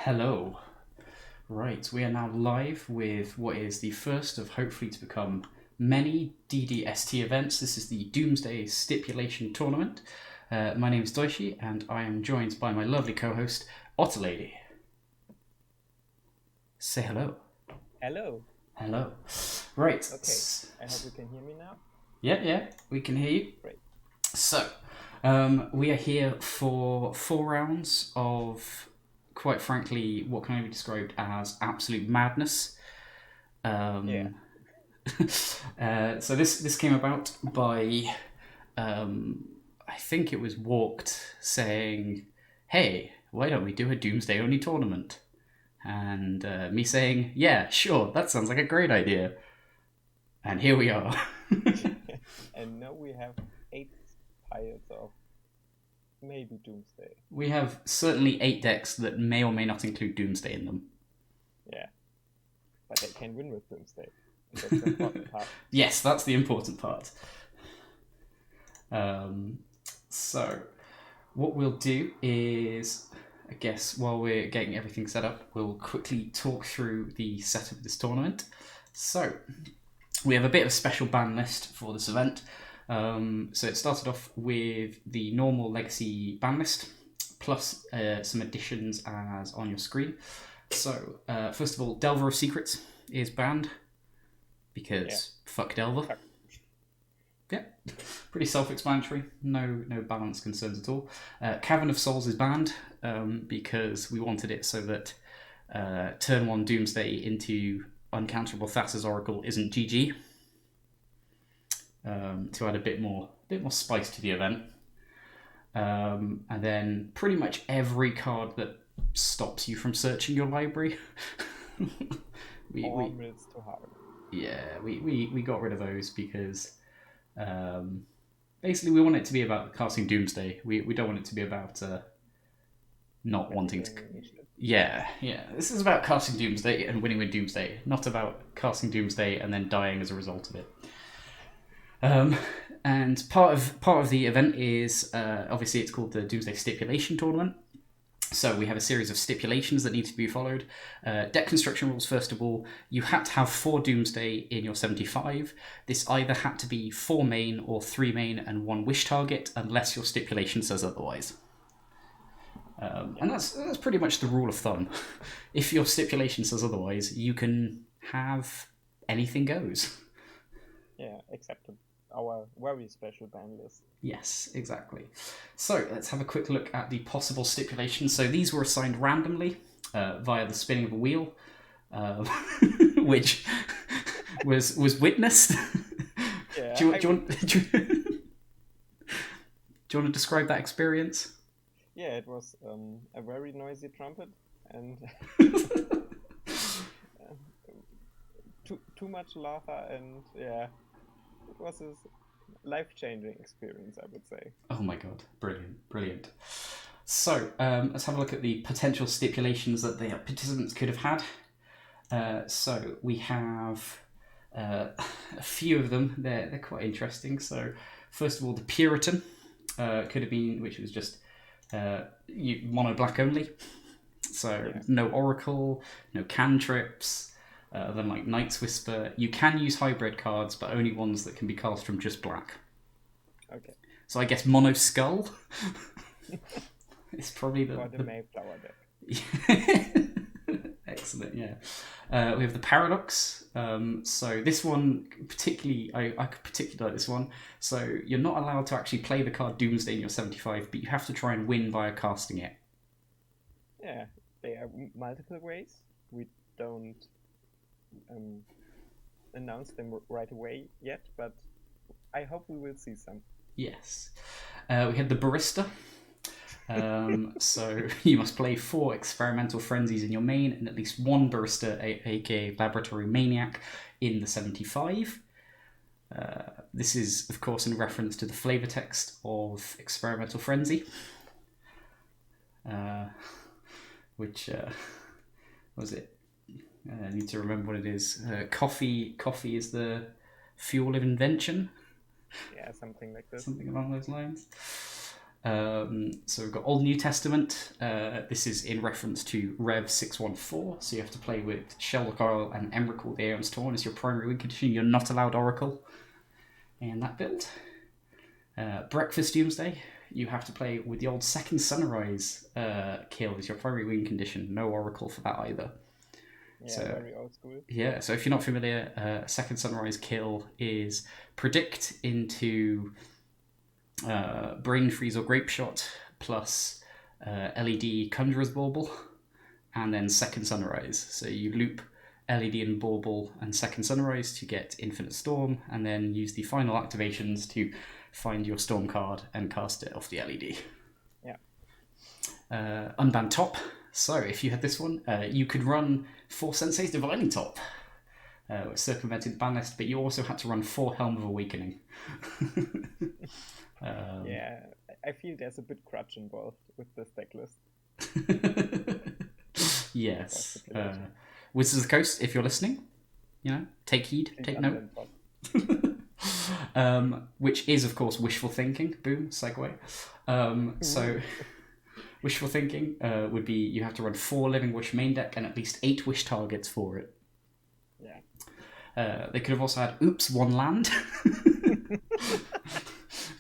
Hello. Right, we are now live with what is the first of hopefully to become many DDST events. This is the Doomsday Stipulation Tournament. My name is Doishy, and I am joined by my lovely co-host, Otterlady. Say hello. Hello. Hello. Right. Okay, I hope you can hear me now. Yeah, we can hear you. Great. So, we are here for 4 rounds of, quite frankly, what can only be described as absolute madness. Yeah. So this came about by, I think it was Walked saying, "Hey, why don't we do a Doomsday only tournament?" And me saying, "Yeah, sure, that sounds like a great idea." And here we are. And now we have 8 piles of maybe Doomsday. We have certainly 8 decks that may or may not include Doomsday in them. Yeah. But they can win with Doomsday. And that's the important part. Yes, that's the important part. So, what we'll do is, I guess, while we're getting everything set up, we'll quickly talk through the setup of this tournament. So, we have a bit of a special ban list for this event. So it started off with the normal legacy ban list, plus some additions as on your screen. So, first of all, Delver of Secrets is banned, because fuck Delver. Fuck. Yeah, pretty self-explanatory. No balance concerns at all. Cavern of Souls is banned because we wanted it so that turn 1 Doomsday into uncounterable Thassa's Oracle isn't GG. To add a bit more spice to the event. And then pretty much every card that stops you from searching your library. we got rid of those because basically we want it to be about casting Doomsday. We don't want it to be about not wanting to. Yeah. This is about casting Doomsday and winning with Doomsday, not about casting Doomsday and then dying as a result of it. And part of the event is obviously it's called the Doomsday Stipulation Tournament. So we have a series of stipulations that need to be followed. Deck construction rules, first of all, you had to have 4 Doomsday in your 75. This either had to be 4 main or 3 main and 1 wish target, unless your stipulation says otherwise. And that's pretty much the rule of thumb. If your stipulation says otherwise, you can have anything goes. Yeah, except our very special ban list. Yes, exactly. So let's have a quick look at the possible stipulations. So these were assigned randomly via the spinning of a wheel, which was witnessed. Yeah, do you want to describe that experience? Yeah, it was a very noisy trumpet and too much laughter, and yeah, it was a life-changing experience, I would say. Oh my god, brilliant. So let's have a look at the potential stipulations that the participants could have had. So we have a few of them. They're quite interesting. So first of all, the Puritan could have been, which was just mono black only. So no Oracle, no cantrips. Then like Knight's Whisper. You can use hybrid cards, but only ones that can be cast from just black. Okay. So I guess Mono Skull is probably For the Mayflower deck. Excellent, yeah. We have the Paradox. So this one particularly, I particularly like this one. So you're not allowed to actually play the card Doomsday in your 75, but you have to try and win via casting it. Yeah, there are multiple ways. We don't announce them right away yet, but I hope we will see some. Yes. We had the Barista. So you must play 4 Experimental Frenzies in your main and at least 1 Barista, aka Laboratory Maniac, in the 75. This is, of course, in reference to the flavor text of Experimental Frenzy, which was it? I need to remember what it is. Coffee is the fuel of invention. Yeah, something like this. Something along those lines. So we've got Old New Testament. This is in reference to Rev 614. So you have to play with Shelldock Oral and Emrakul the Aeon's Torn as your primary win condition. You're not allowed Oracle in that build. Breakfast Doomsday. You have to play with the old Second Sunrise kill as your primary win condition. No Oracle for that either. Yeah, So, very old school. Yeah, so if you're not familiar, Second Sunrise kill is predict into Brain Freeze or Grape Shot plus LED Conjurer's Bauble and then Second Sunrise. So you loop LED and Bauble and Second Sunrise to get Infinite Storm and then use the final activations to find your Storm card and cast it off the LED. Yeah. Unbanned Top. So if you had this one, you could run 4 Sensei's Divining Top, which circumvented the ban list, but you also had to run 4 Helm of Awakening. Yeah, I feel there's a bit crutch involved with this decklist. Yes. Wizards of the Coast, if you're listening, take heed, take note. Which is, of course, wishful thinking. Boom, segue. So, wishful thinking would be you have to run 4 Living Wish main deck and at least 8 wish targets for it. Yeah. They could have also had, oops, 1 land.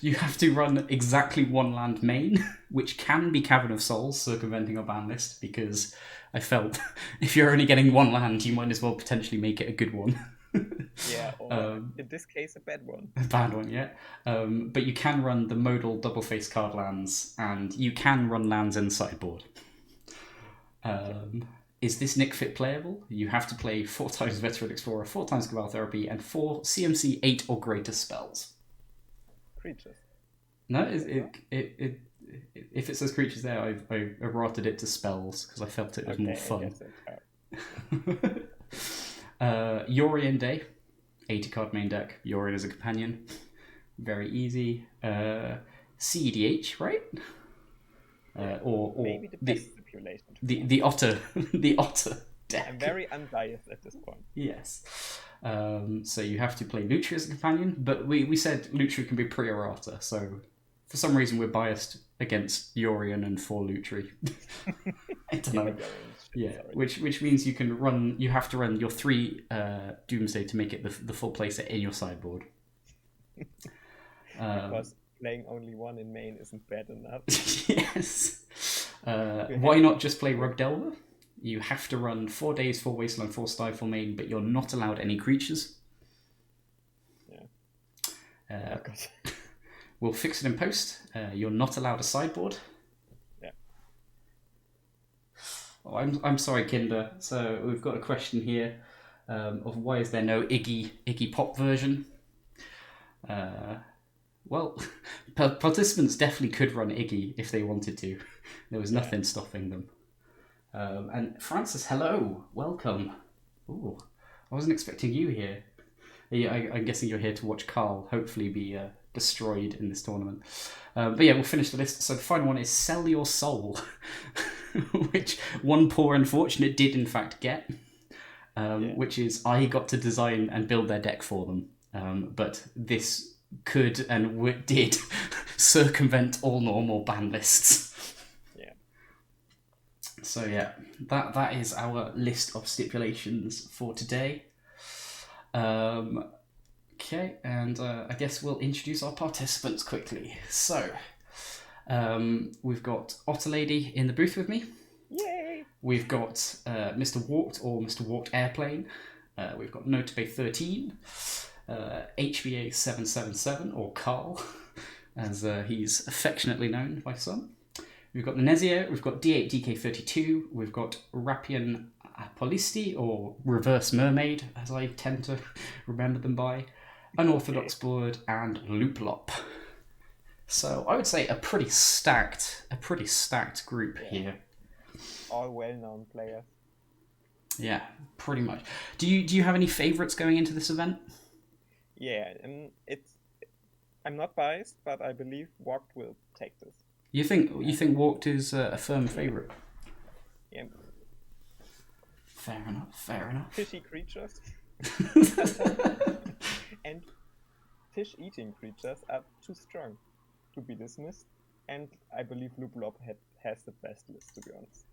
You have to run exactly 1 land main, which can be Cavern of Souls, circumventing our ban list, because I felt if you're only getting 1 land, you might as well potentially make it a good one. Yeah, or in this case, a bad one. A bad one, yeah. But you can run the modal double-face card lands, and you can run lands in the sideboard. Is this Nick Fit playable? You have to play 4 times Veteran Explorer, 4 times Cabal Therapy, and 4 CMC 8 or greater spells. Creatures. No, if it says creatures there, I've errated it to spells because I felt it was more fun. Yorion Day, 80 card main deck. Yorion as a companion, very easy. CEDH, right? Or maybe the best stipulation. The otter, the otter deck. I'm very unbiased at this point. Yes. So you have to play Lutri as a companion, but we said Lutri can be pre-errata, so for some reason we're biased against Yorion and for Lutri. I don't know. Yeah, which means you have to run your 3 Doomsday to make it the full playset in your sideboard. Because playing only 1 in main isn't bad enough. Yes. Why not just play Rug Delver? You have to run 4 Days, 4 Wasteland, 4 Stifle main, but you're not allowed any creatures. Yeah. We'll fix it in post. You're not allowed a sideboard. Yeah. Oh, I'm sorry, Kinder. So we've got a question here of why is there no Iggy Pop version? Well, participants definitely could run Iggy if they wanted to. There was nothing stopping them. And Francis, hello, welcome. Ooh, I wasn't expecting you here. I'm guessing you're here to watch Carl hopefully be destroyed in this tournament. But yeah, we'll finish the list. So the final one is Sell Your Soul, which one poor unfortunate did in fact get, which is I got to design and build their deck for them. But this could and did circumvent all normal ban lists. So yeah, that is our list of stipulations for today. Okay, and I guess we'll introduce our participants quickly. So, we've got Otterlady in the booth with me. Yay! We've got Mr. Walked or Mr. Walked Airplane. We've got Notable 13, HBA 777 or Carl, as he's affectionately known by some. We've got the Nezio, we've got D8 DK32, we've got Rapian Apolisti, or Reverse Mermaid, as I tend to remember them by, Unorthodox Board, and Looplop. So I would say a pretty stacked group here. All well-known players. Yeah, pretty much. Do you have any favourites going into this event? Yeah, I'm not biased, but I believe Walked will take this. You think Walked is a firm favourite? Yeah. Fair enough. Fishy creatures and fish-eating creatures are too strong to be dismissed. and I believe Looplop has the best list, to be honest.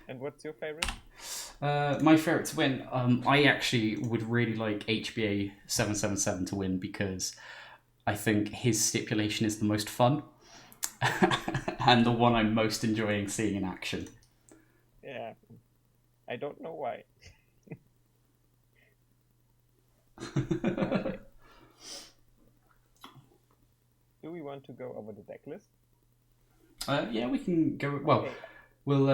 And what's your favorite? My favourite to win, I actually would really like HBA 777 to win because I think his stipulation is the most fun and the one I'm most enjoying seeing in action. Yeah, I don't know why. Okay. Do we want to go over the deck list? Yeah, we can go. Well, Okay. we'll.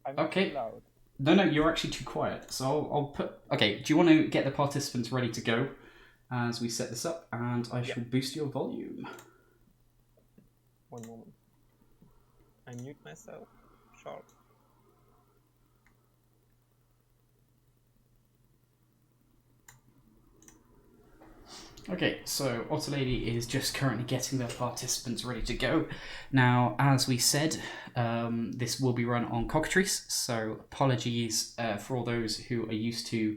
I'm not Okay. too loud. No, you're actually too quiet. So I'll put. Okay, do you want to get the participants ready to go as we set this up? And I shall boost your volume. One moment. I mute myself. Sharp. Okay, so Otterlady is just currently getting the participants ready to go. Now, as we said, this will be run on cockatrice, so apologies for all those who are used to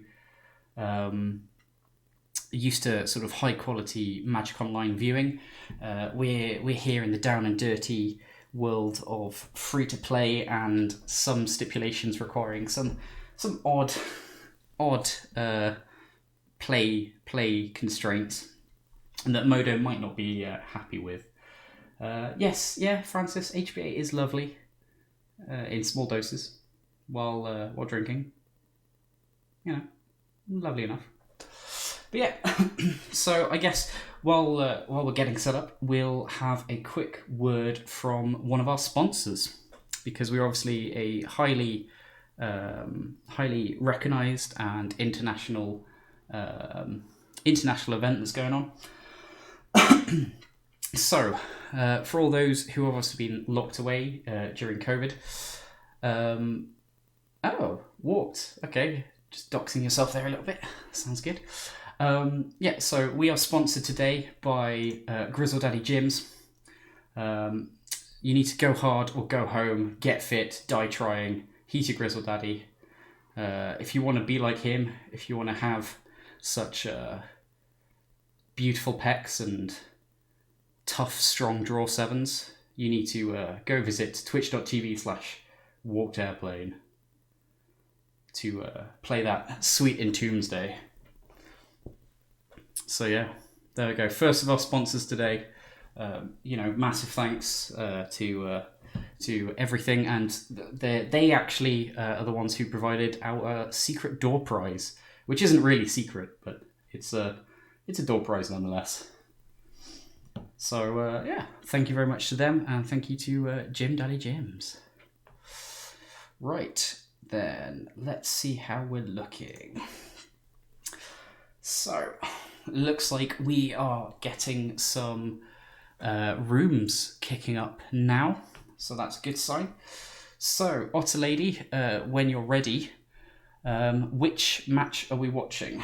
sort of high quality Magic Online viewing. We're here in the down and dirty world of free to play and some stipulations requiring some odd play constraints and that Modo might not be happy with. Yes, Francis, HBA is lovely in small doses while drinking. You know, lovely enough. But yeah, so I guess while we're getting set up, we'll have a quick word from one of our sponsors because we're obviously a highly recognised and international event that's going on. So, for all those who have obviously been locked away during COVID, walked. Okay, just doxing yourself there a little bit. Sounds good. So we are sponsored today by Grizzle Daddy Gyms. You need to go hard or go home, get fit, die trying. He's your Grizzle Daddy. If you want to be like him, if you want to have such beautiful pecs and tough, strong draw sevens, you need to go visit twitch.tv/walkedairplane to play that sweet in Doomsday. So yeah, there we go. First of our sponsors today. Massive thanks to everything, and they actually are the ones who provided our secret door prize, which isn't really secret, but it's a door prize nonetheless. So thank you very much to them, and thank you to Jim Daddy Jims. Right then, let's see how we're looking. So, looks like we are getting some rooms kicking up now, so that's a good sign. So, Otterlady, when you're ready, which match are we watching?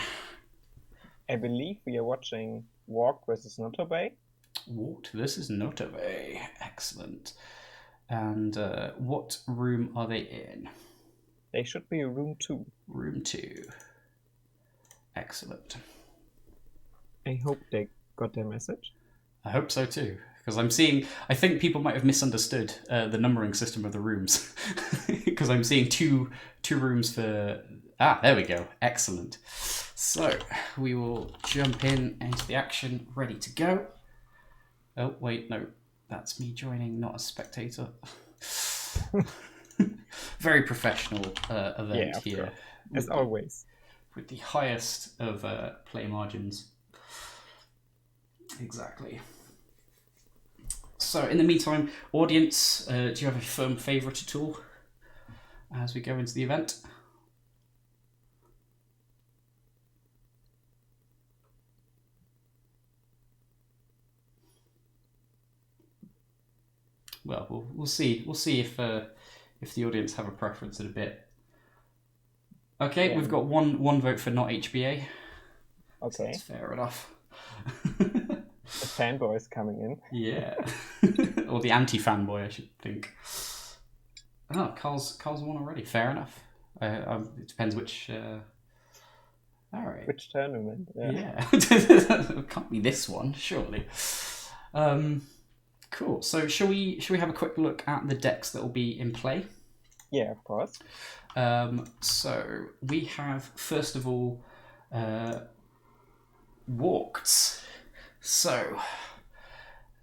I believe we are watching Walk versus Notobay. Walk versus Notobay, excellent. And what room are they in? They should be room 2. Room 2. Excellent. I hope they got their message. I hope so too, because I think people might have misunderstood the numbering system of the rooms, because I'm seeing two rooms for... there we go. Excellent. So, we will jump into the action, ready to go. Oh, wait, no. That's me joining, not a spectator. Very professional event here. As always. With the highest of play margins. Exactly. So, in the meantime, audience, do you have a firm favourite at all as we go into the event? Well, we'll see. We'll see if the audience have a preference in a bit. Okay, we've got one vote for not HBA. Okay. That's fair enough. The fanboy is coming in. Yeah. Or the anti-fanboy, I should think. Oh, Carl's won already. Fair enough. It depends which... All right. Which tournament? Yeah. It can't be this one, surely. Cool. So shall we have a quick look at the decks that will be in play? Yeah, of course. So we have, first of all, walked. So,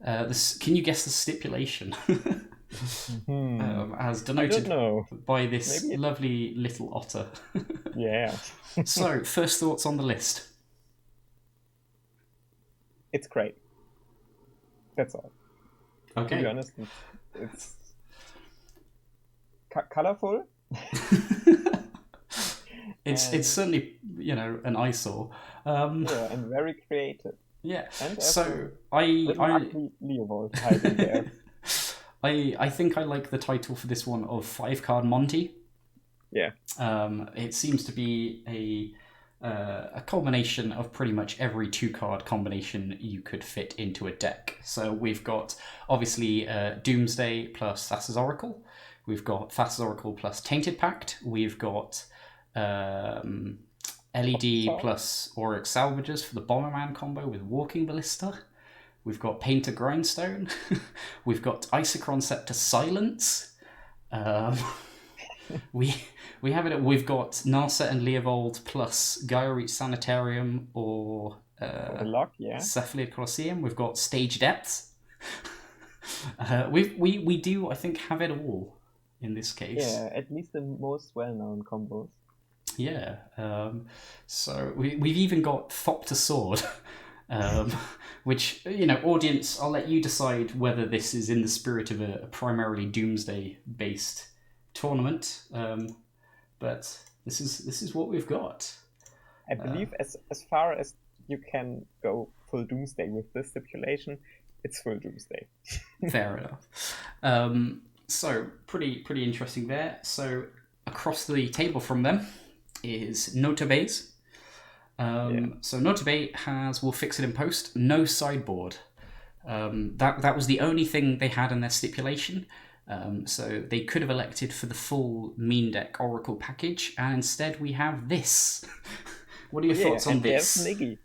can you guess the stipulation? As denoted by this lovely little otter. Yeah. So, first thoughts on the list? It's great. That's all. Okay. To be honest, it's colorful. It's certainly, an eyesore. Yeah, and very creative. Yeah. And so Leovold hiding there. I think I like the title for this one of 5-card Monty. Yeah. It seems to be a culmination of pretty much every 2-card combination you could fit into a deck. So we've got obviously Doomsday plus Thassa's Oracle. We've got Thassa's Oracle plus Tainted Pact. We've got LED plus Auric Salvagers for the Bomberman combo with Walking Ballista. We've got Painter Grindstone. We've got Isochron Scepter Silence. We have it. We've got Narset and Leovold plus Gaia Reach Sanitarium or Cephalid Colosseum. We've got Stage Depths. We do, I think, have it all in this case. Yeah, at least the most well-known combos. Yeah. So we've even got Thopter Sword. Which, audience, I'll let you decide whether this is in the spirit of a primarily Doomsday-based tournament. But this is what we've got. I believe as far as you can go full Doomsday with this stipulation, it's full Doomsday. Fair enough. So pretty interesting there. So across the table from them is Notabes. So Notabe we'll fix it in post, no sideboard. That was the only thing they had in their stipulation. So they could have elected for the full mean deck Oracle package, and instead we have this. What are your thoughts on this? There's Iggy.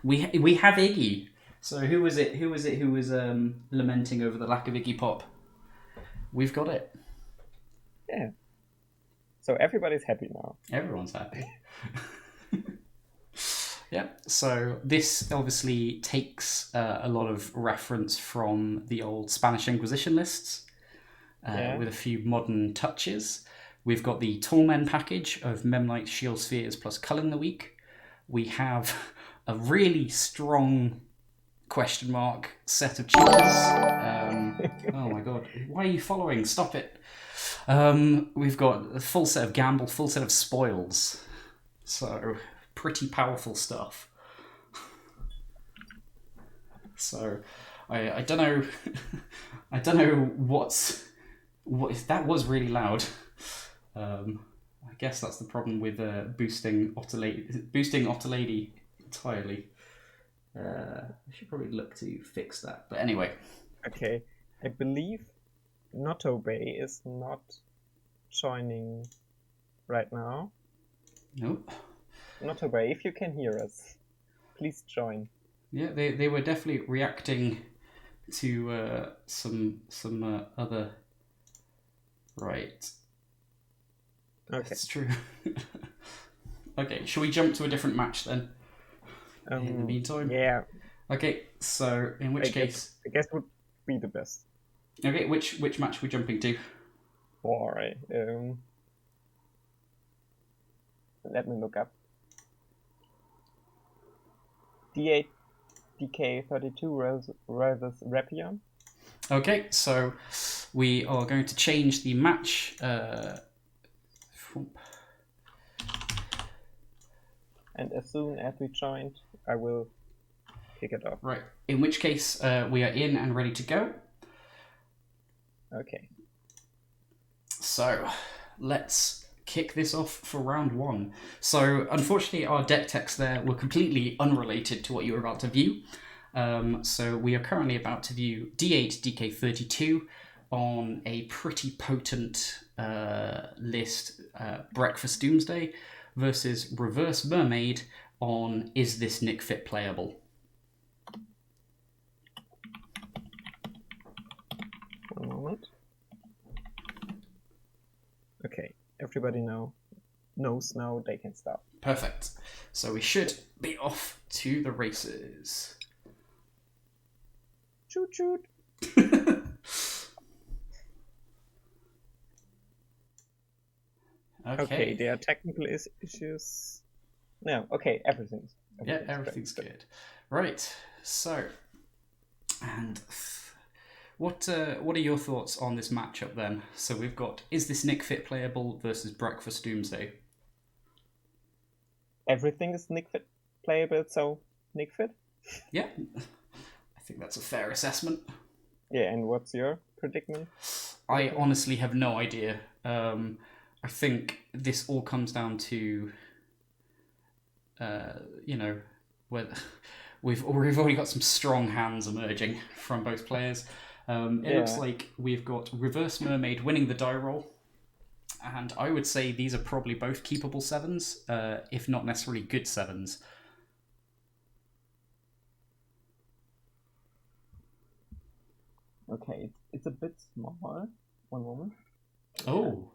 We have Iggy. So who was it who was lamenting over the lack of Iggy Pop? We've got it. Yeah. So everybody's happy now. Everyone's happy. Yeah, so this obviously takes a lot of reference from the old Spanish Inquisition lists with a few modern touches. We've got the Tallmen package of Memnite Shield Spheres plus Culling the Weak. We have a really strong question mark set of cheaters. Oh my god, why are you following? Stop it. We've got a full set of Gamble, full set of Spoils. So pretty powerful stuff. So I don't know. I don't know what that was really loud. I guess that's the problem with boosting Otterlady entirely. I should probably look to fix that. But anyway. Okay, I believe Notabay is not joining right now. Nope. Notabay, if you can hear us, please join. Yeah, they were definitely reacting to some other. Right. Okay. That's true. Okay, shall we jump to a different match then? In the meantime? Yeah. Okay, so in which case... I guess would be the best. Okay, which match are we jumping to? Alright. Let me look up. D8 DK32 versus Rapion. Okay, so we are going to change the match. And as soon as we joined, I will kick it off. Right. In which case, we are in and ready to go. Okay. So, let's kick this off for round one. So, unfortunately, our deck techs there were completely unrelated to what you were about to view. So, we are currently about to view D8 DK32 on a pretty potent list, Breakfast Doomsday, versus Reverse Mermaid on Is This Nick Fit Playable? Okay, everybody knows now they can start. Perfect. So we should be off to the races. Choot choot. Okay, there are technical issues. No, okay, everything's good. Right. So, and what are your thoughts on this matchup then? So we've got, is this Nick Fit playable versus Breakfast Doomsday? Everything is Nick Fit playable, so Nick Fit? Yeah, I think that's a fair assessment. Yeah, and what's your predicament? I honestly have no idea. I think this all comes down to, whether we've already got some strong hands emerging from both players. It looks like we've got Reverse Mermaid winning the die roll, and I would say these are probably both keepable sevens, if not necessarily good sevens. Okay, it's a bit small. One moment. Oh,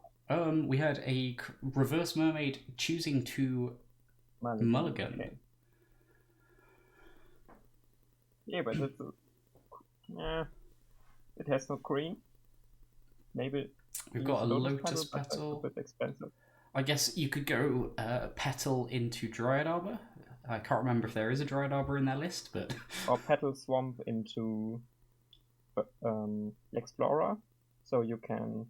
we had a Reverse Mermaid choosing to mulligan. Okay. Yeah, but it's it has no green. Maybe we've got a Lotus Petal. That's a bit expensive. I guess you could go Petal into Dryad Arbor. I can't remember if there is a Dryad Arbor in their list, but or Petal Swamp into Explorer, so you can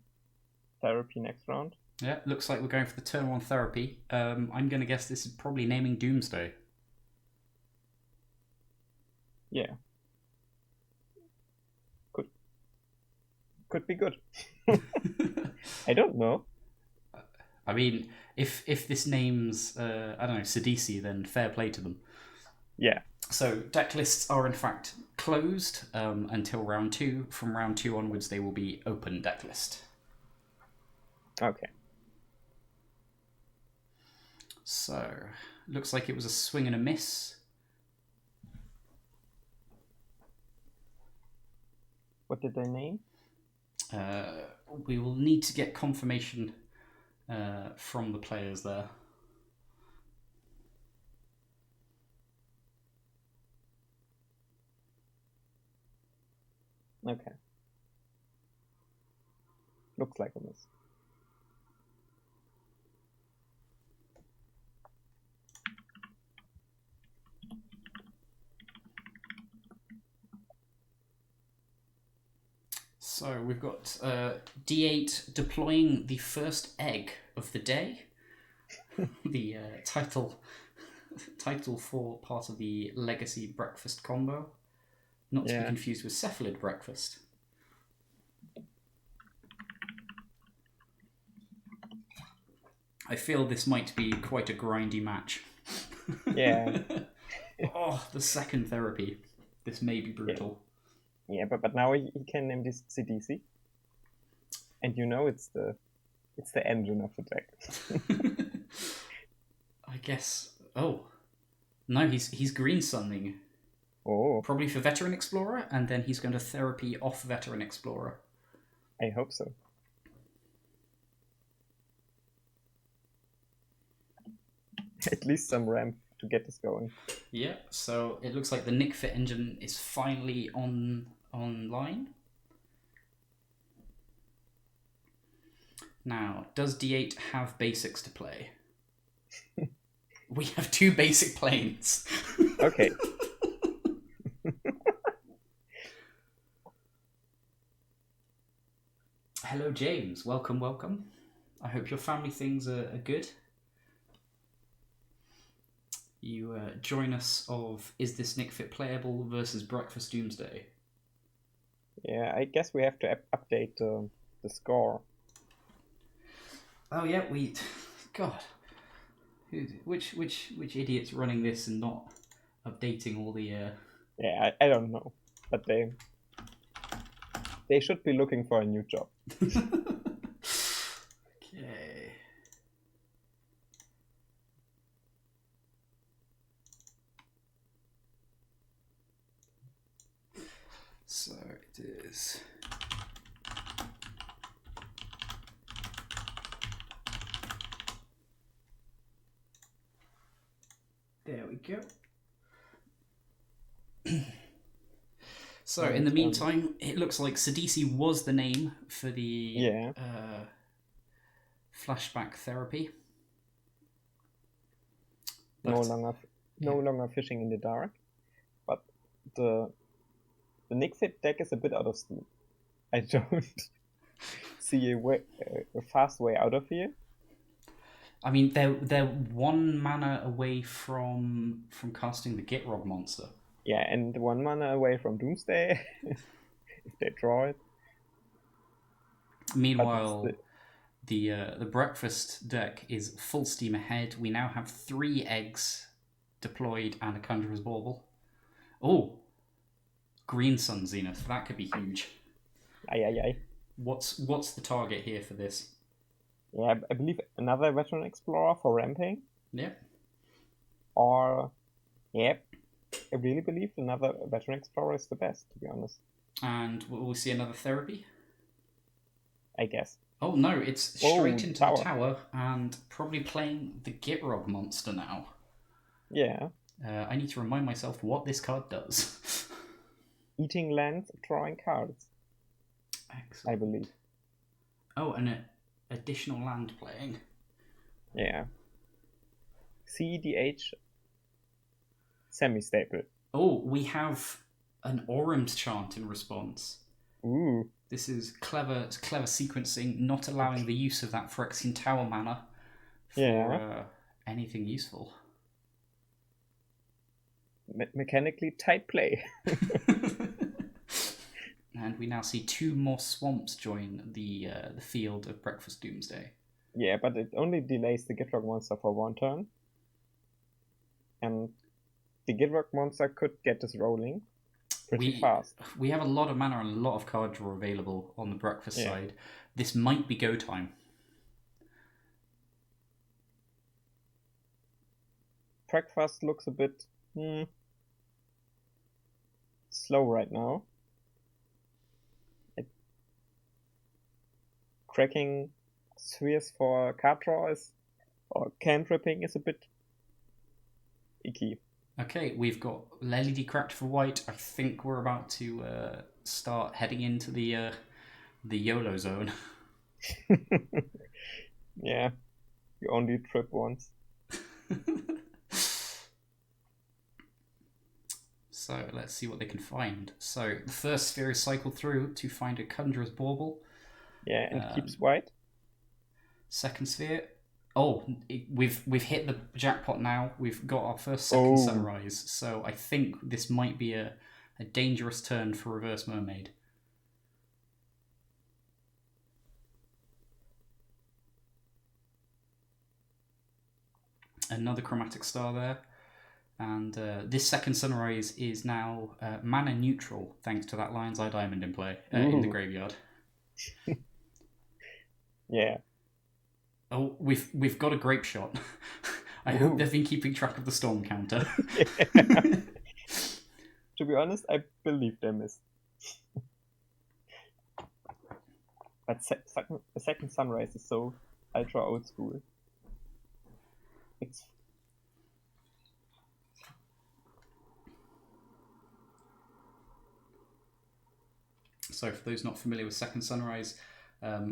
therapy next round. Yeah, looks like we're going for the turn 1 therapy. I'm going to guess this is probably naming Doomsday. Yeah. Could be good. I don't know. I mean, if this names, I don't know, Sidisi, then fair play to them. Yeah. So decklists are in fact closed until round 2. From round 2 onwards, they will be open decklist. Okay. So, looks like it was a swing and a miss. What did they name? We will need to get confirmation from the players there. Okay. Looks like a miss. So we've got D8 deploying the first egg of the day. The title for part of the Legacy Breakfast combo. Not to be confused with Cephalid Breakfast. I feel this might be quite a grindy match. Yeah. Oh, the second therapy. This may be brutal. Yeah, but now he can name this CDC. And you know it's the engine of the deck. I guess. Oh. No, he's green sunning. Oh. Probably for Veteran Explorer, and then he's going to therapy off Veteran Explorer. I hope so. At least some ramp to get this going. Yeah, so it looks like the Nick Fit engine is finally online. Now, does D8 have basics to play? We have 2 basic planes. Okay. Hello, James. Welcome. I hope your family things are good. You join us of Is This Nick Fit Playable versus Breakfast Doomsday. Yeah, I guess we have to update the score. Oh yeah, God, which idiot's running this and not updating all the? Yeah, I don't know, but they should be looking for a new job. Okay. So it is. There we go. So, in the meantime, it looks like Sidisi was the name for the flashback therapy. But, no longer fishing in the dark. But the Nixit deck is a bit out of steam. I don't see a fast way out of here. I mean, they're 1 mana away from casting the Gitrog monster. Yeah, and 1 mana away from Doomsday, if they draw it. Meanwhile, the breakfast deck is full steam ahead. We now have 3 eggs deployed and a Conjurer's Bauble. Oh, Green Sun Zenith. That could be huge. Aye. What's the target here for this? Yeah, I believe another Veteran Explorer for ramping. Yeah. Or, yeah, I really believe another Veteran Explorer is the best, to be honest. And will we see another therapy? I guess. Oh no, it's straight into the tower and probably playing the Gitrog monster now. Yeah. I need to remind myself what this card does. Eating lands, drawing cards. Excellent. I believe. Oh, and an additional land playing. Yeah. CEDH semi-staple. Oh, we have an Orum's chant in response. Ooh. This is clever sequencing, not allowing the use of that Phyrexian Tower mana for anything useful. Mechanically tight play. And we now see 2 more swamps join the field of Breakfast Doomsday. Yeah, but it only delays the Gitrog monster for 1 turn. And the Gitrog monster could get this rolling pretty fast. We have a lot of mana and a lot of card draw available on the Breakfast side. This might be go time. Breakfast looks a bit slow right now. Cracking spheres for card draw or cantripping is a bit icky. Okay, we've got LED cracked for white. I think we're about to start heading into the YOLO zone. Yeah, you only trip once. So let's see what they can find. So the first sphere is cycled through to find a Conjurer's Bauble. Yeah, and keeps white. Second sphere. Oh, we've hit the jackpot now. We've got our first second sunrise. So I think this might be a dangerous turn for Reverse Mermaid. Another Chromatic Star there. And this second sunrise is now mana neutral, thanks to that Lion's Eye Diamond in play in the graveyard. Yeah. Oh, we've got a grape shot. I hope they've been keeping track of the storm counter. To be honest, I believe they missed. But the second sunrise is so ultra old school. So for those not familiar with Second Sunrise,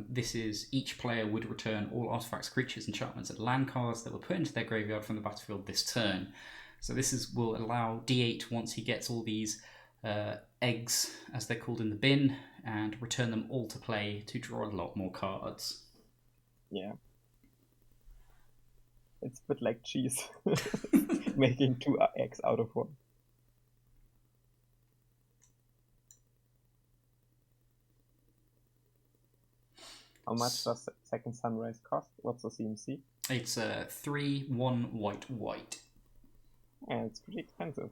this is each player would return all artifacts, creatures, enchantments, and land cards that were put into their graveyard from the battlefield this turn. So this will allow D8, once he gets all these eggs, as they're called, in the bin, and return them all to play to draw a lot more cards. Yeah. It's a bit like cheese. Making 2 eggs out of 1. How much does Second Sunrise cost? What's the CMC? It's 3/1 white. Yeah, it's pretty expensive.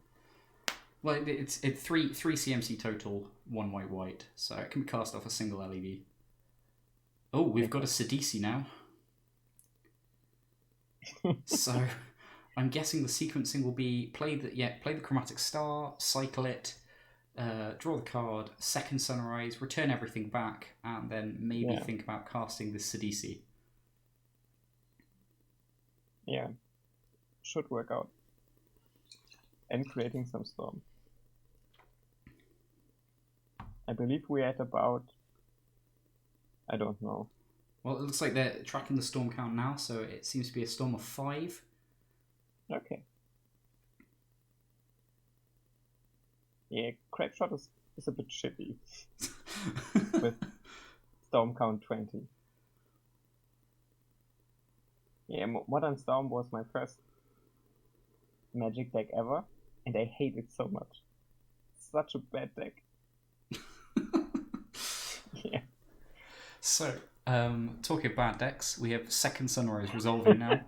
Well, it's 3 CMC total, 1 white. So it can be cast off a single LED. Oh, we've got a Sidisi now. So I'm guessing the sequencing will be play the Chromatic Star, cycle it, draw the card, second Sunrise, return everything back, and then maybe think about casting this Sidisi. Yeah, should work out. and creating some storm. I believe we're at about... I don't know. Well, it looks like they're tracking the storm count now, so it seems to be a storm of 5. Okay. Yeah, Crackshot is a bit shitty. With storm count 20. Yeah, Modern Storm was my first Magic deck ever, and I hate it so much. It's such a bad deck. Yeah. So, talking of bad decks, we have Second Sunrise resolving now.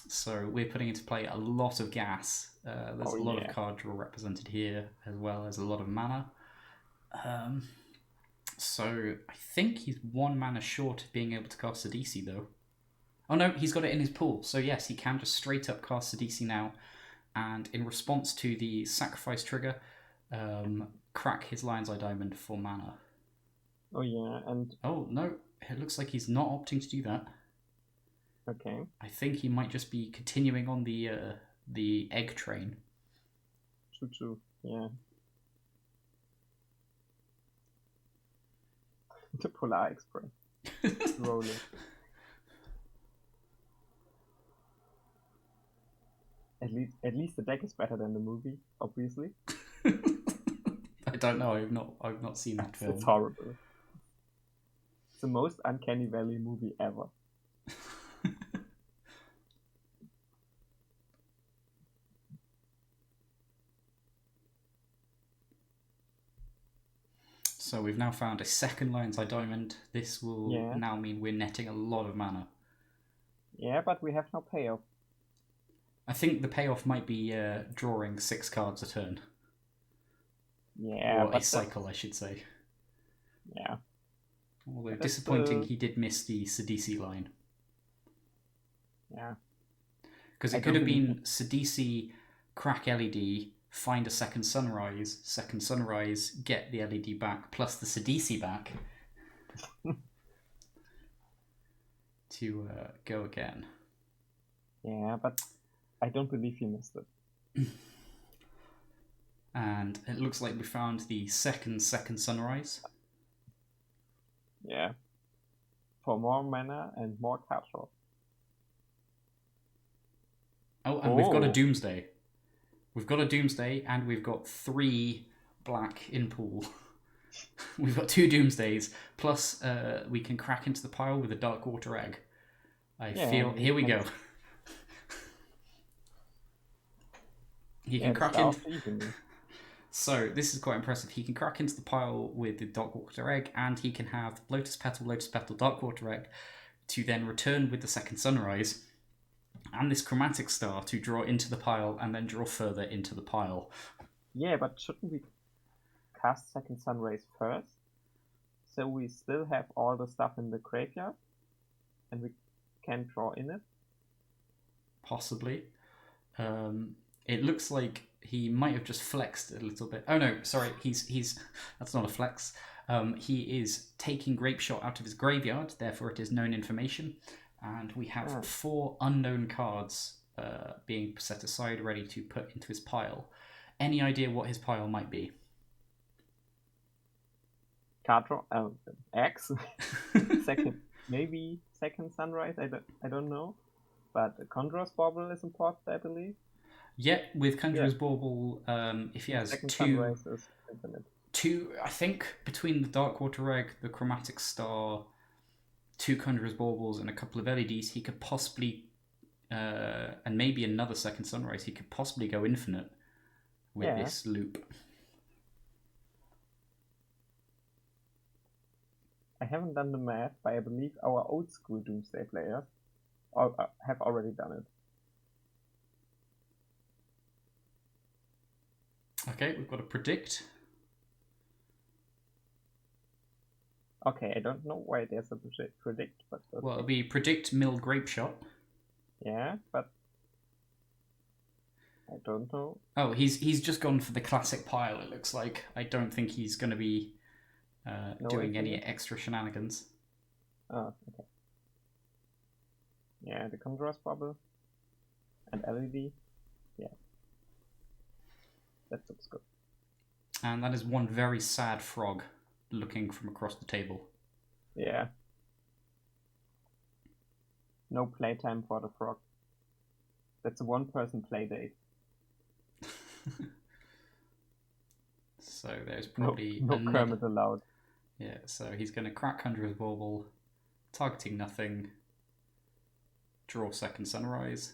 So we're putting into play a lot of gas. There's a lot of card draw represented here, as well as a lot of mana. So I think he's 1 mana short of being able to cast a DC, though. Oh no, he's got it in his pool. So yes, he can just straight up cast a DC now. And in response to the sacrifice trigger, crack his Lion's Eye Diamond for mana. Oh yeah, and... Oh no, it looks like he's not opting to do that. Okay. I think he might just be continuing on the egg train. True, yeah. The Polar Express. Rolling. At least the deck is better than the movie, obviously. I don't know. I've not seen that film. It's horrible. It's the most Uncanny Valley movie ever. So we've now found a second Lion's Eye Diamond. This will now mean we're netting a lot of mana. Yeah, but we have no payoff. I think the payoff might be drawing 6 cards a turn. Yeah, or a cycle, I should say. Yeah. Although disappointing, he did miss the Sidisi line. Yeah. Because it could have been Sidisi, crack LED, find a second sunrise, get the LED back, plus the Sidisi back to go again. Yeah, but I don't believe he missed it. And it looks like we found the second sunrise. Yeah. For more mana and more card draw. Oh, and we've got a Doomsday. We've got a Doomsday, and we've got 3 black in pool. We've got 2 Doomsdays, plus we can crack into the pile with a Dark Water Egg. Here we go. He can crack in. So this is quite impressive. He can crack into the pile with the Dark Water Egg, and he can have Lotus Petal, Dark Water Egg, to then return with the second sunrise, and this Chromatic Star to draw into the pile and then draw further into the pile. Yeah, but shouldn't we cast second sunrise first? So we still have all the stuff in the graveyard, and we can draw in it? Possibly. It looks like he might have just flexed a little bit. Oh no, sorry, he's that's not a flex. He is taking Grape Shot out of his graveyard, therefore it is known information. And we have 4 unknown cards being set aside, ready to put into his pile. Any idea what his pile might be? Card draw, X. Maybe second sunrise. I don't know. But Conjurer's Bauble is important, I believe. Yeah, with Conjurer's Bauble, if he has second 2, sunrise is infinite. 2, I think between the Dark Water Egg, the Chromatic Star, 2 Conjurer's Baubles, and a couple of LEDs, he could possibly, and maybe another second sunrise, he could possibly go infinite with this loop. I haven't done the math, but I believe our old school Doomsday players have already done it. Okay, we've got to predict. Okay, I don't know why there's a predict, but... Okay. Well, it'll be predict mill Grape Shot. Yeah, but... I don't know. Oh, he's just gone for the classic pile, it looks like. I don't think he's going to be doing any extra shenanigans. Oh, okay. Yeah, the Conjurer's Bubble and LED. Yeah. that looks good. And that is one very sad frog looking from across the table. Yeah. No playtime for the frog. That's a one-person play date. So there's probably no Kermit allowed. Yeah, so he's going to crack under his bauble, targeting nothing, draw second sunrise.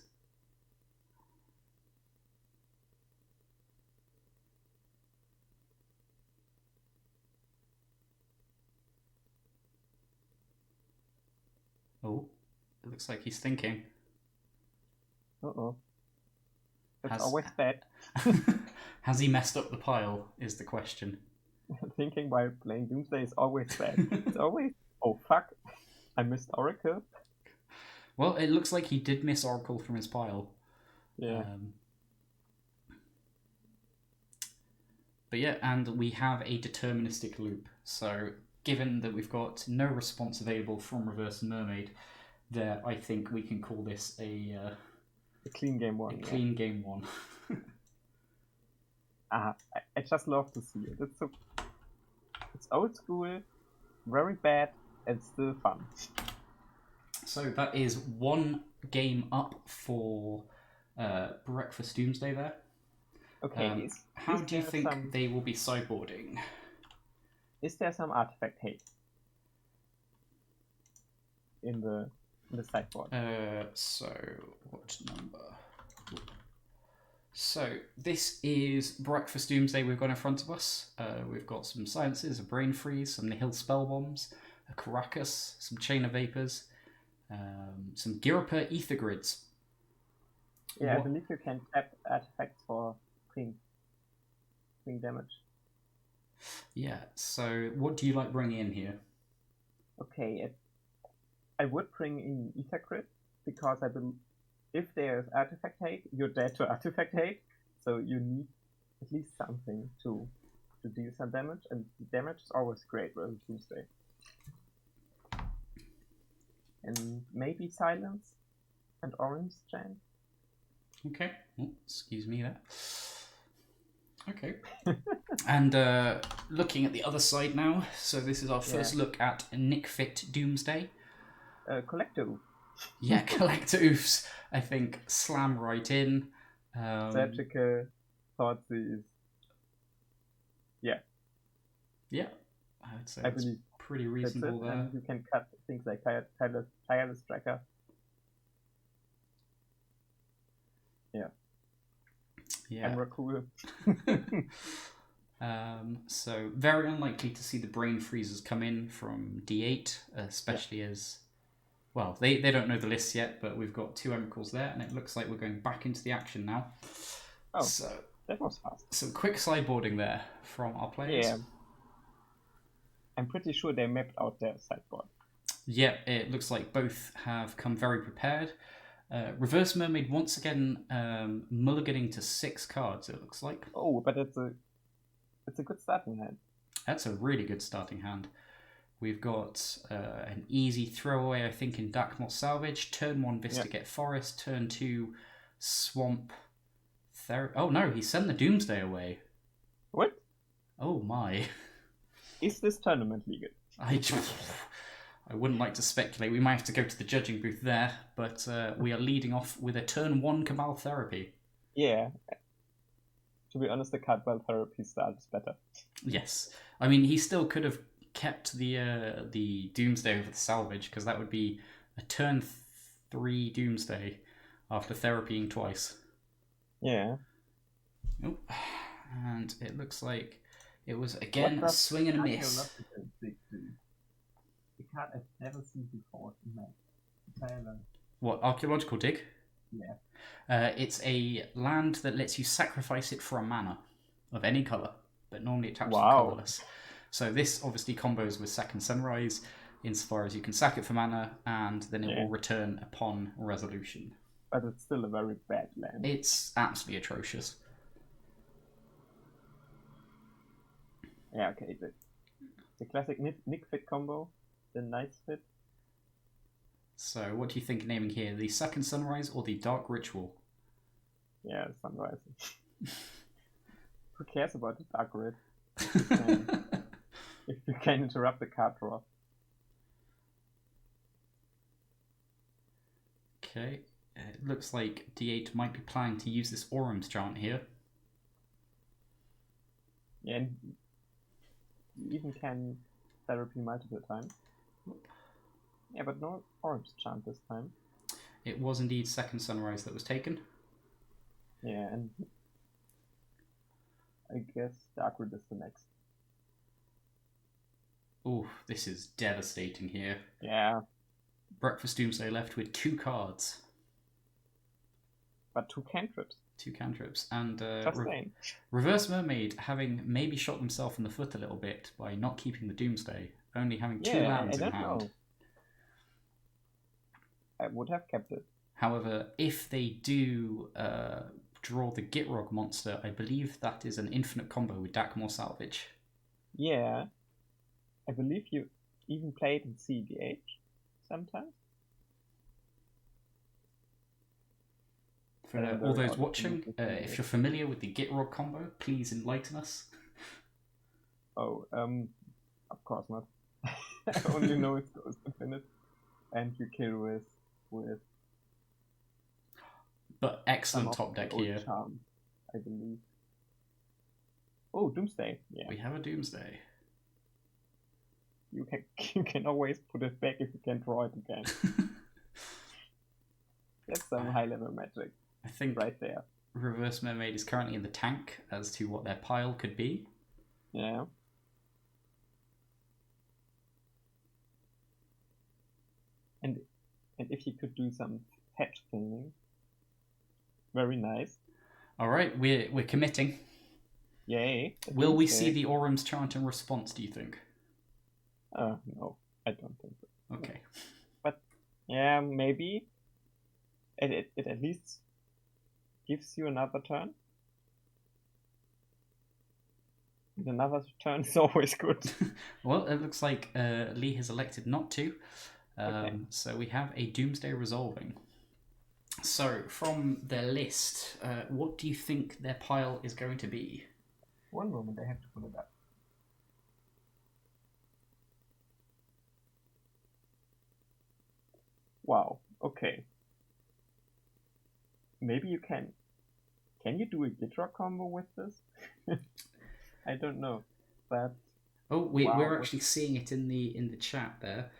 Oh, it looks like he's thinking. Uh-oh. That's always bad. Has he messed up the pile, is the question. Thinking while playing Doomsday is always bad. It's always, oh fuck, I missed Oracle. Well, it looks like he did miss Oracle from his pile. Yeah. But yeah, and we have a deterministic loop. So given that we've got no response available from Reverse Mermaid, there I think we can call this a clean game one. Clean game one. I just love to see it. It's old school, very bad, and still fun. So that is one game up for Breakfast Doomsday there. Okay, how do you think they will be sideboarding? Is there some artifact hate in the sideboard? So what number? So this is Breakfast Doomsday we've got in front of us. We've got some silences, a brain freeze, some nihil spell bombs, a Caracas, some chain of vapors, some Girapa ether grids. Yeah, I believe you can tap artifacts for clean damage. Yeah, so what do you like bringing in here? Okay, I would bring in ether grid because I believe if there's artifact hate, you're dead to artifact hate, so you need at least something to deal some damage, and damage is always great with Doomsday. And maybe silence and orange chant. Okay. Oh, excuse me there. Okay. And looking at the other side now, so this is our first look at Nick Fit Doomsday. Collector. Yeah, collector oofs, I think, slam right in. Surgical, Thoughtseize. Yeah. Yeah, I would say it's pretty reasonable there. And you can cut things like Tireless Tracker. Yeah. Yeah. And cool. So very unlikely to see the brain freezers come in from D8, especially as... Well, they don't know the list yet, but we've got 2 Emrakuls there, and it looks like we're going back into the action now. Oh, so that was fast. Some quick sideboarding there from our players. Yeah. I'm pretty sure they mapped out their sideboard. Yeah, it looks like both have come very prepared. Reverse Mermaid once again mulliganing to 6 cards, it looks like. Oh, but it's a good starting hand. That's a really good starting hand. We've got an easy throwaway, I think, in Dakmor Salvage. Turn 1, Vistigate Forest. Turn 2, Swamp. Oh no, he sent the Doomsday away. What? Oh my. Is this tournament legal? I wouldn't like to speculate. We might have to go to the judging booth there, but we are leading off with a turn 1 Cabal Therapy. Yeah. To be honest, the Cabal Therapy style is better. Yes. I mean, he still could have kept the Doomsday over the Salvage, because that would be a turn 3 Doomsday after therapying twice. Yeah. Oh, and it looks like it was again a swing and a miss. The card I've never seen before in my entire life. What, Archaeological Dig? Yeah. It's a land that lets you sacrifice it for a mana of any colour, but normally it taps colourless. So this obviously combos with Second Sunrise, insofar as you can sack it for mana, and then it will return upon resolution. But it's still a very bad land. It's absolutely atrocious. Yeah, okay. The classic Nick Fit combo, the nice fit. So what do you think naming here? The Second Sunrise or the Dark Ritual? Yeah, Sunrise. Who cares about the dark red? If you can interrupt the card draw. Okay, it looks like D8 might be planning to use this Orum's chant here. Yeah, and you even can therapy multiple times. Yeah, but no Orum's chant this time. It was indeed Second Sunrise that was taken. Yeah, and I guess dark red is the next. Oh, this is devastating here. Yeah. Breakfast Doomsday left with 2 cards. But 2 cantrips. 2 cantrips. And Reverse Mermaid having maybe shot himself in the foot a little bit by not keeping the Doomsday, only having 2 lands in hand. Know. I would have kept it. However, if they do draw the Gitrog monster, I believe that is an infinite combo with Dakmor Salvage. Yeah. I believe you even play it in CDH sometimes. For all those watching, if you're familiar with the Gitrog combo, please enlighten us. Oh, of course not. I only know it goes infinite, and you kill with. But excellent top deck here. Charms, I believe. Oh, Doomsday. Yeah. We have a Doomsday. You can always put it back if you can draw it again. That's some high level magic. I think right there. Reverse Mermaid is currently in the tank as to what their pile could be. Yeah. And if you could do some patch cleaning, very nice. All right, we're committing. Yay! Will we see the Orum's chant in response? Do you think? No, I don't think so. Okay. But yeah, maybe it at least gives you another turn. And another turn is always good. Well, it looks like Lee has elected not to. Okay. So we have a Doomsday resolving. So from their list, what do you think their pile is going to be? One moment, I have to pull it up. Wow, okay. Maybe you can. Can you do a Gitrog combo with this? I don't know. But we're actually seeing it in the chat there.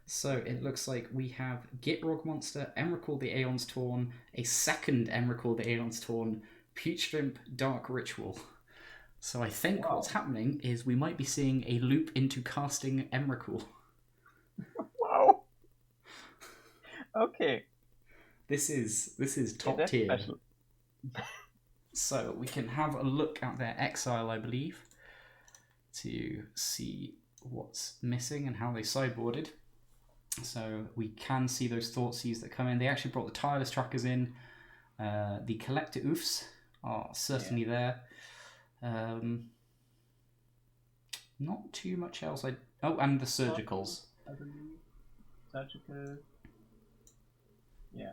So it looks like we have Gitrog monster, Emrakul the Aeon's Torn, a second Emrakul the Aeon's Torn, Puteshrimp Dark Ritual. So I think what's happening is we might be seeing a loop into casting Emrakul. Wow. Okay. This is top tier. Special. So we can have a look at their exile, I believe, to see what's missing and how they sideboarded. So we can see those Thoughtseize that come in. They actually brought the Tireless Trackers in. The Collector Oofs are certainly there. Not too much else. And the Surgicals. I believe. Surgical. Yeah.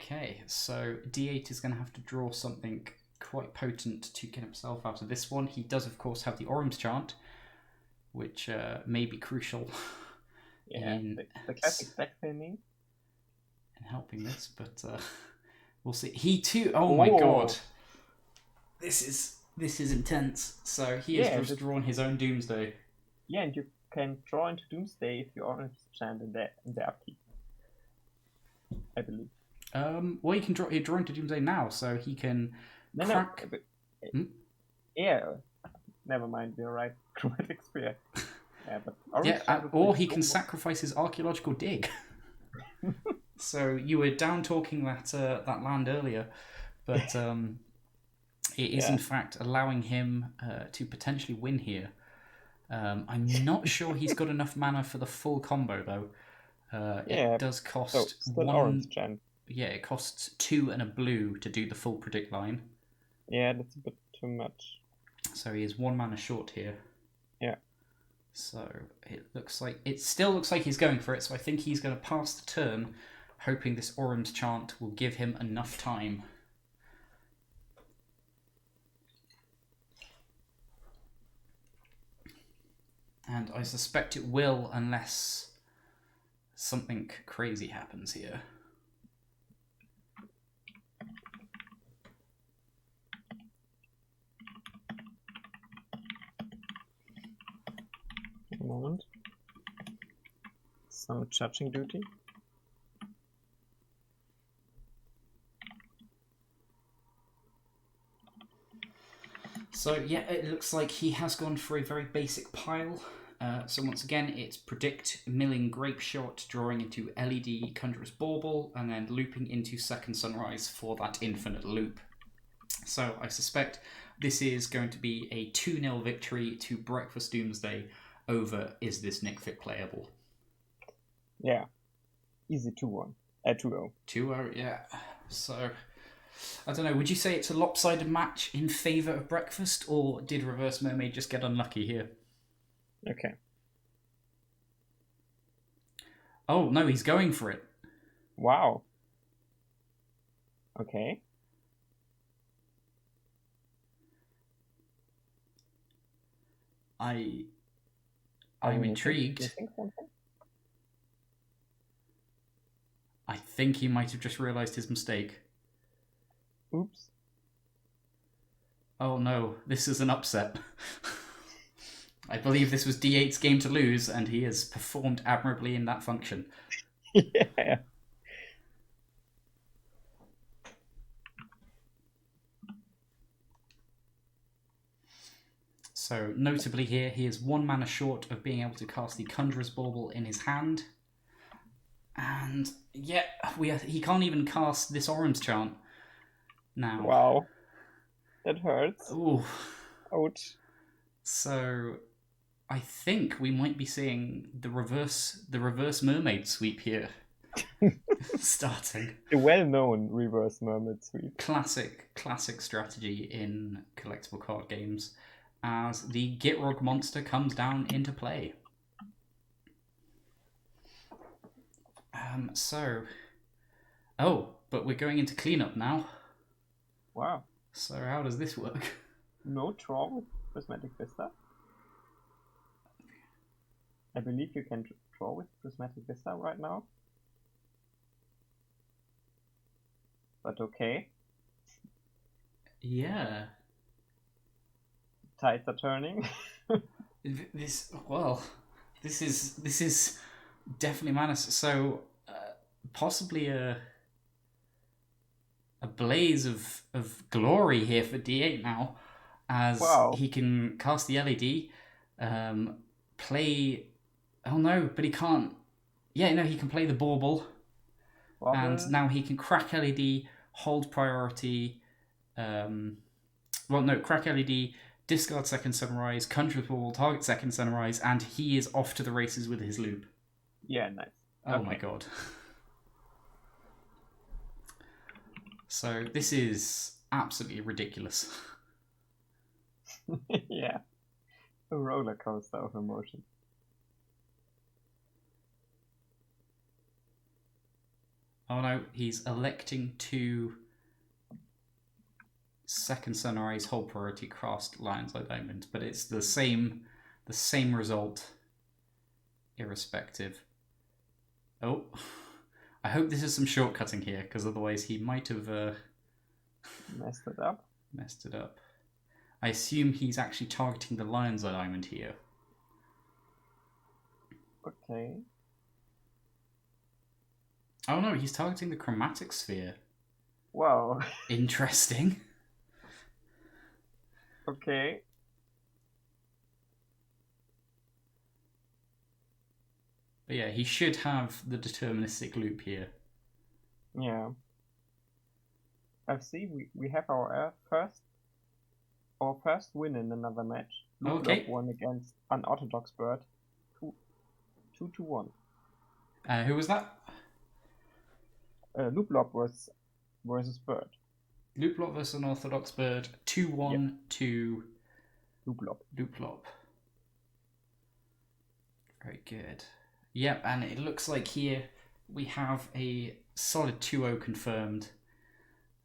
Okay, so D8 is going to have to draw something quite potent to get himself out of this one. He does, of course, have the Orum's chant, which may be crucial in the classic deck thinning. In helping this, but we'll see. He too. Oh my god, this is intense. So he has just drawn his own Doomsday. Yeah, and you can draw into Doomsday if you Orum's chant in the upkeep, I believe. Well, he can draw into Doomsday now, so he can crack. No, but, yeah, never mind. You're right. Chromatic Spear. Yeah, but or he can sacrifice his Archaeological Dig. So you were down talking that land earlier, but it is in fact allowing him to potentially win here. I'm not sure he's got enough mana for the full combo though. It does cost one. Yeah, it costs 2 and a blue to do the full predict line. Yeah, that's a bit too much. So he is 1 mana short here. Yeah. So it still looks like he's going for it. So I think he's going to pass the turn, hoping this Orum's chant will give him enough time. And I suspect it will unless something crazy happens here. A moment. Some judging duty. So yeah, it looks like he has gone for a very basic pile. So once again, it's predict, milling grape shot, drawing into LED, Conjurer's Bauble, and then looping into Second Sunrise for that infinite loop. So I suspect this is going to be a 2-0 victory to Breakfast Doomsday over Is This Nick Fit Playable? Yeah. Easy 2-1. 2-0. 2-0, yeah. So, I don't know, would you say it's a lopsided match in favour of Breakfast, or did Reverse Mermaid just get unlucky here? Okay. Oh, no, he's going for it. Wow. Okay. I'm you intrigued. missing something? I think he might have just realised his mistake. Oops. Oh no, this is an upset. I believe this was D8's game to lose, and he has performed admirably in that function. Yeah. So, notably here, he is 1 mana short of being able to cast the Conjurer's Bauble in his hand. And, yeah, he can't even cast this Orim's Chant now. Wow. That hurts. Ooh. Ouch. So, I think we might be seeing the reverse mermaid sweep here. Starting. The well-known reverse mermaid sweep. Classic strategy in collectible card games as the Gitrog monster comes down into play. But we're going into cleanup now. Wow. So how does this work? No draw with Prismatic Vista? I believe you can draw with Prismatic Vista right now. But okay. Yeah. Tides are turning. This is definitely madness. So possibly a blaze of glory here for D8 now, as he can cast the LED, play. Oh no, but he can't. Yeah, no, he can play the Bauble, and now he can crack LED, hold priority. Crack LED, discard Second Sunrise, Conjurer's Bauble, target Second Sunrise, and he is off to the races with his loop. Yeah, nice. Oh my god. So this is absolutely ridiculous. Yeah. A roller coaster of emotion. Oh no, he's electing to Second Sunrise, hold priority, cast Lion's Eye Diamond, but it's the same result irrespective. Oh, I hope this is some shortcutting here, because otherwise he might have messed it up. I assume he's actually targeting the Lion's Eye Diamond here. Okay. Oh no, he's targeting the Chromatic Sphere. Wow. Interesting. Okay. But yeah, he should have the deterministic loop here. Yeah. I see we have our first win in another match. Okay. Looplop won against Unorthodox Bird. 2-1. Who was that? Looplop versus Bird. Looplop versus Unorthodox Bird. 2-1 to Looplop. Very good. Yep, and it looks like here we have a solid 2-0 confirmed.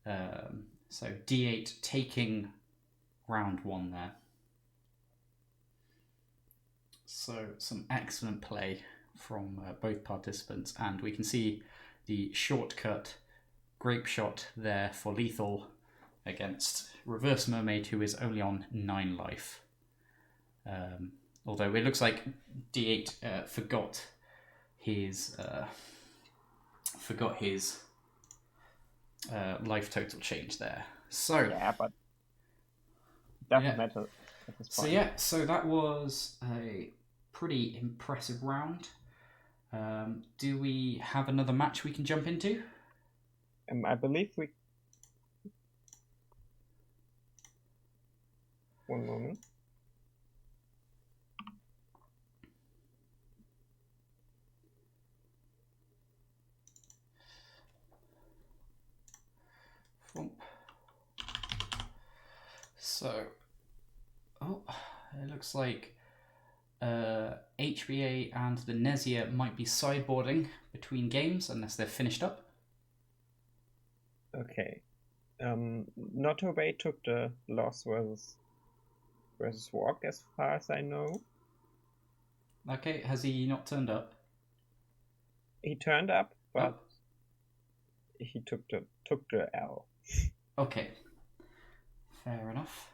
So D8 taking round 1 there. So some excellent play from both participants, and we can see the shortcut grape shot there for lethal against Reverse Mermaid, who is only on 9 life. Although it looks like D8 forgot his life total change there. So yeah, but it doesn't matter at this point. So that was a pretty impressive round. Do we have another match we can jump into? I believe we. One moment. So, it looks like HBA and the Nesia might be sideboarding between games unless they're finished up. Okay. Notobay took the loss versus Walk, as far as I know. Okay, has he not turned up? He turned up, but he took the L. Okay, fair enough.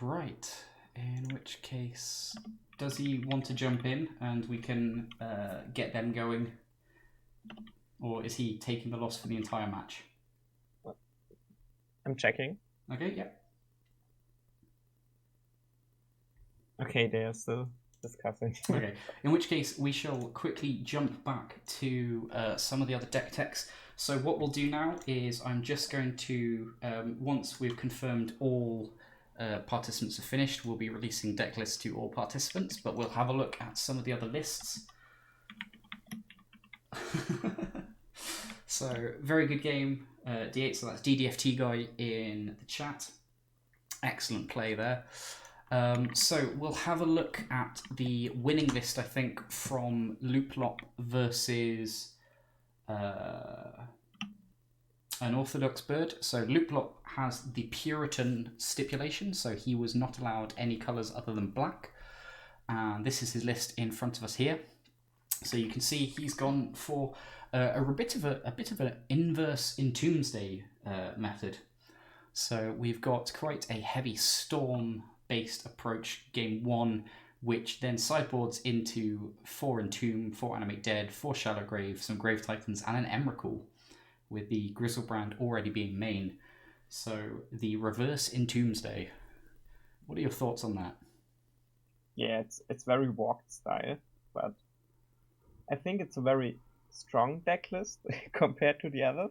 Right. In which case, does he want to jump in and we can get them going, or is he taking the loss for the entire match? I'm checking. Okay. Yeah. Okay, they are still discussing. Okay, in which case we shall quickly jump back to some of the other deck techs. So what we'll do now is I'm just going to, once we've confirmed all participants have finished, we'll be releasing deck lists to all participants, but we'll have a look at some of the other lists. So, very good game, D8, so that's DDFT guy in the chat. Excellent play there. So we'll have a look at the winning list, I think, from Looplop versus an Orthodox bird. So Looplop has the Puritan stipulation, so he was not allowed any colours other than black. And this is his list in front of us here. So you can see he's gone for a bit of an inverse in Doomsday method. So we've got quite a heavy storm-based approach game 1, which then sideboards into 4 Entomb, 4 Animate Dead, 4 Shallow Grave, some Grave Titans, and an Emrakul, with the Grizzlebrand already being main. So the reverse in Doomsday. What are your thoughts on that? Yeah, it's very walked style, but I think it's a very strong deck list compared to the others,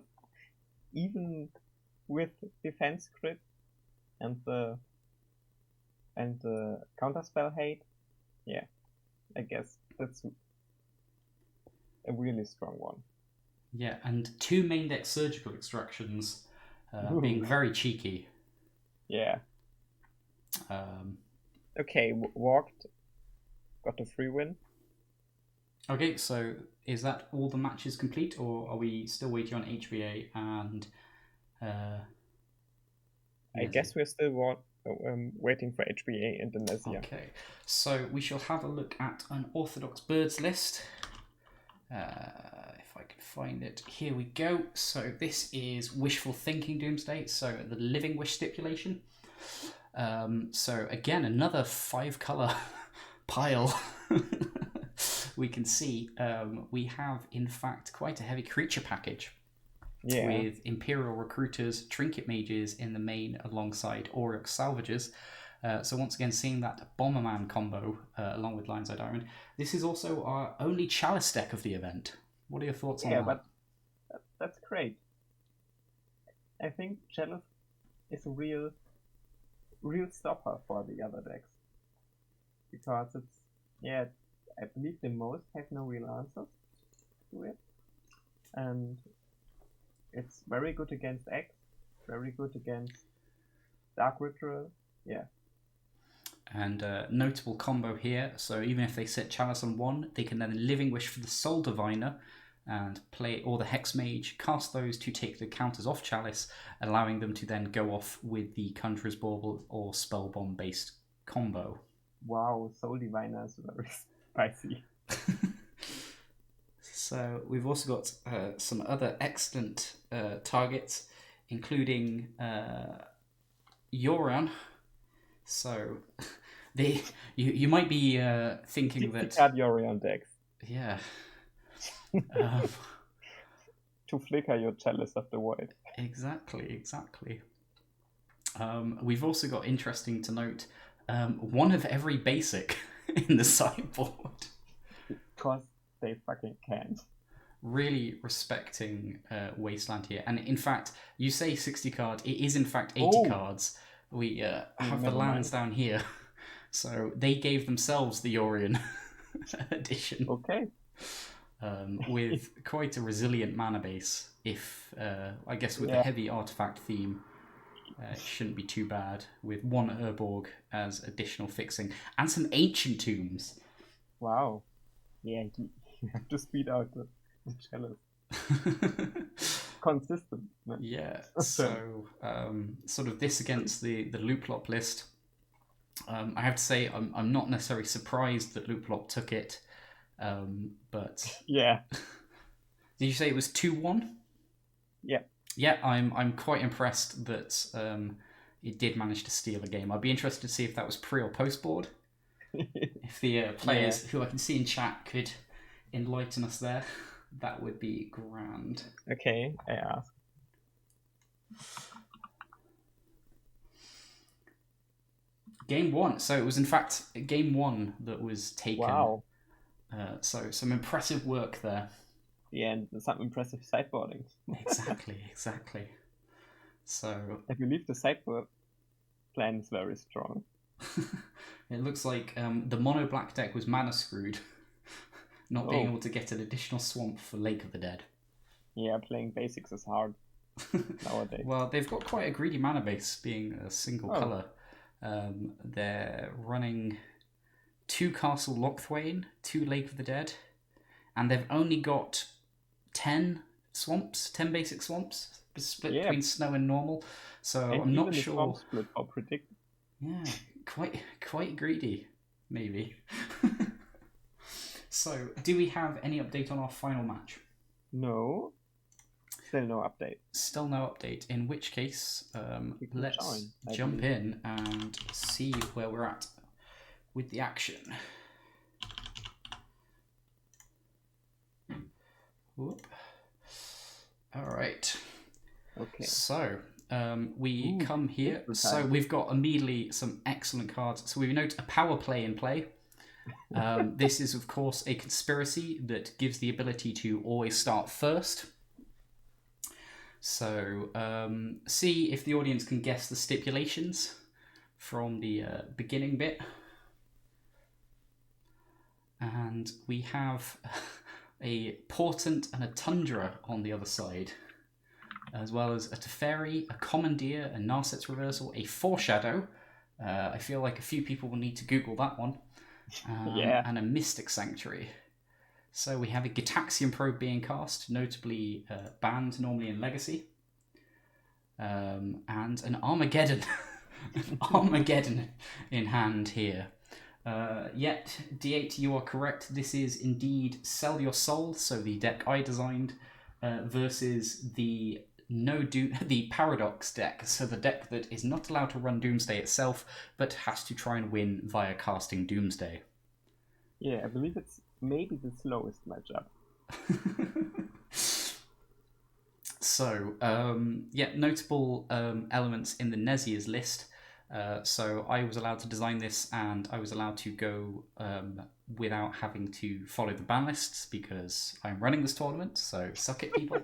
even with defense crit and the counterspell hate. Yeah, I guess that's a really strong one. Yeah, and 2 main deck surgical extractions being very cheeky. Yeah. Okay, walked, got a free win. Okay, so is that all the matches complete, or are we still waiting on HBA and... I guess we're still waiting for HBA Indonesia. Okay, so we shall have a look at an Orthodox Birds list. If I can find it. Here we go. So this is Wishful Thinking Doomsday, so the Living Wish stipulation. So again, another 5-color pile. We can see we have, in fact, quite a heavy creature package. Yeah. With Imperial Recruiters, Trinket Mages in the main alongside Aurochs Salvages. So once again, seeing that Bomberman combo along with Lion's Eye Diamond. This is also our only Chalice deck of the event. What are your thoughts on that? Yeah, but that's great. I think Chalice is a real stopper for the other decks. Because it's, yeah, I believe the most have no real answers to it. And it's very good against X, very good against Dark Ritual, yeah. And notable combo here, so even if they set Chalice on 1, they can then Living Wish for the Soul Diviner and play, or the Hex Mage, cast those to take the counters off Chalice, allowing them to then go off with the Conjurer's Bauble or Spell Bomb based combo. Wow, Soul Diviner is very spicy. So we've also got some other excellent targets, including Yoran. So you might be thinking that... card Yorion decks. Yeah. To flicker your Chalice of the Void. Exactly. We've also got, interesting to note, one of every basic in the sideboard. Because they fucking can. Really respecting Wasteland here. And in fact, you say 60 cards, it is in fact 80 cards. We have the lands down here. So they gave themselves the Yorion edition. Okay. With quite a resilient mana base. If I guess with the heavy artifact theme, it shouldn't be too bad. With one Urborg as additional fixing and some ancient tombs. Wow. Yeah, you have to speed out the Chalice. Consistent. Man. Yeah. So sort of this against the Looplop list. I have to say I'm not necessarily surprised that Looplop took it. But yeah. Did you say it was 2-1? Yeah. Yeah, I'm quite impressed that it did manage to steal a game. I'd be interested to see if that was pre or post board. If the players who I can see in chat could enlighten us there, that would be grand. Okay, I ask. Game 1. So it was in fact game 1 that was taken. Wow. So some impressive work there. Yeah, and some impressive sideboarding. Exactly. So I believe the sideboard plan is very strong. It looks like the mono black deck was mana screwed, not being able to get an additional swamp for Lake of the Dead. Yeah, playing basics is hard nowadays. Well, they've got quite a greedy mana base, being a single colour. They're running 2 Castle Lochthwain, 2 Lake of the Dead, and they've only got 10 swamps, 10 basic swamps, split between snow and normal. So and I'm not even sure. The swamp split are predicted. Yeah, quite greedy, maybe. So, do we have any update on our final match? No. Still no update. Still no update. In which case, let's jump in and see where we're at with the action. Whoop. All right. Okay. So we come here. So we've got immediately some excellent cards. So we note a power play in play. This is, of course, a conspiracy that gives the ability to always start first. So see if the audience can guess the stipulations from the beginning bit. And we have a Portent and a Tundra on the other side, as well as a Teferi, a Commandeer, a Narset's Reversal, a Foreshadow. I feel like a few people will need to Google that one. And a Mystic Sanctuary. So we have a Gitaxian Probe being cast, notably banned normally in Legacy. And an Armageddon. Armageddon in hand here. Yet, D8, you are correct. This is indeed Sell Your Soul, so the deck I designed, versus the the Paradox deck, so the deck that is not allowed to run Doomsday itself, but has to try and win via casting Doomsday. Yeah, I believe it's maybe the slowest matchup. So, notable elements in the Nezia's list. So I was allowed to design this, and I was allowed to go without having to follow the ban lists because I'm running this tournament, so suck it, people.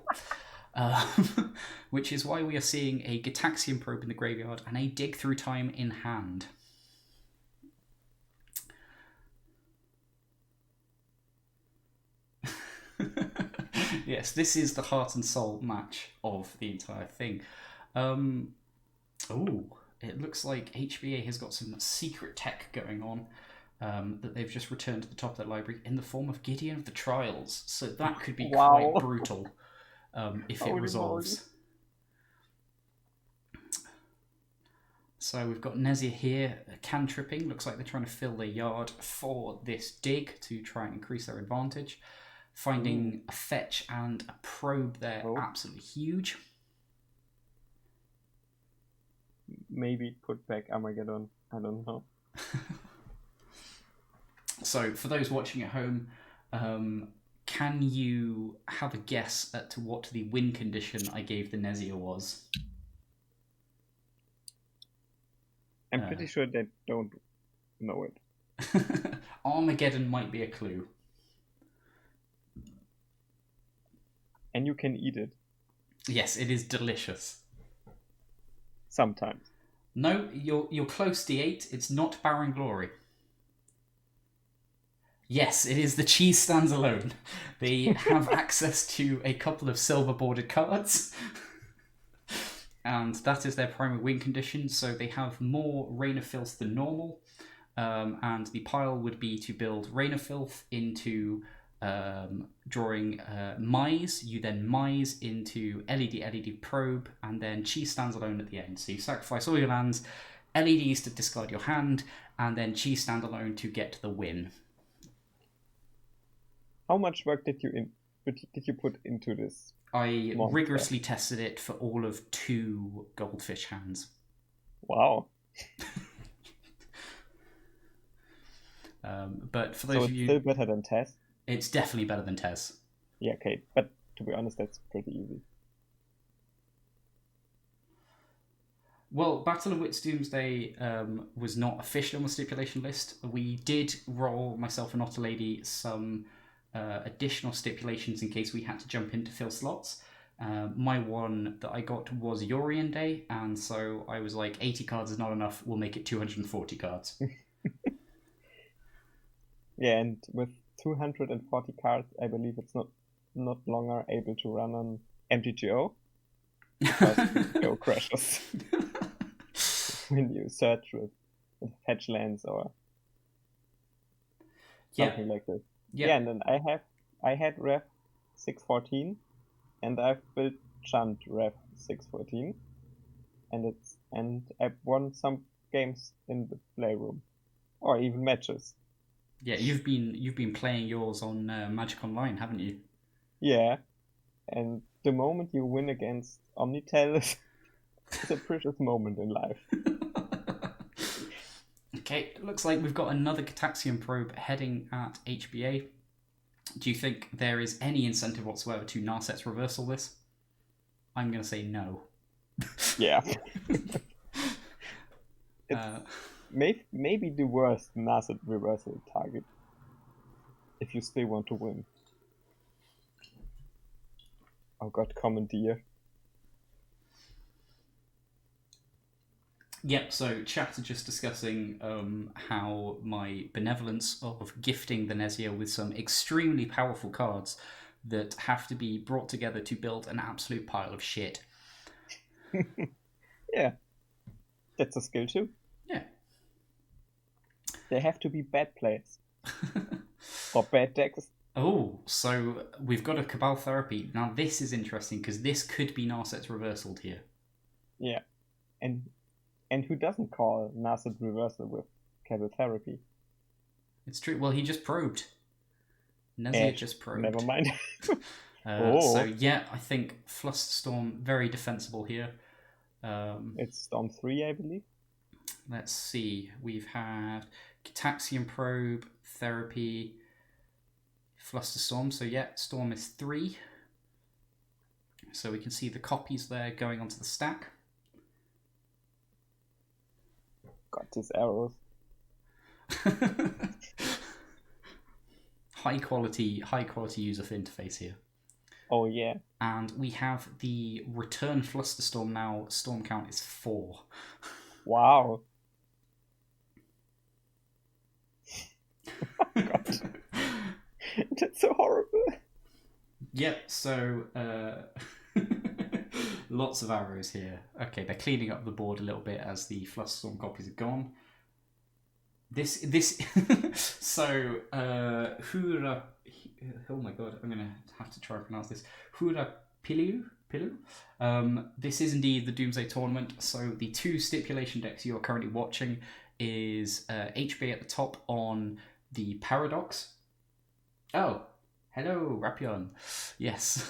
Which is why we are seeing a Gitaxian Probe in the graveyard and a Dig Through Time in hand. Yes, this is the heart and soul match of the entire thing. It looks like HBA has got some secret tech going on that they've just returned to the top of their library in the form of Gideon of the Trials. So that could be quite brutal if it resolves. So we've got Nezia here, cantripping. Looks like they're trying to fill their yard for this dig to try and increase their advantage. Finding a fetch and a probe there, absolutely huge. Maybe put back Armageddon. I don't know. So for those watching at home, can you have a guess at to what the win condition I gave the Nezia was? I'm pretty sure they don't know it. Armageddon might be a clue. And you can eat it. Yes, it is delicious. Sometimes. No, you're close, D8. It's not Barren Glory. Yes, it is the cheese stands alone. They have access to a couple of silver bordered cards. And that is their primary win condition. So they have more Rain of Filth than normal. And the pile would be to build Rain of Filth into drawing Mize. You then Mize into LED probe, and then Cheese stands alone at the end. So you sacrifice all your lands, LEDs to discard your hand, and then Cheese stand alone to get the win. How much work did you put into this? I rigorously tested it for all of 2 goldfish hands. Wow. But for those of you... So it's still better than Tess? It's definitely better than Tess. Yeah, okay. But to be honest, that's pretty easy. Well, Battle of Wits Doomsday was not officially on the stipulation list. We did roll, myself and Otterlady, some additional stipulations in case we had to jump in to fill slots. My one that I got was Yorian Day, and so I was like, 80 cards is not enough, we'll make it 240 cards. Yeah, and with 240 cards, I believe it's not longer able to run on MTGO. Because MTGO crashes. When you search with fetch lands or something like this. Yeah, and then I had Rev 614, and I've built Chant Rev 614, and I've won some games in the playroom, or even matches. Yeah, you've been playing yours on Magic Online, haven't you? Yeah, and the moment you win against Omnitel is a precious moment in life. Okay, looks like we've got another Cataxian probe heading at HBA. Do you think there is any incentive whatsoever to Narset's reversal this? I'm going to say no. Yeah. It's maybe the worst Narset reversal target if you still want to win. Oh god, Commandeer. Yep, so chat are just discussing how my benevolence of gifting the Nezia with some extremely powerful cards that have to be brought together to build an absolute pile of shit. Yeah, that's a skill too. Yeah. They have to be bad players. Or bad decks. Oh, so we've got a Cabal Therapy. Now this is interesting because this could be Narset's reversaled here. Yeah, and who doesn't call Narset reversal with Cabal Therapy? It's true. Well, he just probed. Nezia just probed. Never mind. So yeah, I think Flusterstorm, very defensible here. It's Storm 3, I believe. Let's see. We've had Cataxian Probe, Therapy, Flusterstorm. So yeah, Storm is 3. So we can see the copies there going onto the stack. Got these arrows. high quality user interface here. Oh yeah. And we have the return Flusterstorm now. Storm count is 4. Wow. God. That's so horrible. Yep, so lots of arrows here. Okay, they're cleaning up the board a little bit as the Flusterstorm copies are gone. This so Hura, oh my god, I'm gonna have to try and pronounce this. Hura Pilu This is indeed the Doomsday tournament. So the two stipulation decks you are currently watching is HBA at the top on the Paradox. Oh, hello, Rapion. Yes.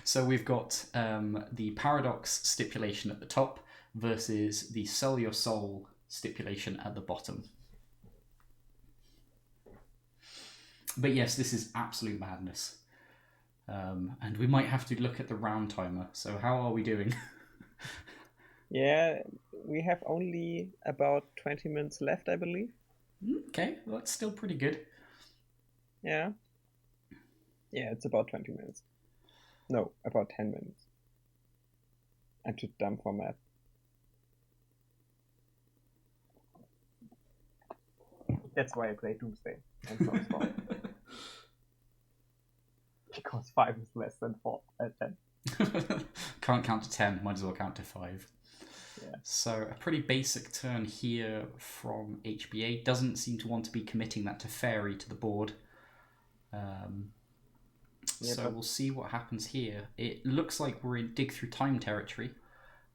So we've got the Paradox stipulation at the top versus the Sell Your Soul stipulation at the bottom. But yes, this is absolute madness. And we might have to look at the round timer. So how are we doing? Yeah, we have only about 20 minutes left, I believe. Okay, well, that's still pretty good. Yeah. Yeah, it's about 20 minutes. No, about 10 minutes. I'm too dumb for math. That's why I play Doomsday and not 4. Because 5 is less than 10. Can't count to 10, might as well count to 5. Yeah. So a pretty basic turn here from HBA. Doesn't seem to want to be committing that to Fairy to the board. So we'll see what happens here. It looks like we're in Dig Through Time territory.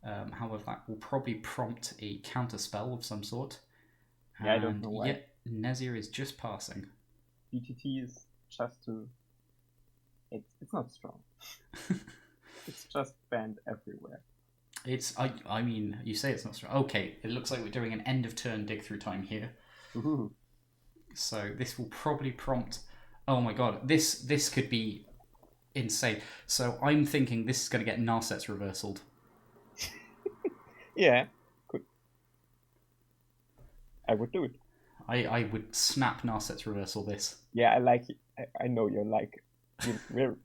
However, that will probably prompt a counter spell of some sort. Yeah, I don't know why. Yeah, Nezir is just passing. BTT is just to... It's not strong. It's just banned everywhere. I mean, you say it's not strong. Okay, it looks like we're doing an end of turn Dig Through Time here. Ooh. So this will probably prompt... Oh my god, this could be insane. So I'm thinking this is going to get Narsets reversaled. Yeah, good. I would do it. I would snap Narsets reversal this. Yeah, I like it. I know you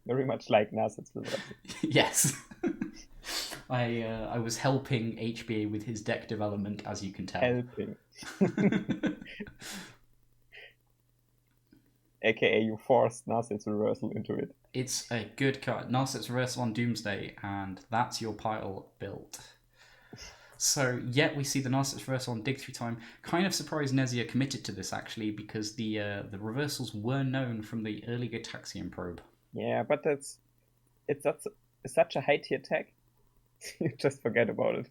very much like Narsets reversal. Yes. I was helping HBA with his deck development, as you can tell. Helping. AKA you forced Narsets reversal into it. It's a good card. Narsets reversal on Doomsday, and that's your pile built. So, yeah, we see the Narsets reversal on Dig Through Time. Kind of surprised Nezir committed to this, actually, because the reversals were known from the early Gitaxian probe. Yeah, but it's such a high tier tech. You just forget about it.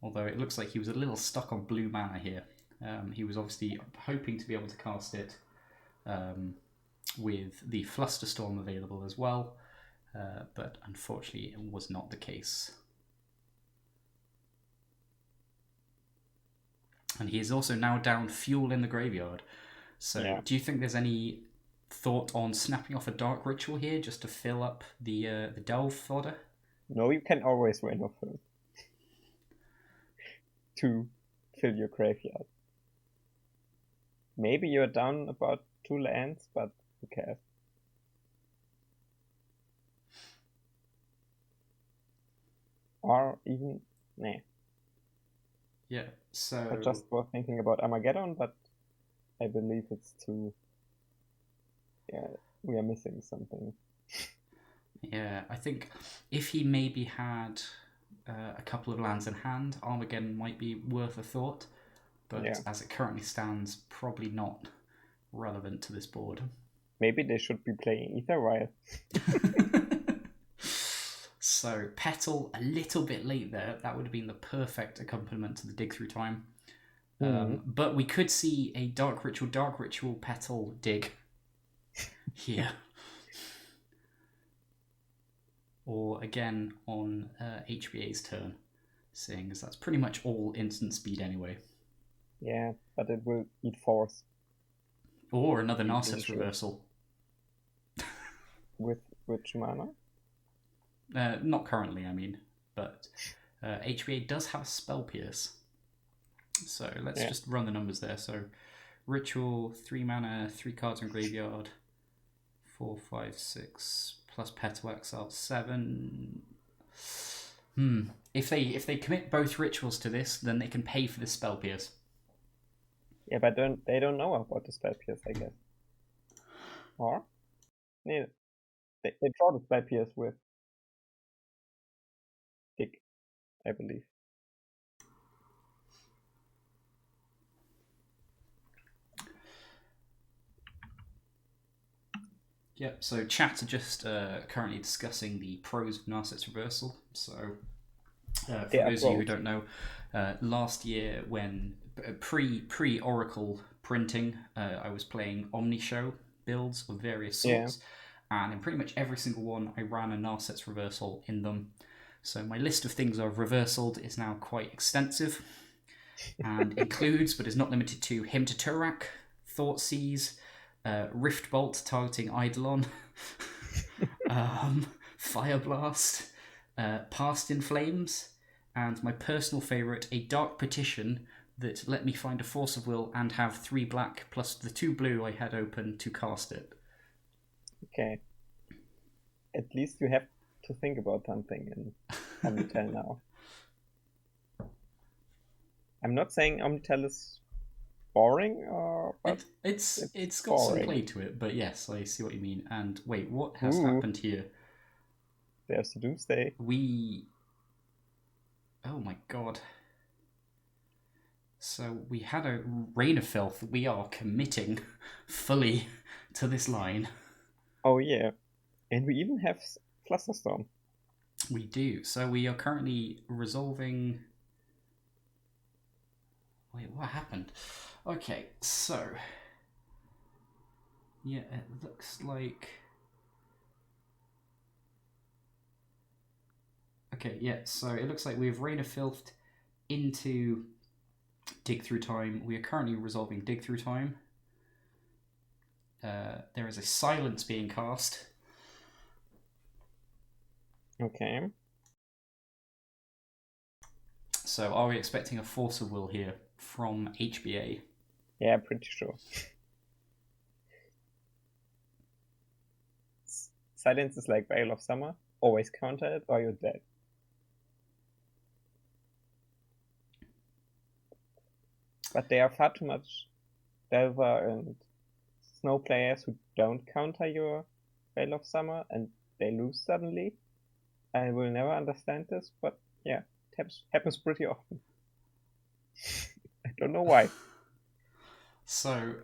Although it looks like he was a little stuck on blue mana here. He was obviously hoping to be able to cast it with the Flusterstorm available as well, but unfortunately it was not the case. And he is also now down fuel in the graveyard. So yeah. Do you think there's any thought on snapping off a Dark Ritual here just to fill up the Delve fodder? No, you can always win off him to fill your graveyard. Maybe you're down about 2 lands, but who cares? Or even, nah. Yeah, so... I just was thinking about Armageddon, but I believe it's too... Yeah, we are missing something. Yeah, I think if he maybe had a couple of lands in hand, Armageddon might be worth a thought. But as it currently stands, probably not relevant to this board. Maybe they should be playing Ether Riot. So, Petal, a little bit late there. That would have been the perfect accompaniment to the Dig Through Time. But we could see a Dark Ritual, Petal dig here. Or again on HBA's turn, seeing as that's pretty much all instant speed anyway. Yeah, but it will eat force. Or another Narsets reversal. With which mana? Not currently, I mean. But HBA does have a Spell Pierce. So let's just run the numbers there. So Ritual, 3 mana, 3 cards in graveyard, 4, 5, 6, plus Petal Exile, 7. If they commit both rituals to this, then they can pay for this Spell Pierce. Yeah, but they don't know about the Spell Pierce, I guess. Or? Yeah, they draw the Spell Pierce with Dick, I believe. Yep, so chat are just currently discussing the pros of Narset's reversal. So, for those of you who don't know, last year when pre Oracle printing, I was playing Omnishow builds of various sorts, and in pretty much every single one, I ran a Narset's reversal in them. So my list of things I've reversaled is now quite extensive, and includes, but is not limited to, Hymn to Turak, Thoughtseize, Rift Bolt targeting Eidolon, Fire Blast, Past in Flames, and my personal favourite, a Dark Petition that let me find a Force of Will and have 3 black plus the 2 blue I had open to cast it. Okay. At least you have to think about something in Omnitel now. I'm not saying Omnitel is boring, but it's got boring. some play to it, but yes, I see what you mean. And wait, what has happened here? There's the Doomsday. Oh my god. So we had a Rain of Filth. We are committing fully to this line. Oh yeah. And we even have Flusterstorm. We do. So we are currently resolving... Wait, what happened? Okay, so... Yeah, it looks like... Okay, yeah, so it looks like we have Rain of Filth into Dig Through Time. We are currently resolving Dig Through Time. There is a Silence being cast. Okay. So are we expecting a Force of Will here from HBA? Yeah, pretty sure. Silence is like Veil of Summer. Always counter it or you're dead. But there are far too much Delver and Snow players who don't counter your Veil of Summer and they lose suddenly. I will never understand this, but yeah, it happens pretty often. I don't know why. So,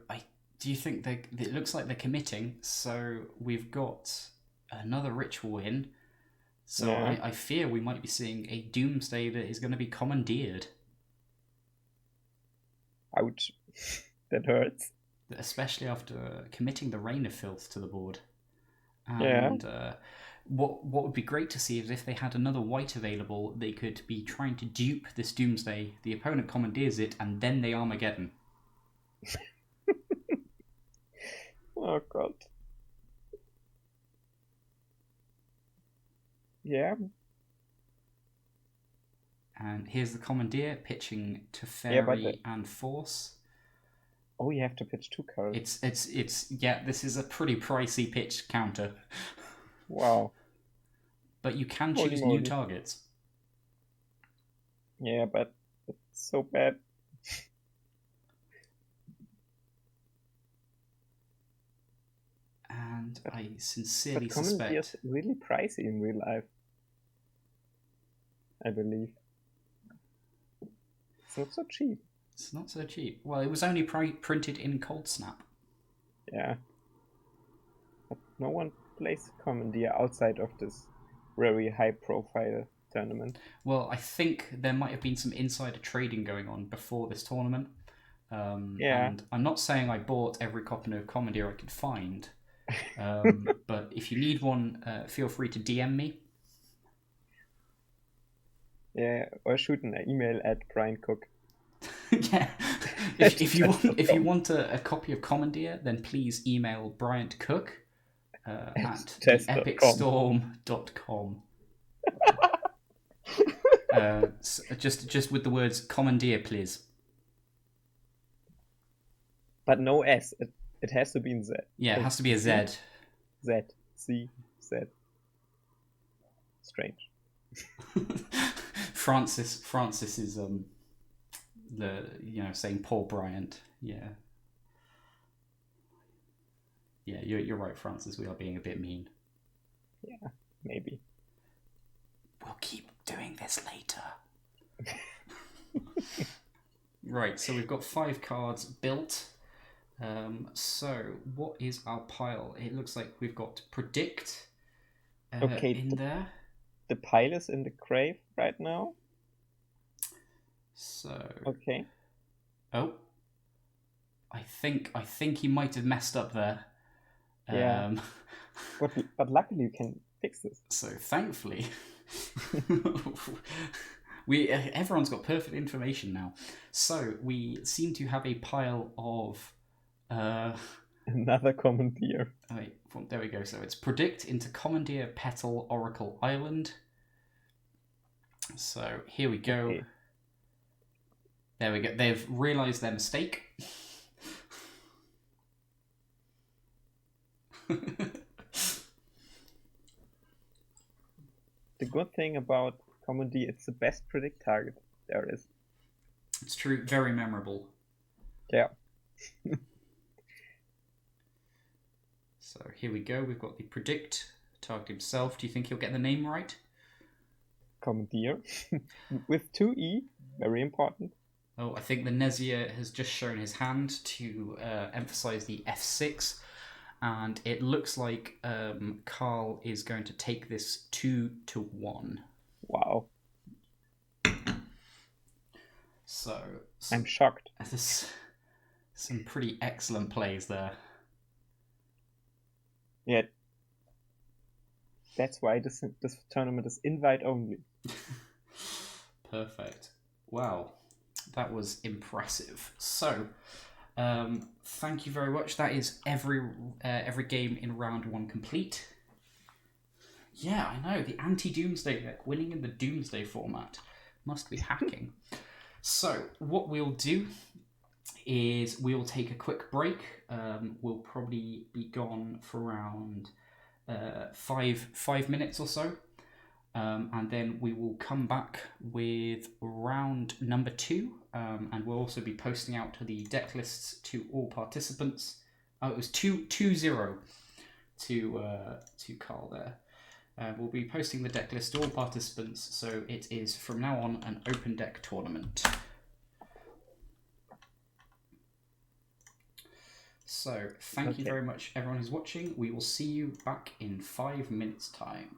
do you think it looks like they're committing? So we've got another ritual in. So yeah. I fear we might be seeing a Doomsday that is going to be commandeered. Ouch. That hurts. Especially after committing the Rain of Filth to the board. And what would be great to see is if they had another white available, they could be trying to dupe this Doomsday, the opponent commandeers it, and then they Armageddon. Oh god. Yeah. And here's the Commandeer pitching to Fairy and Force. Oh, you have to pitch 2 cards. It's yeah, this is a pretty pricey pitch counter. Wow. But you can choose new targets. Yeah, but it's so bad. And I sincerely suspect... Commandeer is really pricey in real life. I believe. It's not so cheap. It's not so cheap. Well, it was only printed in Cold Snap. Yeah. But no one plays Commandeer outside of this very high-profile tournament. Well, I think there might have been some insider trading going on before this tournament. And I'm not saying I bought every copy of Commandeer I could find. But if you need one, feel free to DM me. Yeah, or shoot an email at Brian Cook. Yeah. If you want a copy of Commandeer, then please email Bryant Cook at theepicstorm.com. Just with the words Commandeer, please. But no S. It has to be in Z. Yeah, it has to be a Z. Z. C. Z. Strange. Francis is saying Paul Bryant. Yeah. Yeah, you're right, Francis. We are being a bit mean. Yeah, maybe. We'll keep doing this later. Right, so we've got 5 cards built. So what is our pile? It looks like we've got predict Okay, in there. The pile is in the grave right now. So Okay. oh, I think he might have messed up there. Yeah. But luckily you can fix this. So thankfully, everyone's got perfect information now. So we seem to have a pile of another commandeer. Oh, wait, well, there we go. So it's predict into Commandeer Petal Oracle Island. So here we go. Okay. There we go. They've realised their mistake. The good thing about Commandeer, it's the best predict target there is. It's true. Very memorable. Yeah. So here we go. We've got the predict target himself. Do you think he'll get the name right? Commandeer. With 2E. Very important. Oh, I think the Nezier has just shown his hand to emphasise the F6. And it looks like Carl is going to take this 2-1. Wow. So I'm shocked. There's some pretty excellent plays there. Yeah. That's why this tournament is invite only. Perfect. Wow. That was impressive. So, thank you very much. That is every game in round 1 complete. Yeah, I know. The anti-Doomsday deck winning in the Doomsday format must be hacking. So, what we'll do is we'll take a quick break. We'll probably be gone for around 5 minutes or so. And then we will come back with round number 2, and we'll also be posting out the deck lists to all participants. Oh, it was 2-0 to Carl there. We'll be posting the deck list to all participants, so it is from now on an open deck tournament. So thank you very much, everyone who's watching. We will see you back in 5 minutes' time.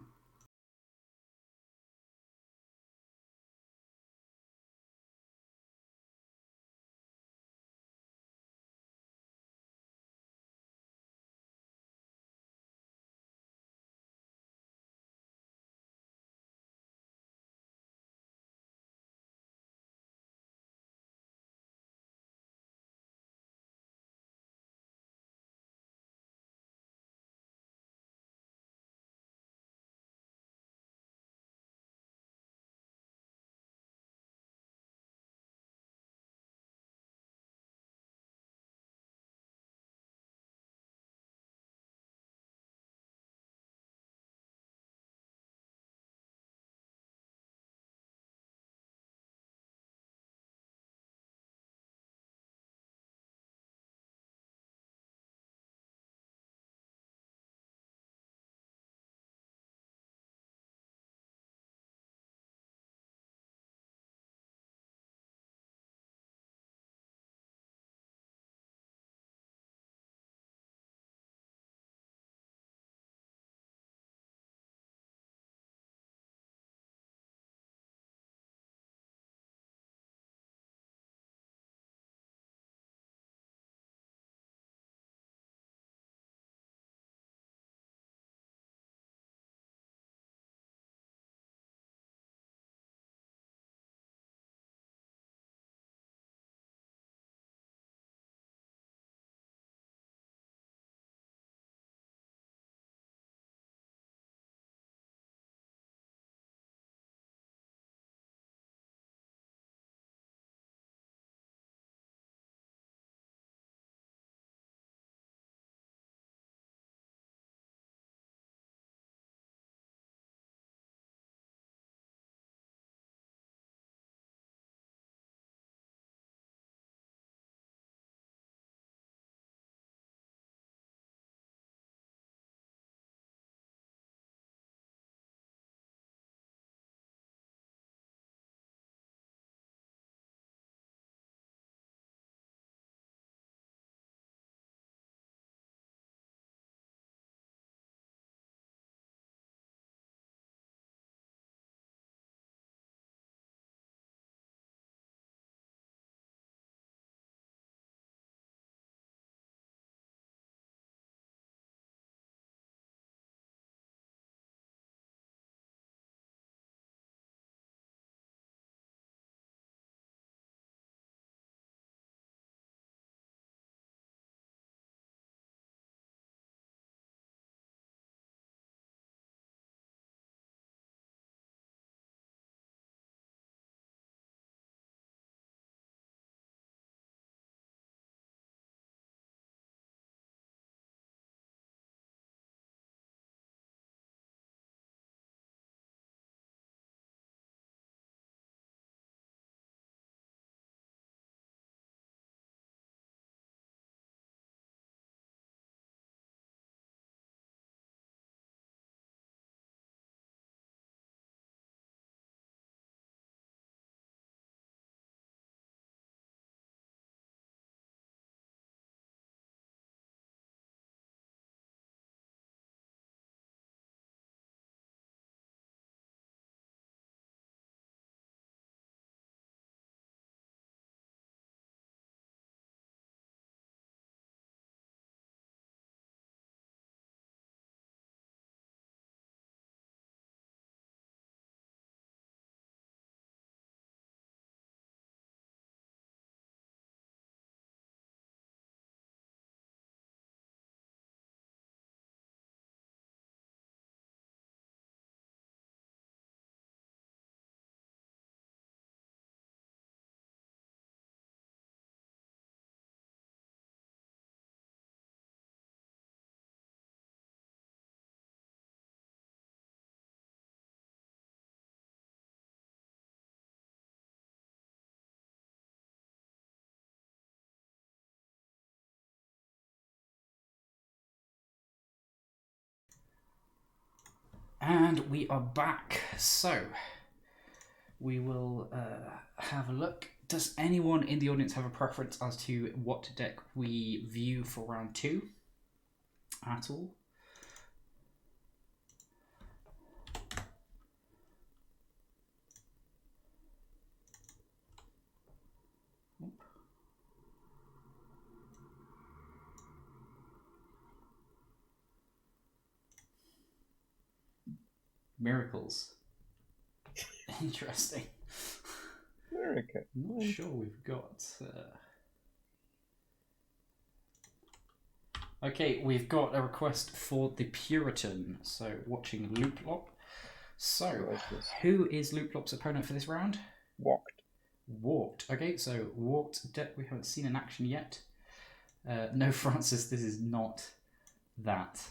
And we are back. So, we will have a look. Does anyone in the audience have a preference as to what deck we view for round 2 at all? Miracles. Interesting. Miracle. Not sure we've got... Okay, we've got a request for the Puritan. So, watching Looplop. So, who is Looplop's opponent for this round? Walked. Walked. Okay, so Walked deck we haven't seen in action yet. No, Francis, this is not that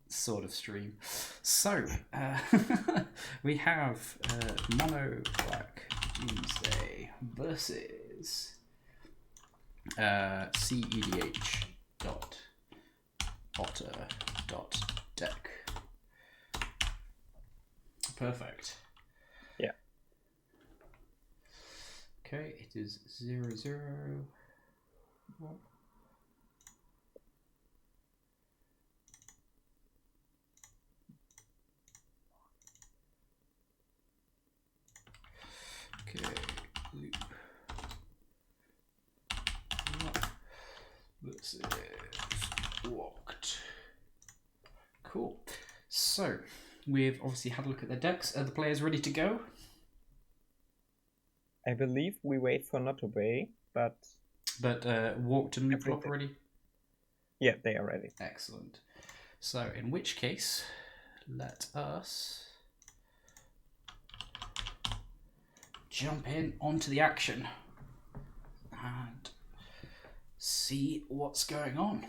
sort of stream. So, we have Mono Black Doomsday versus CEDH dot Otter dot deck. Perfect. Yeah. Okay, it is 0-0. Okay, loop. This is walked. Cool. So, we've obviously had a look at the decks. Are the players ready to go? I believe we wait for not obey, but... But walked and Looplop ready? Yeah, they are ready. Excellent. So, in which case, let us jump in onto the action and see what's going on.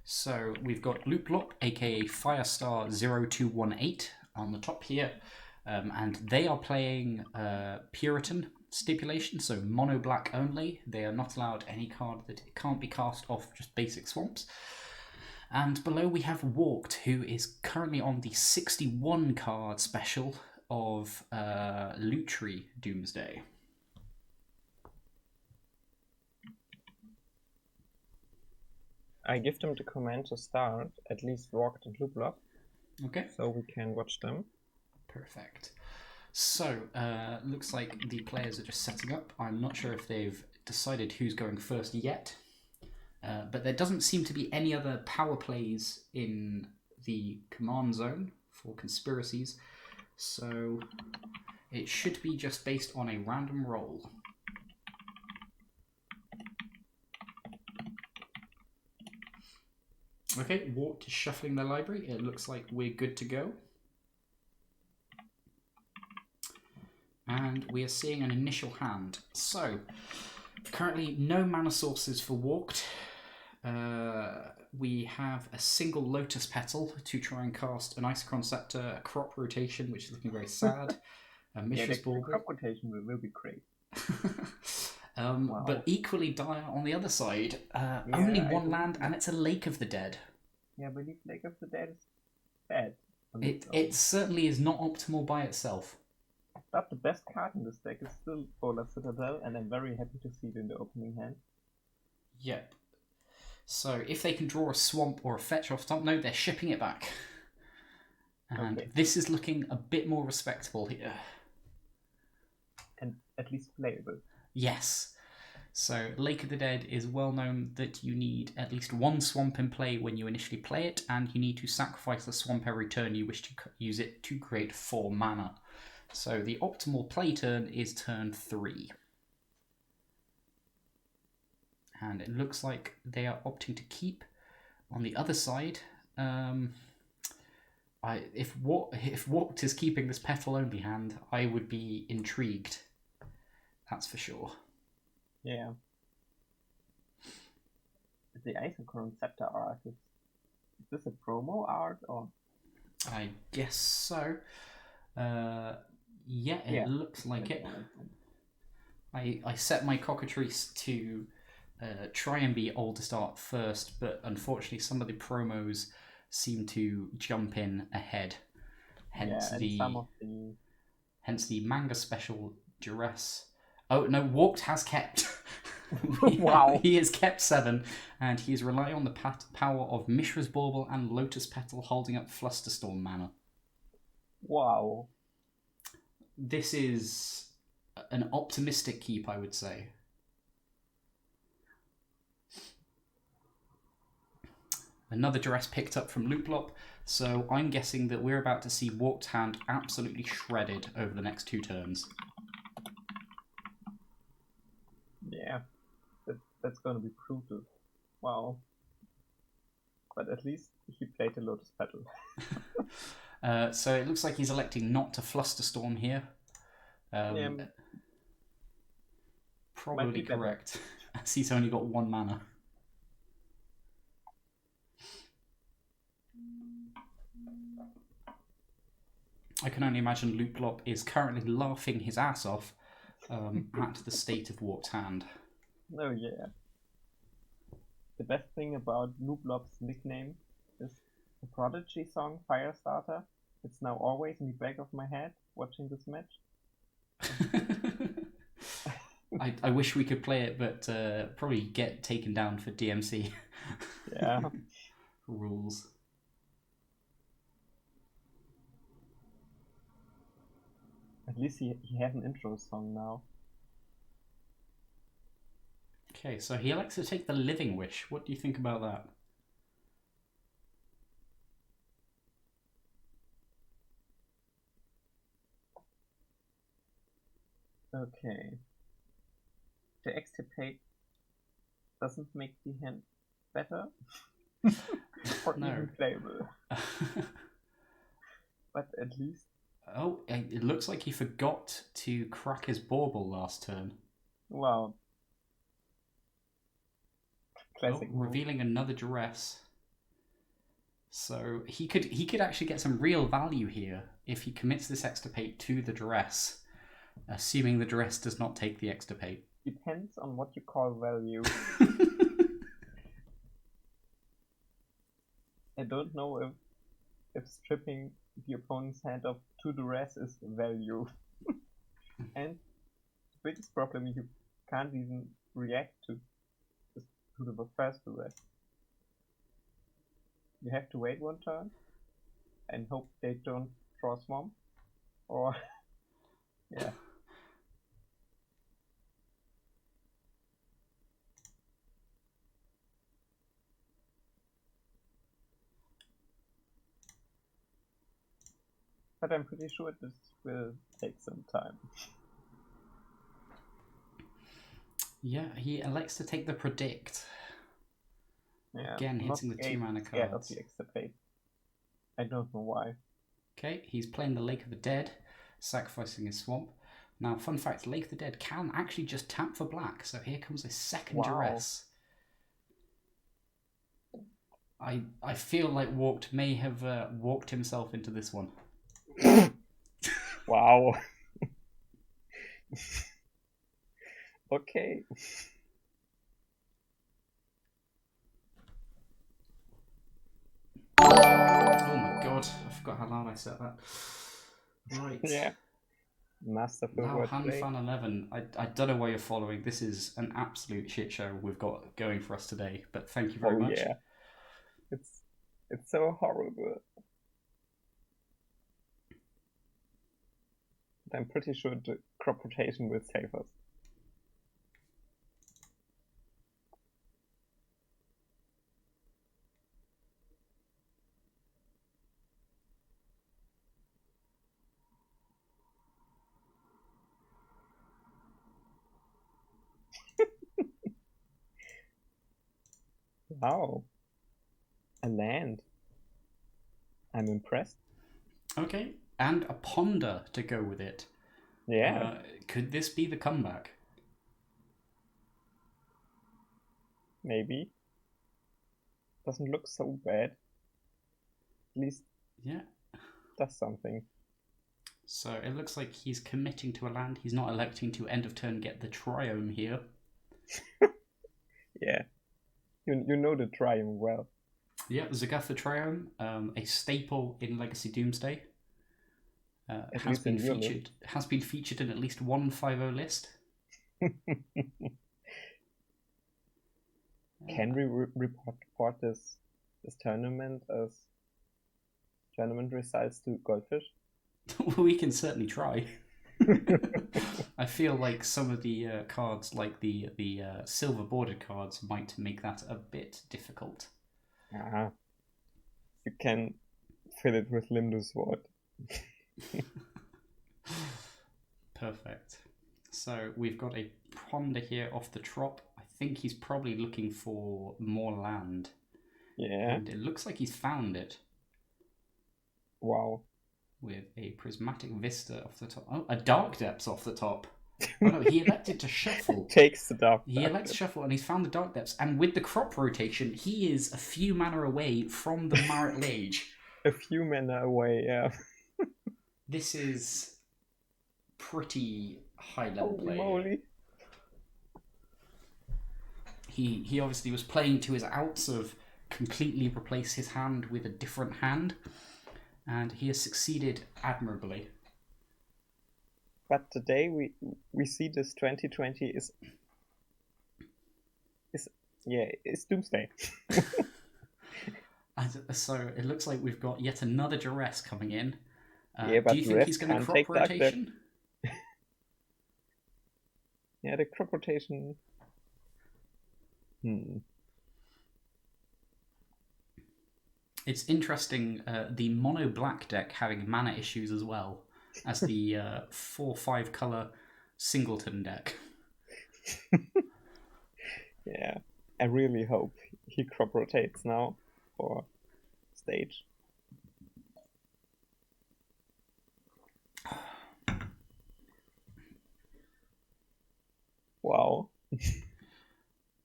So we've got Looplop, aka Firestar0218 on the top here, and they are playing Puritan Stipulation, so mono black only. They are not allowed any card that can't be cast off just basic swamps. And below we have Walked, who is currently on the 61 card special of Lutri Doomsday. I give them the command to start, at least Walked and Looplop. Okay. So we can watch them. Perfect. So, looks like the players are just setting up. I'm not sure if they've decided who's going first yet. But there doesn't seem to be any other power plays in the command zone for conspiracies. So, it should be just based on a random roll. Okay, Walked is shuffling their library. It looks like we're good to go. And we are seeing an initial hand. So, currently no mana sources for Walked. We have a single Lotus Petal to try and cast an Isochron Scepter, a Crop Rotation, which is looking very sad. A Mishra's Bauble. The Crop Rotation will be great. Wow. But equally dire on the other side. Only one land, and it's a Lake of the Dead. Yeah, I believe Lake of the Dead is bad. It certainly is not optimal by itself. But the best card in this deck is still Polar Citadel, and I'm very happy to see it in the opening hand. Yep. So if they can draw a swamp or a fetch off top, no, they're shipping it back. And this is looking a bit more respectable here. And at least playable. Yes. So Lake of the Dead is well known that you need at least one swamp in play when you initially play it, and you need to sacrifice the swamp every turn you wish to use it to create 4 mana. So the optimal play turn is turn 3. And it looks like they are opting to keep. On the other side, if Walked is keeping this petal only hand, I would be intrigued. That's for sure. Yeah. The Isochron Scepter art, is this a promo art or? I guess so. It looks like it. I set my cockatrice to try and be oldest art first, but unfortunately some of the promos seem to jump in ahead. Hence hence the manga special duress. Oh no, Warped has kept. Wow. He has kept 7, and he is relying on the power of Mishra's Bauble and Lotus Petal holding up Flusterstorm mana. Wow. This is an optimistic keep, I would say. Another duress picked up from Looplop, so I'm guessing that we're about to see Warped Hand absolutely shredded over the next 2 turns. Yeah, that's going to be brutal. Wow. But at least he played a Lotus Petal. So it looks like he's electing not to Flusterstorm here. Probably correct, as he's only got 1 mana. I can only imagine Looplop is currently laughing his ass off at the state of Warped Hand. Oh yeah. The best thing about Looplop's nickname is the Prodigy song Firestarter. It's now always in the back of my head watching this match. I wish we could play it, but probably get taken down for DMC. Yeah. Rules. At least he has an intro song now. Okay, so he likes to take the Living Wish. What do you think about that? Okay. To extirpate doesn't make the hand better or even playable. But at least... Oh, it looks like he forgot to crack his bauble last turn. Wow. Classic move. Revealing another duress. So he could actually get some real value here if he commits this extirpate to the duress, assuming the duress does not take the extirpate. Depends on what you call value. I don't know if stripping the opponent's hand of 2 duress is value. And the biggest problem, you can't even react to the first duress. You have to wait 1 turn and hope they don't draw Swamp, or yeah. But I'm pretty sure this will take some time. Yeah, he elects to take the Predict. Yeah, again, hitting the 2 mana scared cards. of the extirpate. I don't know why. Okay, he's playing the Lake of the Dead, sacrificing his Swamp. Now, fun fact, Lake of the Dead can actually just tap for black, so here comes a second duress. I feel like Warped may have walked himself into this one. Wow. Okay. Oh my god, I forgot how loud I said that. Right. Yeah. Masterful Now, wordplay. Hand Fan 11. I don't know why you're following. This is an absolute shit show we've got going for us today, but thank you very much. Yeah. It's so horrible. But I'm pretty sure the crop rotation will save us. Wow. A land. I'm impressed. Okay, and a Ponder to go with it. Yeah. Could this be the comeback? Maybe. Doesn't look so bad. At least Yeah. does something. So it looks like he's committing to a land. He's not electing to end of turn get the Triome here. Yeah. You know the triumph well. Yeah, Zagatha Triome, a staple in Legacy Doomsday. Has been featured in at least one 5.0 list. Can we report this tournament as tournament results to Goldfish? We can certainly try. I feel like some of the cards, like the silver bordered cards, might make that a bit difficult. You can fill it with Limdo Sword. Perfect. So we've got a ponder here off the trop. I think he's probably looking for more land. Yeah. And it looks like he's found it. Wow. With a prismatic vista off the top. Oh, a dark depths off the top. Oh no, he elected to shuffle. Takes the dark. He elects to shuffle, and he's found the dark depths. And with the crop rotation, he is a few mana away from the Marit Lage. A few mana away, yeah. This is pretty high level Holy play. moly. He obviously was playing to his outs of completely replace his hand with a different hand, and he has succeeded admirably. But today we see this 2020 is Doomsday. So it looks like we've got yet another duress coming in. But do you think he's going to crop rotation? Yeah, the crop rotation. It's interesting, the mono black deck having mana issues as well as the 4/5 color singleton deck. Yeah, I really hope he crop rotates now for stage. Wow.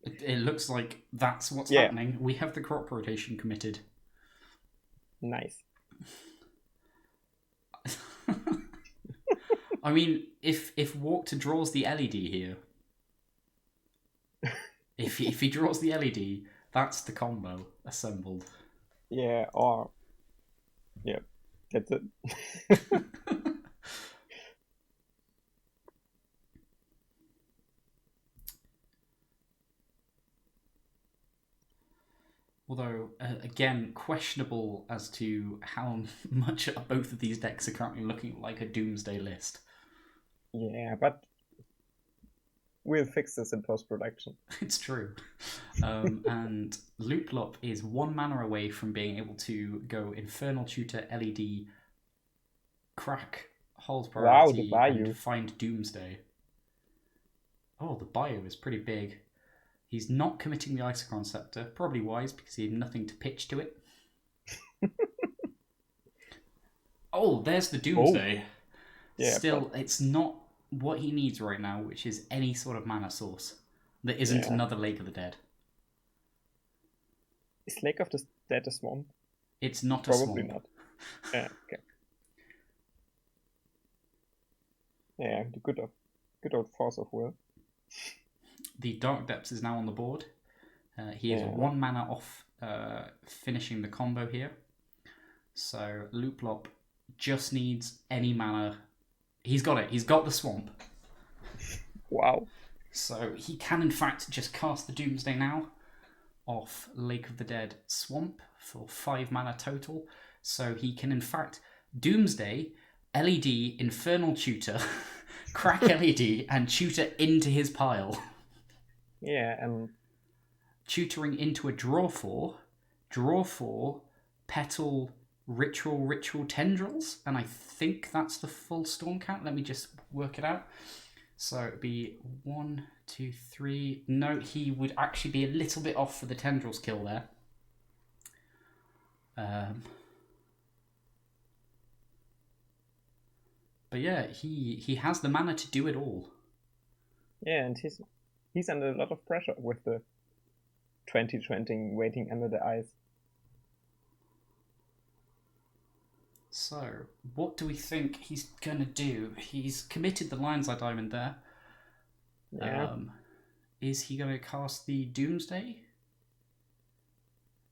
It looks like that's what's happening. We have the crop rotation committed. Nice. I mean, if Walker draws the LED here, if he draws the LED, that's the combo assembled. Yeah, or that's it. Although, again, questionable as to how much both of these decks are currently looking like a Doomsday list. Yeah, but we'll fix this in post-production. It's true. And Looplop is 1 mana away from being able to go Infernal Tutor, LED, crack, hold priority, and find Doomsday. Oh, the bio is pretty big. He's not committing the Isochron Scepter, probably wise because he had nothing to pitch to it. Oh, there's the Doomsday. Oh. Yeah, still, it's not what he needs right now, which is any sort of mana source that isn't another Lake of the Dead. Is Lake of the Dead a swamp? It's not a swamp. Probably not. Yeah, okay. Yeah, the good old Force of Will. The Dark Depths is now on the board. He is 1 mana off finishing the combo here. So Looplop just needs any mana. He's got it. He's got the swamp. Wow. So he can in fact just cast the Doomsday now off Lake of the Dead Swamp for 5 mana total. So he can in fact Doomsday, LED, Infernal Tutor, crack LED, and tutor into his pile. Yeah, and tutoring into a draw 4, petal, ritual tendrils, and I think that's the full storm count. Let me just work it out. So it'd be 1, 2, 3. No, he would actually be a little bit off for the tendrils kill there. But yeah, he has the mana to do it all. Yeah, and he's under a lot of pressure with the 2020 waiting under the ice. So, what do we think he's going to do? He's committed the Lion's Eye Diamond there. Yeah. is he going to cast the Doomsday?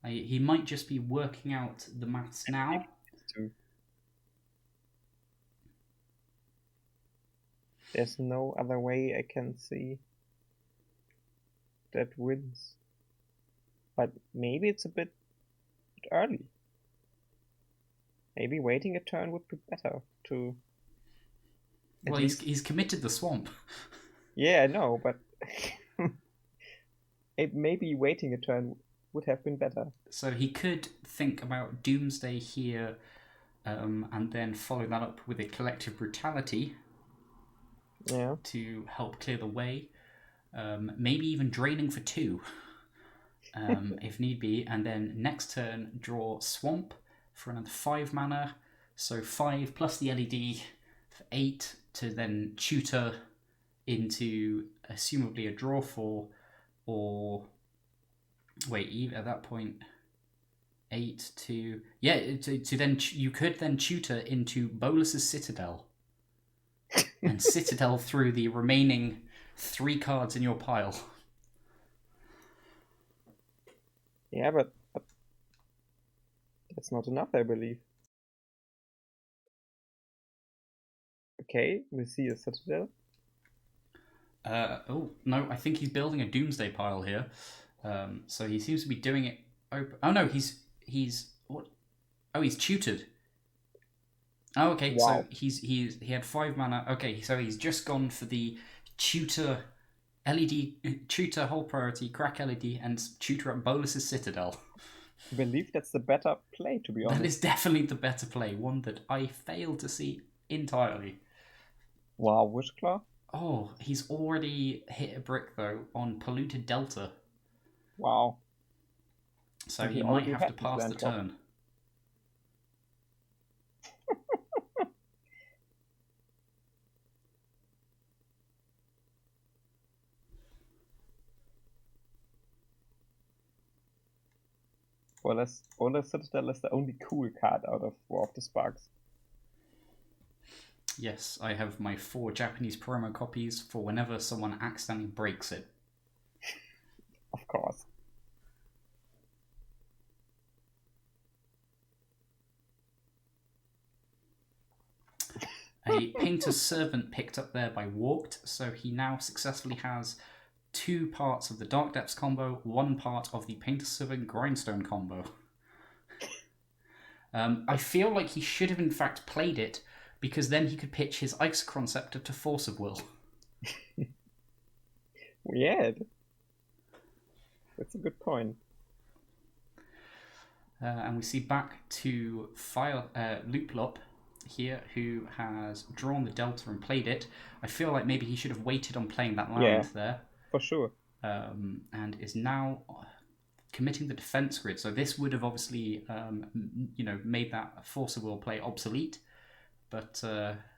He might just be working out the maths now. There's no other way I can see that wins. But maybe it's a bit early. Maybe waiting a turn would be better to... Well, he's committed the swamp. Yeah, I know, but maybe waiting a turn would have been better. So he could think about Doomsday here, and then follow that up with a Collective Brutality. Yeah. To help clear the way. Maybe even draining for 2, if need be. And then next turn, draw Swamp for another 5 mana. So 5 plus the LED for 8 to then tutor into assumably a draw 4, or wait, at that point 8 to to then you could then tutor into Bolus's Citadel. And Citadel through the remaining 3 cards in your pile. Yeah, but that's not enough, I believe. Okay, we see a Citadel. Oh, no, I think he's building a Doomsday pile here. So he seems to be doing it open. Oh, no, he's what? Oh, he's tutored. Oh, okay, Wow. so he had 5 mana. Okay, so he's just gone for the tutor LED, tutor whole priority, crack LED, and tutor at Bolus's Citadel. I believe that's the better play, to be honest. That is definitely the better play, one that I failed to see entirely. Wow, Wishclaw? Oh, he's already hit a brick, though, on Polluted Delta. Wow. So he might have to pass the turn. Bolas Citadel is the only cool card out of War of the Sparks. Yes, I have my 4 Japanese promo copies for whenever someone accidentally breaks it. Of course. A Painter's Servant picked up there by Warped, so he now successfully has 2 parts of the Dark Depths combo, 1 part of the Painter's Servant Grindstone combo. I feel like he should have in fact played it, because then he could pitch his Isochron Scepter to Force of Will. Weird. That's a good point. And we see back to Looplop here, who has drawn the Delta and played it. I feel like maybe he should have waited on playing that land there. For sure. And is now committing the defense grid. So this would have obviously, made that Force of Will play obsolete, but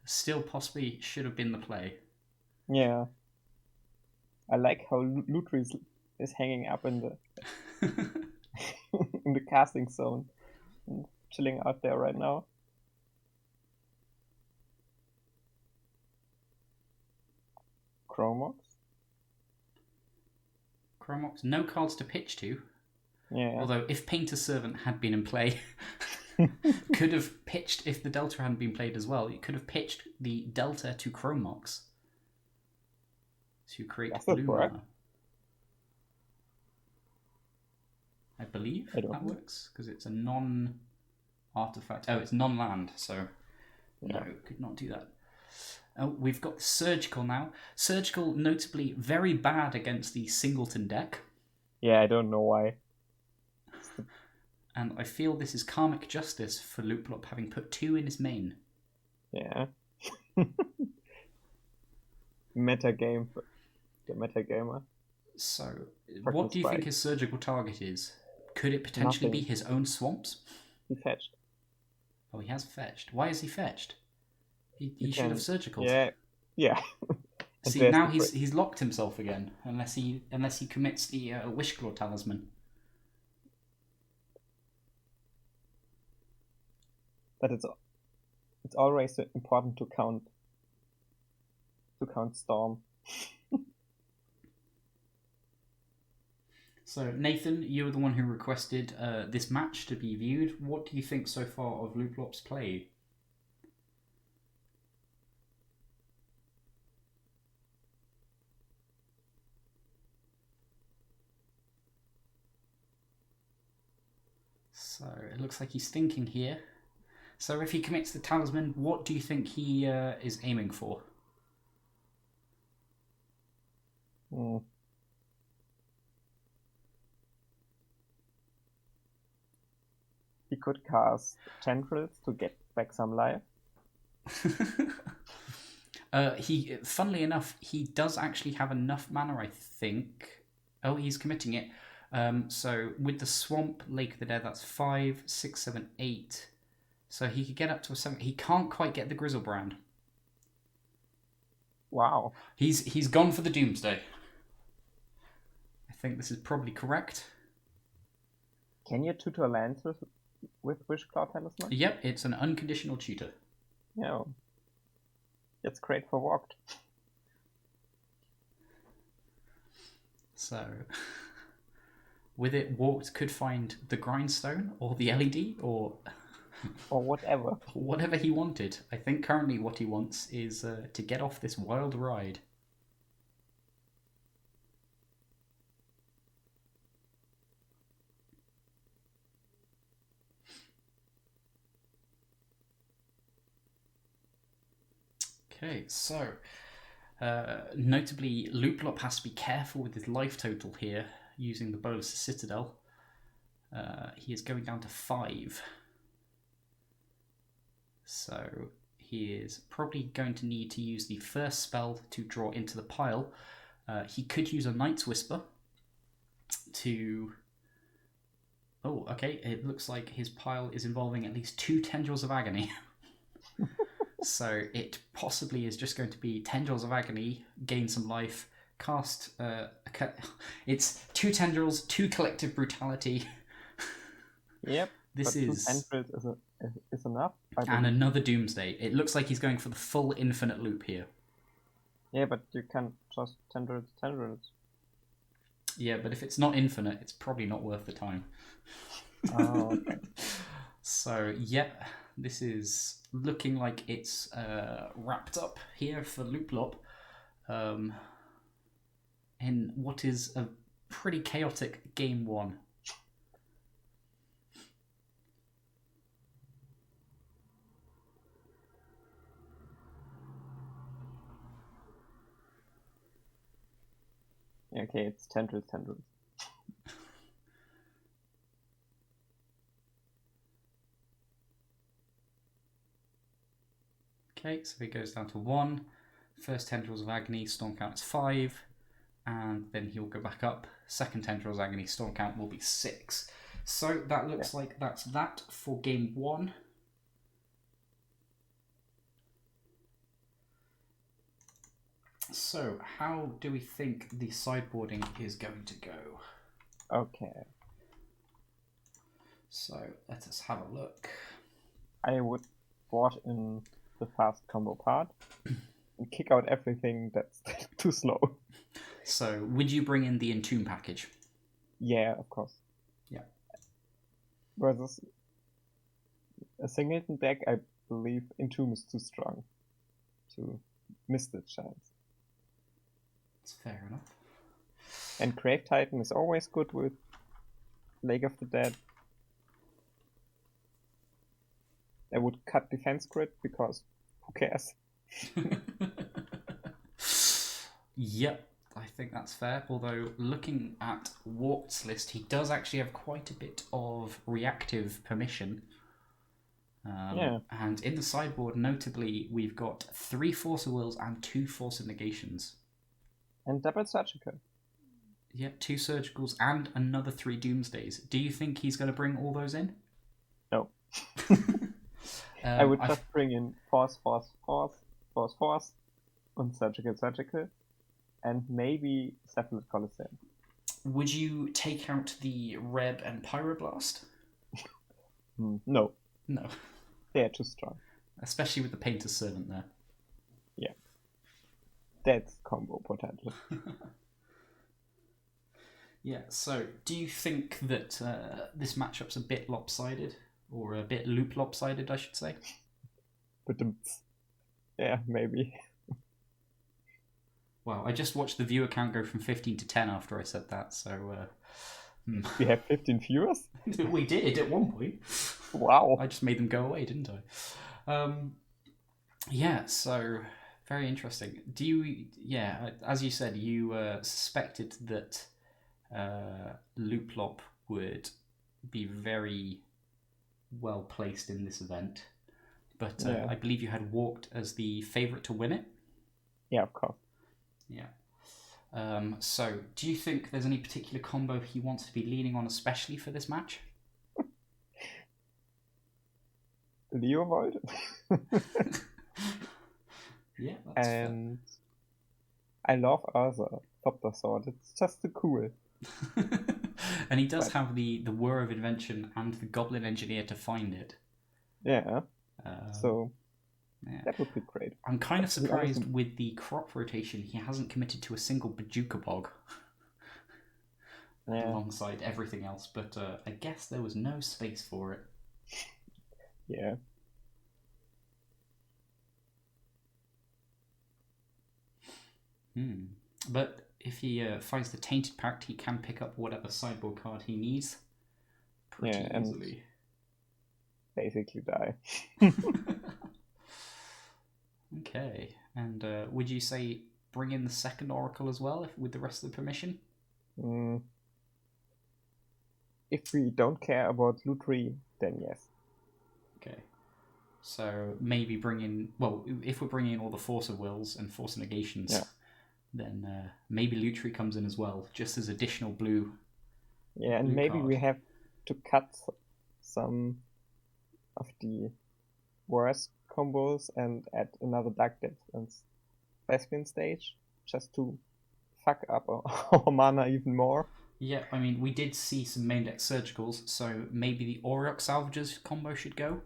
still possibly should have been the play. Yeah. I like how Lutri is hanging up in the in the casting zone, and chilling out there right now. Chromox? No cards to pitch to. Yeah. Although if Painter's Servant had been in play, could have pitched, if the Delta hadn't been played as well, you could have pitched the Delta to Chromox to create blue mana. I believe that works, because it's a non-artifact. Oh, it's non-land, so no, could not do that. Oh, we've got Surgical now. Surgical, notably very bad against the Singleton deck. Yeah, I don't know why. And I feel this is karmic justice for Looplop having put 2 in his main. Yeah. Meta game for the meta gamer. So, what do you think his surgical target is? Could it potentially be his own swamps? He fetched. Oh, he has fetched. Why is he fetched? He should have surgical. Yeah. See, now he's locked himself again, unless he commits the Wishclaw Talisman. But it's always important to count Storm. So, Nathan, you were the one who requested this match to be viewed. What do you think so far of Looplop's play? So, it looks like he's thinking here. So, if he commits the talisman, what do you think he is aiming for? He could cast Tendrils to get back some life. Funnily enough, he does actually have enough mana, I think. Oh, he's committing it. So with the Swamp, Lake of the Dead, that's 5, 6, 7, 8. So he could get up to a 7. He can't quite get the Grizzlebrand. Wow. He's gone for the Doomsday. I think this is probably correct. Can you tutor lands with Wishclaw Talisman? Yep, it's an unconditional tutor. Yeah. It's great for walked. So, with it, walked could find the grindstone or the LED or whatever. Whatever he wanted. I think currently what he wants is to get off this wild ride. Okay, so notably, Looplop has to be careful with his life total here using the Bolus Citadel. He is going down to 5. So he is probably going to need to use the first spell to draw into the pile. He could use a Night's Whisper to... Oh, okay, it looks like his pile is involving at least 2 Tendrils of Agony. So it possibly is just going to be Tendrils of Agony, gain some life, cast... it's 2 Tendrils, 2 Collective Brutality. Yep. This is... 2 Tendrils is enough. And another Doomsday. It looks like he's going for the full infinite loop here. Yeah, but you can just Tendrils. Yeah, but if it's not infinite, it's probably not worth the time. Oh, okay. So, yeah, this is looking like it's wrapped up here for Looplop in what is a pretty chaotic game 1. Okay, it's Tendrils. Okay, so he goes down to 1. First Tendrils of Agony, Storm count is 5. And then he'll go back up. Second Tendrils of Agony, Storm count will be 6. So that looks like that's that for game 1. So, how do we think the sideboarding is going to go? Okay. So, let us have a look. I would board in the fast combo part and kick out everything that's too slow. So, would you bring in the Entomb package? Yeah, of course. Yeah. Versus a singleton deck, I believe Entomb is too strong to miss the chance. That's fair enough. And Grave Titan is always good with Lake of the Dead. I would cut defense grid because who cares? Yep, I think that's fair. Although looking at Wart's list, he does actually have quite a bit of reactive permission. Yeah. And in the sideboard, notably, we've got 3 Force of Wills and 2 Force of Negations. And double surgical. Yep, 2 Surgicals and another 3 Doomsdays. Do you think he's going to bring all those in? No. I would just bring in Force, and Surgical, and maybe Cephalid Coliseum. Would you take out the Reb and Pyroblast? No. No. They're too strong. Especially with the Painter's Servant there. Yeah. That's combo potential. Yeah, so do you think that this matchup's a bit lopsided? Or a bit loop lopsided, I should say? But yeah, maybe. Wow, I just watched the viewer count go from 15 to 10 after I said that, so... We have 15 viewers? We did at one point. Wow. I just made them go away, didn't I? Yeah, so very interesting. Do you... Yeah, as you said, you suspected that Looplop would be very well placed in this event, but Yeah. I believe you had Walked as the favourite to win it. Yeah, of course. Yeah. So, do you think there's any particular combo he wants to be leaning on, especially for this match? Leovold. Yeah, that's and I love Urza, Thopter Sword. It's just too cool. And he does have the Whir of Invention and the Goblin Engineer to find it. Yeah. So yeah. that would be great. I'm kind of surprised with the crop rotation he hasn't committed to a single Bajuka Bog alongside everything else, but I guess there was no space for it. Yeah. But if he finds the Tainted Pact, he can pick up whatever sideboard card he needs pretty easily. Basically die. Okay, and would you say bring in the second Oracle as well with the rest of the permission? If we don't care about Lutri, then yes. Okay. So maybe bring in... Well, if we're bringing in all the Force of Wills and Force of Negations, then maybe Lutri comes in as well, just as additional blue. Yeah, and maybe we have to cut some of the worst combos and add another Dark Depth and Thespian stage, just to fuck up our mana even more. Yeah, I mean, we did see some main deck Surgicals, so maybe the Auroch Salvagers combo should go.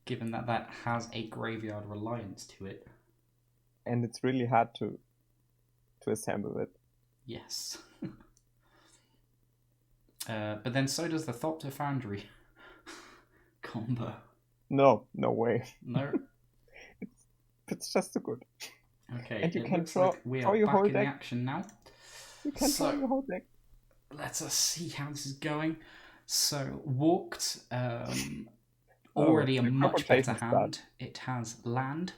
Given that has a graveyard reliance to it. And it's really hard to assemble it. Yes. But then so does the Thopter Foundry combo. No way. No. It's just too good. Okay, and you can throw we are back in the action now. You can throw your whole deck. Let us see how this is going. So, Walked, already a much better hand. It has land.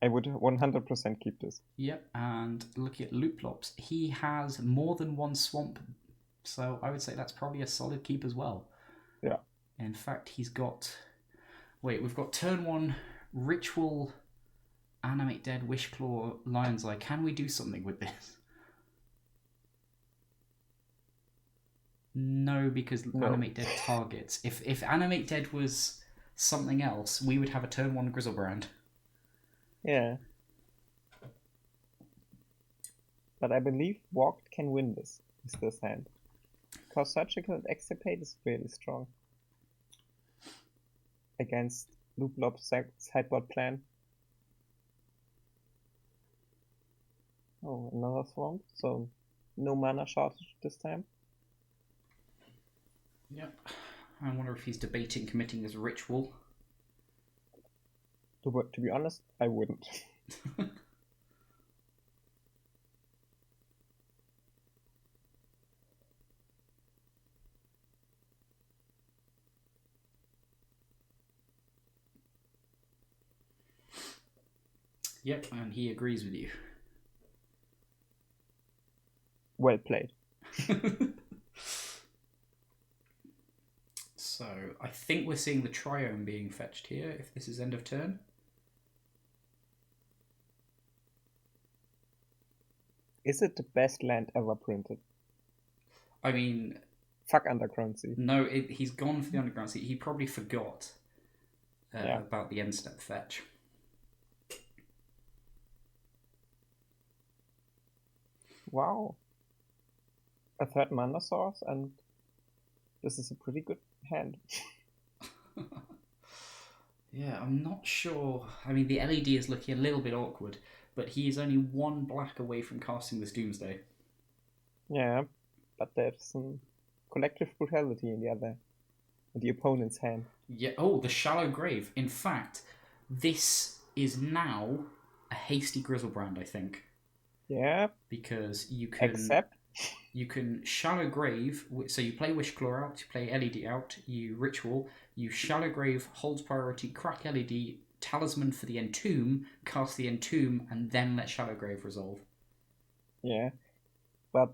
I would 100% keep this. Yep, and looking at Looplops, he has more than one swamp, so I would say that's probably a solid keep as well. Yeah. In fact, he's got... Wait, we've got turn 1, Ritual, Animate Dead, Wishclaw, Lion's Eye. Can we do something with this? No, because Animate Dead targets. If Animate Dead was something else, we would have a turn 1 Grizzlebrand. Yeah. But I believe Walked can win this with this hand. Because Surgical and Extirpate is really strong. Against Looplop's sideboard plan. Oh, another swamp, so no mana shortage this time. Yep. I wonder if he's debating committing his Ritual. To be honest, I wouldn't. Yep, and he agrees with you. Well played. So, I think we're seeing the Triome being fetched here, if this is end of turn. Is it the best land ever printed? I mean... Fuck Underground Sea. No, he's gone for the Underground Sea. He probably forgot about the end step fetch. Wow. A third mana source, and this is a pretty good hand. Yeah, I'm not sure. I mean, the LED is looking a little bit awkward, but he is only 1 black away from casting this Doomsday. Yeah, but there's some collective brutality in the opponent's hand. Yeah. Oh, the Shallow Grave. In fact, this is now a hasty Grizzlebrand, I think. Yeah. Because you can Shallow Grave, so you play Wishclaw out, you play LED out, you Ritual, you Shallow Grave, holds priority, crack LED, Talisman for the Entomb, cast the Entomb, and then let Shallow Grave resolve. Yeah, but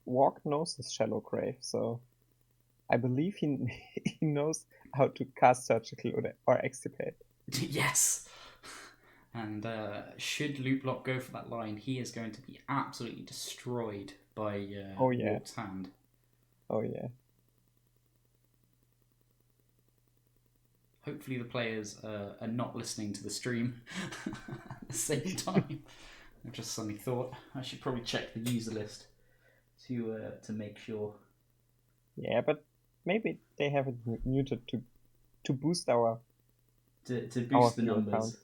Walk knows his Shallow Grave, so I believe he knows how to cast Surgical or Extirpate. Yes! And should Looplop go for that line, he is going to be absolutely destroyed by Walk's hand. Oh yeah. Hopefully the players are not listening to the stream at the same time. I just suddenly thought I should probably check the user list to make sure. Yeah, but maybe they have it muted to boost our to boost the numbers. Account.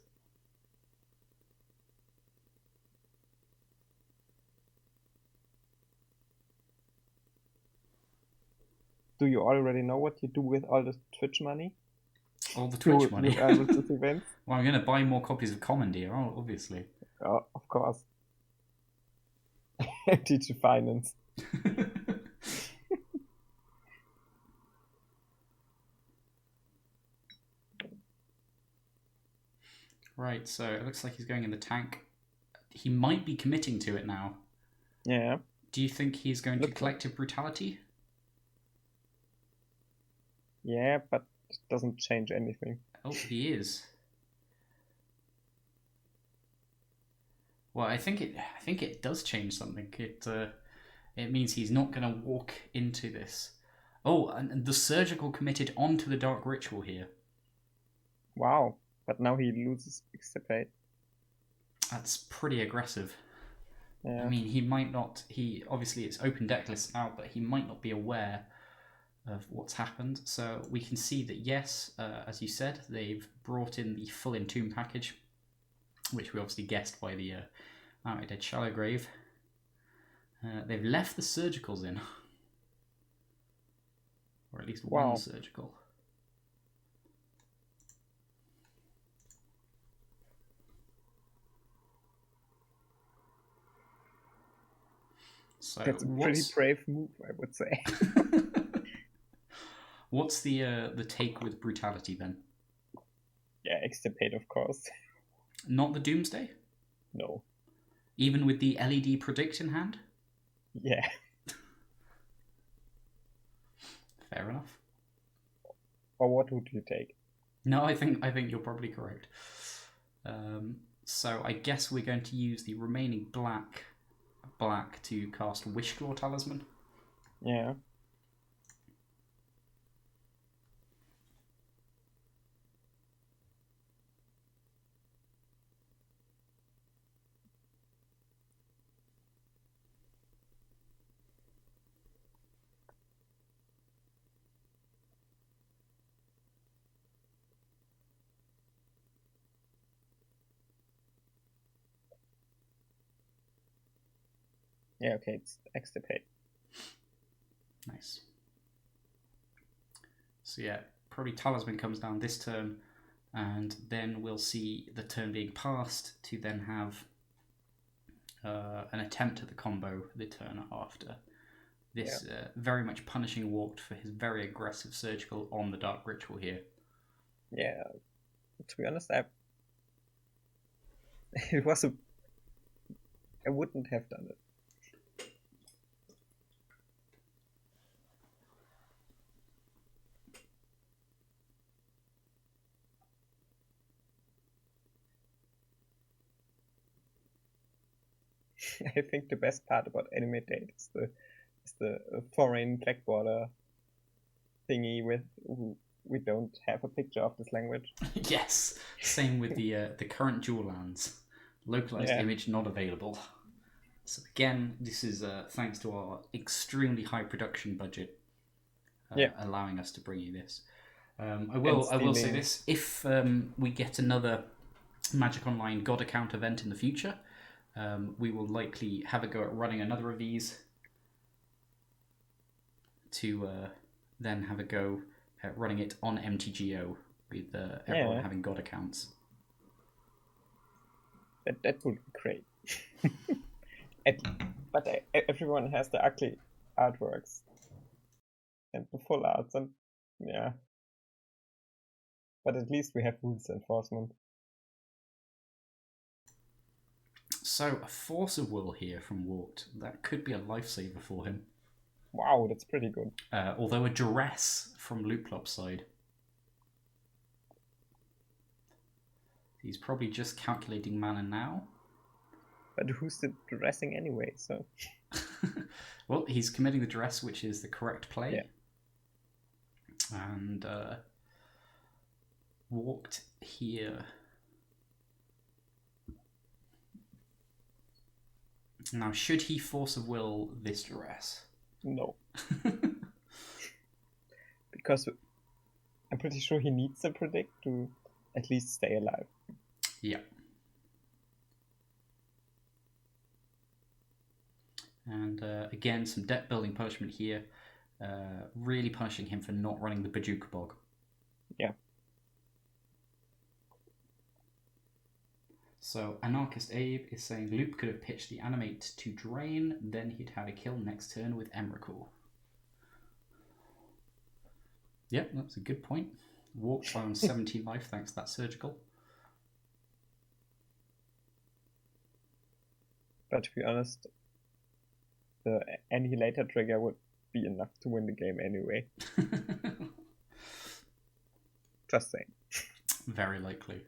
Do you already know what you do with all the Twitch money? All the Twitch money? Well, I'm going to buy more copies of Commandeer, obviously. Oh, of course. Teach finance. Right, so it looks like he's going in the tank. He might be committing to it now. Yeah. Do you think he's going to Collective Brutality? Yeah, but it doesn't change anything. Oh, he is. Well, I think it does change something. It means he's not going to walk into this. Oh, and the Surgical committed onto the Dark Ritual here. Wow, but now he loses Extirpate. That's pretty aggressive. Yeah. I mean, he might not. Obviously it's open deck list now, but he might not be aware of what's happened. So we can see that yes, as you said, they've brought in the full Entomb package, which we obviously guessed by the Outright Dead Shallow Grave. They've left the Surgicals in, or at least one Surgical. So that's a pretty brave move, I would say. What's the take with Brutality then? Yeah, Extirpate, of course. Not the Doomsday? No. Even with the LED Predict in hand? Yeah. Fair enough. Or what would you take? No, I think you're probably correct. So I guess we're going to use the remaining black to cast Wishclaw Talisman. Yeah. Yeah, okay, it's Extirpate. Nice. So yeah, probably Talisman comes down this turn, and then we'll see the turn being passed to then have an attempt at the combo the turn after. This very much punishing Walked for his very aggressive Surgical on the Dark Ritual here. Yeah, to be honest, I wouldn't have done it. I think the best part about Anime Date is the foreign black border thingy with we don't have a picture of this language. Yes, same with the current dual lands. Localized image not available. So again, this is thanks to our extremely high production budget, allowing us to bring you this. I will say this: if we get another Magic Online God account event in the future, we will likely have a go at running another of these to then have a go at running it on MTGO with everyone having God accounts. That would be great. But everyone has the ugly artworks and the full arts, and yeah. But at least we have rules enforcement. So, a Force of Will here from Warped. That could be a lifesaver for him. Wow, that's pretty good. Although a Duress from Looplop's side. He's probably just calculating mana now. But who's the dressing anyway, so... Well, he's committing the Duress, which is the correct play. Yeah. And Walked here. Now, should he Force of Will this Duress? No. Because I'm pretty sure he needs a Predict to at least stay alive. Yeah. And again, some deck building punishment here. Really punishing him for not running the Bajuka Bog. Yeah. So Anarchist Abe is saying Loop could have pitched the Animate to drain, then he'd have a kill next turn with Emrakul. Yep, that's a good point. Walked on 17 life thanks to that surgical. But to be honest, the Annihilator trigger would be enough to win the game anyway. Just saying. Very likely.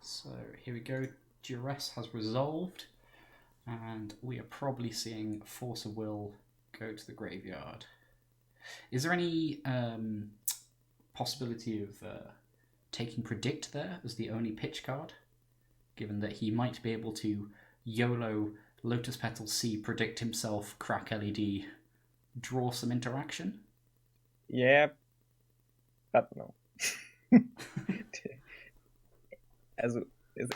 So here we go. Duress has resolved, and we are probably seeing Force of Will go to the graveyard. Is there any possibility of taking Predict there as the only pitch card, given that he might be able to YOLO Lotus Petal C, Predict himself, crack LED, draw some interaction? Yeah, but no.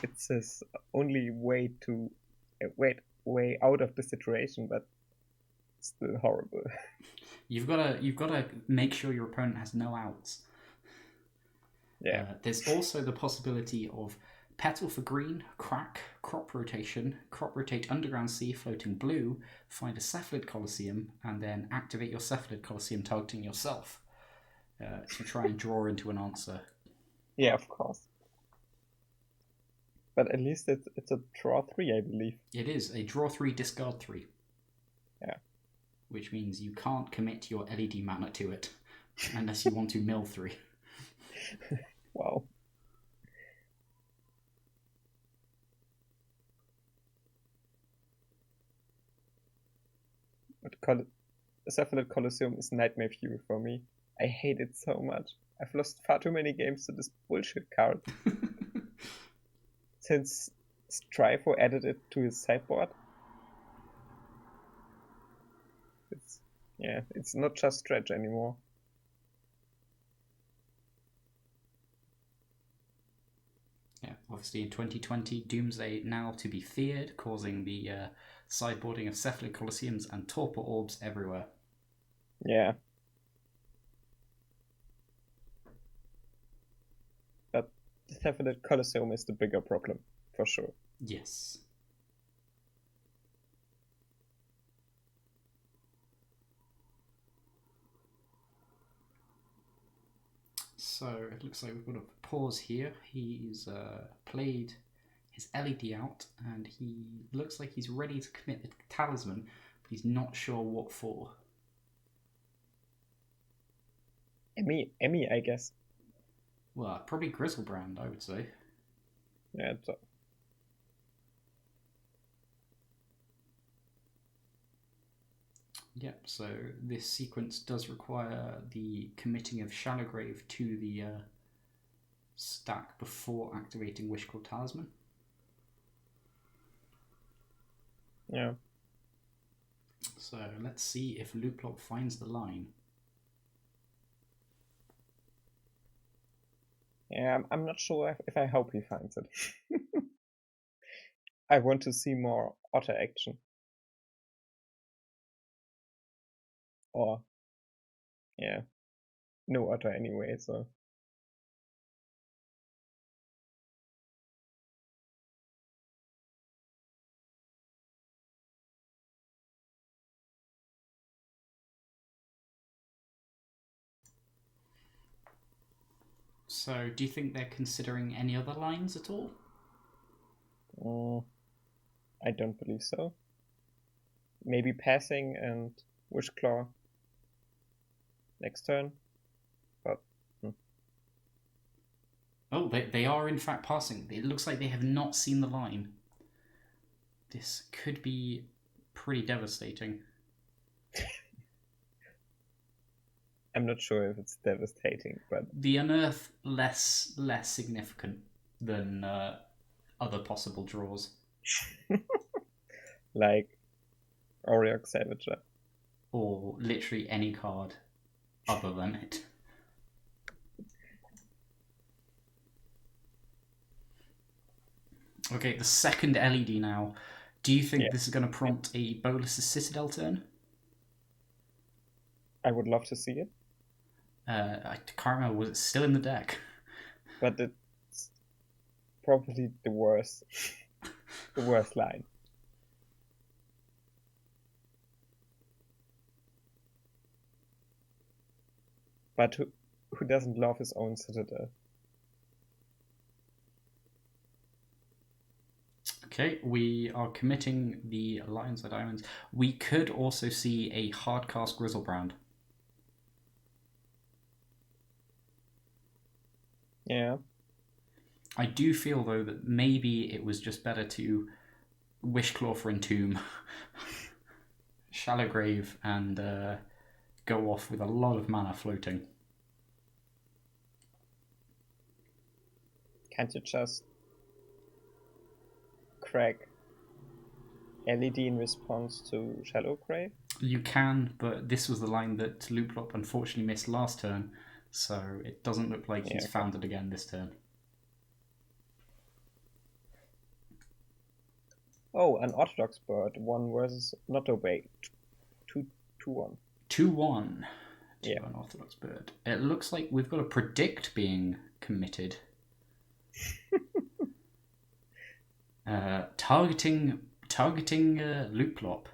It's his only way to way out of the situation, but still horrible. You've got to make sure your opponent has no outs. Yeah. There's also the possibility of Petal for green, crack, crop rotate Underground Sea, floating blue, find a Cephalid Colosseum, and then activate your Cephalid Colosseum targeting yourself to try and draw into an answer. Yeah, of course. But at least it's a draw 3, I believe. It is a draw 3, discard 3. Yeah. Which means you can't commit your LED mana to it unless you want to mill 3. Wow. But Cephalid Colosseum is nightmare fuel for me. I hate it so much. I've lost far too many games to this bullshit card. Since Strifo added it to his sideboard. It's not just Stretch anymore. Yeah, obviously in 2020, Doomsday now to be feared, causing the sideboarding of Cephalid Colosseums and Torpor Orbs everywhere. Yeah. But the Cephalid Colosseum is the bigger problem, for sure. Yes. So it looks like we've got a pause here. He's played his LED out, and he looks like he's ready to commit the Talisman, but he's not sure what for. Emmy, I guess. Well, probably Grizzlebrand, I would say. Yeah, Yep, so this sequence does require the committing of Shallowgrave to the stack before activating Wishclaw Talisman. Yeah. So So let's see if Looplop finds the line. Yeah, I'm not sure if I hope he finds it. I want to see more otter action. Or, yeah, no otter anyway, so. So do you think they're considering any other lines at all? I don't believe so. Maybe passing and Wishclaw next turn, but. Oh, they are in fact passing. It looks like they have not seen the line. This could be pretty devastating. I'm not sure if it's devastating, but the unearth less significant than other possible draws. like Auriok Savager. Or literally any card other than it. Okay, the second LED now. Do you think this is going to prompt a Bolas' Citadel turn? I would love to see it. I can't remember, was it still in the deck? But it's probably the worst line. But who doesn't love his own Citadel? Okay, we are committing the Lions and Diamonds. We could also see a hardcast Grizzlebrand. Yeah. I do feel, though, that maybe it was just better to Wishclaw for Entomb, Shallow Grave, and go off with a lot of mana floating. Can't you just crack LED in response to Shallow Grave? You can, but this was the line that Looplop unfortunately missed last turn, so it doesn't look like he's found it again this turn. Oh, an Orthodox Bird, 1 versus not obey. 2-1. 2-1 to an Orthodox Bird. It looks like we've got a predict being committed. Targeting Looplop.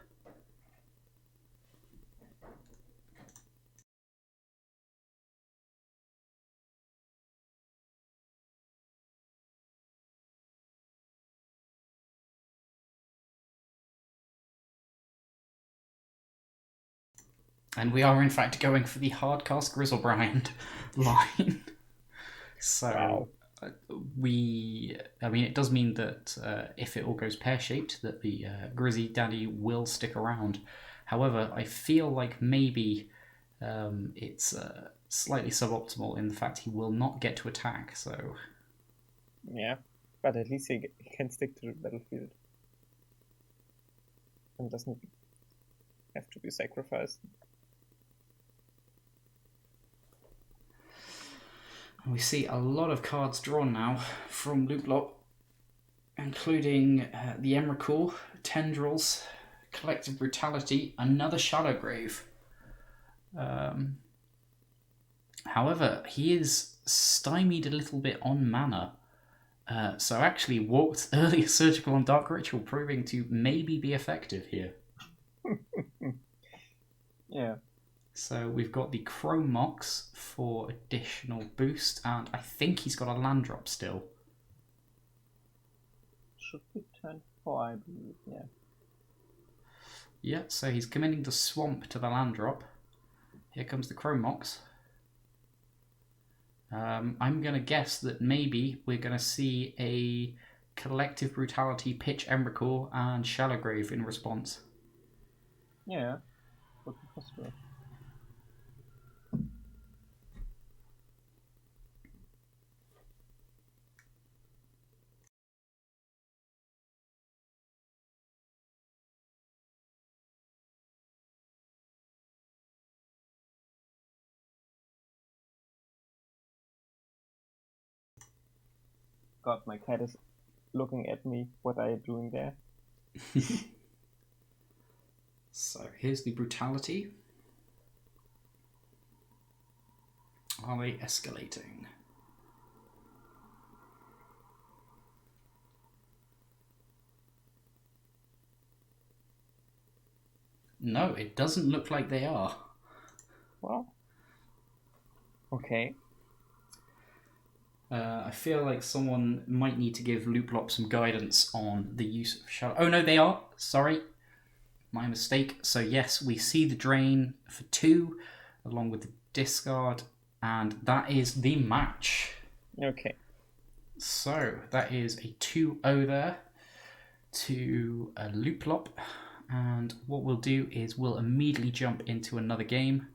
And we are in fact going for the hardcast Grizzlebrand line. So it does mean that if it all goes pear-shaped, that the Grizzy Daddy will stick around. However, I feel like maybe it's slightly suboptimal in the fact he will not get to attack. So yeah, but at least he can stick to the battlefield and doesn't have to be sacrificed. We see a lot of cards drawn now from Looplop, including the Emrakul, Tendrils, Collective Brutality, another Shadow Grave. However, he is stymied a little bit on mana. So actually walked earlier Surgical on Dark Ritual, proving to maybe be effective here. Yeah. So we've got the Chrome Mox for additional boost, and I think he's got a land drop still. Should be turn 4, I believe, yeah. Yeah, so he's committing the Swamp to the land drop. Here comes the Chrome Mox. I'm going to guess that maybe we're going to see a Collective Brutality, Pitch Emrakul, and Shallow Grave in response. Yeah, would be possible. god, my cat is looking at me. What are you doing there? So here's the brutality. Are they escalating? No, it doesn't look like they are. Well, okay. I feel like someone might need to give Looplop some guidance on the use of Shelldock. Oh no, they are. Sorry. My mistake. So yes, we see the drain for 2, along with the discard, and that is the match. Okay. So that is a 2-0 there to a Looplop, and what we'll do is we'll immediately jump into another game.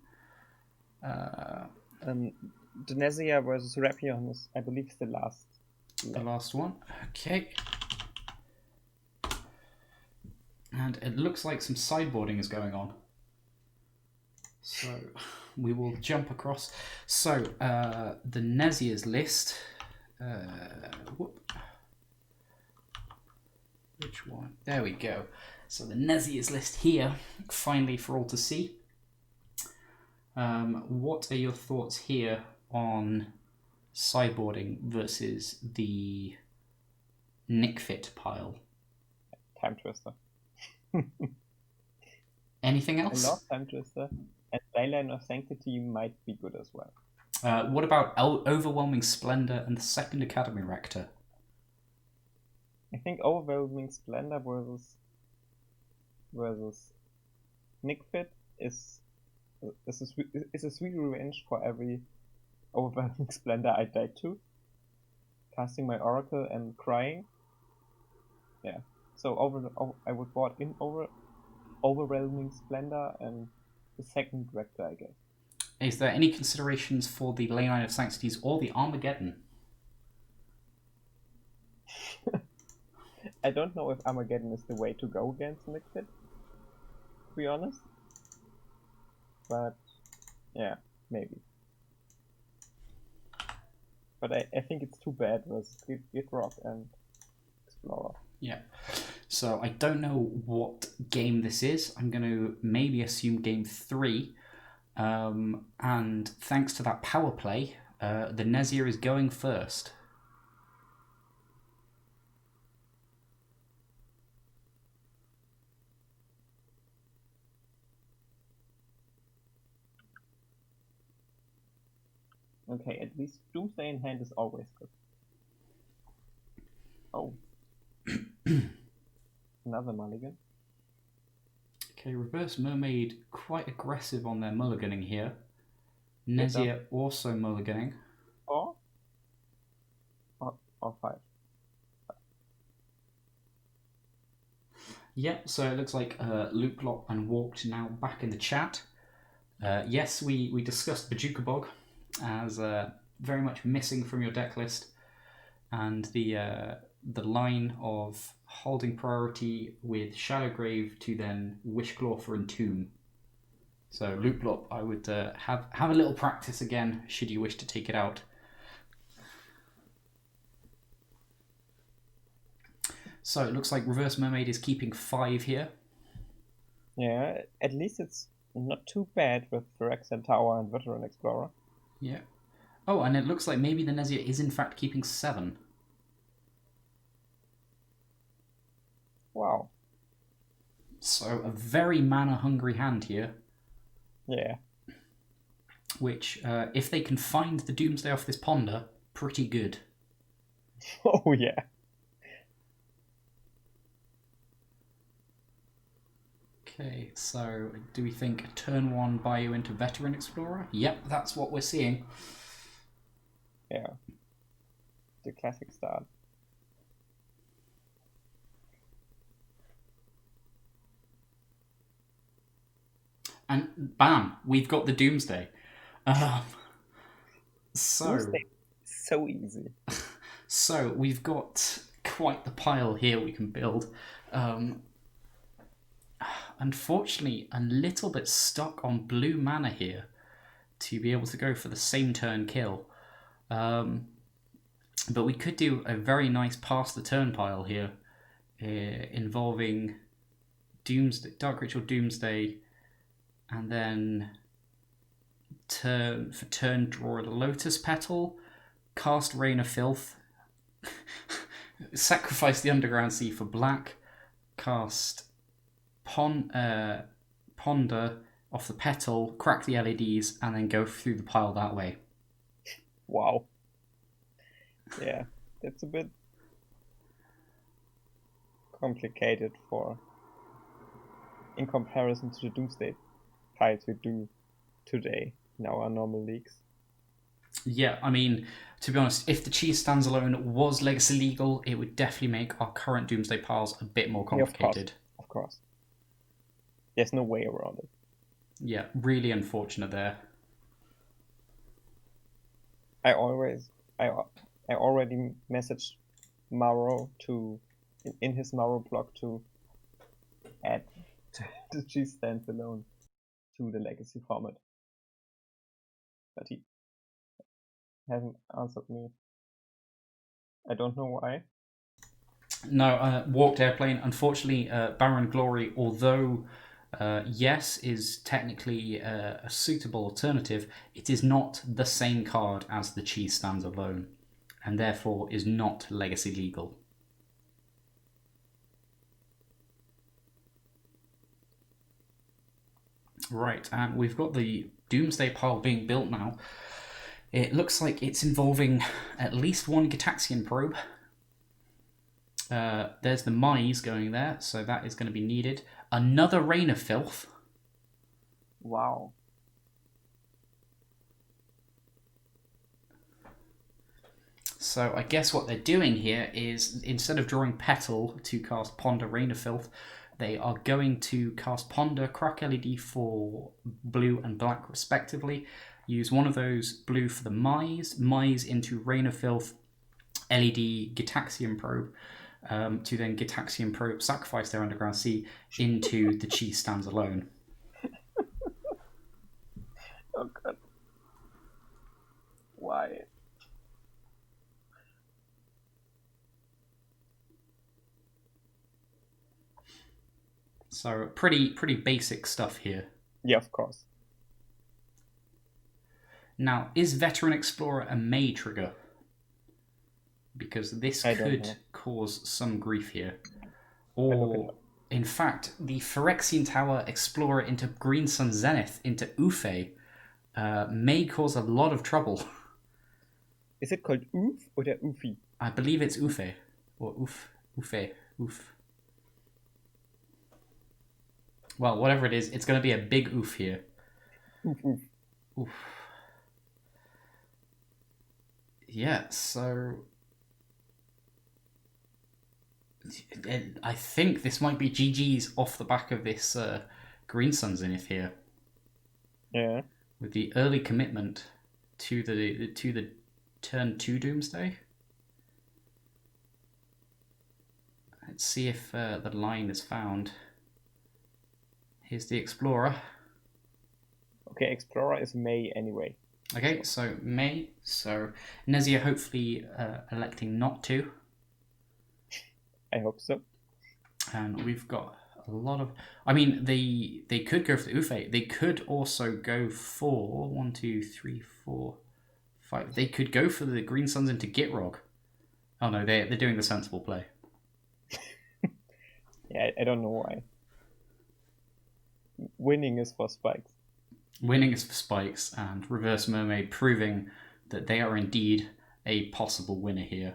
Denesia versus Rapion is, I believe, the last. The last one. Okay. And it looks like some sideboarding is going on. So we will jump across. So the Nesia's list. Which one? There we go. So the Nesia's list here, finally for all to see. What are your thoughts here on sideboarding versus the Nickfit pile? Time Twister. Anything else? I love Time Twister, and Leyline of Sanctity might be good as well. What about Overwhelming Splendor and the Second Academy Rector? I think Overwhelming Splendor versus Nickfit is a sweet revenge for every Overwhelming Splendor I died to. Casting my Oracle and crying. Yeah. So I would bought in Overwhelming Splendor and the second Rector, I guess. Is there any considerations for the Leyline of Sanctities or the Armageddon? I don't know if Armageddon is the way to go against Nickfit, to be honest. But yeah, maybe. But I think it's too bad versus Gitrock and Explorer. Yeah. So I don't know what game this is. I'm going to maybe assume game 3. And thanks to that power play, the Nesia is going first. Okay, at least Doomsday in hand is always good. Oh. Another mulligan. Okay, Reverse Mermaid quite aggressive on their mulliganing here. Nesia also mulliganing. 4? Or 5? Yeah, so it looks like Looplop and Walked now back in the chat. Yes, we discussed Bajuka Bog as very much missing from your deck list, and the line of holding priority with Shadowgrave to then Wishclaw for Entomb. So Looplop, I would have a little practice again should you wish to take it out. So it looks like Reverse Mermaid is keeping 5 here. Yeah, at least it's not too bad with Phyrexian Tower and Veteran Explorer. Yeah. Oh, and it looks like maybe the Nesia is in fact keeping 7. Wow. So a very mana-hungry hand here. Yeah. Which, if they can find the Doomsday off this ponder, pretty good. Oh, yeah. Okay, so do we think turn 1 buy you into Veteran Explorer? Yep, that's what we're seeing. Yeah. The classic start. And bam, we've got the Doomsday. Doomsday is so easy. So we've got quite the pile here we can build. Unfortunately, a little bit stuck on blue mana here to be able to go for the same turn kill. But we could do a very nice pass the turn pile here, involving Doomsday, Dark Ritual Doomsday, and then turn draw a Lotus Petal, cast Rain of Filth, sacrifice the Underground Sea for black, cast Ponder off the petal, crack the LEDs, and then go through the pile that way. Wow. Yeah, that's a bit complicated in comparison to the Doomsday piles we do today in our normal leagues. Yeah, I mean, to be honest, if the cheese stands alone was legacy legal, it would definitely make our current Doomsday piles a bit more complicated. Of course. There's no way around it. Yeah, really unfortunate there. I already messaged Maro in his Maro blog to add the cheese stands alone to the legacy format. But he hasn't answered me. I don't know why. No, Warped Airplane. Unfortunately, Baron Glory, although yes, is technically a suitable alternative, it is not the same card as the cheese stands alone, and therefore is not legacy legal. Right, and we've got the Doomsday pile being built now. It looks like it's involving at least one Gitaxian probe. There's the Mize going there, so that is going to be needed. Another Rain of Filth. Wow. So I guess what they're doing here is, instead of drawing Petal to cast Ponder Rain of Filth, they are going to cast Ponder, crack LED for blue and black respectively, use one of those blue for the Mize into Rain of Filth, LED Gitaxian Probe, to then Gitaxian Probe sacrifice their Underground Sea into the cheese stands alone. Oh god. Why? So pretty basic stuff here. Yeah, of course. Now, is Veteran Explorer a May trigger? Because this could cause some grief here. Or, in fact, the Phyrexian Tower Explorer into Green Sun Zenith into Ufe may cause a lot of trouble. Is it called Oof or Ufi? I believe it's Ufe. Or Ufe. Well, whatever it is, it's going to be a big oof here. Oof. Yeah, so I think this might be GG's off the back of this Green Sun Zenith here. Yeah. With the early commitment to the turn 2 Doomsday. Let's see if the line is found. Here's the Explorer. Okay, Explorer is May anyway. Okay, so May. So Nezia hopefully electing not to. I hope so. And we've got a lot of... I mean, they could go for the Ufe. They could also go for 1, 2, 3, 4, 5. They could go for the Green Suns into Gitrog. Oh no, they're doing the sensible play. Yeah, I don't know why. Winning is for spikes. Winning is for spikes, and Reverse Mermaid proving that they are indeed a possible winner here.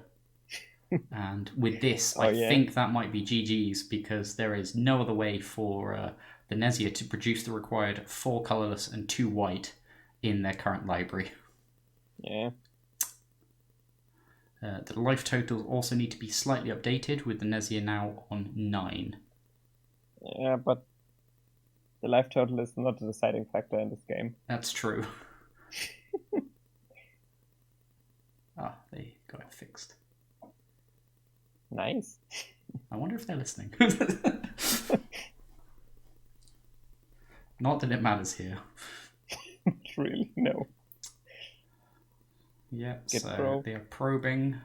And with this, I think that might be GG's, because there is no other way for the Nezia to produce the required 4 colourless and 2 white in their current library. Yeah. The life totals also need to be slightly updated, with the Nezia now on 9. Yeah, but the life total is not a deciding factor in this game. That's true. They got it fixed. Nice. I wonder if they're listening. Not that it matters here. Really, no. Yeah, Get so probed. they are probing,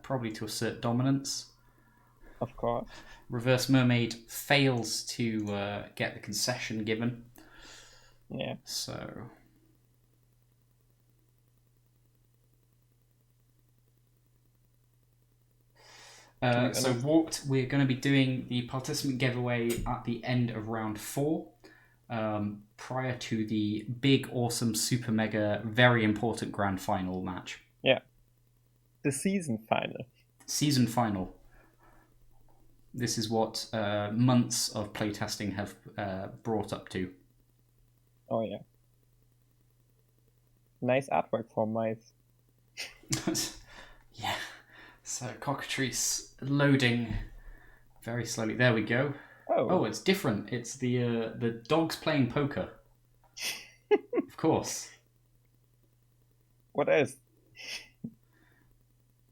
probably to assert dominance. Of course. Reverse Mermaid fails to get the concession given. Yeah. So... so Warped, we're going to be doing the participant giveaway at the end of round 4, prior to the big, awesome, super mega, very important grand final match. Yeah. The season final. Season final. This is what months of playtesting have brought up to. Oh yeah. Nice artwork for mice. Yeah. So Cockatrice loading very slowly. There we go. Oh, it's different. It's the dogs playing poker. Of course. What else?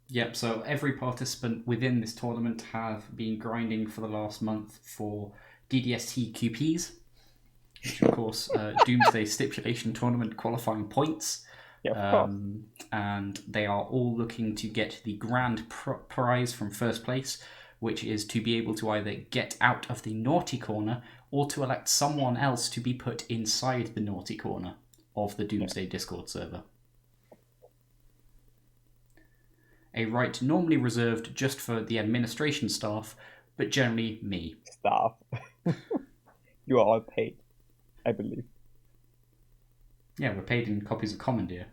Yep, so every participant within this tournament have been grinding for the last month for DDST QPs, which of course Doomsday Stipulation Tournament qualifying points. Yeah, of course. And they are all looking to get the grand prize from first place, which is to be able to either get out of the naughty corner or to elect someone else to be put inside the naughty corner of the Doomsday Discord server. A right normally reserved just for the administration staff, but generally me. Staff. You are all paid, I believe. Yeah, we're paid in copies of Commandeer.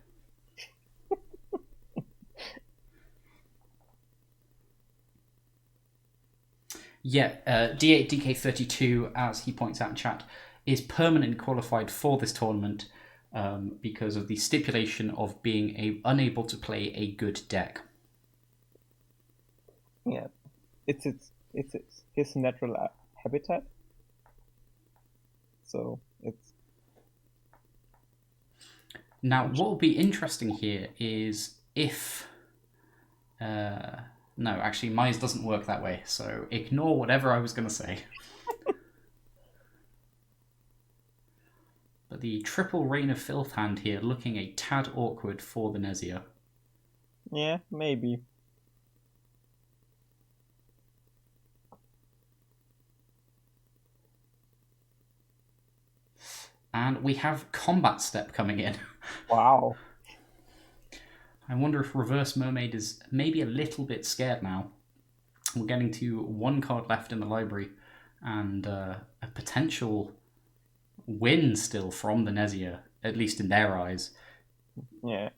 Yeah, D8 DK32, as he points out in chat, is permanently qualified for this tournament because of the stipulation of being unable to play a good deck. Yeah, it's his natural habitat. So it's... Now, what will be interesting here is if... no, actually, Mize doesn't work that way, so ignore whatever I was going to say. But the triple Rain of Filth hand here looking a tad awkward for the Nezia. Yeah, maybe. And we have Combat Step coming in. Wow. I wonder if Reverse Mermaid is maybe a little bit scared now. We're getting to one card left in the library and a potential win still from the Nezia, at least in their eyes. Yeah.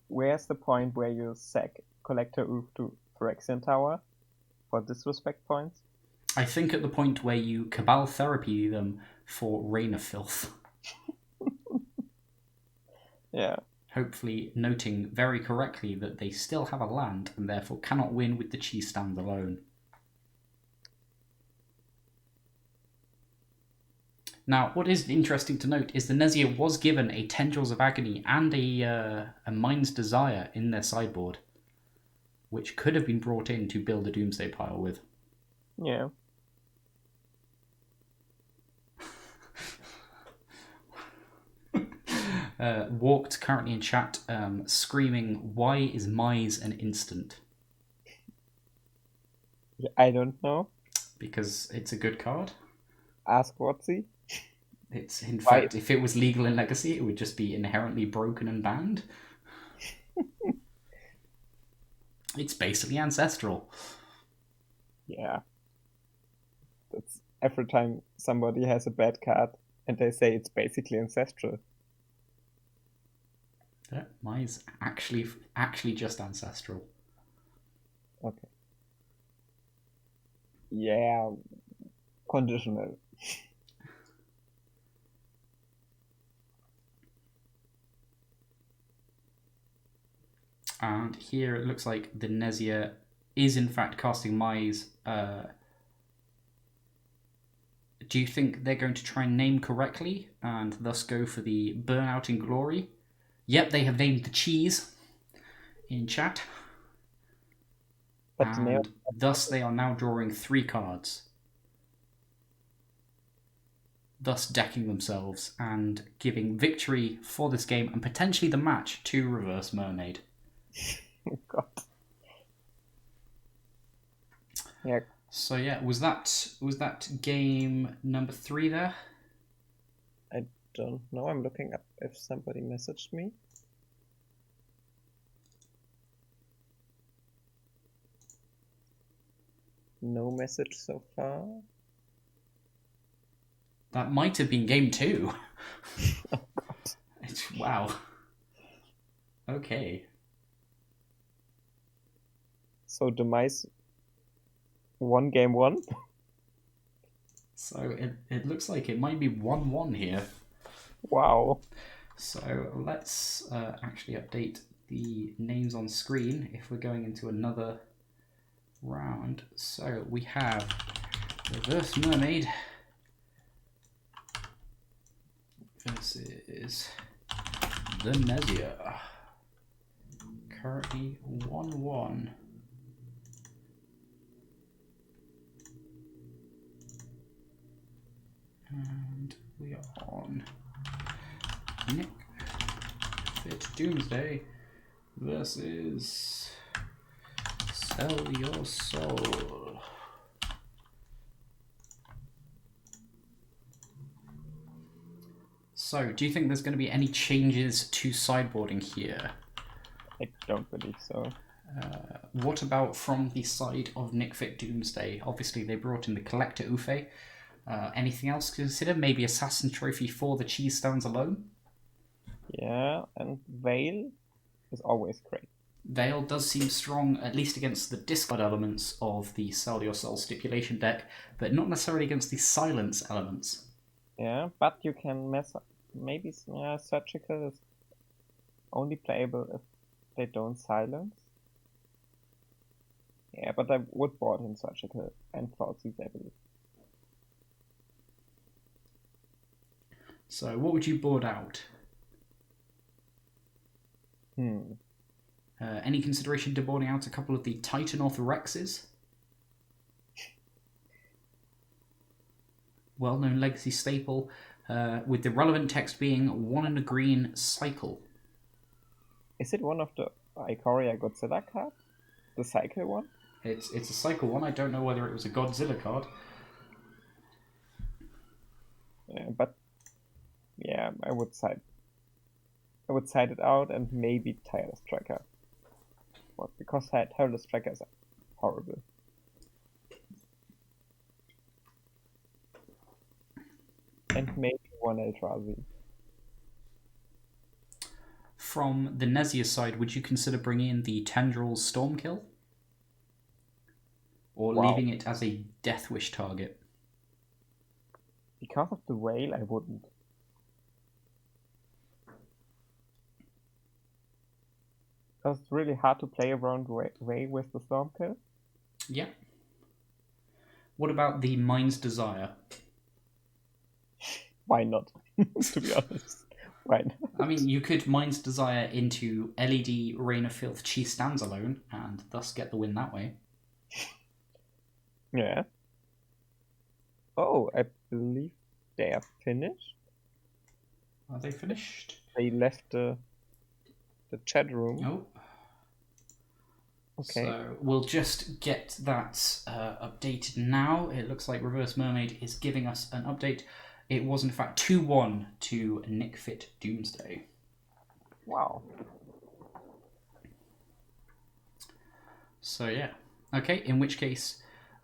Where's the point where you sack Collector Oof to Phyrexian Tower for disrespect points? I think at the point where you Cabal Therapy them for Rain of Filth. Yeah. Hopefully noting very correctly that they still have a land and therefore cannot win with the cheese stand alone. Now, what is interesting to note is the Nezia was given a Tendrils of Agony and a Mind's Desire in their sideboard, which could have been brought in to build a Doomsday pile with. Yeah. Walked currently in chat screaming, "Why is Mize an instant?" I don't know. Because it's a good card. Ask Watsy. It's in fact, if it was legal in Legacy, it would just be inherently broken and banned. It's basically ancestral. Yeah. That's every time somebody has a bad card and they say it's basically ancestral. Yeah, mine's actually just ancestral. Okay. Yeah. Conditional. And here it looks like the Nezia is in fact casting Mize. Do you think they're going to try and name correctly and thus go for the Burnout in Glory? Yep, they have named the cheese in chat. But and thus they are now drawing 3 cards. Thus decking themselves and giving victory for this game and potentially the match to Reverse Mermaid. Oh God. Yeah. So yeah, was that game number 3 there? I don't know. I'm looking up if somebody messaged me. No message so far. That might have been game 2. Oh God. Wow. Okay. So Demise won game 1. So it looks like it might be 1-1 here. Wow. So let's actually update the names on screen if we're going into another round. So we have Reverse Mermaid versus the Nezia. Currently 1-1. And we are on Nick Fit Doomsday versus Sell Your Soul. So, do you think there's going to be any changes to sideboarding here? I don't believe so. What about from the side of Nick Fit Doomsday? Obviously, they brought in the Collector Ufe. Anything else to consider? Maybe Assassin Trophy for the cheese stones alone? Yeah, and Veil is always great. Veil does seem strong, at least against the discard elements of the Sell Your Soul Stipulation deck, but not necessarily against the silence elements. Yeah, but you can mess up. Maybe Surgical is only playable if they don't silence. Yeah, but I would board in Surgical and Falsies, I believe. So, what would you board out? Any consideration to boarding out a couple of the Titan Orthorexes? Well-known legacy staple, with the relevant text being 1 and a green cycle. Is it one of the Ikoria Godzilla cards? The cycle one? It's a cycle one. I don't know whether it was a Godzilla card. Yeah, but yeah, I would side it out and maybe Tireless Tracker. Because Tireless Trackers are horrible. And maybe one Eldrazi. From the Nezia side, would you consider bringing in the Tendrils Stormkill? Or leaving it as a Death Wish target? Because of the Whale, I wouldn't. Because it's really hard to play around Way with the Stormkill. Yeah. What about the Mind's Desire? Why not? To be honest. Why not? I mean, you could Mind's Desire into LED Rain of Filth Chi Standalone and thus get the win that way. Yeah. Oh, I believe they are finished. Are they finished? They left the chat room. Oh. Okay. So we'll just get that updated now. It looks like Reverse Mermaid is giving us an update. It was in fact 2-1 to Nick Fit Doomsday. Wow. So yeah. Okay, in which case,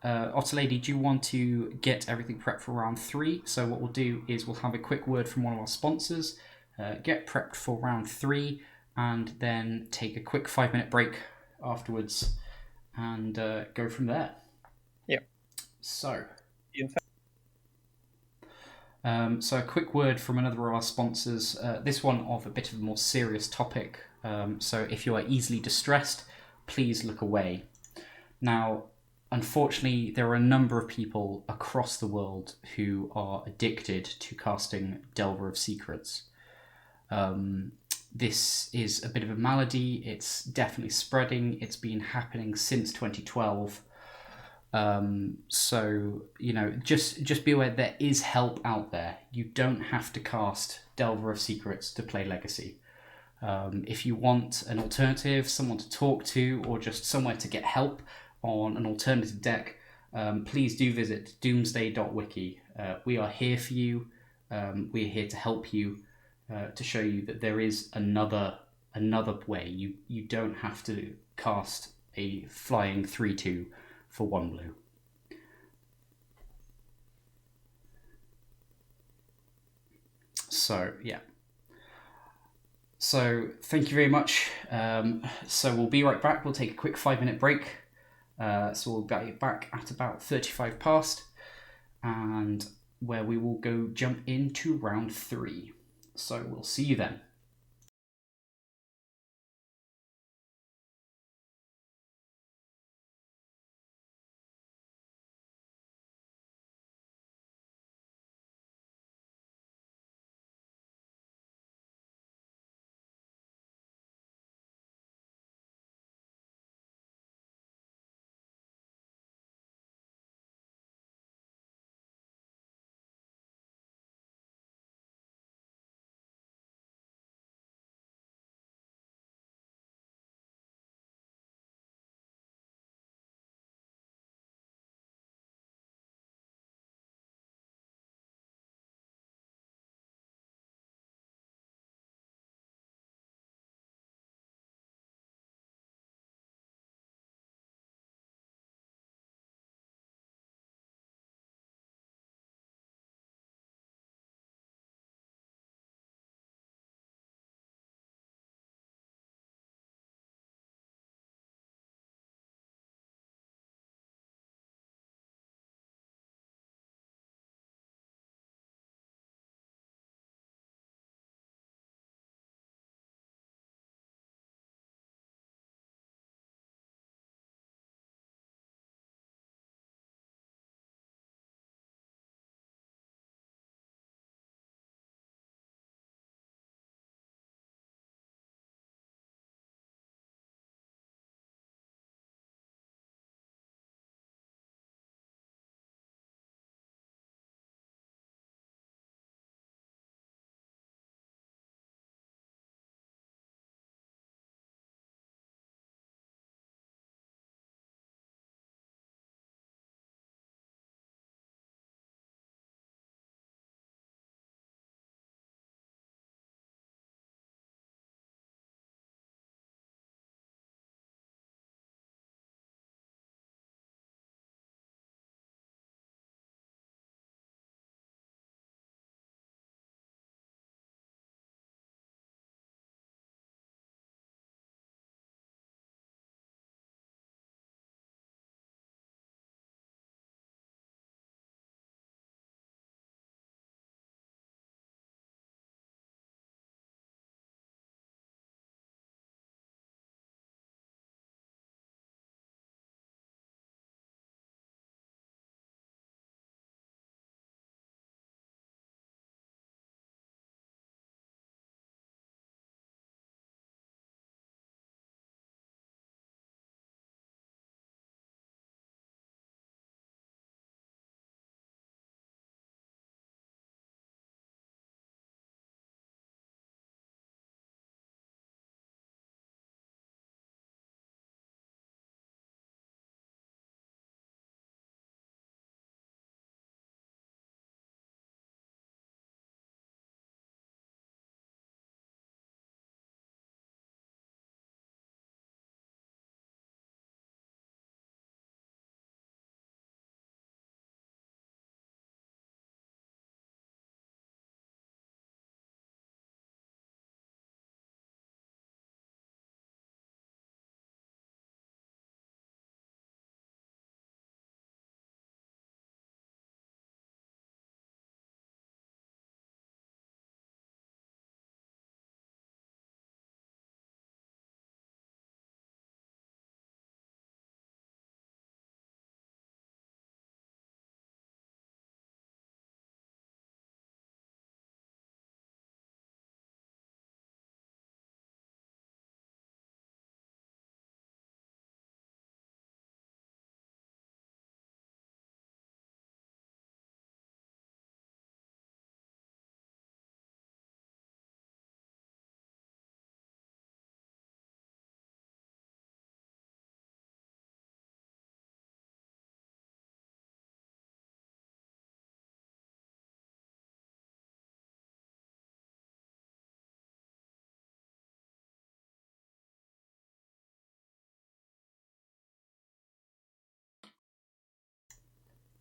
Otterlady, do you want to get everything prepped for round 3? So what we'll do is we'll have a quick word from one of our sponsors, get prepped for round 3, and then take a quick 5-minute break afterwards and go from there. Yeah. So a quick word from another of our sponsors, this one of a bit of a more serious topic. So if you are easily distressed, please look away. Now, unfortunately, there are a number of people across the world who are addicted to casting Delver of Secrets. This is a bit of a malady. It's definitely spreading. It's been happening since 2012. So, you know, just be aware there is help out there. You don't have to cast Delver of Secrets to play Legacy. If you want an alternative, someone to talk to, or just somewhere to get help on an alternative deck, please do visit doomsday.wiki. We are here for you. We are here to help you, to show you that there is another way. You don't have to cast a flying 3/2 for 1 blue. So yeah. So thank you very much. So we'll be right back. We'll take a quick 5-minute break. So we'll be back at about 35 past, and where we will go jump into round 3. So we'll see you then.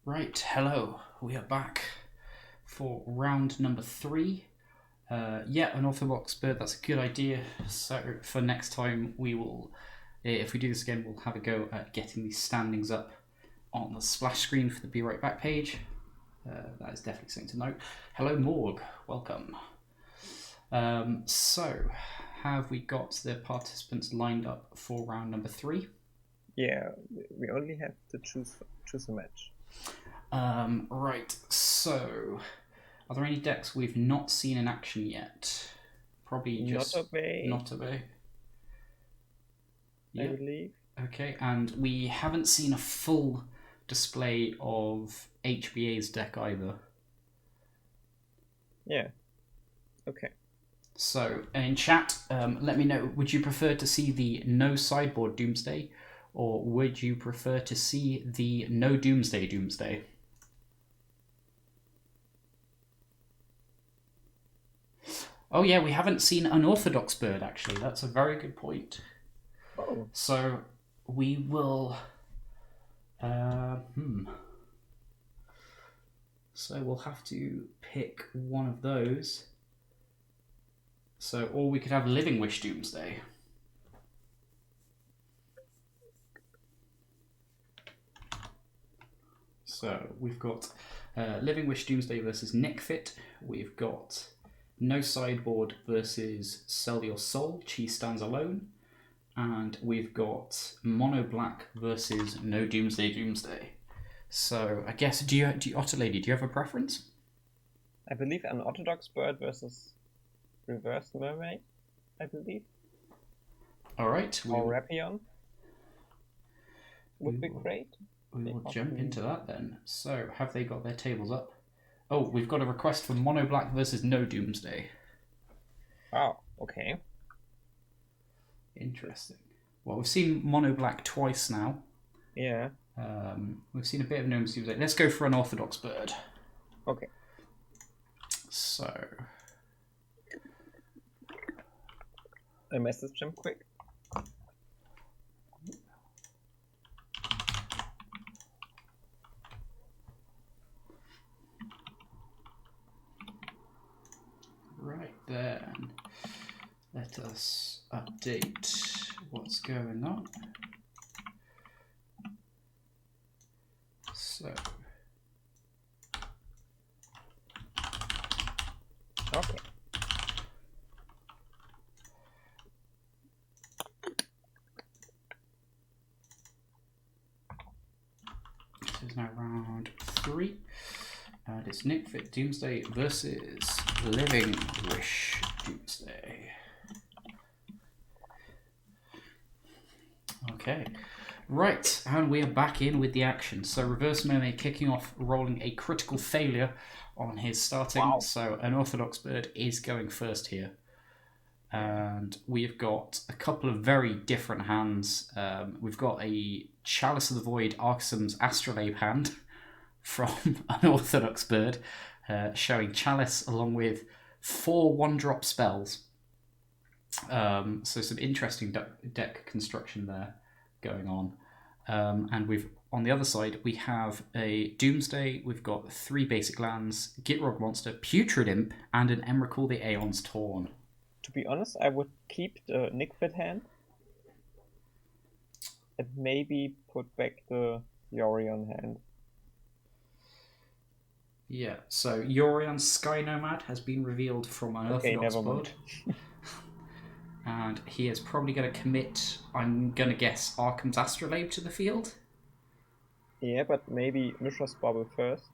Right, hello. We are back for round number 3. Yeah, an orthodox bird, that's a good idea. So for next time, we will, if we do this again, we'll have a go at getting these standings up on the splash screen for the Be Right Back page. That is definitely something to note. Hello, Morg. Welcome. So, have we got the participants lined up for round number 3? Yeah, we only have to choose a match. Right, so are there any decks we've not seen in action yet? Probably just Not Obey. I believe. Okay, and we haven't seen a full display of HBA's deck either. Yeah. Okay. So in chat, let me know, would you prefer to see the no sideboard Doomsday, or would you prefer to see the no Doomsday? Oh yeah, we haven't seen an orthodox bird actually. That's a very good point. Oh. So we will. So we'll have to pick one of those. So, or we could have Living Wish Doomsday. So we've got Living Wish Doomsday versus Nickfit. We've got No Sideboard versus Sell Your Soul. Chi stands alone. And we've got Mono Black versus No Doomsday. So I guess, do you Otterlady, do you have a preference? I believe an orthodox bird versus reverse mermaid, I believe. Alright. Or Rapion would be great. We will jump into that then. So, have they got their tables up? Oh, we've got a request for Mono Black versus No Doomsday. Oh, okay. Interesting. Well, we've seen Mono Black twice now. Yeah. We've seen a bit of No Doomsday. Let's go for an orthodox bird. Okay. So, I messaged him quick. right then, let us update what's going on. So, okay. This is now round 3. And it's Nickfit Doomsday versus Living Wish Doomsday. Okay. Right, and we are back in with the action. So Reverse Mermaid kicking off, rolling a critical failure on his starting. Wow. So an Orthodox Bird is going first here. And we've got a couple of very different hands. We've got a Chalice of the Void Arcsim's Astrolabe hand from an Orthodox Bird, showing Chalice along with 4 1-drop spells. So some interesting deck construction there going on. And we've on the other side we have a Doomsday. We've got 3 basic lands, Gitrog Monster, Putrid Imp, and an Emrakul the Aeon's Torn. To be honest, I would keep the Nickfit hand and maybe put back the Yorion hand. Yeah, so Yorion's Sky Nomad has been revealed from an Orthodox board. And he is probably going to commit, I'm going to guess, Arkham's Astrolabe to the field. Yeah, but maybe Mishra's Bubble first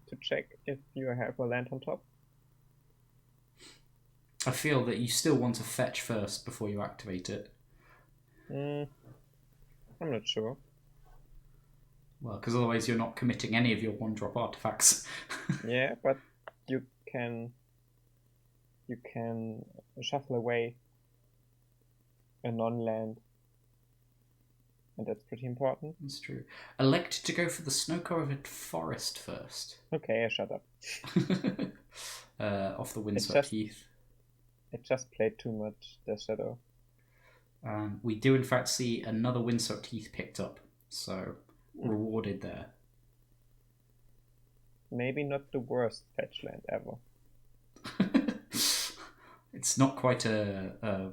to check if you have a land on top. I feel that you still want to fetch first before you activate it. I'm not sure. Well, because otherwise you're not committing any of your 1-drop artifacts. Yeah, but you can shuffle away a non-land, and that's pretty important. That's true. Elect to go for the snow-covered forest first. Okay, I shut up. Off the Windswept Heath. It just played too much Death Shadow. We do in fact see another Windswept Heath picked up, so rewarded there. maybe not the worst fetch land ever. It's not quite a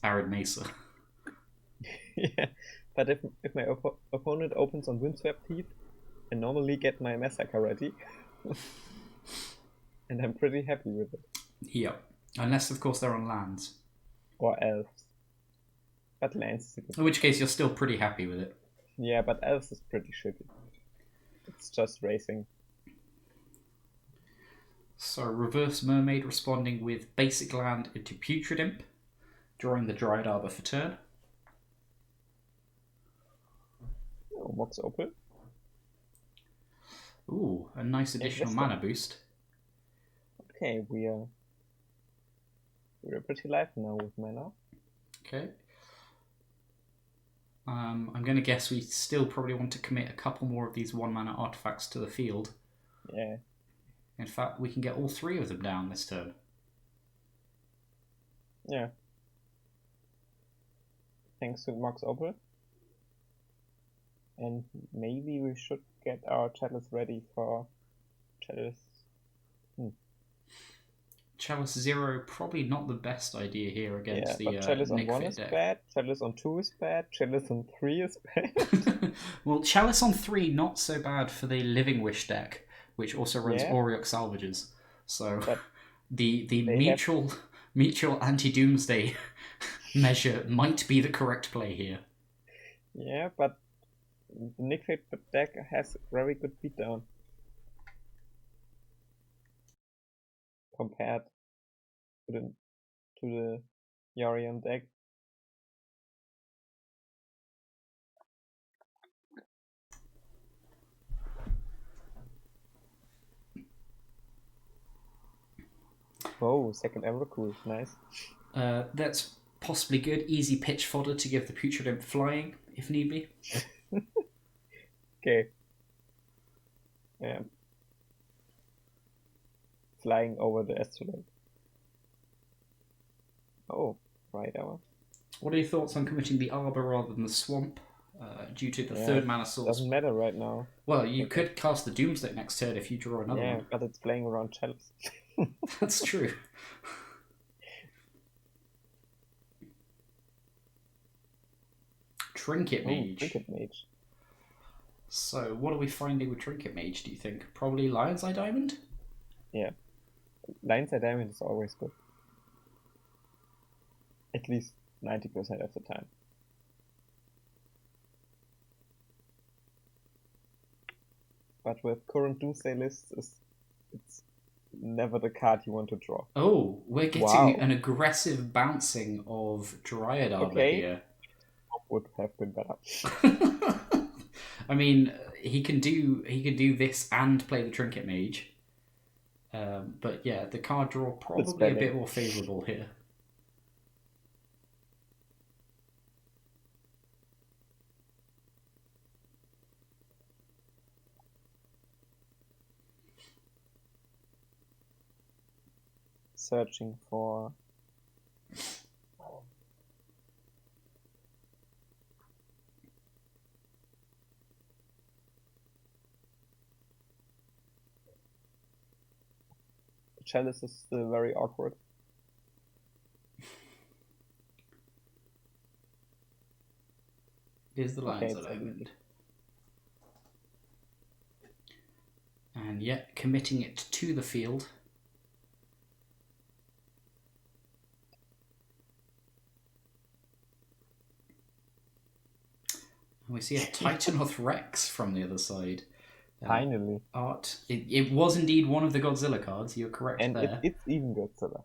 Arid Mesa. Yeah, but if my opponent opens on Windswept Heath, I normally get my Massacre ready. And I'm pretty happy with it. Yeah. Unless, of course, they're on lands. Or Elves. But lands is a good... In which case, you're still pretty happy with it. Yeah, but Elves is pretty shitty. It's just racing. So, Reverse Mermaid responding with basic land into Putrid Imp, drawing the Dryad Arbor for turn. Oh, Mox Opal. Ooh, a nice additional mana boost. Okay, we're pretty live now with mana. Okay. I'm going to guess we still probably want to commit a couple more of these 1-mana artifacts to the field. Yeah. In fact, we can get all 3 of them down this turn. Yeah. Thanks to Mox Opal. And maybe we should get our Chalice ready for Chalice. Chalice 0, probably not the best idea here against the Chalice on 1 Nickfit is deck. bad, Chalice on 2 is bad, Chalice on 3 is bad. Well, Chalice on 3, not so bad for the Living Wish deck, which also runs Auriok Salvages. So the mutual anti-Doomsday measure might be the correct play here. Yeah, but the Nickfit deck has very good beatdown. Compared to the Yorion deck. Oh, second Evercool, nice. That's possibly good. Easy pitch fodder to give the Putrid Imp flying, if need be. Okay. Yeah. Flying over the asteroid. Oh, right hour. What are your thoughts on committing the Arbor rather than the Swamp, due to the 3rd mana source? Doesn't matter right now. Well, you could cast the Doomsday next turn if you draw another one. Yeah, but it's playing around Chalice. That's true. Trinket Mage. Trinket Mage. So, what are we finding with Trinket Mage, do you think? Probably Lion's Eye Diamond? Yeah. Lion's Eye Diamond is always good. At least 90% of the time. But with current Doomsdayless, it's never the card you want to draw. Oh, we're getting an aggressive bouncing of Dryad Arbor here. Would have been better. I mean, he can do this and play the Trinket Mage. But yeah, the card draw probably a bit more favourable here. Searching for Chalice is still very awkward. It is the Lion's Eye Diamond. And yet, committing it to the field. And we see a Titanoth Rex from the other side. Finally. Art. It was indeed one of the Godzilla cards, you're correct and there. It's even Godzilla.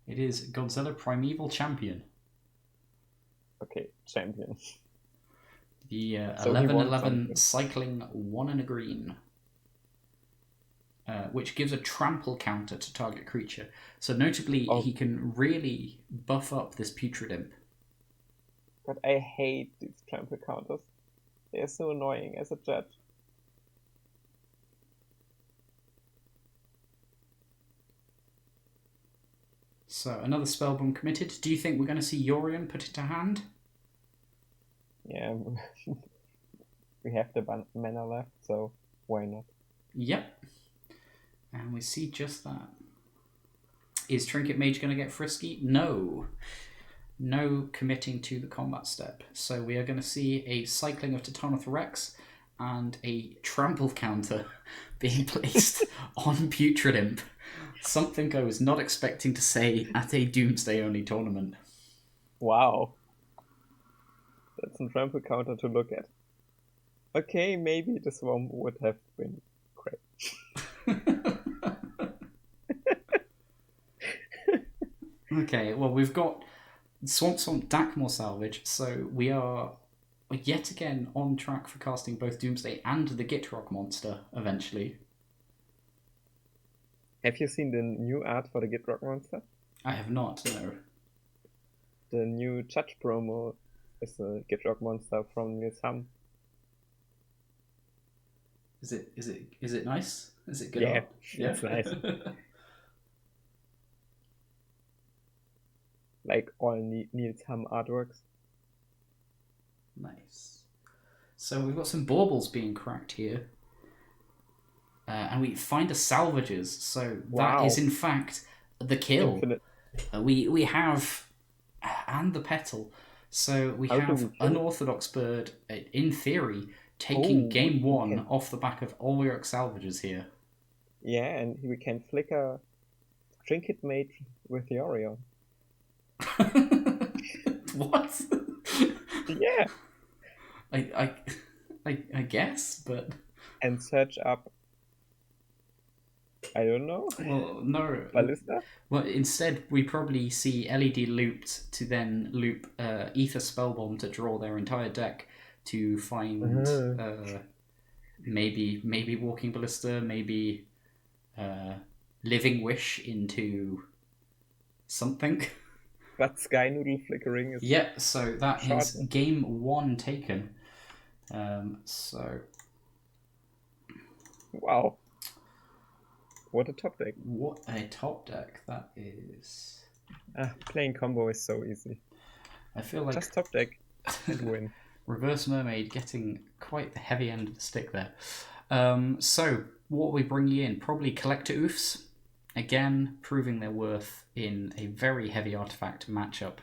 It is Godzilla Primeval Champion. Okay, champion. The 11/11 cycling 1 and a green. Which gives a trample counter to target creature. So notably, he can really buff up this Putrid Imp. But I hate these trample counters. They're so annoying as a judge. So, another Spellbomb committed. Do you think we're going to see Yorion put it to hand? Yeah, we have the mana left, so why not? Yep. And we see just that. Is Trinket Mage going to get frisky? No. No committing to the combat step. So we are going to see a cycling of Titanoth Rex and a trample counter being placed on Putrid Imp. Something I was not expecting to say at a Doomsday only tournament. Wow. That's a trample counter to look at. Okay, maybe the Swarm would have been great. Okay, well, we've got Swamp Dakmor salvage, so we are yet again on track for casting both Doomsday and the Gitrock monster eventually. Have you seen the new art for the Gitrock monster? I have not, no. The new Judge promo is a Gitrock monster from Nisam. Is it nice? Is it good? Yeah, art? Yeah, it's nice. Like all Niels Ham artworks. Nice. So we've got some baubles being cracked here. And we find a salvages. So that is in fact the kill. We have... And the petal. So we have Unorthodox Bird, in theory, taking game one off the back of all your salvages here. Yeah, and we can flicker Trinket Mage with the Orion. What? Yeah. I guess, but... And search up... I don't know. Well, no. Ballista? Well, instead, we probably see LED looped to then loop Ether Spellbomb to draw their entire deck to find maybe Walking Ballista, maybe Living Wish into something. But Sky Noodle flickering is... Yeah, so that is game one taken. So... Wow. What a top deck. What a top deck that is. Playing combo is so easy. I feel like... Just top deck and win. Reverse Mermaid getting quite the heavy end of the stick there. So, what are we bringing in? Probably Collector Oofs. Again, proving their worth in a very heavy artifact matchup.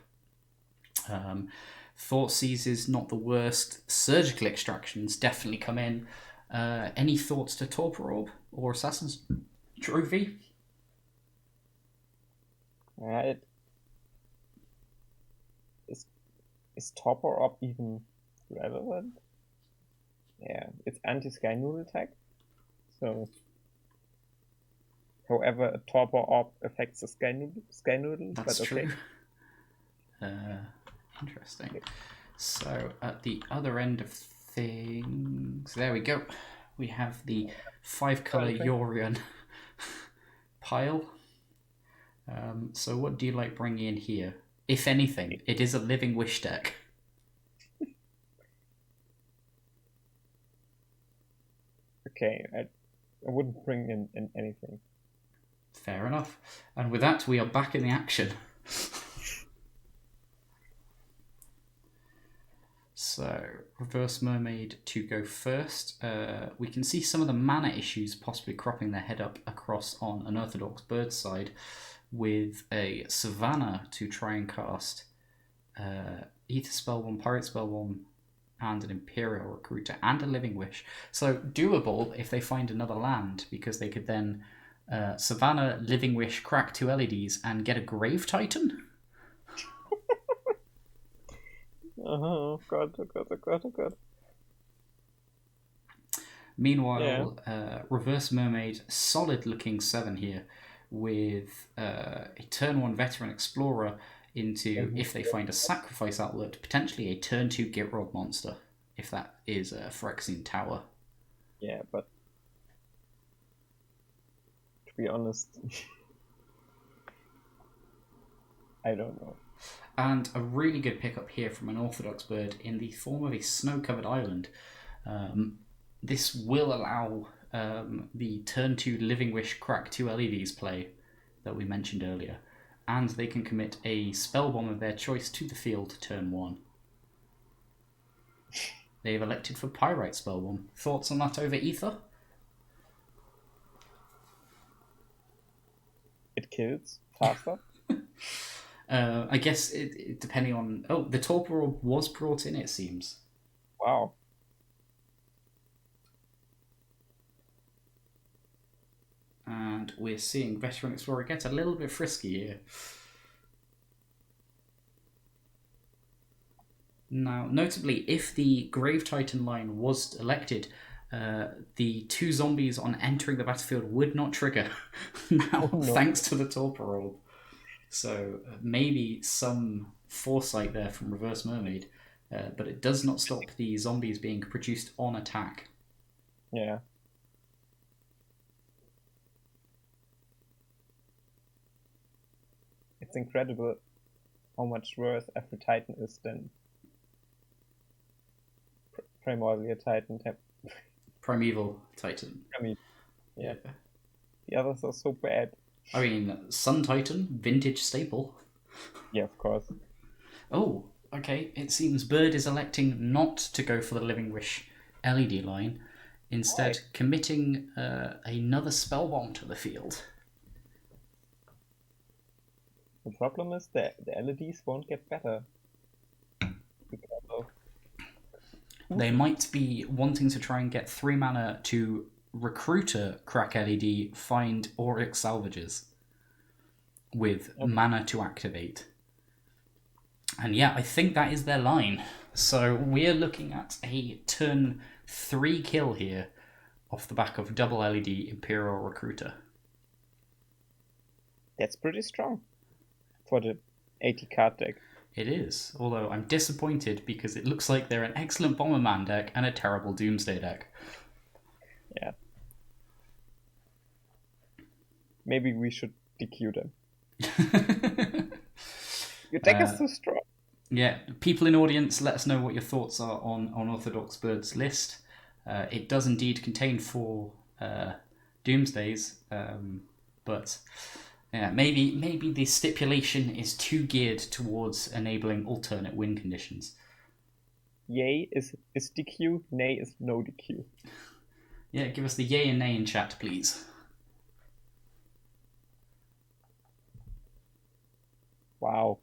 Thought Seizes, not the worst. Surgical Extractions definitely come in. Any thoughts to Torpor Orb or Assassin's Trophy? Is Torpor Orb even relevant? Yeah, it's anti-Sky Noodle tag. So, however, a Torpor Orb affects the Sky Noodle. That's but okay. True. Interesting. So, at the other end of things, there we go. We have the 5-color Yorion pile. So what do you like bringing in here? If anything, it is a Living Wish deck. Okay, I wouldn't bring in anything. Fair enough. And with that, we are back in the action. So, Reverse Mermaid to go first. We can see some of the mana issues possibly cropping their head up across on Unorthodox Bird's side, with a Savannah to try and cast Ether Spellbomb, Pirate Spellbomb, and an Imperial Recruiter, and a Living Wish. So, doable if they find another land, because they could then Savannah, Living Wish, crack 2 LEDs, and get a Grave Titan. Oh god. Meanwhile, Reverse Mermaid, solid looking 7 here, with a turn 1 Veteran Explorer into, if they find a Sacrifice Outlet, potentially a turn 2 Gitrog monster, if that is a Phyrexian Tower. Yeah, but to be honest, I don't know. And a really good pickup here from an Orthodox Bird in the form of a snow-covered island. This will allow the turn 2 Living Wish crack 2 LEDs play that we mentioned earlier. And they can commit a Spellbomb of their choice to the field turn 1. They've elected for Pyrite Spellbomb. Thoughts on that over Ether? get kills faster? I guess it depending on... Oh, the Torpor Orb was brought in, it seems. Wow. And we're seeing Veteran Explorer get a little bit frisky here. Now, notably, if the Grave Titan line was elected, the 2 zombies on entering the battlefield would not trigger now, thanks to the Torpor Orb. So maybe some foresight there from Reverse Mermaid, but it does not stop the zombies being produced on attack. Yeah. It's incredible how much worse every Titan is than Primordial Titan. Primeval Titan. Yeah. The others are so bad. I mean, Sun Titan, vintage staple. Yeah, of course. Oh, okay. It seems Bird is electing not to go for the Living Wish LED line, instead committing another spell bomb to the field. The problem is that the LEDs won't get better. They might be wanting to try and get 3 mana to Recruiter, Crack LED, find Auric Salvages with mana to activate. And yeah, I think that is their line. So we're looking at a turn 3 kill here off the back of double LED Imperial Recruiter. That's pretty strong for the 80 card deck. It is, although I'm disappointed because it looks like they're an excellent Bomberman deck and a terrible Doomsday deck. Yeah. Maybe we should DQ them. Your deck is too strong. Yeah, people in audience, let us know what your thoughts are on Unorthodox Bird's list. It does indeed contain 4 Doomsdays, but yeah, maybe the stipulation is too geared towards enabling alternate win conditions. Yay is DQ, nay is no DQ. Yeah, give us the yay and nay in chat, please. Wow.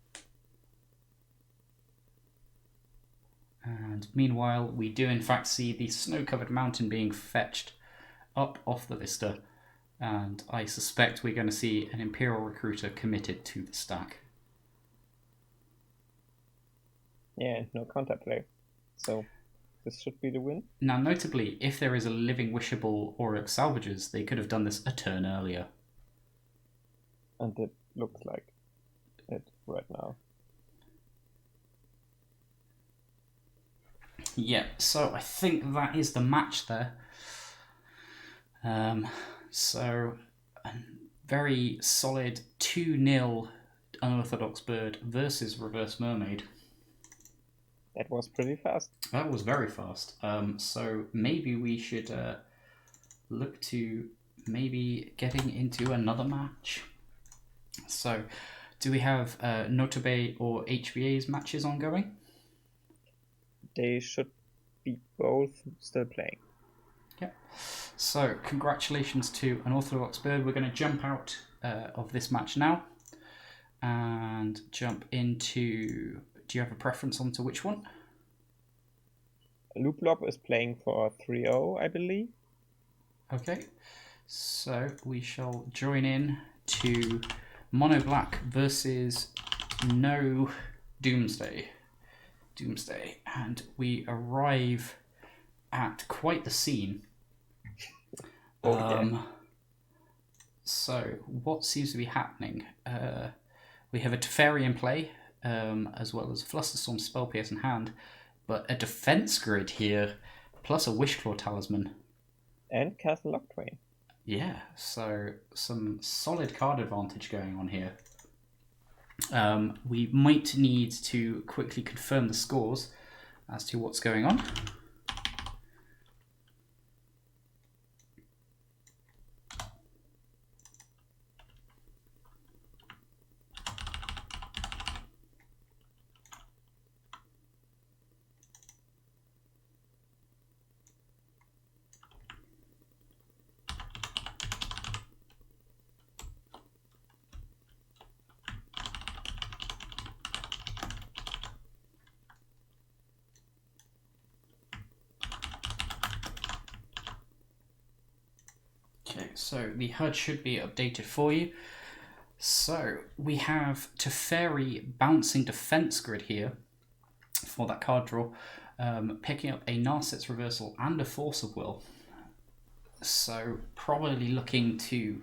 And meanwhile, we do in fact see the snow-covered mountain being fetched up off the vista, and I suspect we're going to see an Imperial Recruiter committed to the stack. Yeah, no counter play. So this should be the win. Now, notably, if there is a Living Wishable Auric Salvages, they could have done this a turn earlier. And it looks like it right now. Yeah, so I think that is the match there. So a very solid 2-0 Unorthodox Bird versus Reverse Mermaid. That was pretty fast. That was very fast. So maybe we should look to maybe getting into another match. So do we have Notabe or HBA's matches ongoing? They should be both still playing. Yeah. So congratulations to Unorthodox Bird. We're going to jump out of this match now and jump into... Do you have a preference onto which one? Looplop is playing for 3-0, I believe. Okay. So we shall join in to Mono Black versus No Doomsday. And we arrive at quite the scene. So what seems to be happening? We have a Teferi in play, as well as a Flusterstorm Spell Pierce in hand, but a defense grid here, plus a Wishclaw Talisman. And Castle Locktwain. Yeah, so some solid card advantage going on here. We might need to quickly confirm the scores as to what's going on. So the HUD should be updated for you. So we have Teferi Bouncing Defense Grid here for that card draw, picking up a Narset's Reversal and a Force of Will. So probably looking to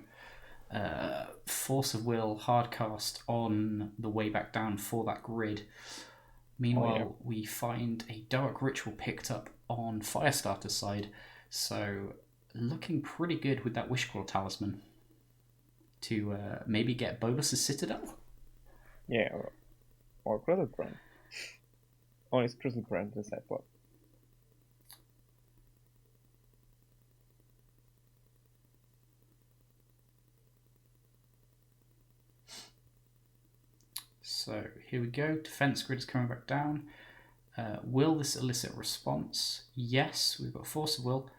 Force of Will hardcast on the way back down for that grid. Meanwhile, we find a Dark Ritual picked up on Firestarter's side, so looking pretty good with that Wishclaw Talisman to maybe get Bolus's Citadel? Yeah, or Grizzlebrand. Or is Grizzlebrand the sideboard? So here we go. Defense grid is coming back down. Will this elicit response? Yes, we've got Force of Will.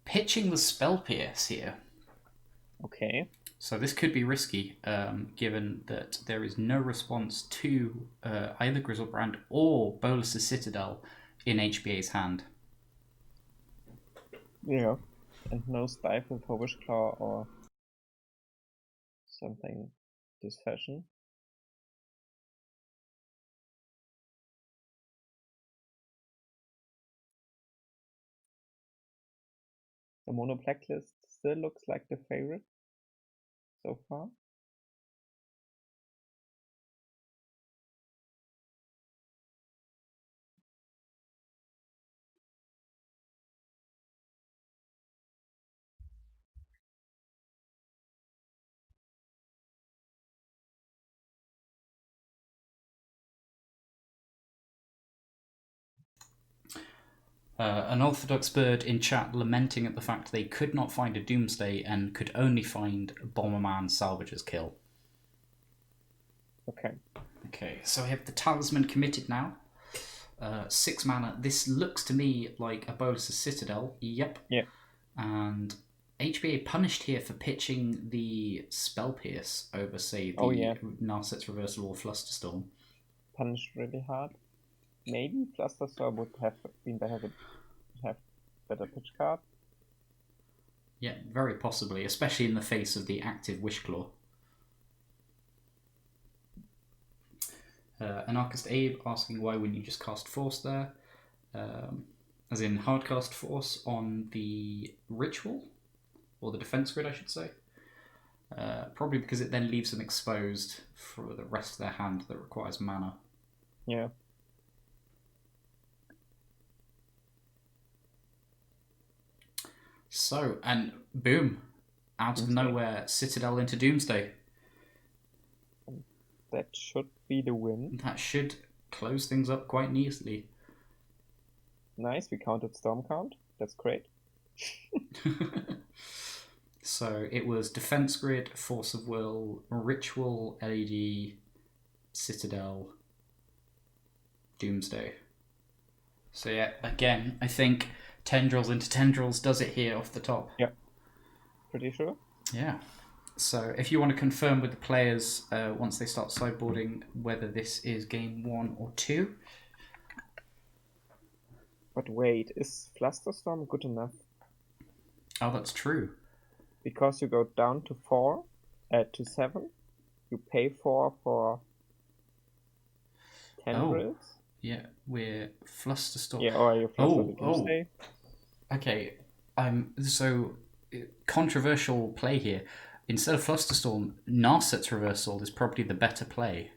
Pitching the Spell Pierce here. Okay. So this could be risky, given that there is no response to either Grizzlebrand or Bolus's Citadel in HBA's hand. Yeah. And no Stifle for Wishclaw or something this fashion. The mono black list still looks like the favorite so far. An Orthodox bird in chat lamenting at the fact they could not find a Doomsday and could only find Bomberman Salvager's Kill. Okay. Okay, so we have the Talisman committed now. 6 mana. This looks to me like a Bolus's Citadel. Yep. Yeah. And HBA punished here for pitching the Spell Pierce over, say, the Narset's Reversal or Flusterstorm. Punished really hard. Maybe Flusterstorm would have been better to have better pitch card. Yeah, very possibly, especially in the face of the active Wishclaw. Anarchist Abe asking why wouldn't you just cast Force there? As in hardcast Force on the Ritual, or the Defense Grid I should say. Probably because it then leaves them exposed for the rest of their hand that requires mana. Yeah. So, and boom, out of nowhere, Citadel into Doomsday. That should be the win. That should close things up quite neatly. Nice, we counted Storm count. That's great. So it was Defense Grid, Force of Will, Ritual, LED, Citadel, Doomsday. So yeah, again, I think Tendrils into Tendrils does it here off the top. Yeah, pretty sure. Yeah. So if you want to confirm with the players once they start sideboarding whether this is game 1 or 2. But wait, is Flusterstorm good enough? Oh, that's true. Because you go down to 4, to 7, you pay 4 for Tendrils. Oh, yeah, we're Flusterstorm. Yeah, or you Fluster the Doomsday. Okay, so controversial play here. Instead of Flusterstorm, Narset's Reversal is probably the better play.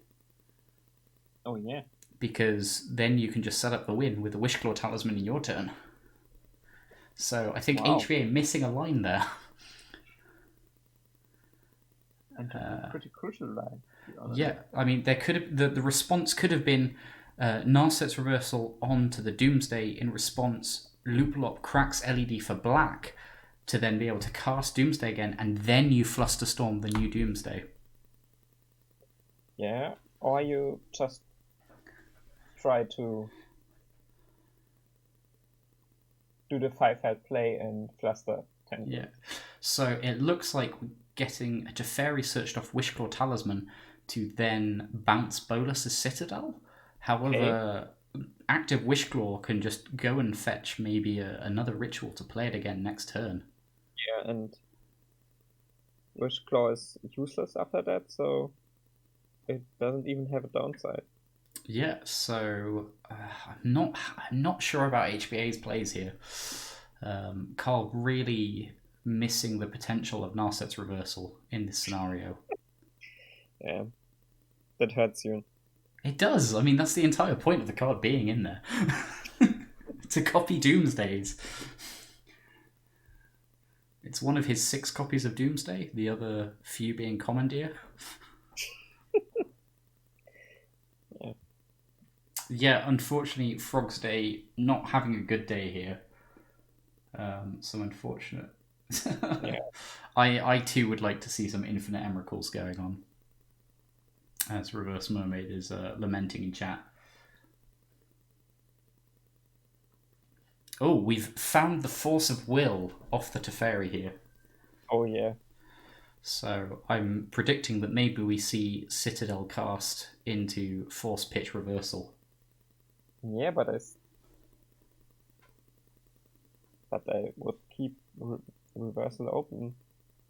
Oh yeah. Because then you can just set up the win with the Wishclaw Talisman in your turn. So I think HBA missing a line there. And a pretty crucial line. Yeah, I mean, there could have the response could have been Narset's Reversal onto the Doomsday in response. Looplop cracks LED for black to then be able to cast Doomsday again, and then you Flusterstorm the new Doomsday. Yeah, or you just try to do the 5-head play and Fluster 10. Yeah, so it looks like we're getting a Teferi searched off Wishclaw Talisman to then bounce Bolus's Citadel. However, active Wishclaw can just go and fetch maybe another Ritual to play it again next turn. Yeah, and Wishclaw is useless after that, so it doesn't even have a downside. Yeah, so I'm not sure about HBA's plays here. Carl really missing the potential of Narset's reversal in this scenario. Yeah, that hurts you. It does. I mean, that's the entire point of the card being in there. To copy Doomsdays. It's one of his 6 copies of Doomsday, the other few being Commandeer. Yeah. Yeah, unfortunately, Frog's Day not having a good day here. So unfortunate. Yeah. I too would like to see some Infinite Emeralds going on. As Reverse Mermaid is lamenting in chat. Oh, we've found the Force of Will off the Teferi here. Oh yeah. So I'm predicting that maybe we see Citadel cast into Force Pitch Reversal. Yeah, but I would keep reversal open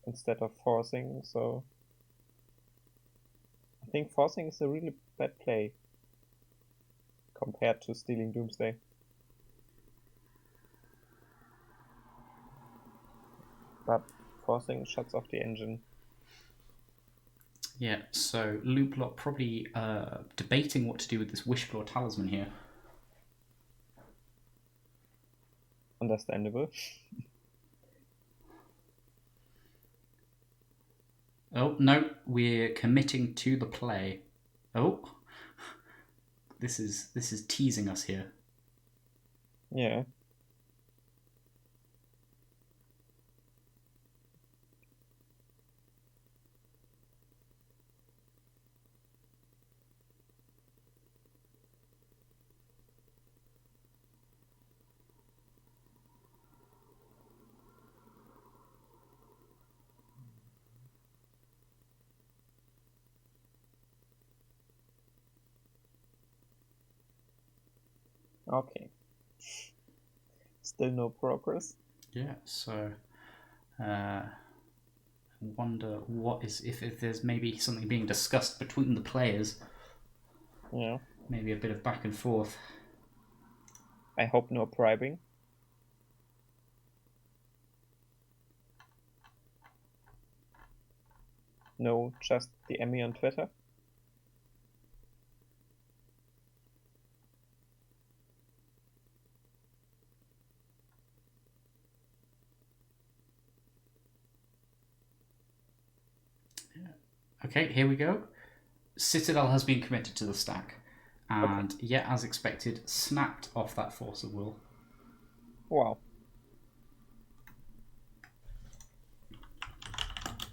instead of forcing, so I think forcing is a really bad play compared to stealing Doomsday. But forcing shuts off the engine. Yeah, so Looplop probably debating what to do with this Wishclaw Talisman here. Understandable. Oh, no, we're committing to the play. Oh, this is teasing us here. Yeah. Okay. Still no progress. Yeah, so wonder what is if there's maybe something being discussed between the players. Yeah. Maybe a bit of back and forth. I hope no bribing. No, just the Emmy on Twitter. Okay, here we go. Citadel has been committed to the stack. And yet, as expected, snapped off that Force of Will. Wow.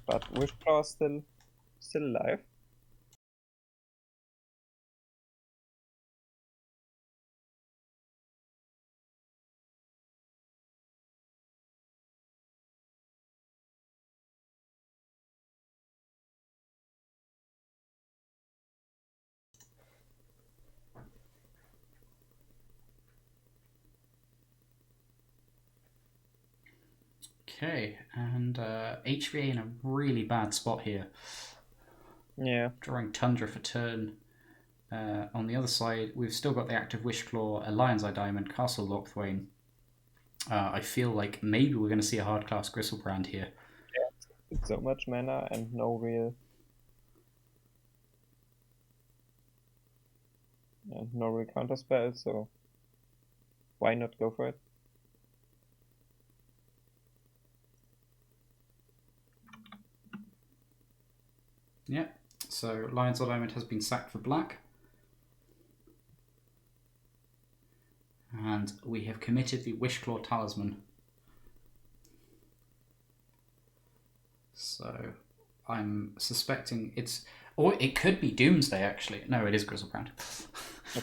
But Wishclaw is still alive. Okay, and HVA in a really bad spot here. Yeah. Drawing Tundra for turn. On the other side, we've still got the active Wishclaw, a Lion's Eye Diamond, Castle Lochthwain. I feel like maybe we're going to see a hard class Gristlebrand here. Yeah, it's so much mana and no real counter spell, so why not go for it? Yeah, so Lion's Eye Diamond has been sacked for black. And we have committed the Wishclaw Talisman. So I'm suspecting it's... Or it could be Doomsday, actually. No, it is Grizzlebrand. I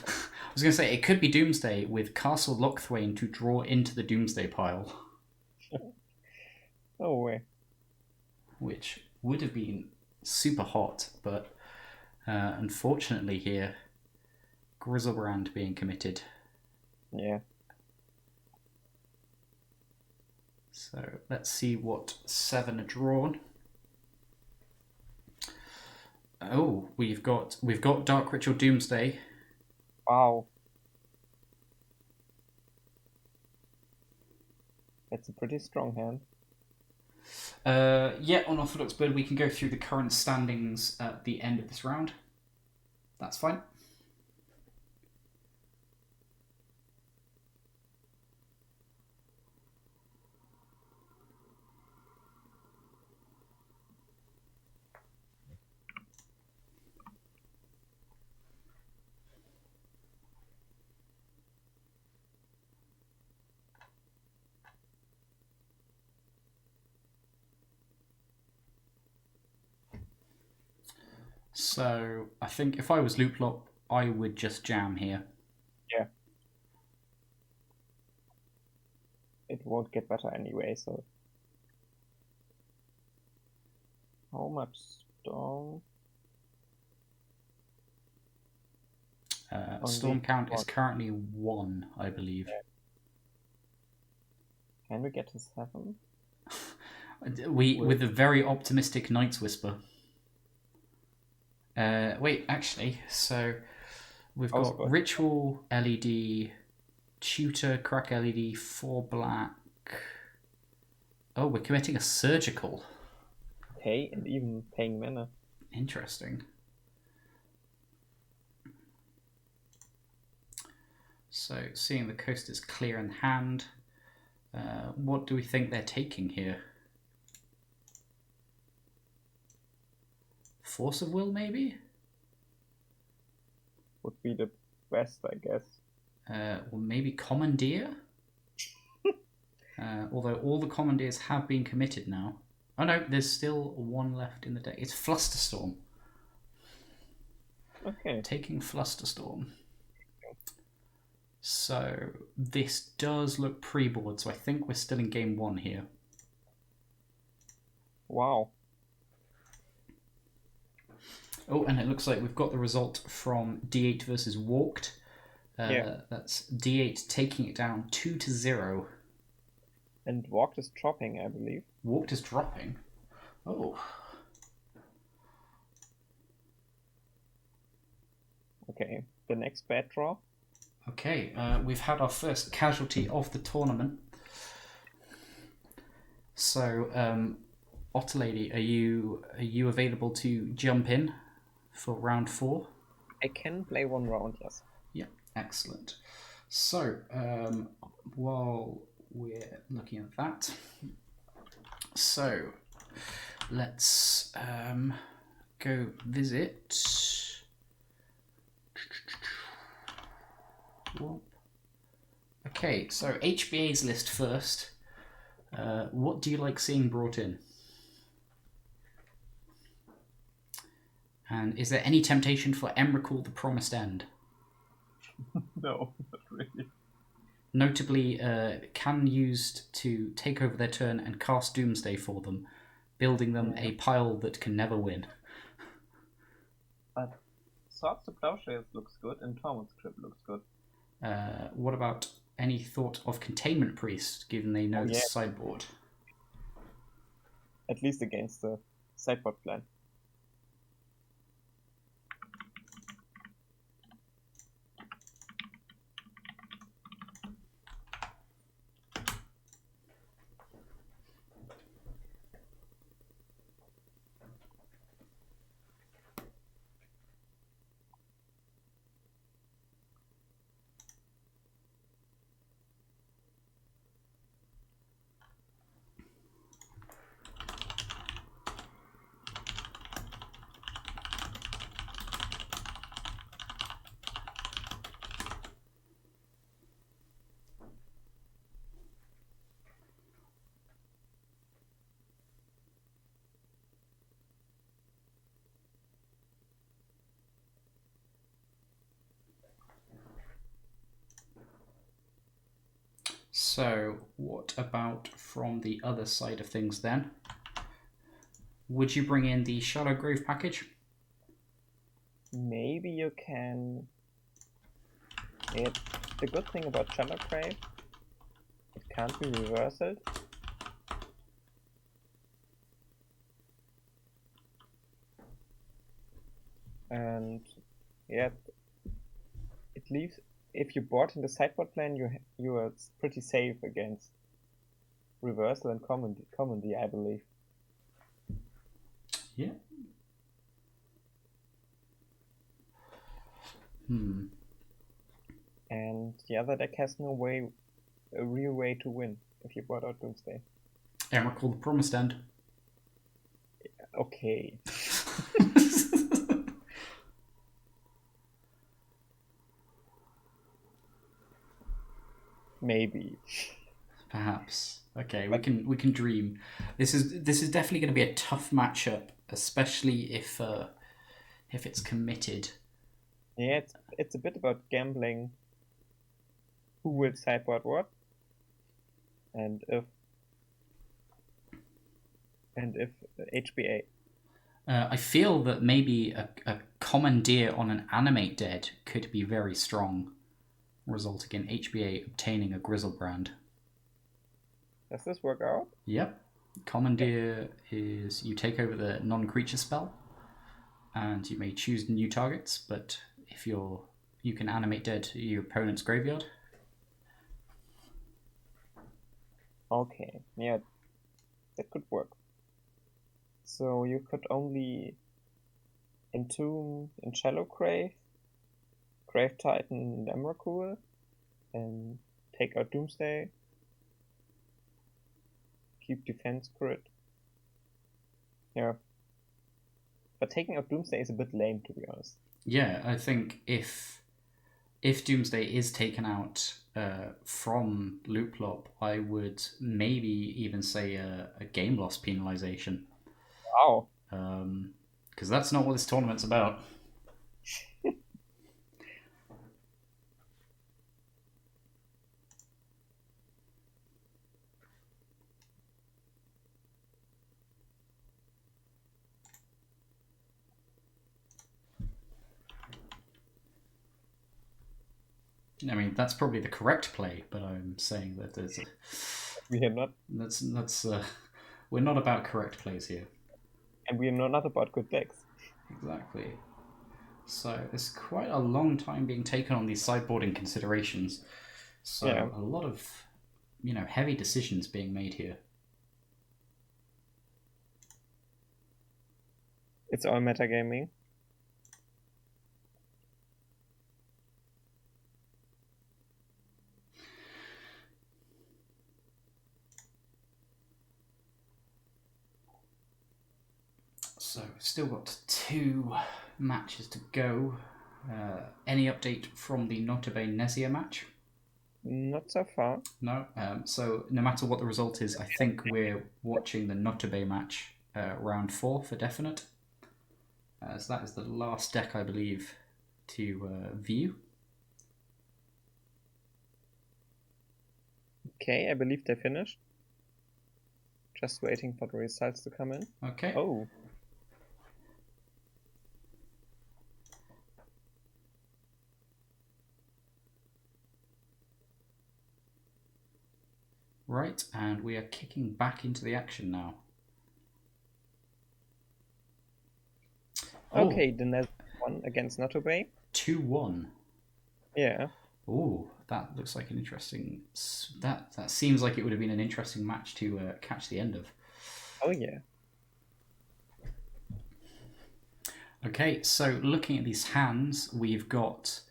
was going to say, it could be Doomsday with Castle Lochthwain to draw into the Doomsday pile. No way. Which would have been super hot, but unfortunately here, Grizzlebrand being committed. Yeah. So let's see what 7 are drawn. Oh, we've got Dark Ritual Doomsday. Wow. That's a pretty strong hand. Yeah, on Orthodox Bird, we can go through the current standings at the end of this round. That's fine. So I think if I was Looplop, I would just jam here. Yeah. It won't get better anyway, so. How much storm? Storm count is currently 1, I believe. Yeah. Can we get to 7? With a very optimistic Night's Whisper. Wait, actually, so we've got Ritual LED, Tutor, Crack LED, 4 black. Oh, we're committing a Surgical. Pay and even paying mana. Interesting. So, seeing the coast is clear in hand, what do we think they're taking here? Force of Will, maybe? Would be the best, I guess. Or maybe Commandeer? Although all the Commandeers have been committed now. Oh no, there's still 1 left in the deck. It's Flusterstorm. Okay. Taking Flusterstorm. So this does look pre-board, so I think we're still in game 1 here. Wow. Oh, and it looks like we've got the result from D8 versus Walked. Yeah. That's D8 taking it down 2-0. And Walked is dropping, I believe. Walked is dropping. Oh. Okay, the next bad draw. Okay, we've had our first casualty of the tournament. So, Otterlady, are you available to jump in for round 4? I can play 1 round, yes. Yeah, excellent. So, while we're looking at that, so let's go visit. Okay, so HBA's list first. What do you like seeing brought in? And is there any temptation for Emrakul the Promised End? No, not really. Notably, can used to take over their turn and cast Doomsday for them, building them a pile that can never win. But Swords to Plowshares looks good and Torment Script looks good. What about any thought of Containment Priest, given they know the sideboard? At least against the sideboard plan. So, what about from the other side of things then? Would you bring in the Shallow Grave package? Maybe you can. The good thing about Shallow Grave, it can't be reversed. it leaves. If you board in the sideboard plan, you are pretty safe against reversal and commonly, I believe. Yeah. And the other deck has no way, a real way to win if you board out Doomsday. Emrakul the Promised End. Okay. Maybe. Perhaps. Okay, we can dream. This is definitely going to be a tough matchup, especially if it's committed. Yeah, it's a bit about gambling. Who will sideboard what? And if HBA. I feel that maybe a commandeer on an animate dead could be very strong, resulting in HBA obtaining a Grizzlebrand. Does this work out? Yep. Commandeer is you take over the non-creature spell, and you may choose new targets, but if you can animate dead your opponent's graveyard. Okay, yeah, that could work. So you could only entomb in Shallow Grave, Grave Titan Emrakul, and take out Doomsday. Keep defense crit. Yeah. But taking out Doomsday is a bit lame, to be honest. Yeah, I think if Doomsday is taken out from Looplop, I would maybe even say a game loss penalization. Wow. Because that's not what this tournament's about. I mean, that's probably the correct play, but I'm saying that there's we are not. That's we're not about correct plays here. And we are not about good decks. Exactly. So there's quite a long time being taken on these sideboarding considerations. So yeah. A lot of heavy decisions being made here. It's all metagaming. So still got 2 matches to go. Any update from the Notabe Nezia match? Not so far. No. So no matter what the result is, I think we're watching the Notabe match round 4 for definite. So that is the last deck, I believe, to view. Okay, I believe they finished. Just waiting for the results to come in. Okay. Oh. Right, and we are kicking back into the action now. Okay, the next one against Notabe. 2-1. Yeah. Ooh, that looks like an interesting... That seems like it would have been an interesting match to catch the end of. Oh, yeah. Okay, so looking at these hands, we've got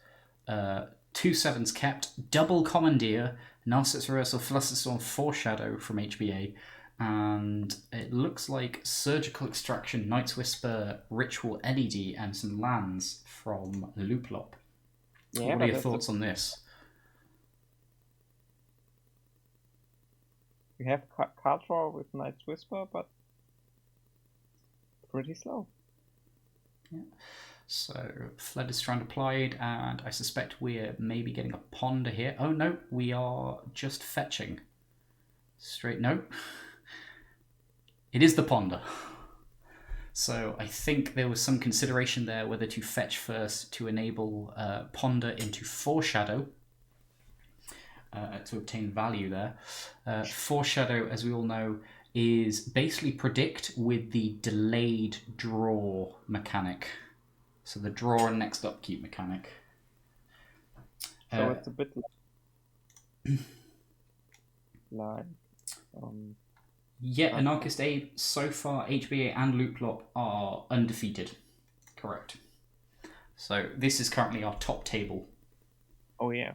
2 7s kept, double Commandeer, Narcissus Reversal, Flusterstorm, Foreshadow from HBA, and it looks like Surgical Extraction, Night's Whisper, Ritual LED, and some lands from Looplop. Yeah, what are your thoughts on this? We have card draw with Night's Whisper, but pretty slow. Yeah. So, Fled is Strand applied, and I suspect we're maybe getting a ponder here. Oh no, we are just fetching. Straight, no. It is the ponder. So I think there was some consideration there whether to fetch first to enable ponder into Foreshadow to obtain value there. Foreshadow, as we all know, is basically predict with the delayed draw mechanic. So the draw and next upkeep mechanic. So it's a bit like yeah, Anarchist Abe, so far HBA and Looplop are undefeated. Correct. So this is currently our top table. Oh yeah.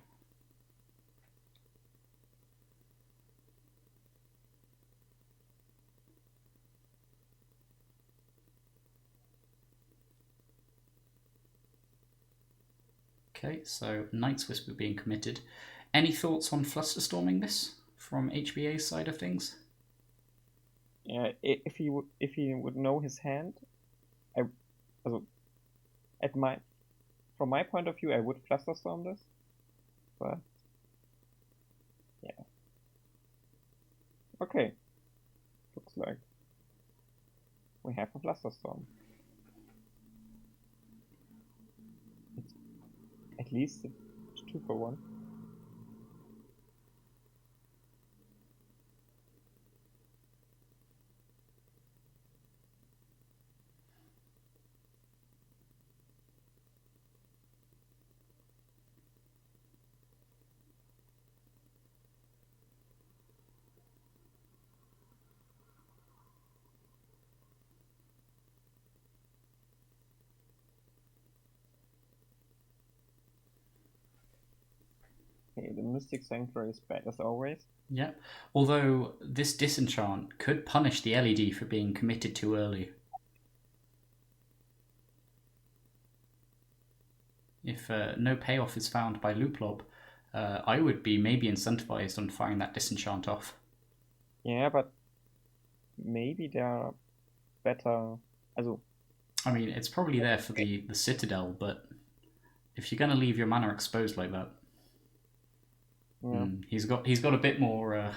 Okay, so Night's Whisper being committed. Any thoughts on Flusterstorming this from HBA's side of things? Yeah, if he would know his hand, from my point of view, I would Flusterstorm this, but yeah. Okay, looks like we have a Flusterstorm. At least it's 2 for 1. Okay, the Mystic Sanctuary is bad as always. Yeah, although this disenchant could punish the LED for being committed too early. If no payoff is found by Looplop, I would be maybe incentivized on firing that disenchant off. Yeah, but maybe there are better. I mean, it's probably there for the Citadel, but if you're going to leave your mana exposed like that, yeah. He's got a bit more.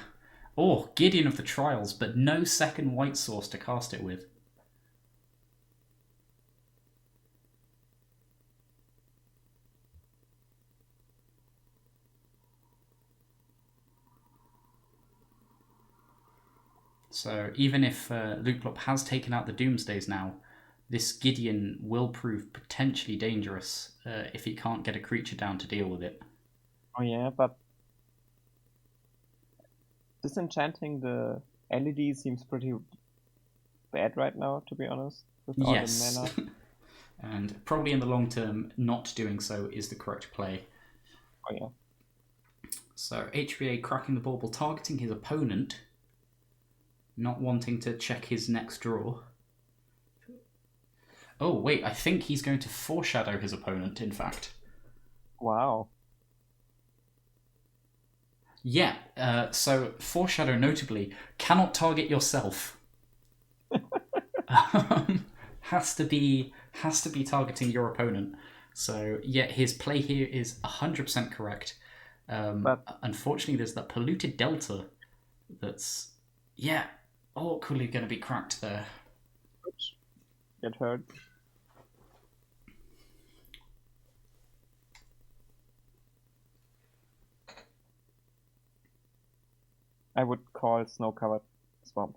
Gideon of the Trials, but no second white source to cast it with. So even if Looplop has taken out the Doomsdays now, this Gideon will prove potentially dangerous if he can't get a creature down to deal with it. Oh yeah, but disenchanting the LED seems pretty bad right now, to be honest. With all yes. the mana. And probably in the long term, not doing so is the correct play. Oh yeah. So HBA cracking the bauble, targeting his opponent, not wanting to check his next draw. Oh wait, I think he's going to foreshadow his opponent, in fact. Wow. Yeah, so foreshadow notably cannot target yourself. Has to be targeting your opponent. So yeah, his play here is 100% correct. But unfortunately, there's that polluted delta that's awkwardly going to be cracked there. Oops. Get hurt. I would call snow-covered swamp.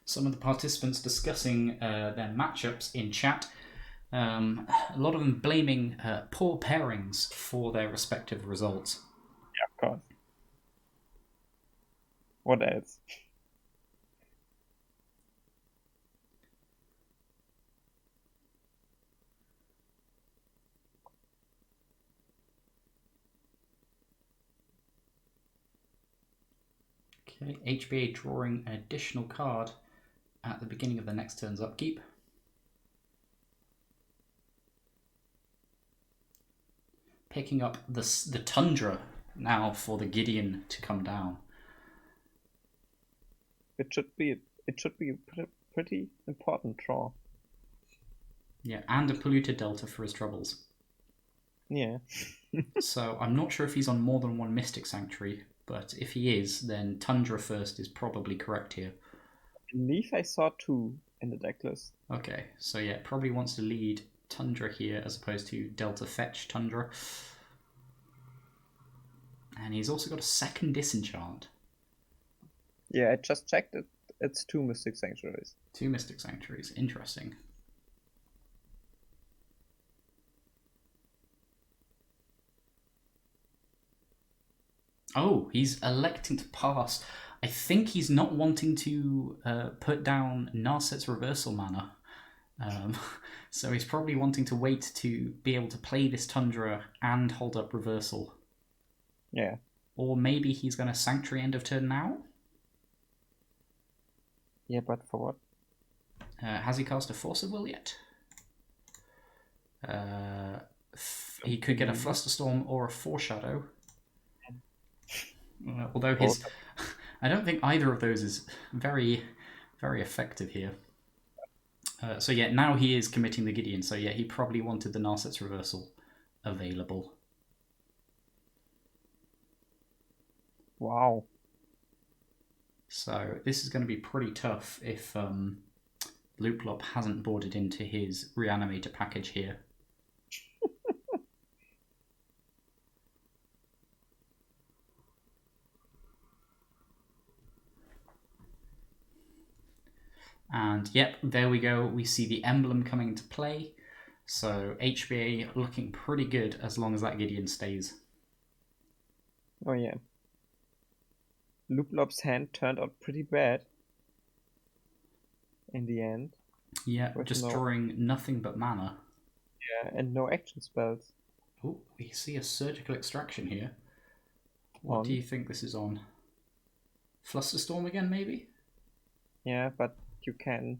Some of the participants discussing their matchups in chat. A lot of them blaming poor pairings for their respective results. Yeah, of course. What else? Okay, HBA drawing an additional card at the beginning of the next turn's upkeep. Picking up the Tundra now for the Gideon to come down. It should be a pretty important draw. Yeah, and a polluted delta for his troubles. Yeah. So I'm not sure if he's on more than one Mystic Sanctuary, but if he is, then Tundra first is probably correct here. I believe I saw 2 in the deck list. Okay, so yeah, probably wants to lead Tundra here as opposed to Delta Fetch Tundra. And he's also got a second Disenchant. Yeah, I just checked it. It's 2 Mystic Sanctuaries. 2 Mystic Sanctuaries. Interesting. Oh, he's electing to pass. I think he's not wanting to put down Narset's reversal mana. So he's probably wanting to wait to be able to play this Tundra and hold up reversal. Yeah. Or maybe he's going to Sanctuary end of turn now? Yeah, but for what? Has he cast a Force of Will yet? He could get a Flusterstorm or a Foreshadow. Although his... I don't think either of those is very, very effective here. So yeah, now he is committing the Gideon. So yeah, he probably wanted the Narset's reversal available. Wow. So this is going to be pretty tough if Looplop hasn't boarded into his Reanimator package here. And yep, there we go. We see the emblem coming into play. So HBA looking pretty good as long as that Gideon stays. Oh yeah. Looplop's hand turned out pretty bad in the end. Yeah, just drawing nothing but mana. Yeah, and no action spells. Oh, we see a Surgical Extraction here. What do you think this is on? Flusterstorm again, maybe? Yeah, but you can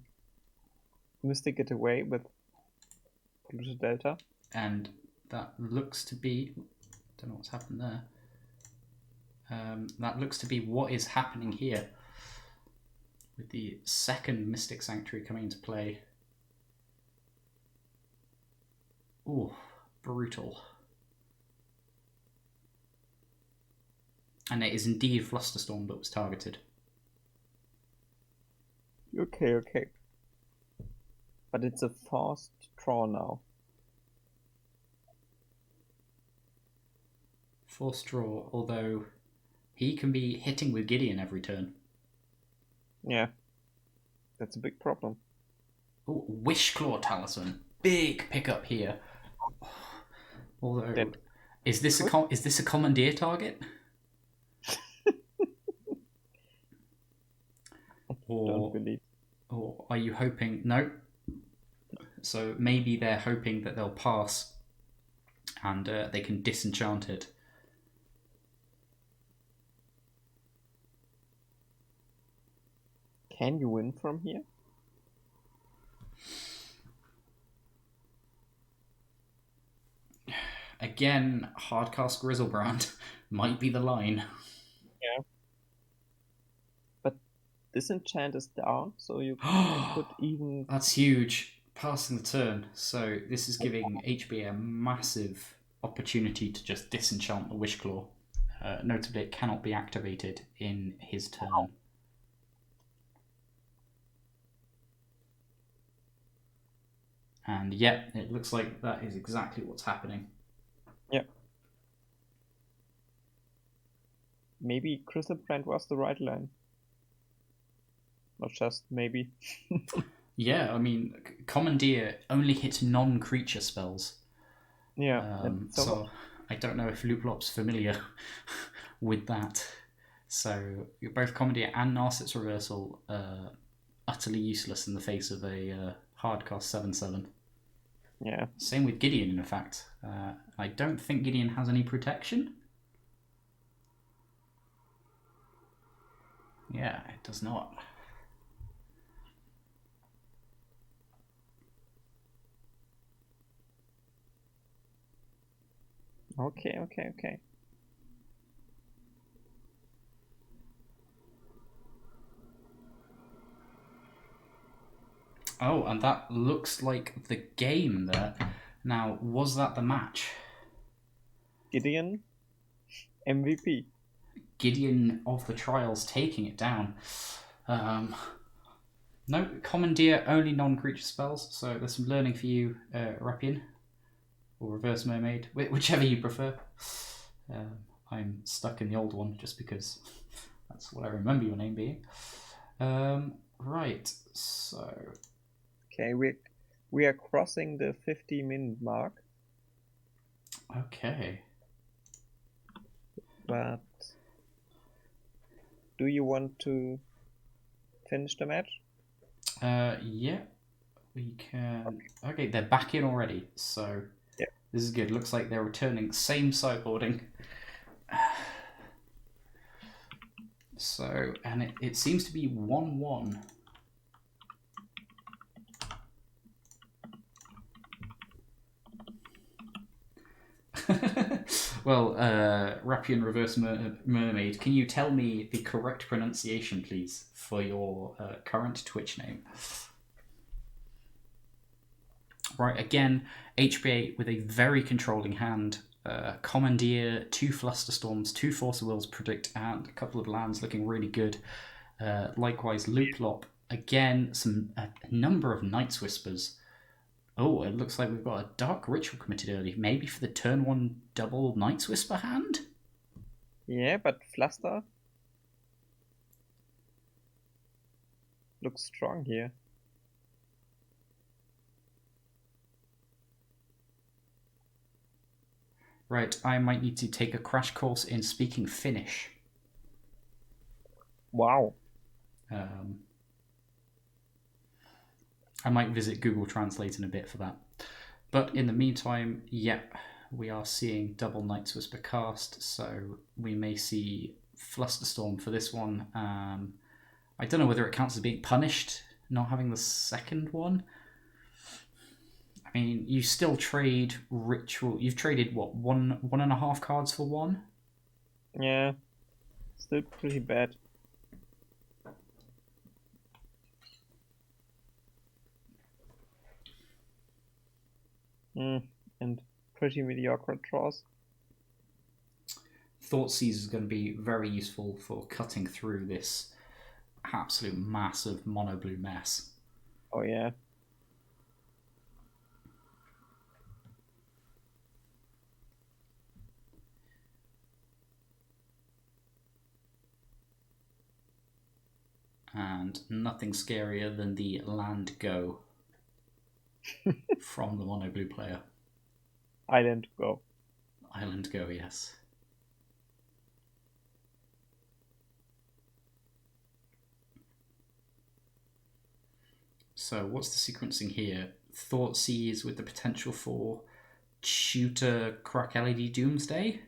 Mystic it away with Polluted Delta. And that looks to be... don't know what's happened there. That looks to be what is happening here. With the second Mystic Sanctuary coming into play. Ooh, brutal. And it is indeed Flusterstorm that was targeted. Okay. But it's a fast draw now. Forced draw, although he can be hitting with Gideon every turn. Yeah. That's a big problem. Ooh, Wishclaw Talisman. Big pickup here. Although, is this a Commandeer target? Don't believe. Or are you hoping... No. So maybe they're hoping that they'll pass and they can disenchant it. Can you win from here? Again, Hardcast Grizzlebrand might be the line. Yeah. But Disenchant is down, so you could even... That's huge. Passing the turn. So this is giving HB a massive opportunity to just disenchant the Wishclaw. Notably, it cannot be activated in his turn. And yep, it looks like that is exactly what's happening. Yep. Maybe Grizzlebrand was the right line. Not just maybe. Yeah, I mean, Commandeer only hits non-creature spells. Yeah. So I don't know if Looplop's familiar with that. So both Commandeer and Narset's Reversal utterly useless in the face of a hardcast 7/7. Yeah. Same with Gideon, in fact. I don't think Gideon has any protection. Yeah, it does not. Okay. Oh, and that looks like the game there. Now, was that the match? Gideon, MVP. Gideon of the Trials taking it down. No, Commandeer, only non-creature spells, so there's some learning for you, Rapian. Or Reverse Mermaid, whichever you prefer. I'm stuck in the old one just because that's what I remember your name being. Right, so... Okay, we are crossing the 50-minute mark. Okay. But do you want to finish the match? Yeah, we can... Okay, they're back in already, so yeah. This is good. Looks like they're returning. Same sideboarding. So, and it seems to be 1-1. Well, Rappian Reverse Mermaid, can you tell me the correct pronunciation, please, for your current Twitch name? Right, again, HBA with a very controlling hand. Commandeer, 2 Flusterstorms, 2 Force of Wills Predict, and a couple of lands looking really good. Likewise, Looplop, again, a number of Night's Whispers. Oh, it looks like we've got a Dark Ritual committed early. Maybe for the turn 1 double Night's Whisper hand? Yeah, but Fluster looks strong here. Right, I might need to take a crash course in speaking Finnish. Wow. I might visit Google Translate in a bit for that. But in the meantime, we are seeing double Night's Whisper cast, so we may see Flusterstorm for this one. I don't know whether it counts as being punished, not having the second one. I mean, you still trade Ritual. You've traded, what, 1.5 cards for 1? Yeah, still pretty bad. And pretty mediocre draws. Thoughtseize is going to be very useful for cutting through this absolute massive mono blue mess. Oh yeah. And nothing scarier than the land go from the mono blue player. Island go. Island go, yes. So what's the sequencing here? Thoughtseize with the potential for Tutor Crack LED Doomsday?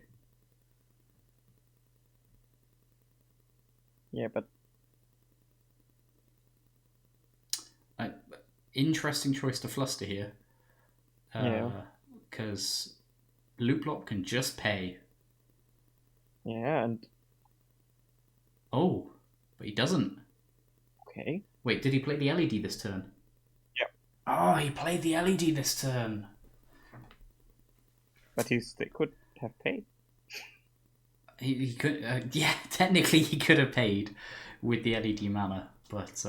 Yeah, but... interesting choice to fluster here. Yeah. Because Looplop can just pay. Yeah, and... Oh, but he doesn't. Okay. Wait, did he play the LED this turn? Yeah. Oh, he played the LED this turn. But he still could have paid. He could, yeah, technically he could have paid with the LED mana, but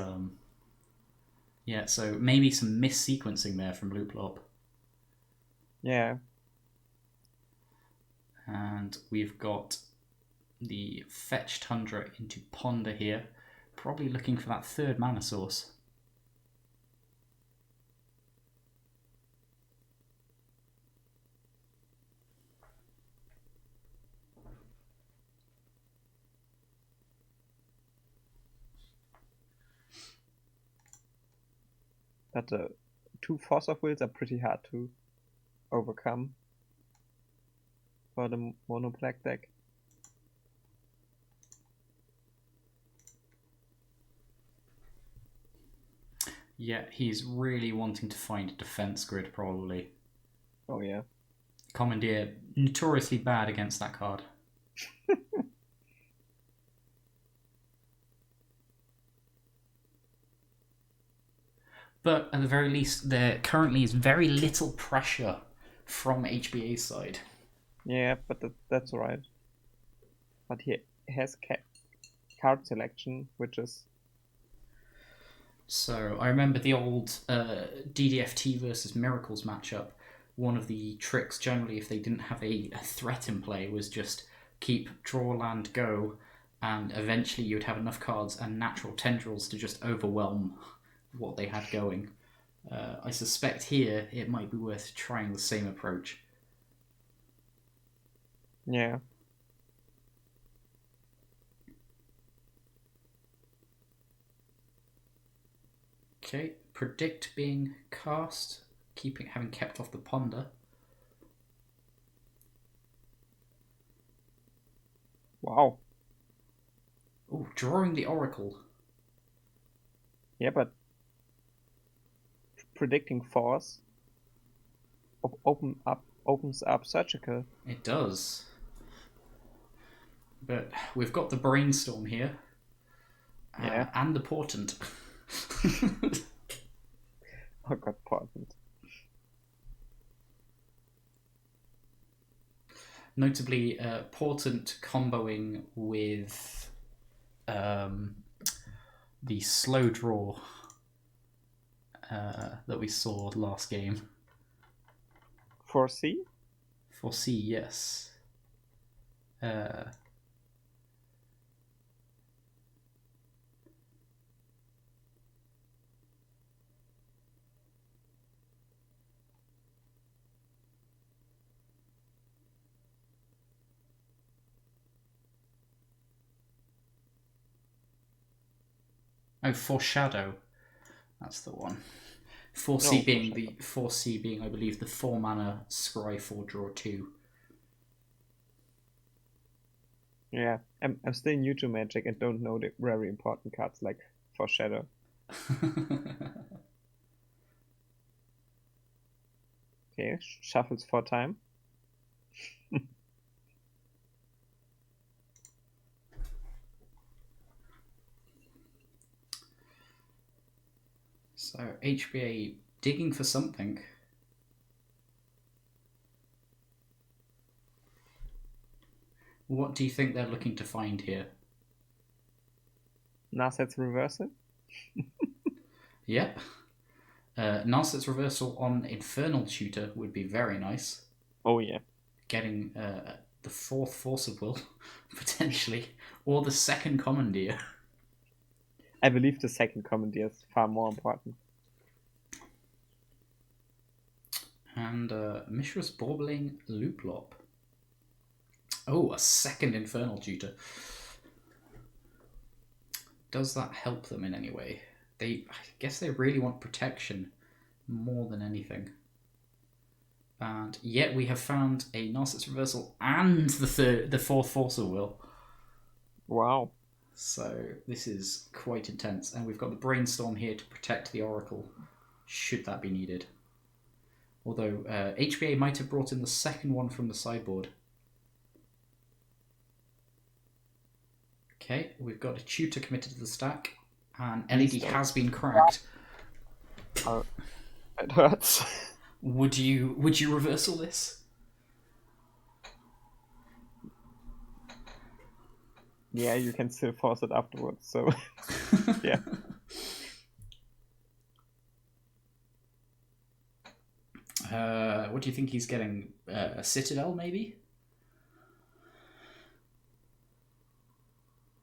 yeah, so maybe some mis-sequencing there from Looplop. Yeah. And we've got the Fetch Tundra into Ponder here, probably looking for that 3rd mana source. But the 2 Force of Wills are pretty hard to overcome for the mono black deck. Yeah, he's really wanting to find a defense grid, probably. Oh yeah. Commandeer, notoriously bad against that card. But at the very least, there currently is very little pressure from HBA's side. Yeah, but that's right. But he has card selection, which is... So I remember the old DDFT versus Miracles matchup. One of the tricks, generally, if they didn't have a threat in play, was just keep draw land go, and eventually you would have enough cards and natural tendrils to just overwhelm what they had going. I suspect here it might be worth trying the same approach. Yeah. Okay, predict being cast, having kept off the ponder. Wow. Oh, drawing the oracle. Yeah, but predicting force opens up surgical. It does. But we've got the brainstorm here. Yeah. And the portent. Oh god, portent. Notably, portent comboing with the slow draw that we saw last game. 4C? 4C, yes. Oh, Foreshadow. That's the one. 4C being, I believe, the 4 mana scry 4 draw 2. Yeah, I'm still new to Magic and don't know the very important cards like Foreshadow. Okay, shuffles 4 time. So HBA digging for something. What do you think they're looking to find here? Narset's Reversal? Yep. Narset's Reversal on Infernal Tutor would be very nice. Oh yeah. Getting the 4th Force of Will, potentially. Or the 2nd Commandeer. I believe the 2nd Commandeer is far more important. And Mishra's Bauble Looplop. Oh, a 2nd Infernal Tutor. Does that help them in any way? I guess they really want protection more than anything. And yet we have found a Narset's Reversal and the 4th Force of Will. Wow. So this is quite intense. And we've got the Brainstorm here to protect the Oracle, should that be needed. Although HBA might have brought in the 2nd one from the sideboard. Okay, we've got a tutor committed to the stack, and LED has been cracked. It hurts. Would you reversal this? Yeah, you can still force it afterwards, so yeah. What do you think he's getting? A Citadel, maybe?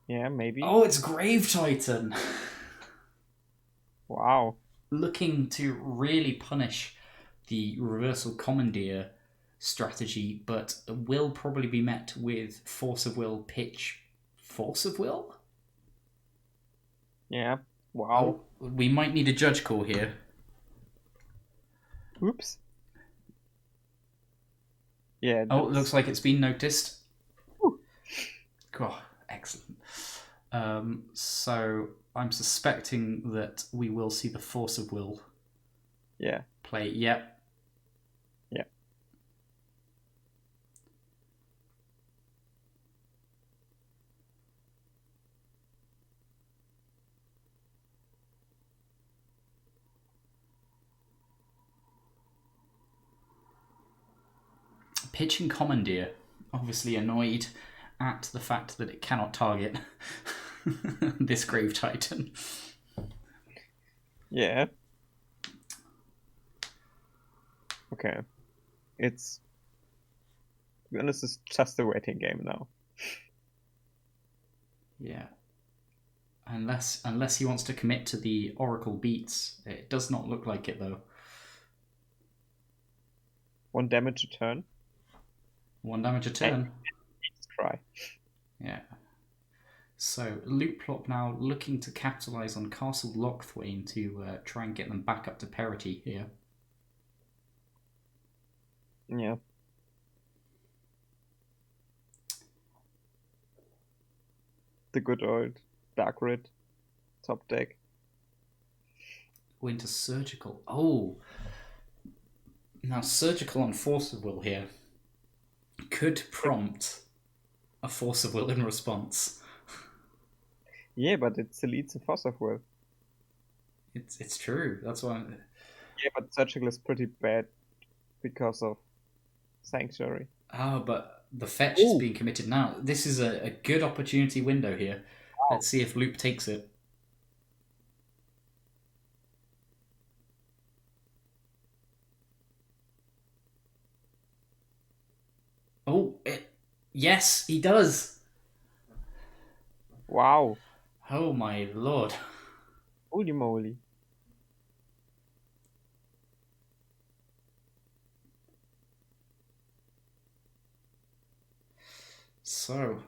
Yeah, maybe. Oh, it's Grave Titan! Wow. Looking to really punish the Reversal Commandeer strategy, but will probably be met with Force of Will, pitch Force of Will? Yeah. Wow. Oh, we might need a judge call here. Oops. Yeah. Oh, it looks like it's been noticed. Ooh. Oh, excellent. So I'm suspecting that we will see the Force of Will. Yeah. Play. Yep. Yeah. Pitching Commandeer, obviously annoyed at the fact that it cannot target this Grave Titan. Yeah. Okay. It's, to be honest, it's just a waiting game now. Yeah. Unless he wants to commit to the Oracle beats. It does not look like it, though. 1 damage a turn. 1 damage a turn. Let's try. Yeah. So, Looplop now looking to capitalise on Castle Lochthwain to try and get them back up to parity here. Yeah. The good old Dark Red top deck. Winter Surgical. Oh! Now, Surgical on Force of Will here could prompt a Force of Will in response. Yeah, but it still eats a Force of Will. It's true. That's why. Yeah, but Surgical is pretty bad because of Sanctuary. Oh, but the fetch is being committed now. This is a good opportunity window here. Wow. Let's see if Loop takes it. Oh, yes, he does. Wow. Oh my lord. Holy moly. So,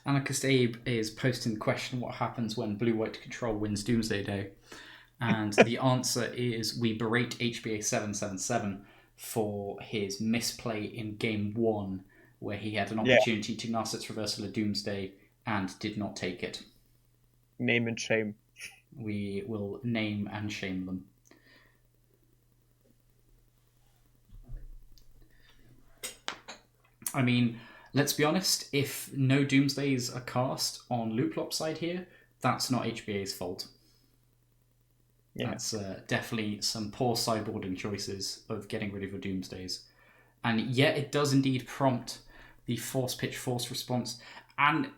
Anarchist Abe is posting the question, what happens when Blue-White Control wins Doomsday Day? And the answer is we berate HBA 777 for his misplay in Game 1, where he had an opportunity to Narset's Reversal of Doomsday and did not take it. Name and shame. We will name and shame them. I mean, let's be honest, if no Doomsdays are cast on Looplop's side here, that's not HBA's fault. Yeah. That's definitely some poor sideboarding choices of getting rid of your Doomsdays. And yet it does indeed prompt the Force Pitch Force response. And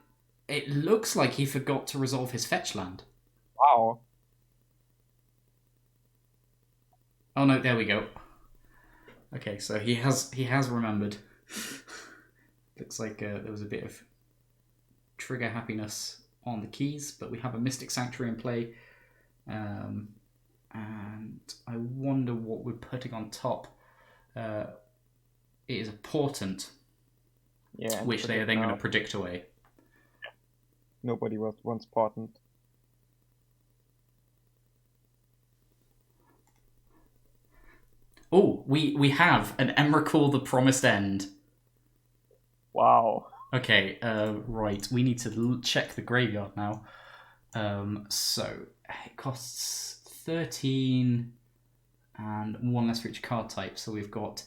it looks like he forgot to resolve his fetch land. Wow. Oh no, there we go. Okay, so he has remembered. Looks like there was a bit of trigger happiness on the keys, but we have a Mystic Sanctuary in play. And I wonder what we're putting on top. It is a Portent, which they are then going to predict away. Nobody wants Portent. Oh, we have an Emrakul the Promised End. Wow. Okay, right. We need to check the graveyard now. So it costs 13 and 1 less for each card type. So we've got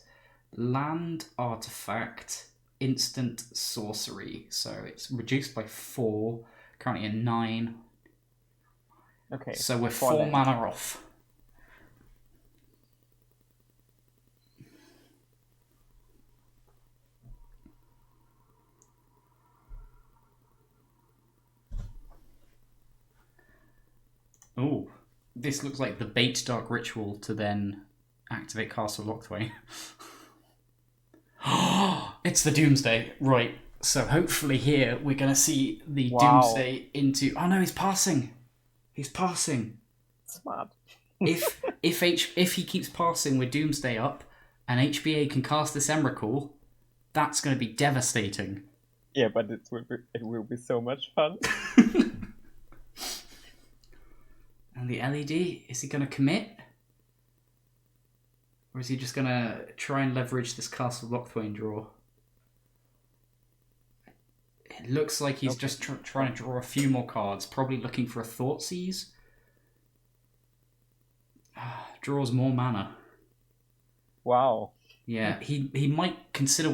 land, artifact, instant, sorcery. So it's reduced by 4. Currently a 9. Okay. So we're 4 mana off. Oh, this looks like the bait Dark Ritual to then activate Castle Lochthwain. It's the Doomsday. Right, so hopefully here we're going to see the Doomsday into... Oh no, he's passing. He's passing. Smart. If he keeps passing with Doomsday up and HBA can cast this Emrakul, that's going to be devastating. Yeah, but it will be so much fun. And the LED, is he going to commit? Or is he just going to try and leverage this Castle Lochthwain draw? It looks like he's just trying to draw a few more cards, probably looking for a Thoughtseize. Draws more mana. Wow. Yeah, he might consider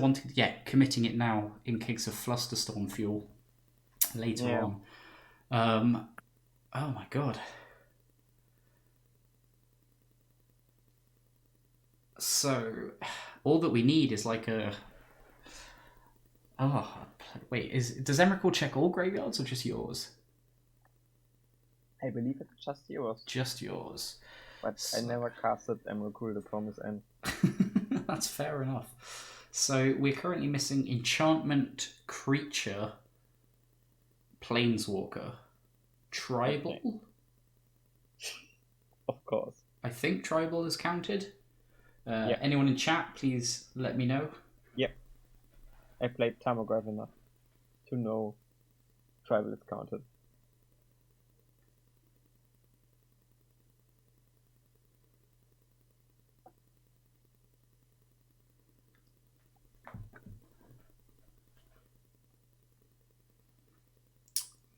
committing it now in case of Flusterstorm fuel later on. Oh my god. So, all that we need is like a... Oh, wait, does Emrakul check all graveyards or just yours? I believe it's just yours. Just yours. But I never casted Emrakul the Promised End. That's fair enough. So we're currently missing Enchantment, Creature, Planeswalker, Tribal. Okay. Of course. I think Tribal is counted. Yeah. Anyone in chat, please let me know. Yep. I played Tamograph enough to know Tribal is counted.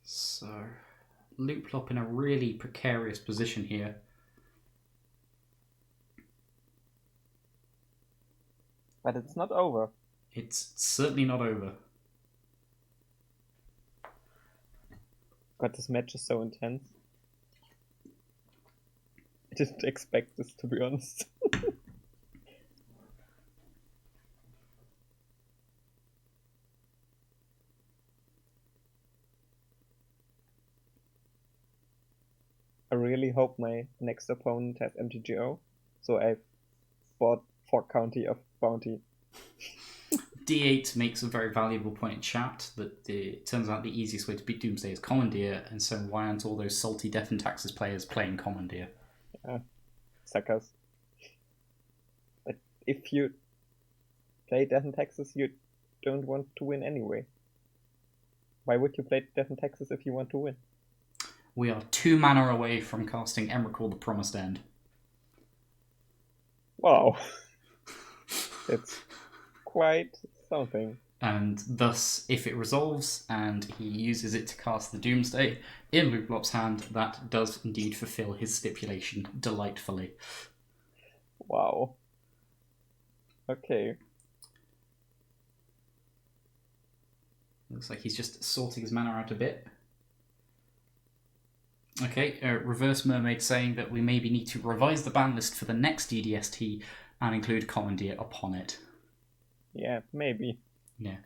So, Looplop in a really precarious position here. But it's not over. It's certainly not over. God, this match is so intense. I didn't expect this, to be honest. I really hope my next opponent has MTGO, so I've bought 4 county of bounty. D8 makes a very valuable point in chat that it turns out the easiest way to beat Doomsday is Commandeer, and so why aren't all those salty Death and Taxes players playing Commandeer? Suckers. But if you play Death and Taxes, you don't want to win anyway. Why would you play Death and Taxes if you want to win? We are 2 mana away from casting Emrakul the Promised End. Wow. It's quite something. And thus, if it resolves and he uses it to cast the Doomsday in Looplop's hand, that does indeed fulfill his stipulation delightfully. Wow. Okay. Looks like he's just sorting his mana out a bit. Okay, Reverse Mermaid saying that we maybe need to revise the ban list for the next DDST and include Commandeer upon it. Yeah, maybe. Yeah.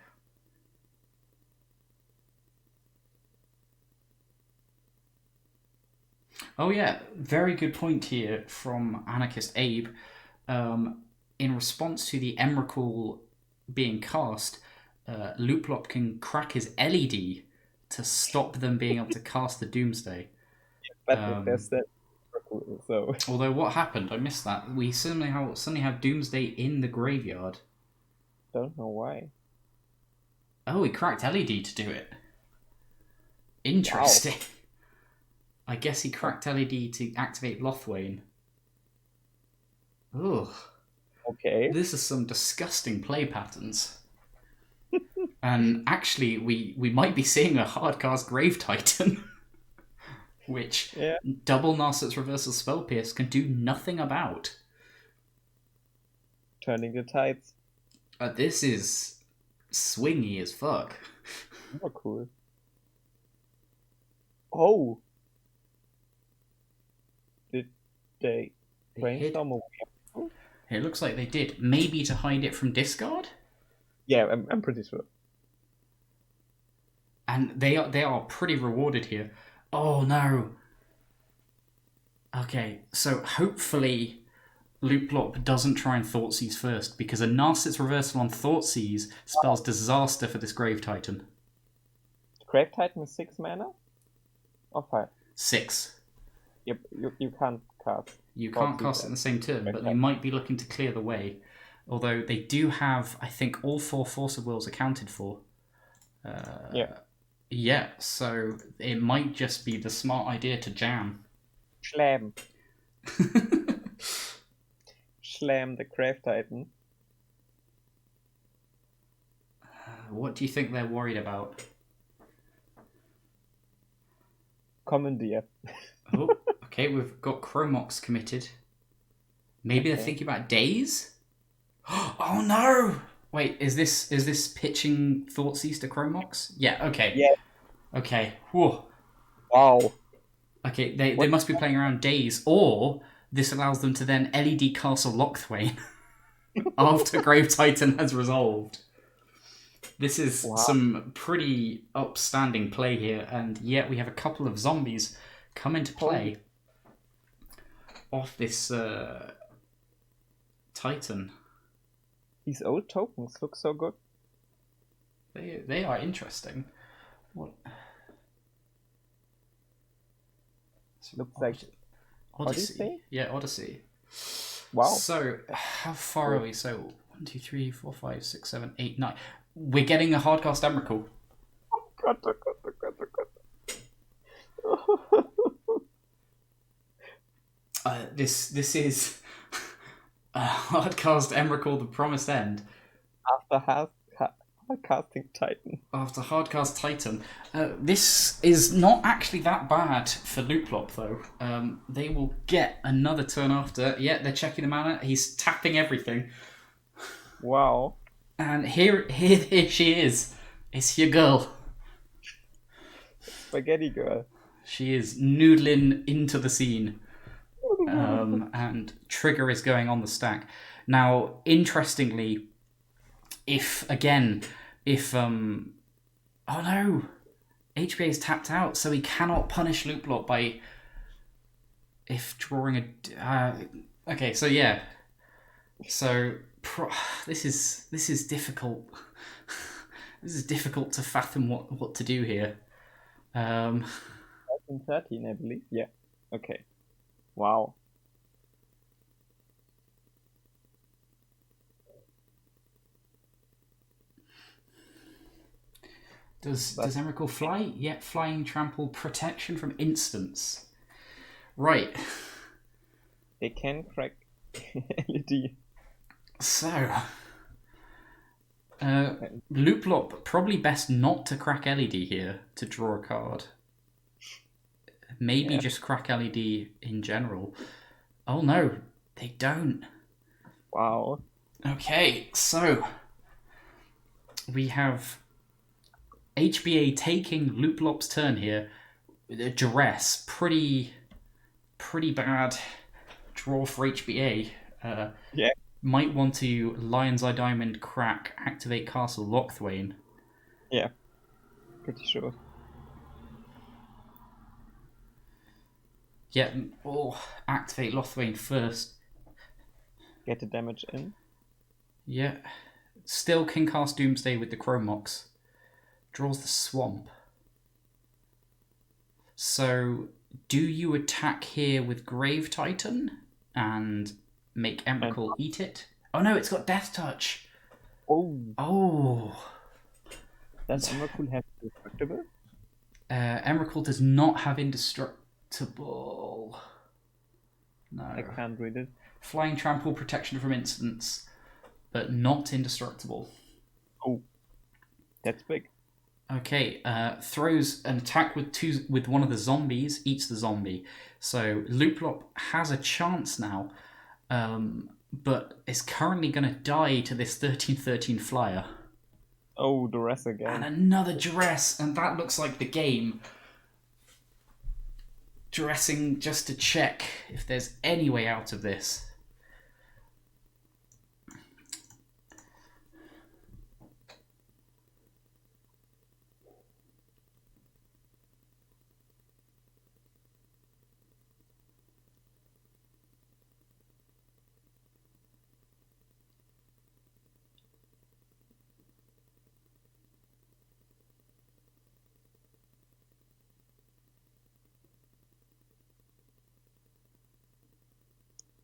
Oh yeah, very good point here from Anarchist Abe. In response to the Emrakul being cast, Looplop can crack his LED to stop them being able to cast the Doomsday. But there's that. So. Although what happened? I missed that. We suddenly have Doomsday in the graveyard. Don't know why. Oh, he cracked LED to do it. Interesting. Wow. I guess he cracked LED to activate Lothwain. Ugh. Okay. This is some disgusting play patterns. And actually, we might be seeing a hardcast Grave Titan. Which double Narset's Reversal Spell Pierce can do nothing about. Turning the tides. This is swingy as fuck. Oh, cool. Oh! Did they brainstorm away? It looks like they did. Maybe to hide it from discard? Yeah, I'm pretty sure. And they are pretty rewarded here. Oh no. Okay, so hopefully Looplop doesn't try and Thoughtseize first, because a Narset's Reversal on Thoughtseize spells disaster for this Grave Titan. Grave Titan is 6 mana? Or 5? 6. Yep, you can't cast. You can't cast it in the same turn, but they might be looking to clear the way. Although they do have, I think, all 4 Force of Wills accounted for. Yeah, so it might just be the smart idea to jam. Slam. Slam the Grave Titan. What do you think they're worried about? Commandeer. Oh, okay, we've got Chromox committed. Maybe they're thinking about Days? Oh no! Wait, is this pitching Thoughtseize to Chromox? Yeah, okay. Yeah. Okay. Whoa. Wow. Okay, they must be playing around Days, or this allows them to then LED Castle Lothwain after Grave Titan has resolved. This is some pretty upstanding play here, and yet we have a couple of zombies come into play. off this Titan. These old tokens look so good. They are interesting. What? Looks like Odyssey? Yeah, Odyssey. Wow. So, how far are we? So, 1, 2, 3, 4, 5, 6, 7, 8, 9. We're getting a hardcast Emrakul. God. This is a hardcast Emrakul, the Promised End. After hardcasting Titan. After hardcast Titan. This is not actually that bad for Looplop, though. They will get another turn after. Yeah, they're checking the mana. He's tapping everything. Wow. And here she is. It's your girl. Spaghetti girl. She is noodling into the scene. And trigger is going on the stack. Now, interestingly, if oh no, HBA is tapped out, so he cannot punish Looplop by drawing a. Okay, so yeah, so this is difficult. This is difficult to fathom what to do here. 13, I believe. Yeah. Okay. Wow. Does Emrakul fly? Yeah, flying trample, protection from instants. Right. They can crack LED. So, Looplop, probably best not to crack LED here to draw a card. Maybe just crack LED in general. Oh no, they don't. Wow. Okay, so we have HBA taking Looplop's turn here. Duress, pretty bad draw for HBA. Yeah. Might want to Lion's Eye Diamond, crack, activate Castle Lochthwain. Yeah, pretty sure. Yeah, activate Lochthwain first. Get the damage in. Yeah. Still can cast Doomsday with the Chromox. Draws the Swamp. So, do you attack here with Grave Titan and make Emrakul eat it? Oh no, it's got Death Touch. Oh. Does Emrakul have Indestructible? Emrakul does not have Indestructible. No. I can't read it. Flying Trample, protection from instants, but not Indestructible. Oh, that's big. Okay, throws an attack with one of the zombies, eats the zombie. So Looplop has a chance now, but is currently going to die to this 13/13 flyer. Oh, Duress again. And another Duress, and that looks like the game. Duressing just to check if there's any way out of this.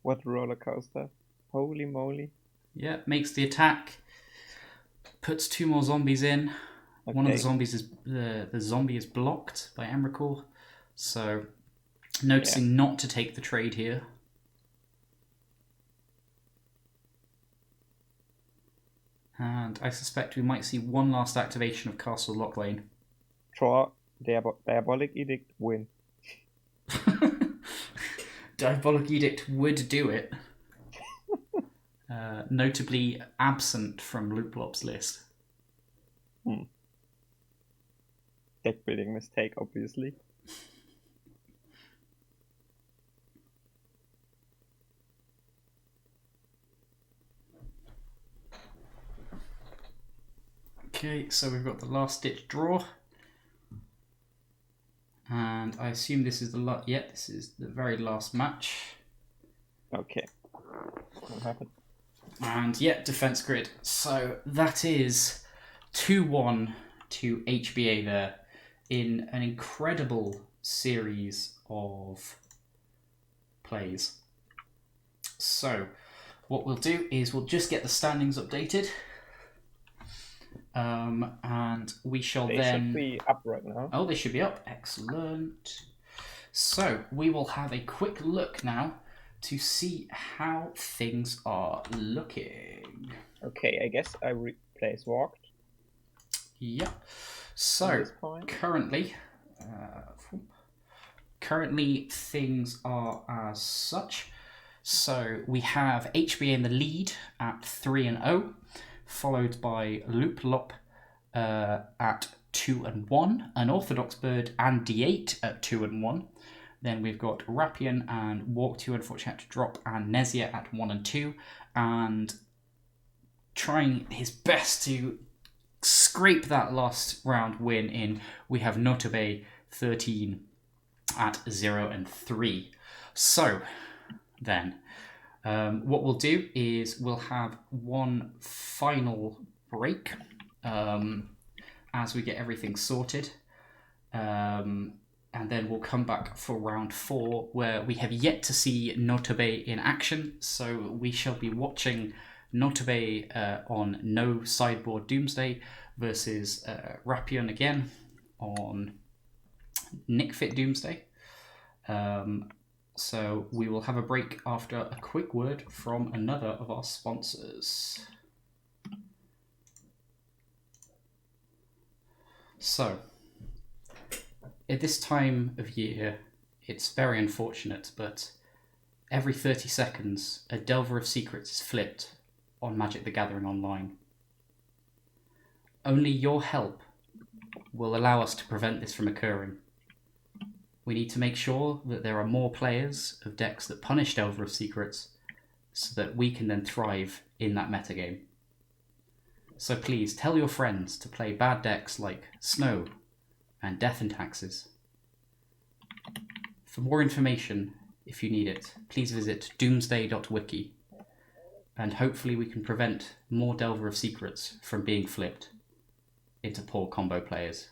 What roller coaster. Holy moly. Yeah, makes the attack. Puts 2 more zombies in. Okay. One of the zombies is the zombie is blocked by Emrakul. So noticing not to take the trade here. And I suspect we might see one last activation of Castle Lochthwain. Draw Diabolic Edict, win. Diabolic Edict would do it. Notably absent from Looplop's list. Deck building mistake, obviously. Okay, so we've got the last ditch draw. And I assume this is this is the very last match. Okay. What happened? And yeah, defense grid. So that is 2-1 to HBA there in an incredible series of plays. So what we'll do is we'll just get the standings updated. And we shall They then... should be up right now. Oh, they should be up. Excellent. So we will have a quick look now to see how things are looking. Okay, I guess I replace walked. Yep. So currently things are as such. So we have HB in the lead at 3-0, followed by Looplop at 2-1, Unorthodox Bird and D8 at 2-1. Then we've got Rapian and Walk2, unfortunately, had to drop, and Nezia at 1-2, and trying his best to scrape that last round win in, we have Notabe 13 at 0-3. So then, what we'll do is we'll have one final break as we get everything sorted. And then we'll come back for round 4, where we have yet to see Notabe in action. So we shall be watching Notabe on no Sideboard Doomsday versus Rapion again on Nickfit Doomsday. So we will have a break after a quick word from another of our sponsors. So, at this time of year, it's very unfortunate, but every 30 seconds, a Delver of Secrets is flipped on Magic the Gathering Online. Only your help will allow us to prevent this from occurring. We need to make sure that there are more players of decks that punish Delver of Secrets, so that we can then thrive in that metagame. So please tell your friends to play bad decks like Snow and Death and Taxes. For more information, if you need it, please visit doomsday.wiki, and hopefully we can prevent more Delver of Secrets from being flipped into poor combo players.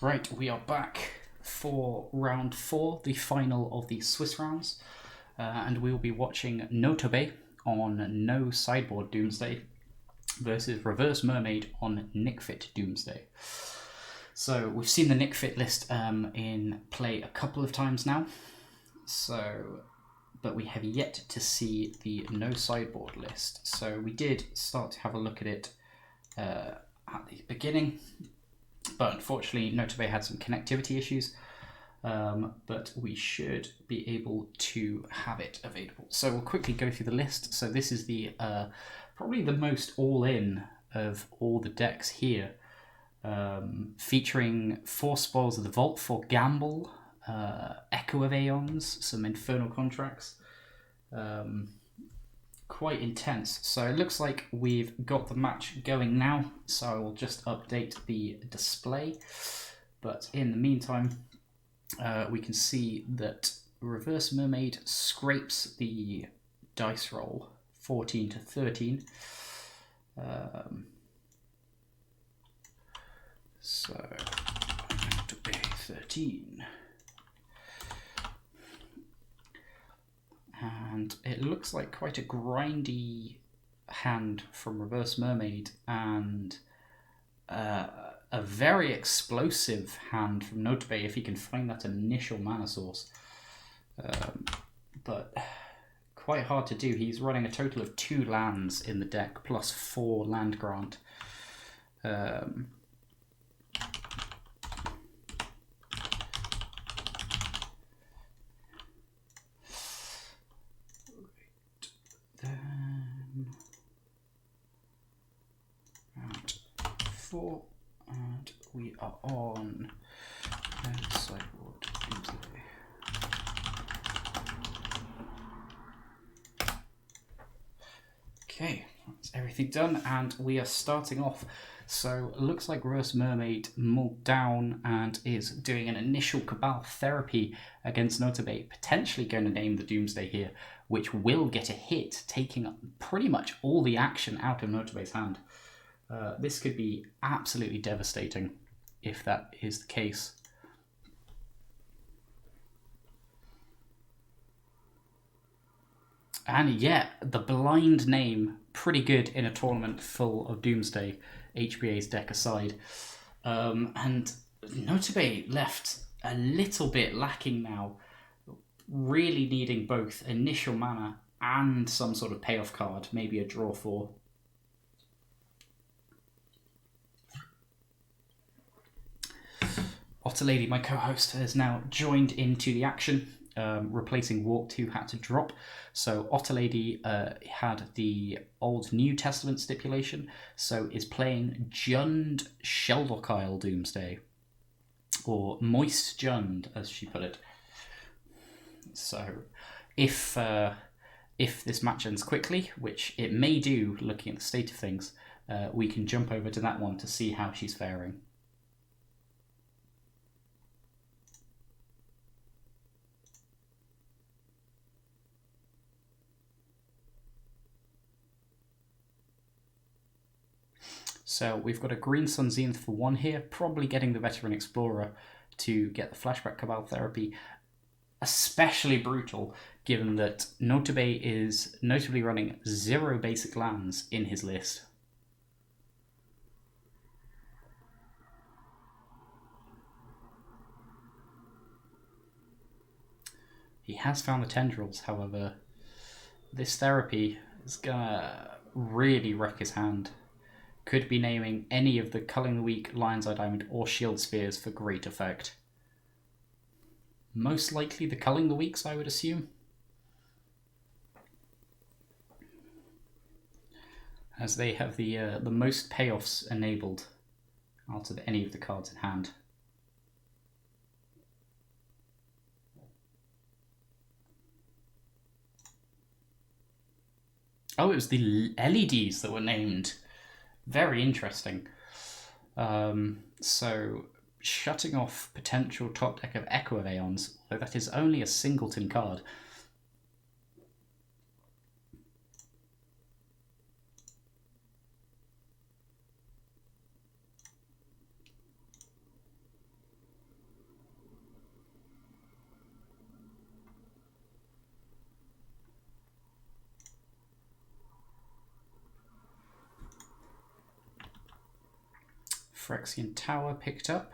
Right, we are back for round 4, the final of the Swiss rounds, and we will be watching Notobe on No Sideboard Doomsday versus Reverse Mermaid on Nickfit Doomsday. So we've seen the Nickfit list in play a couple of times now, but we have yet to see the No Sideboard list. So we did start to have a look at it at the beginning, but unfortunately Notobe had some connectivity issues, but we should be able to have it available. So we'll quickly go through the list. So this is the probably the most all-in of all the decks here, featuring 4 Spoils of the Vault for Gamble, Echo of Aeons, some Infernal Contracts. Quite intense. So it looks like we've got the match going now, so I will just update the display. But in the meantime, we can see that Reverse Mermaid scrapes the dice roll 14 to 13. So to be 13. And it looks like quite a grindy hand from Reverse Mermaid, and a very explosive hand from Notobe if he can find that initial mana source. But quite hard to do. He's running a total of 2 lands in the deck plus 4 land grant. Round 4, and we are on Sideboard Doomsday. Okay, that's everything done, and we are starting off. So it looks like Reverse Mermaid mulled down and is doing an initial Cabal therapy against Notobe, potentially going to name the Doomsday here, which will get a hit, taking up pretty much all the action out of Notobe's hand. This could be absolutely devastating if that is the case. And yeah, the blind name, pretty good in a tournament full of Doomsday, HBA's deck aside. And Notobe left a little bit lacking now, really needing both initial mana and some sort of payoff card, maybe a draw 4. Otterlady, my co-host, has now joined into the action, replacing Walk, who had to drop. So Otterlady had the Old New Testament stipulation, so is playing Jund Shelldock Doomsday, or Moist Jund, as she put it. So if this match ends quickly, which it may do, looking at the state of things, we can jump over to that one to see how she's faring. So we've got a Green Sun Zenith for 1 here, probably getting the Veteran Explorer to get the Flashback Cabal therapy. Especially brutal, given that Notobe is notably running 0 basic lands in his list. He has found the Tendrils, however. This therapy is gonna really wreck his hand. Could be naming any of the Culling the Weak, Lion's Eye Diamond, or Shield Spheres for great effect. Most likely the Culling the Weaks, I would assume. As they have the most payoffs enabled out of any of the cards in hand. Oh, it was the LEDs that were named. Very interesting. So, shutting off potential top deck of Echo of Aeons, though that is only a singleton card. Phyrexian Tower picked up.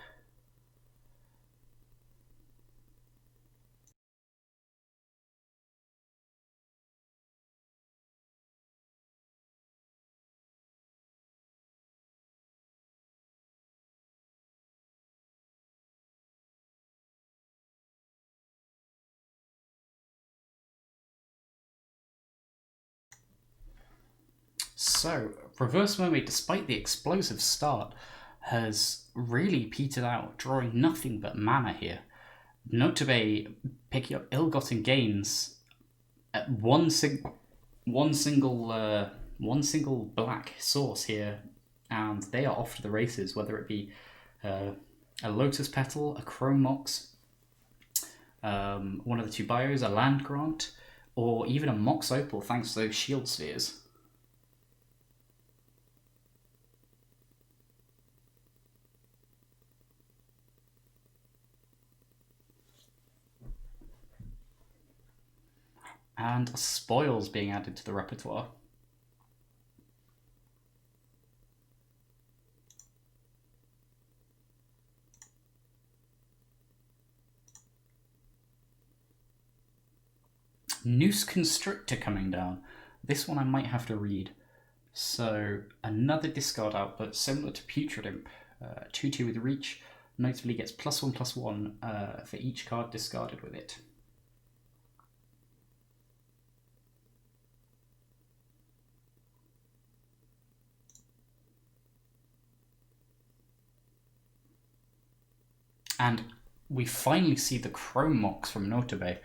So, Reverse Mermaid, despite the explosive start, has really petered out, drawing nothing but mana here. Notably, picking up ill-gotten gains at one single black source here, and they are off to the races, whether it be a Lotus Petal, a Chrome Mox, one of the two bios, a Land Grant, or even a Mox Opal thanks to those shield spheres. And spoils being added to the repertoire. Noose Constrictor coming down. This one I might have to read. So, another discard output similar to Putrid Imp. 2/2 with reach. Notably gets +1/+1 for each card discarded with it. And we finally see the Chrome Mox from Notably.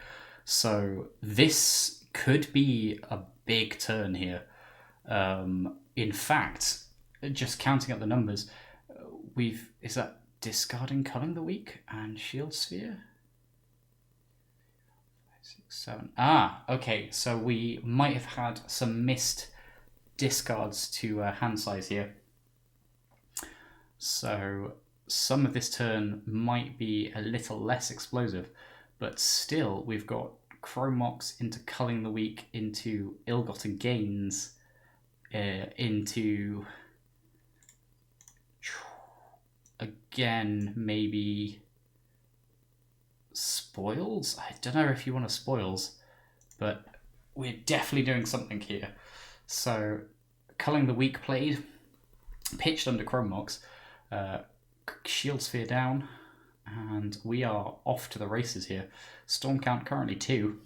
So this could be a big turn here. In fact, just counting up the numbers, is that discarding Culling the Weak and Shield Sphere? 5, 6, 7. Okay. So we might have had some missed discards to hand size here. So some of this turn might be a little less explosive, but still we've got Chrome Mox into Culling the Weak, into Ill-Gotten Gains, into again maybe Spoils. I don't know if you want a Spoils, but we're definitely doing something here. So Culling the Weak played, pitched under Chrome Mox, Shield Sphere down, and we are off to the races here. Storm count currently 2.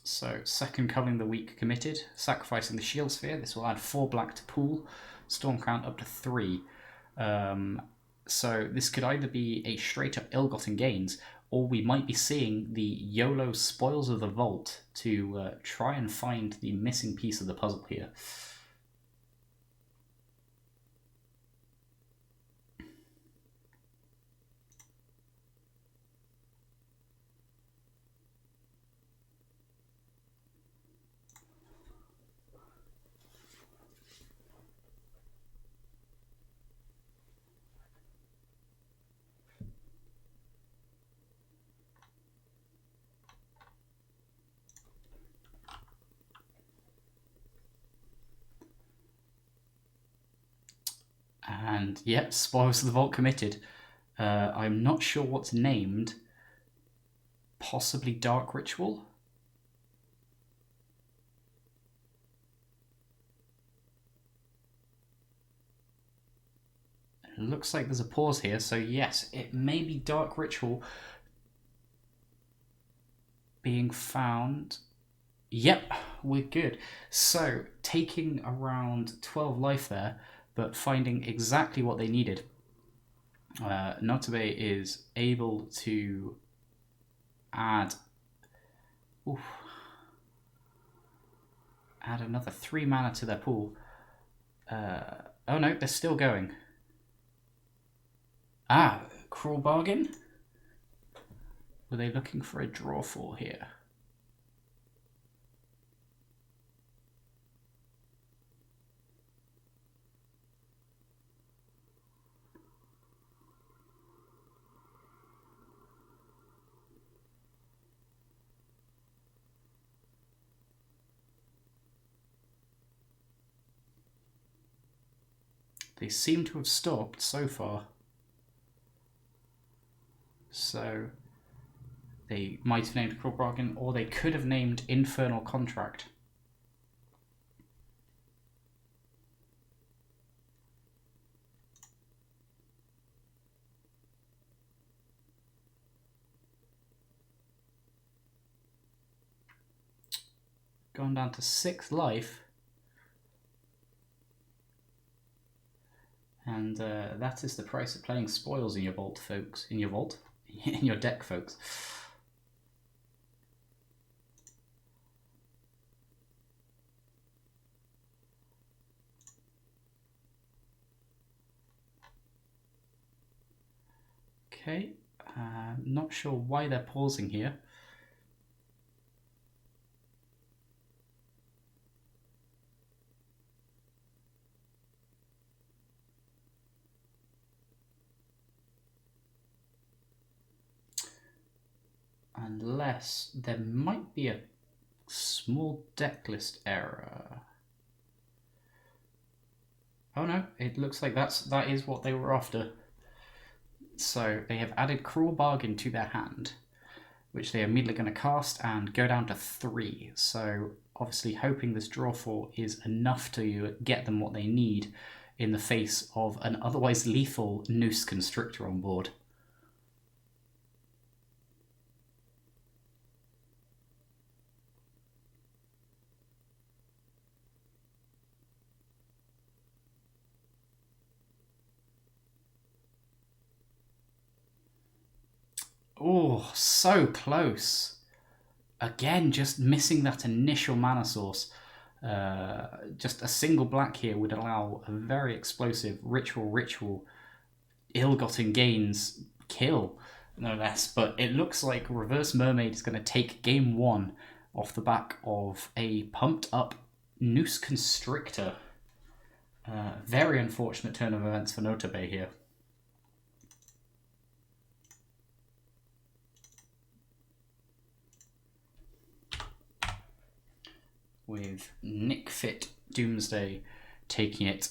So second Culling the Weak committed, sacrificing the Shield Sphere. This will add 4 black to pool. Storm count up to 3. So this could either be a straight up ill-gotten gains, or we might be seeing the YOLO Spoils of the Vault to try and find the missing piece of the puzzle here. And yep, Spoils of the Vault committed. I'm not sure what's named. Possibly Dark Ritual? It looks like there's a pause here, so yes, it may be Dark Ritual being found. Yep, we're good. So, taking around 12 life there, but finding exactly what they needed. Notabe is able to add another 3 mana to their pool. Oh no, they're still going. Cruel Bargain? Were they looking for a draw for here? They seem to have stopped so far. So they might have named Cruel Bargain, or they could have named Infernal Contract. Gone down to 6 life. And that is the price of playing spoils in your vault, folks. In your vault? In your deck, folks. Okay, not sure why they're pausing here. Unless there might be a small decklist error. Oh no, it looks like that is what they were after. So they have added Cruel Bargain to their hand, which they are immediately going to cast and go down to 3. So obviously hoping this draw 4 is enough to get them what they need in the face of an otherwise lethal Noose Constrictor on board. Oh, so close. Again, just missing that initial mana source. Just a single black here would allow a very explosive ritual, ill-gotten gains kill, no less. But it looks like Reverse Mermaid is going to take game 1 off the back of a pumped-up Noose Constrictor. Very unfortunate turn of events for Notabay here. With Nick Fit Doomsday taking it,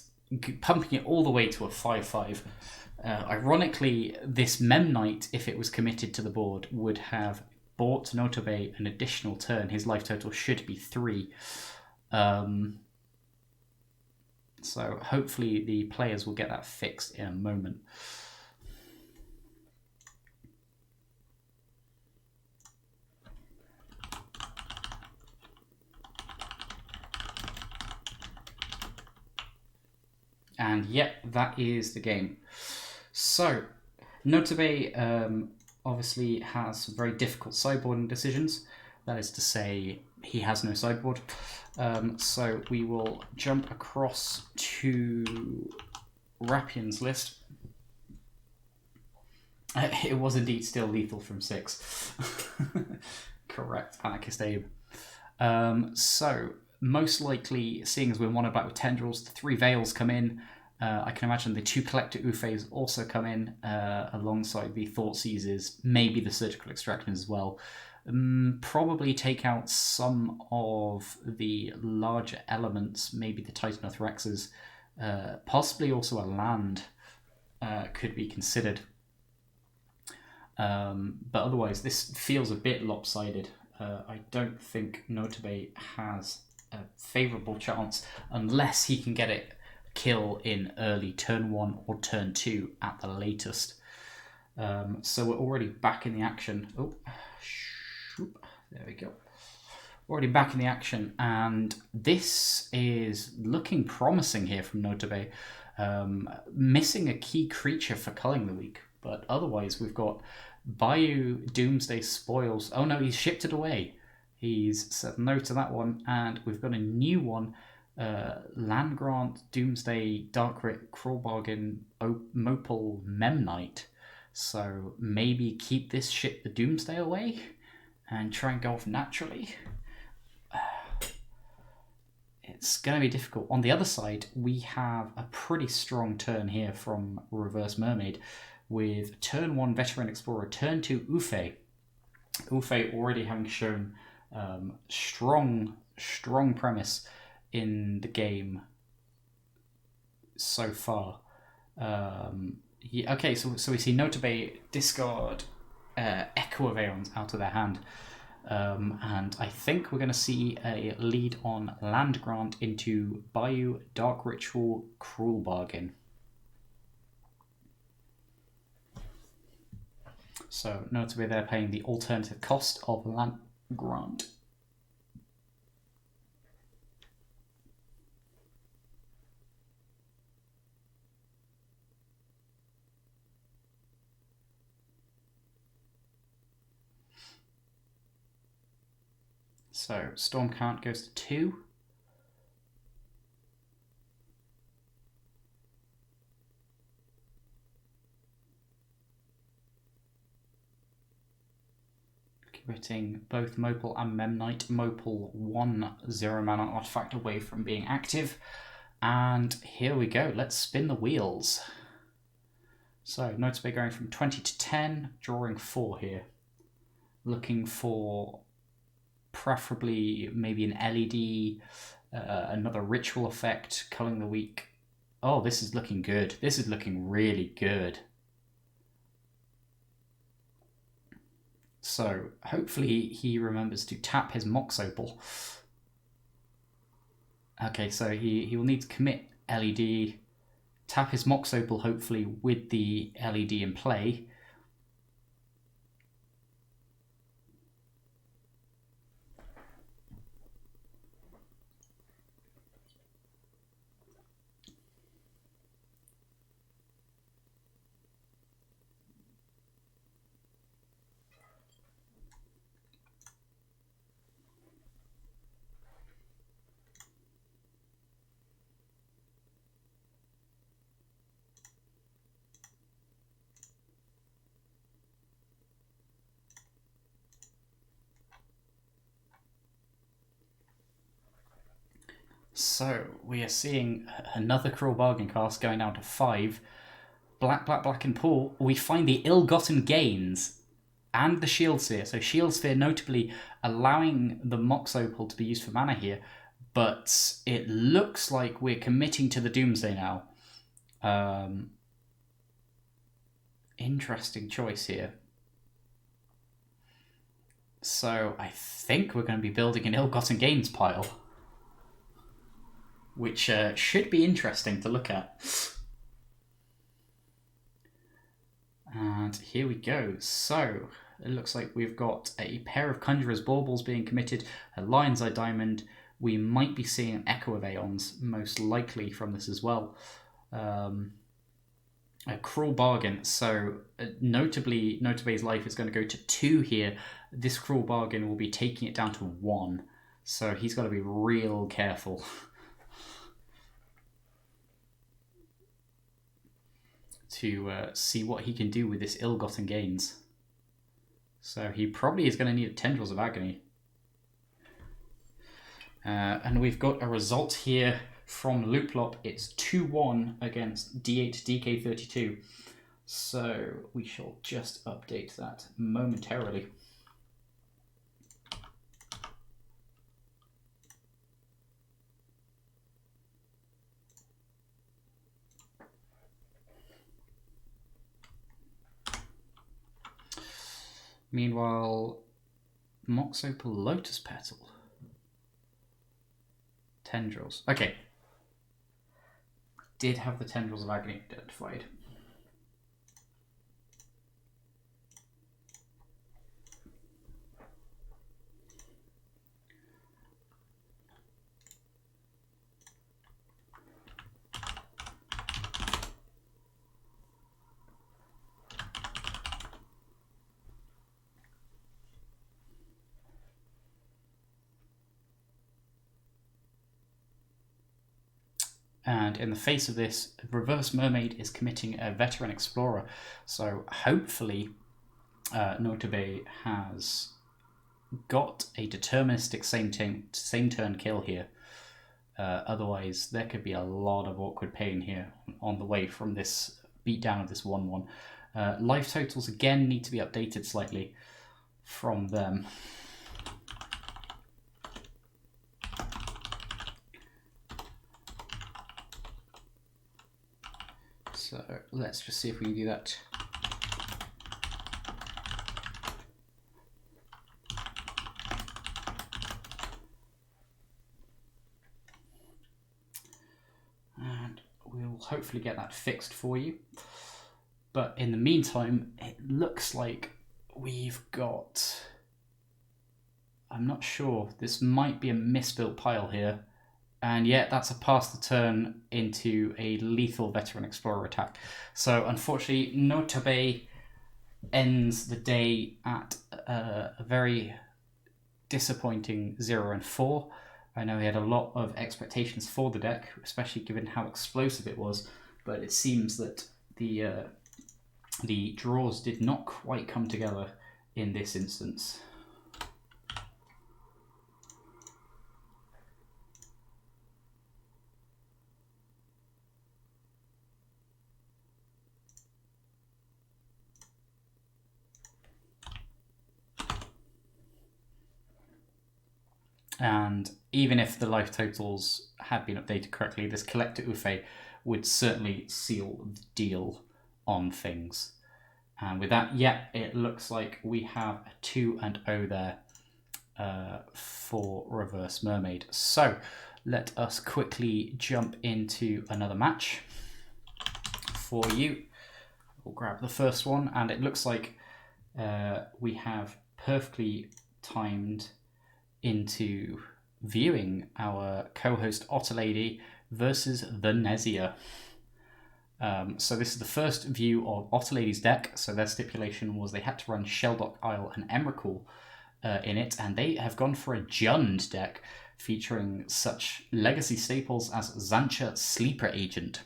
pumping it all the way to a 5/5. Ironically, this Mem Knight, if it was committed to the board, would have bought Notabay an additional turn. His life total should be 3. So hopefully the players will get that fixed in a moment. And yep, that is the game. So, Notabay obviously has very difficult sideboarding decisions. That is to say, he has no sideboard. So we will jump across to Rapian's list. It was indeed still lethal from 6. Correct, Anarchist Abe. So, most likely, seeing as we're mono black with Tendrils, the 3 Veils come in. I can imagine the 2 Collector Ufes also come in alongside the Thought Seizes, maybe the Surgical Extractions as well. Probably take out some of the larger elements, maybe the Titanoth Rexes, possibly also a land could be considered. But otherwise, this feels a bit lopsided. I don't think Notabay has a favourable chance unless he can get it kill in early turn 1 or turn 2 at the latest. So we're already back in the action. Oh, there we go. Already back in the action, and this is looking promising here from Notabay. Missing a key creature for culling the week, but otherwise we've got Bayou Doomsday Spoils. Oh no, he's shipped it away. He's said no to that one, and we've got a new one. Land Grant, Doomsday, Darkrit, Cruel Bargain, Mopal, Mem Knight. So maybe keep this ship the Doomsday away and try and go off naturally. It's going to be difficult. On the other side, we have a pretty strong turn here from Reverse Mermaid with turn 1 Veteran Explorer, turn 2 Ufe. Ufe already having shown strong premise in the game so far. Okay, so we see Notably discard Echo of Aeons out of their hand. And I think we're going to see a lead on Land Grant into Bayou, Dark Ritual, Cruel Bargain. So notably they're paying the alternative cost of Land Grant. So Storm count goes to 2. Committing both Mopal and Memnite. Mopal 1/0 mana artifact away from being active. And here we go. Let's spin the wheels. So notably going from 20 to 10, drawing 4 here. Looking for preferably maybe an LED, another ritual effect, culling the weak. Oh, this is looking good. This is looking really good. So hopefully he remembers to tap his Mox Opal. Okay, so he will need to commit LED, tap his Mox Opal hopefully with the LED in play. So we are seeing another Cruel Bargain cast going down to 5. Black, and pool. We find the Ill-Gotten Gains and the Shield Sphere. So Shield Sphere notably allowing the Mox Opal to be used for mana here, but it looks like we're committing to the Doomsday now. Interesting choice here. So I think we're going to be building an Ill-Gotten Gains pile, which should be interesting to look at. And here we go. So it looks like we've got a pair of Conjurer's Baubles being committed, a Lion's Eye Diamond. We might be seeing an Echo of Aeons, most likely from this as well. A Cruel Bargain. So Notably's life is going to go to 2 here. This Cruel Bargain will be taking it down to 1. So he's got to be real careful. To see what he can do with this Ill-Gotten Gains. So he probably is going to need Tendrils of Agony. And we've got a result here from Looplop. It's 2-1 against D8 DK32. So we shall just update that momentarily. Meanwhile, Mox Opal, Lotus Petal. Tendrils. Okay. Did have the Tendrils of Agony identified. And in the face of this, Reverse Mermaid is committing a Veteran Explorer. So hopefully Notably has got a deterministic same turn kill here. Otherwise, there could be a lot of awkward pain here on the way from this beatdown of this 1-1. Life totals again need to be updated slightly from them. So let's just see if we can do that. And we'll hopefully get that fixed for you. But in the meantime, it looks like we've got... I'm not sure. This might be a misbuilt pile here. And yeah, that's a pass the turn into a lethal Veteran Explorer attack. So unfortunately, Notabe ends the day at a very disappointing 0 and 4. I know he had a lot of expectations for the deck, especially given how explosive it was. But it seems that the draws did not quite come together in this instance. And even if the life totals had been updated correctly, this Collector Ufe would certainly seal the deal on things. And with that, yeah, it looks like we have a 2-0 there for Reverse Mermaid. So let us quickly jump into another match for you. We'll grab the first one, and it looks like we have perfectly timed into viewing our co-host Otterlady versus the Nezia. So this is the first view of Otterlady's deck. So their stipulation was they had to run Shelldock, Isle, and Emrakul in it, and they have gone for a Jund deck featuring such legacy staples as Zancha Sleeper Agent.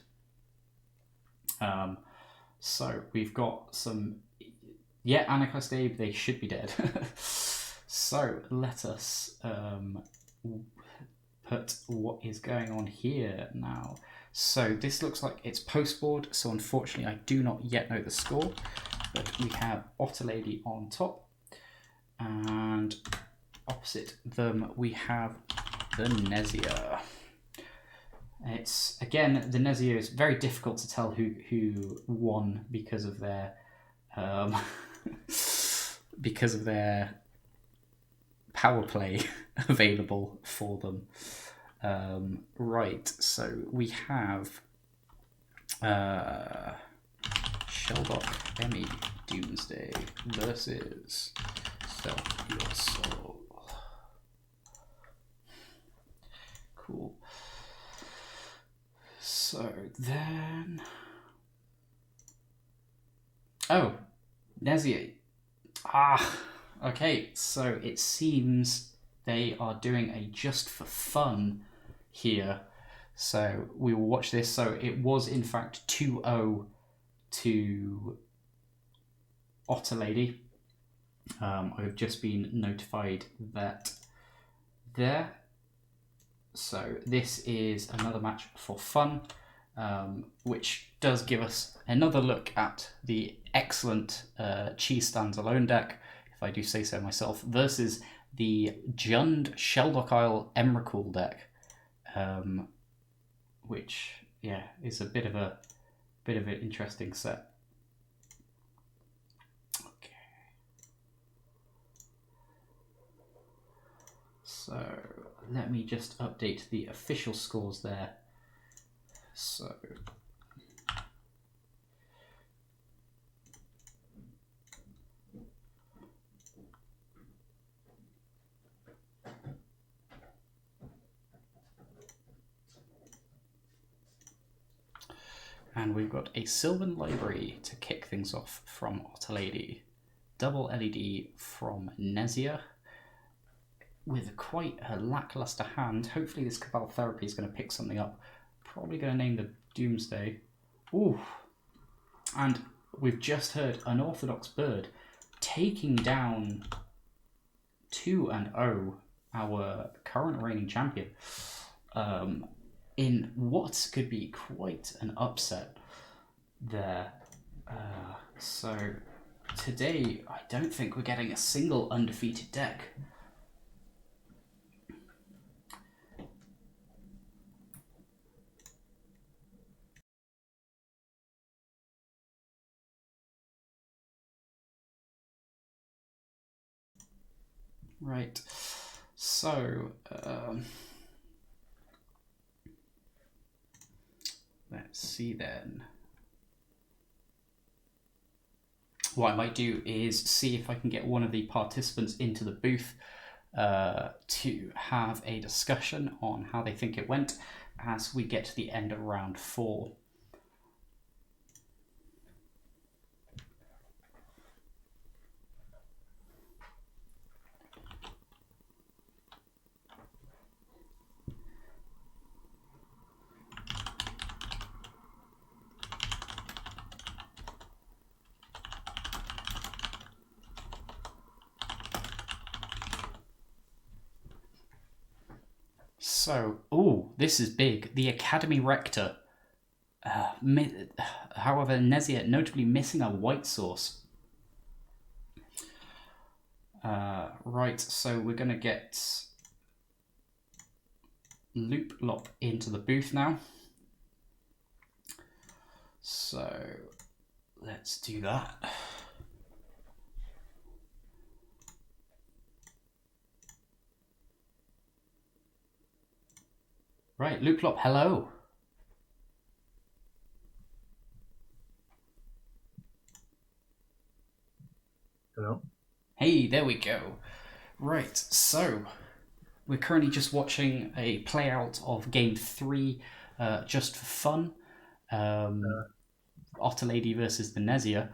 So we've got some... Yeah, Anarchist Abe, they should be dead. So let us put what is going on here now. So this looks like it's post-board, so unfortunately I do not yet know the score, but we have Otterlady on top, and opposite them we have the Nezia. It's, again, the Nezia is very difficult to tell who won because of their power play available for them. Right, so we have Shelldock Emmy Doomsday versus Sell Your Soul. Cool. So then... Oh, Nezia. Okay, so it seems they are doing a just for fun here. So we will watch this. So it was in fact 2-0 to Otterlady. I've just been notified that there. So this is another match for fun, which does give us another look at the excellent Cheese Stands Alone deck, if I do say so myself, versus the Jund Shelldock Isle Emrakul deck, which is a bit of an interesting set. Okay. So let me just update the official scores there. So and we've got a Sylvan Library to kick things off from Otterlady. Double LED from Nezia. With quite a lackluster hand. Hopefully this Cabal Therapy is going to pick something up. Probably going to name the Doomsday. Ooh. And we've just heard Unorthodox Bird taking down 2-0 our current reigning champion. In what could be quite an upset there. So today, I don't think we're getting a single undefeated deck. Right. So, let's see then. What I might do is see if I can get one of the participants into the booth to have a discussion on how they think it went as we get to the end of round 4. So, this is big. The Academy Rector. However, Nezia notably missing a white source. Right, so we're going to get Looplop into the booth now. So, let's do that. Right, Looplop, hello. Hello. Hey, there we go. Right, so we're currently just watching a play out of Game 3, just for fun. Otterlady versus the Nezia.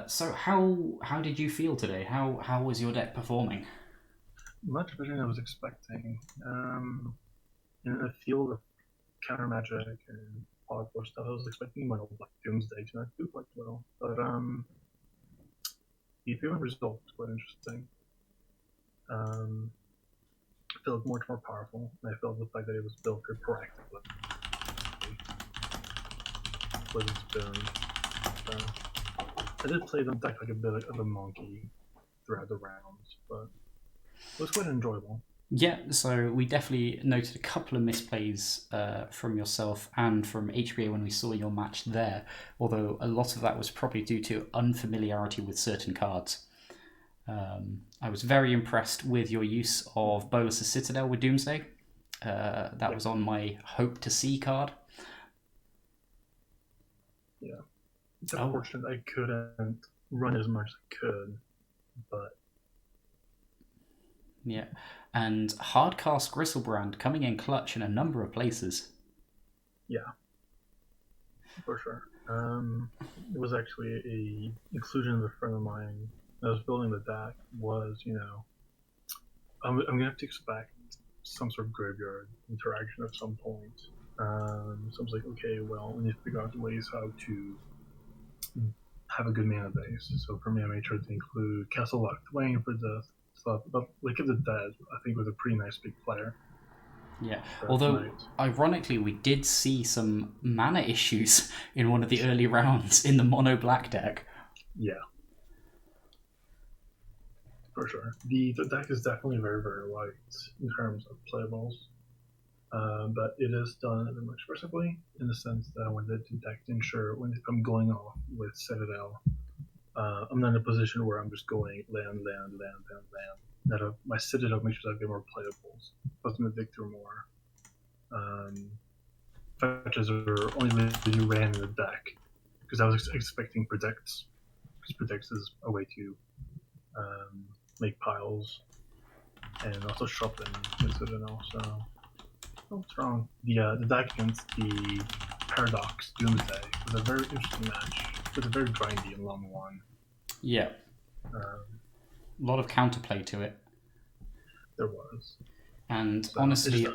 So how did you feel today? How was your deck performing? Much better than I was expecting. In the field of counter magic and hardcore stuff, I was expecting more like Doomsday to not do quite well. But the viewing results were interesting. I felt more powerful, and I felt the fact that it was built very proactively with its boon. So I did play the deck like a bit of a monkey throughout the rounds, but it was quite enjoyable. Yeah, so we definitely noted a couple of misplays from yourself and from HBA when we saw your match there, although a lot of that was probably due to unfamiliarity with certain cards. I was very impressed with your use of Bolus's Citadel with Doomsday. That was on my Hope to See card. Yeah. It's unfortunate I couldn't run as much as I could, but... Yeah. And Hardcast Gristlebrand coming in clutch in a number of places. Yeah. For sure. It was actually a inclusion of a friend of mine that was building the deck was, I'm going to have to expect some sort of graveyard interaction at some point. So I was like, okay, well, we need to figure out ways how to have a good mana base. So for me, I made sure to include Castle Lock Twain for the stuff. But Lake of the Dead, I think, was a pretty nice big player. Yeah, although tonight. Ironically, we did see some mana issues in one of the early rounds in the mono black deck. Yeah. For sure. The deck is definitely very, very light in terms of playables. But it is done very much versatilely in the sense that I wanted to deck to ensure if I'm going off with Citadel, I'm not in a position where I'm just going land. That my Citadel makes sure that I get more playables. Plus, me to dig through more. Fetches are only the you ran in the deck because I was expecting Predicts, because Predicts is a way to make piles and also sharpen the Citadel. So. What's wrong? The deck against the Paradox Doomsday was a very interesting match. It was a very grindy and long one. Yeah. A lot of counterplay to it. There was. And so honestly,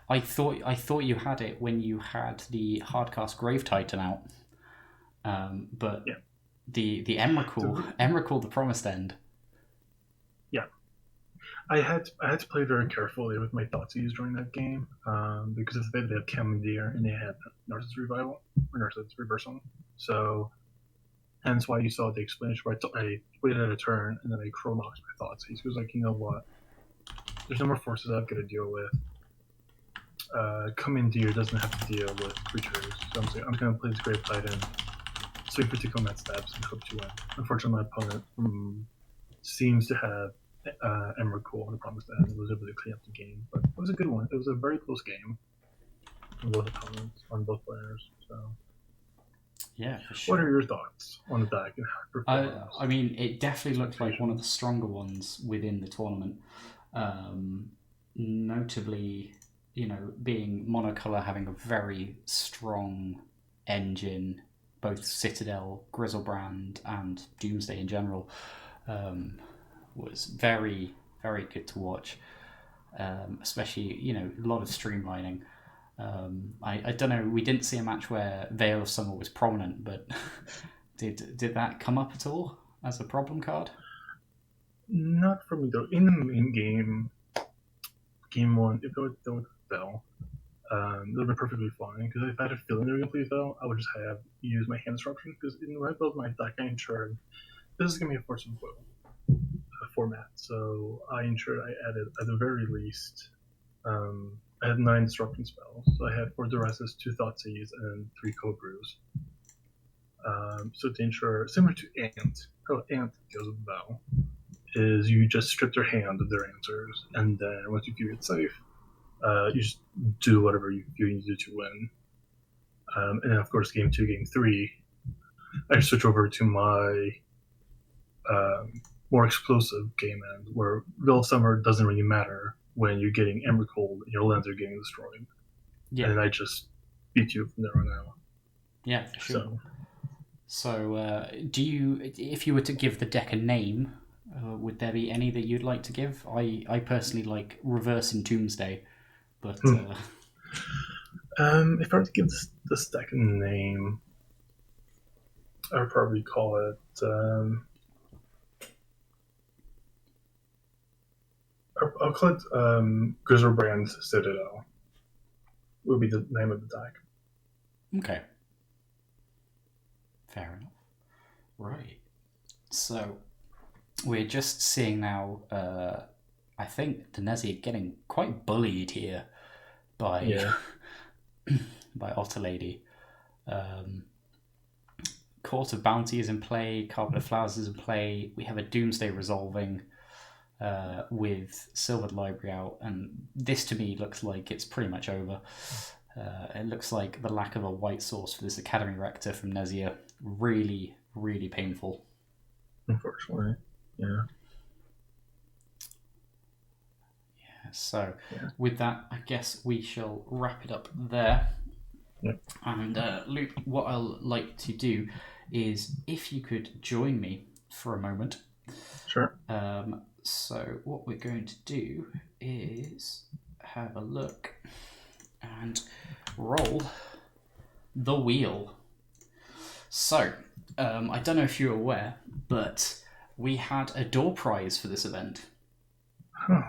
I thought you had it when you had the Hardcast Grave Titan out. But yeah. the Emrakul, the Promised End. Yeah. I had to play very carefully with my Thoughtseize during that game, because if they had Commandeer and they had Narcissus Revival or Narcissus Reversal, so hence why you saw the explanation where I waited at a turn and then I Chronoxed my Thoughtseize. Because like, you know what, there's no more forces I've got to deal with. Commandeer doesn't have to deal with creatures, so I'm going to play this Grave Titan, swing for 2 combat steps, and hope to win. Unfortunately, my opponent seems to have Emrakul. The problem is that it was able to clean up the game, but it was a good one. It was a very close game on both opponents, on both players. So, yeah, for sure. what are your thoughts on the deck and how it performs? I mean, it definitely looked like one of the stronger ones within the tournament. Notably, being monocolor, having a very strong engine, both Citadel, Grizzlebrand, and Doomsday in general, was very, very good to watch. Especially, a lot of streamlining. I don't know. We didn't see a match where Veil of Summer was prominent, but did that come up at all as a problem card? Not for me though. In the main game, game one, if it would Veil, that would have been perfectly fine. Because if I had a feeling they were going to play Veil, I would just have used my hand disruption. Because when I built my deck, I ensured this is going to be a Force of Will format. So I ensured I added, at the very least, I had 9 disruption spells. So I had 4 Duresses, 2 Thoughtseize, and 3 Code Brews. So to ensure, similar to Ant, how Ant deals with Veil, is you just strip their hand of their answers, and then once you feel it safe, you just do whatever you need to do to win. And then, of course, game 2, game 3, I switch over to my more explosive game end, where Veil of Summer doesn't really matter when you're getting Emrakul and your lands are getting destroyed. Yeah. And then I just beat you from there on out. Yeah, for sure. So do you, if you were to give the deck a name, would there be any that you'd like to give? I personally like Reverse in Doomsday, but... if I were to give this deck a name, I would probably call it... I'll call it Grizzlebrand Citadel. Would be the name of the deck. Okay. Fair enough. Right. So, we're just seeing now, I think Denezi are getting quite bullied here by by Otterlady. Court of Bounty is in play, Carpet of Flowers is in play, we have a Doomsday resolving with Silvered Library out, and this to me looks like it's pretty much over. It looks like the lack of a white source for this Academy Rector from Nezia really, really painful. Unfortunately, yeah. So, with that, I guess we shall wrap it up there. Yep. And Luke, what I'll like to do is if you could join me for a moment. Sure. So what we're going to do is have a look and roll the wheel. So, I don't know if you're aware, but we had a door prize for this event. Huh.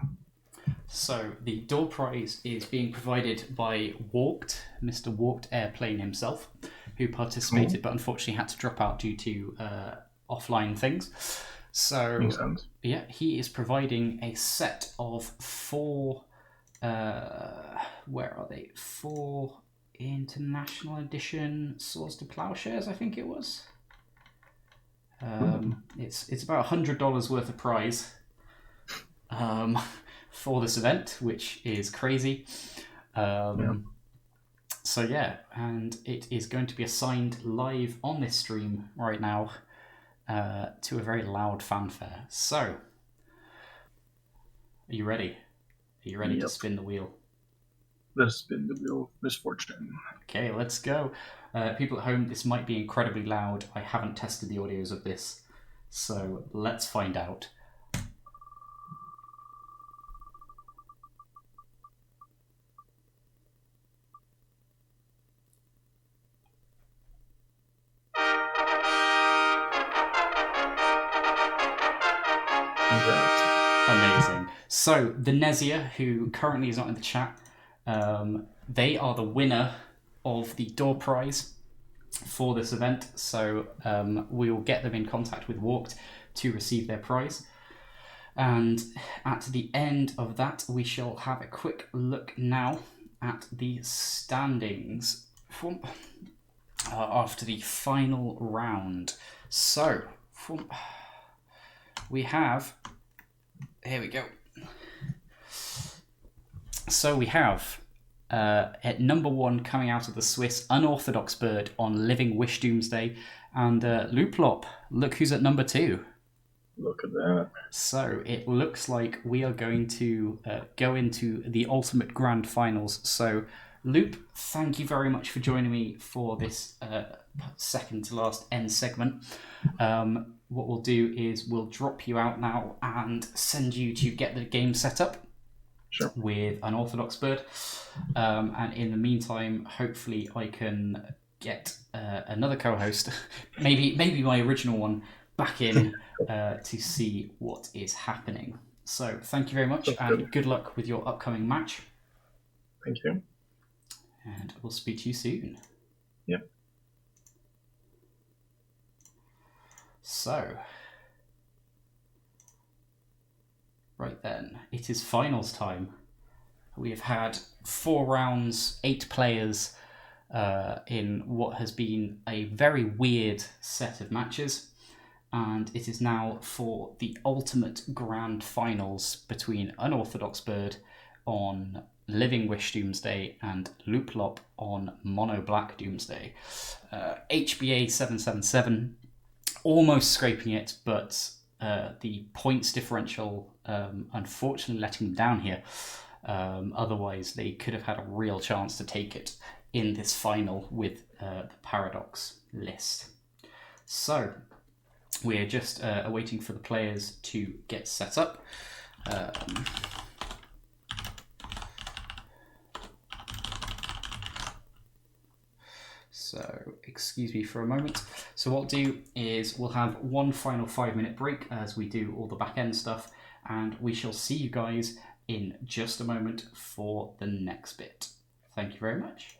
So the door prize is being provided by Walked, Mr. Walked Airplane himself, who participated but unfortunately had to drop out due to offline things. So yeah, he is providing a set of 4 where are they? 4 International Edition Swords to Plowshares, I think it was. It's about $100 worth of prize for this event, which is crazy. So yeah, and it is going to be assigned live on this stream right now to a very loud fanfare. So, are you ready? Are you ready to spin the wheel? Let's spin the wheel of misfortune. Okay, let's go. People at home, this might be incredibly loud. I haven't tested the audios of this, so let's find out. Amazing. So, the Nezia, who currently is not in the chat, they are the winner of the door prize for this event. So, we will get them in contact with Walked to receive their prize. And at the end of that, we shall have a quick look now at the standings from, after the final round. So, we have Here we go. So we have at number 1 coming out of the Swiss, Unorthodox Bird on Living Wish Doomsday, and Looplop. Look who's at number 2. Look at that. So it looks like we are going to go into the ultimate grand finals. So Loop, thank you very much for joining me for this second to last end segment. What we'll do is we'll drop you out now and send you to get the game set up. Sure. With Unorthodox Bird. And in the meantime, hopefully I can get another co-host, maybe my original one, back in to see what is happening. So thank you very much, and good luck with your upcoming match. Thank you. And we'll speak to you soon. Yep. So, right then, it is finals time. We have had 4 rounds, 8 players in what has been a very weird set of matches. And it is now for the ultimate grand finals between Unorthodox Bird on Living Wish Doomsday and Looplop on Mono Black Doomsday. HBA 777 almost scraping it, but the points differential unfortunately letting them down here. Otherwise, they could have had a real chance to take it in this final with the Paradox list. So, we're just waiting for the players to get set up. So, excuse me for a moment. So what we'll do is we'll have one final 5-minute break as we do all the back end stuff, and we shall see you guys in just a moment for the next bit. Thank you very much.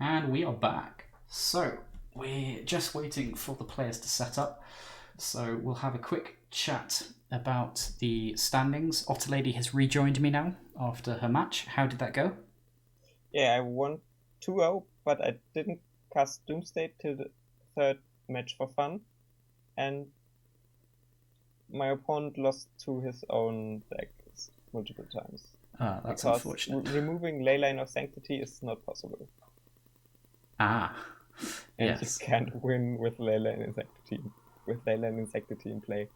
And we are back. So, we're just waiting for the players to set up. So, we'll have a quick chat about the standings. Otterlady has rejoined me now after her match. How did that go? Yeah, I won 2-0, but I didn't cast Doomsday till the third match for fun. And my opponent lost to his own deck multiple times. Ah, that's because unfortunate. Removing Leyline of Sanctity is not possible. Ah, And yes. you can't win with Leyline and Sanctity in play.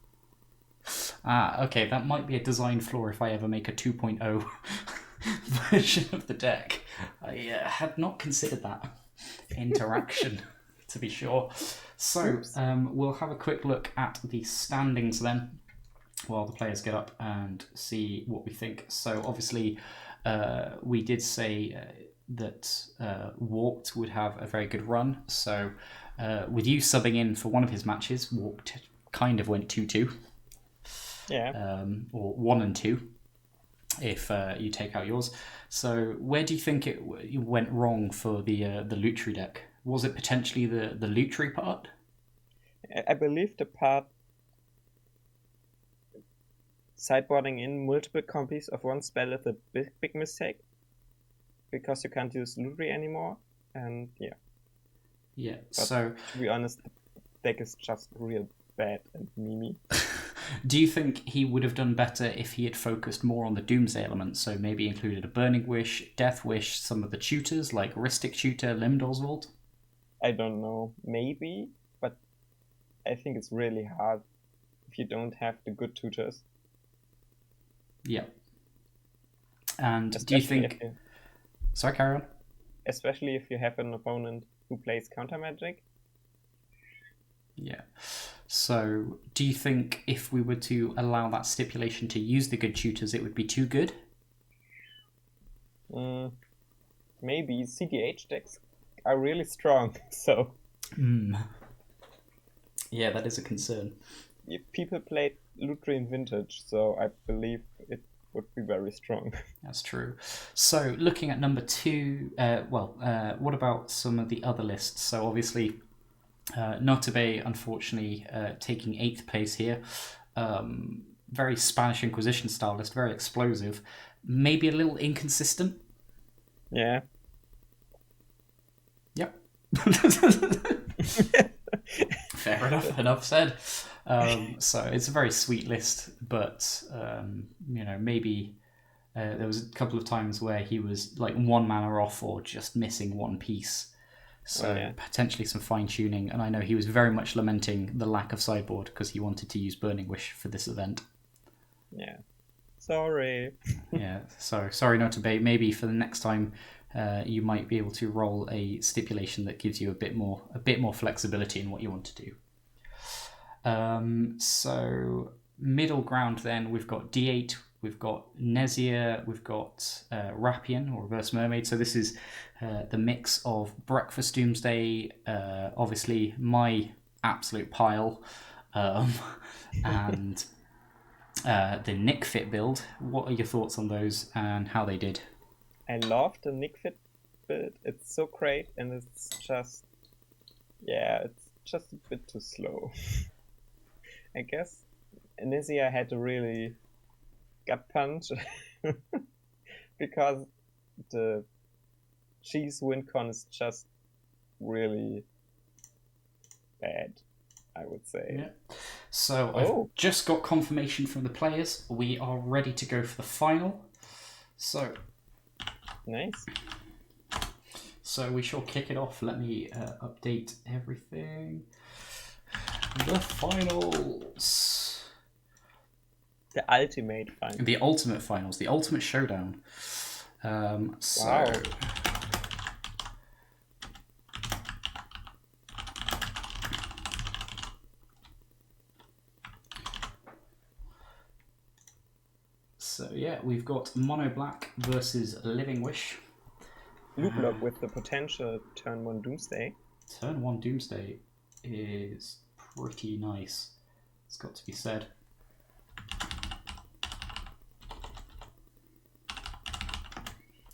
Ah, okay, that might be a design flaw if I ever make a 2.0 version of the deck. I had not considered that interaction, to be sure. So, we'll have a quick look at the standings then, while the players get up and see what we think. So, obviously, we did say that Warped would have a very good run. So, with you subbing in for one of his matches, Warped kind of went 2-2. Yeah. Or 1 and 2, if you take out yours. So where do you think it went wrong for the Lutri deck? Was it potentially the Lutri part? I believe the part sideboarding in multiple copies of one spell is a big mistake, because you can't use Lutri anymore, and yeah. Yeah, But so to be honest, the deck is just real bad and memey. do you think he would have done better if he had focused more on the Doomsday element? So maybe included a Burning Wish, Death Wish, some of the tutors like Ristic Tutor, Limdor's Vault? I don't know, maybe, but I think it's really hard if you don't have the good tutors. Yeah. And do you think... Sorry, carry on. Especially if you have an opponent who plays counter magic. Yeah. So, do you think if we were to allow that stipulation to use the good tutors, it would be too good? Maybe. CDH decks are really strong, so... Yeah, that is a concern. People played Lutri in Vintage, so I believe it would be very strong. That's true. So, looking at number 2, what about some of the other lists? So, obviously... Notabe, unfortunately, taking 8th place here. Very Spanish Inquisition style list, very explosive. Maybe a little inconsistent. Yeah. Yep. Fair enough said. So it's a very sweet list, but maybe there was a couple of times where he was like 1 mana off or just missing one piece. So potentially some fine-tuning, and I know he was very much lamenting the lack of sideboard because he wanted to use Burning Wish for this event. Yeah. Sorry. Yeah, so sorry not to bait. Maybe for the next time you might be able to roll a stipulation that gives you a bit more flexibility in what you want to do. So middle ground then, we've got D8, we've got Nezia, we've got Rappian, or Reverse Mermaid. So this is the mix of Breakfast Doomsday, obviously my absolute pile, and the Nick Fit build. What are your thoughts on those and how they did? I love the Nick Fit build. It's so great, and it's just a bit too slow. I guess Nezia had to really gut punch because the cheese WinCon is just really bad, I would say. Yeah. So I've just got confirmation from the players. We are ready to go for the final. So nice. So we shall kick it off. Let me update everything. The finals. The ultimate finals. The ultimate finals. The ultimate showdown. Wow. So yeah, we've got Mono Black versus Living Wish. Looplop with the potential turn 1 Doomsday. Turn 1 Doomsday is pretty nice. It's got to be said.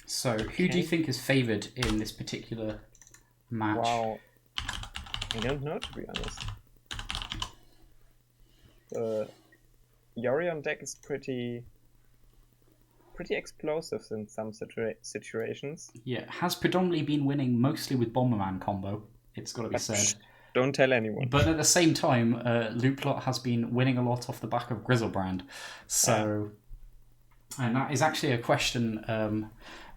So, who do you think is favoured in this particular match. Wow. I don't know, to be honest. The Yorion deck is pretty explosive in some situations. Yeah, has predominantly been winning mostly with Bomberman combo, it's got to be But said. Don't tell anyone. But at the same time, Looplop has been winning a lot off the back of Grizzlebrand. So, and that is actually a question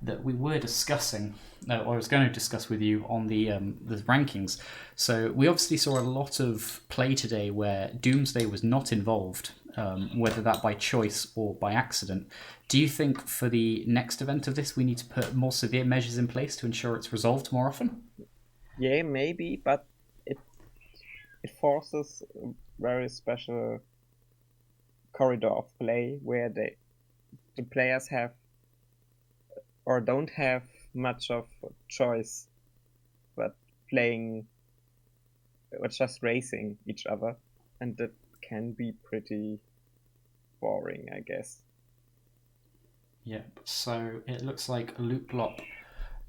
that we were discussing, or I was going to discuss with you on the rankings. So we obviously saw a lot of play today where Doomsday was not involved, whether that by choice or by accident. Do you think for the next event of this, we need to put more severe measures in place to ensure it's resolved more often? Yeah, maybe, but it forces a very special corridor of play where the players have or don't have much of a choice but playing or just racing each other, and that can be pretty boring, I guess. Yep, so it looks like Looplop,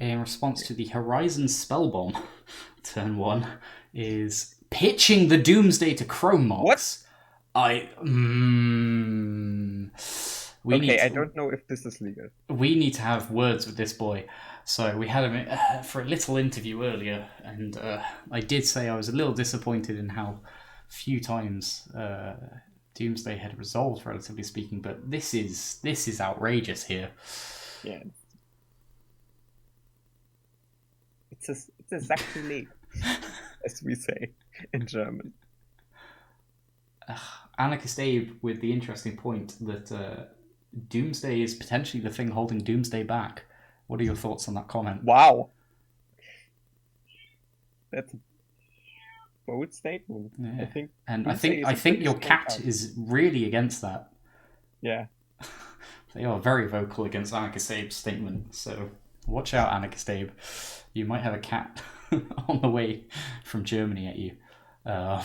in response to the Horizon Spellbomb, turn 1, is pitching the Doomsday to Chrome Mox. What? I don't know if this is legal. We need to have words with this boy. So we had him for a little interview earlier, and I did say I was a little disappointed in how few times Doomsday had resolved, relatively speaking. But this is outrageous here. Yeah, it's exactly legal, as we say in German. Anarchist Abe with the interesting point that Doomsday is potentially the thing holding Doomsday back. What are your thoughts on that comment? Wow. That's a bold statement. Yeah. I think your cat is really against that. Yeah. They are very vocal against Anarchist Abe's statement, so watch out, Anarchist Abe. You might have a cat on the way from Germany at you. Yeah.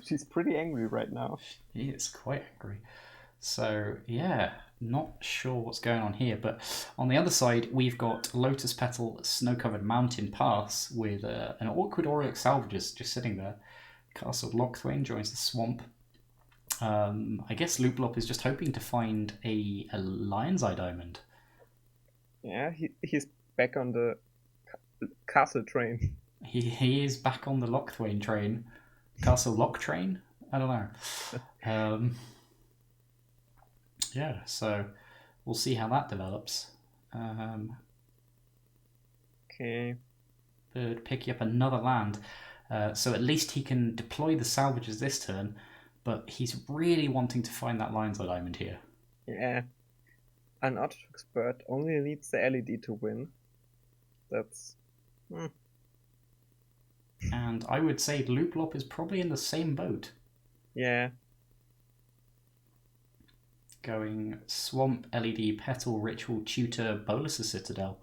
She's pretty angry right now. She is quite angry. So, yeah, not sure what's going on here. But on the other side, we've got Lotus Petal Snow-Covered Mountain Pass with an awkward Auric Salvages just sitting there. Castle Lockthwain joins the swamp. I guess Looplop is just hoping to find a Lion's Eye Diamond. Yeah, he's back on the castle train. He is back on the Lockthwain train. Castle Lock train? I don't know. Yeah, so we'll see how that develops. Okay. Bird picking up another land. So at least he can deploy the salvages this turn, but he's really wanting to find that Lion's Eye Diamond here. Yeah. An Orthodox bird only needs the LED to win. That's... And I would say Looplop is probably in the same boat. Yeah. Going Swamp, LED, Petal, Ritual, Tutor, Bolus's Citadel.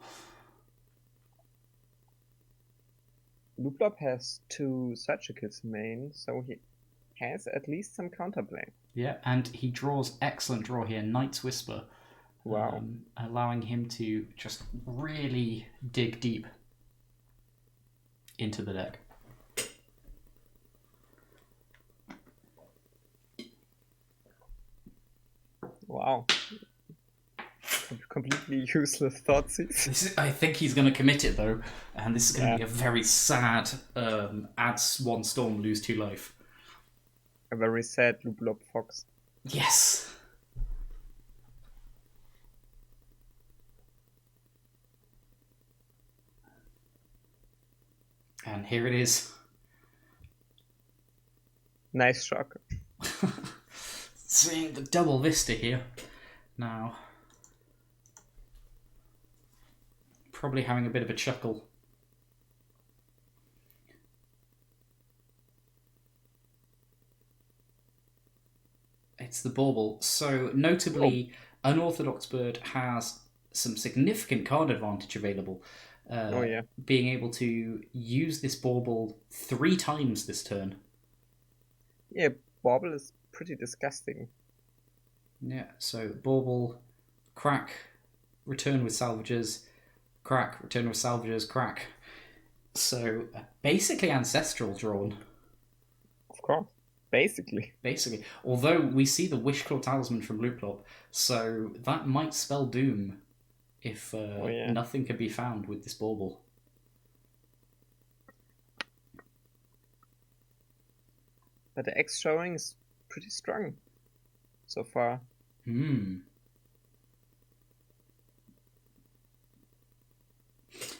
Looplop has 2 Surgicals main, so he has at least some counterplay. Yeah, and he draws excellent draw here, Knight's Whisper. Wow. Allowing him to just really dig deep into the deck. Wow. Completely useless Thoughtseize. I think he's going to commit it though, and this is going to be a very sad add 1 storm, lose 2 life. A very sad Looplop Fox. Yes. And here it is. Nice shock. Seeing the double Vista here. Now, probably having a bit of a chuckle. It's the bauble. So, notably, Unorthodox Bird has some significant card advantage available. Being able to use this bauble 3 times this turn. Yeah, bauble is pretty disgusting. Yeah, so bauble, crack, return with salvages, crack. Return with Salvagers, crack. So basically ancestral drawn. Of course. Basically. Although we see the Wishclaw Talisman from Looplop, so that might spell doom if nothing can be found with this bauble. But the X showing is pretty strong so far.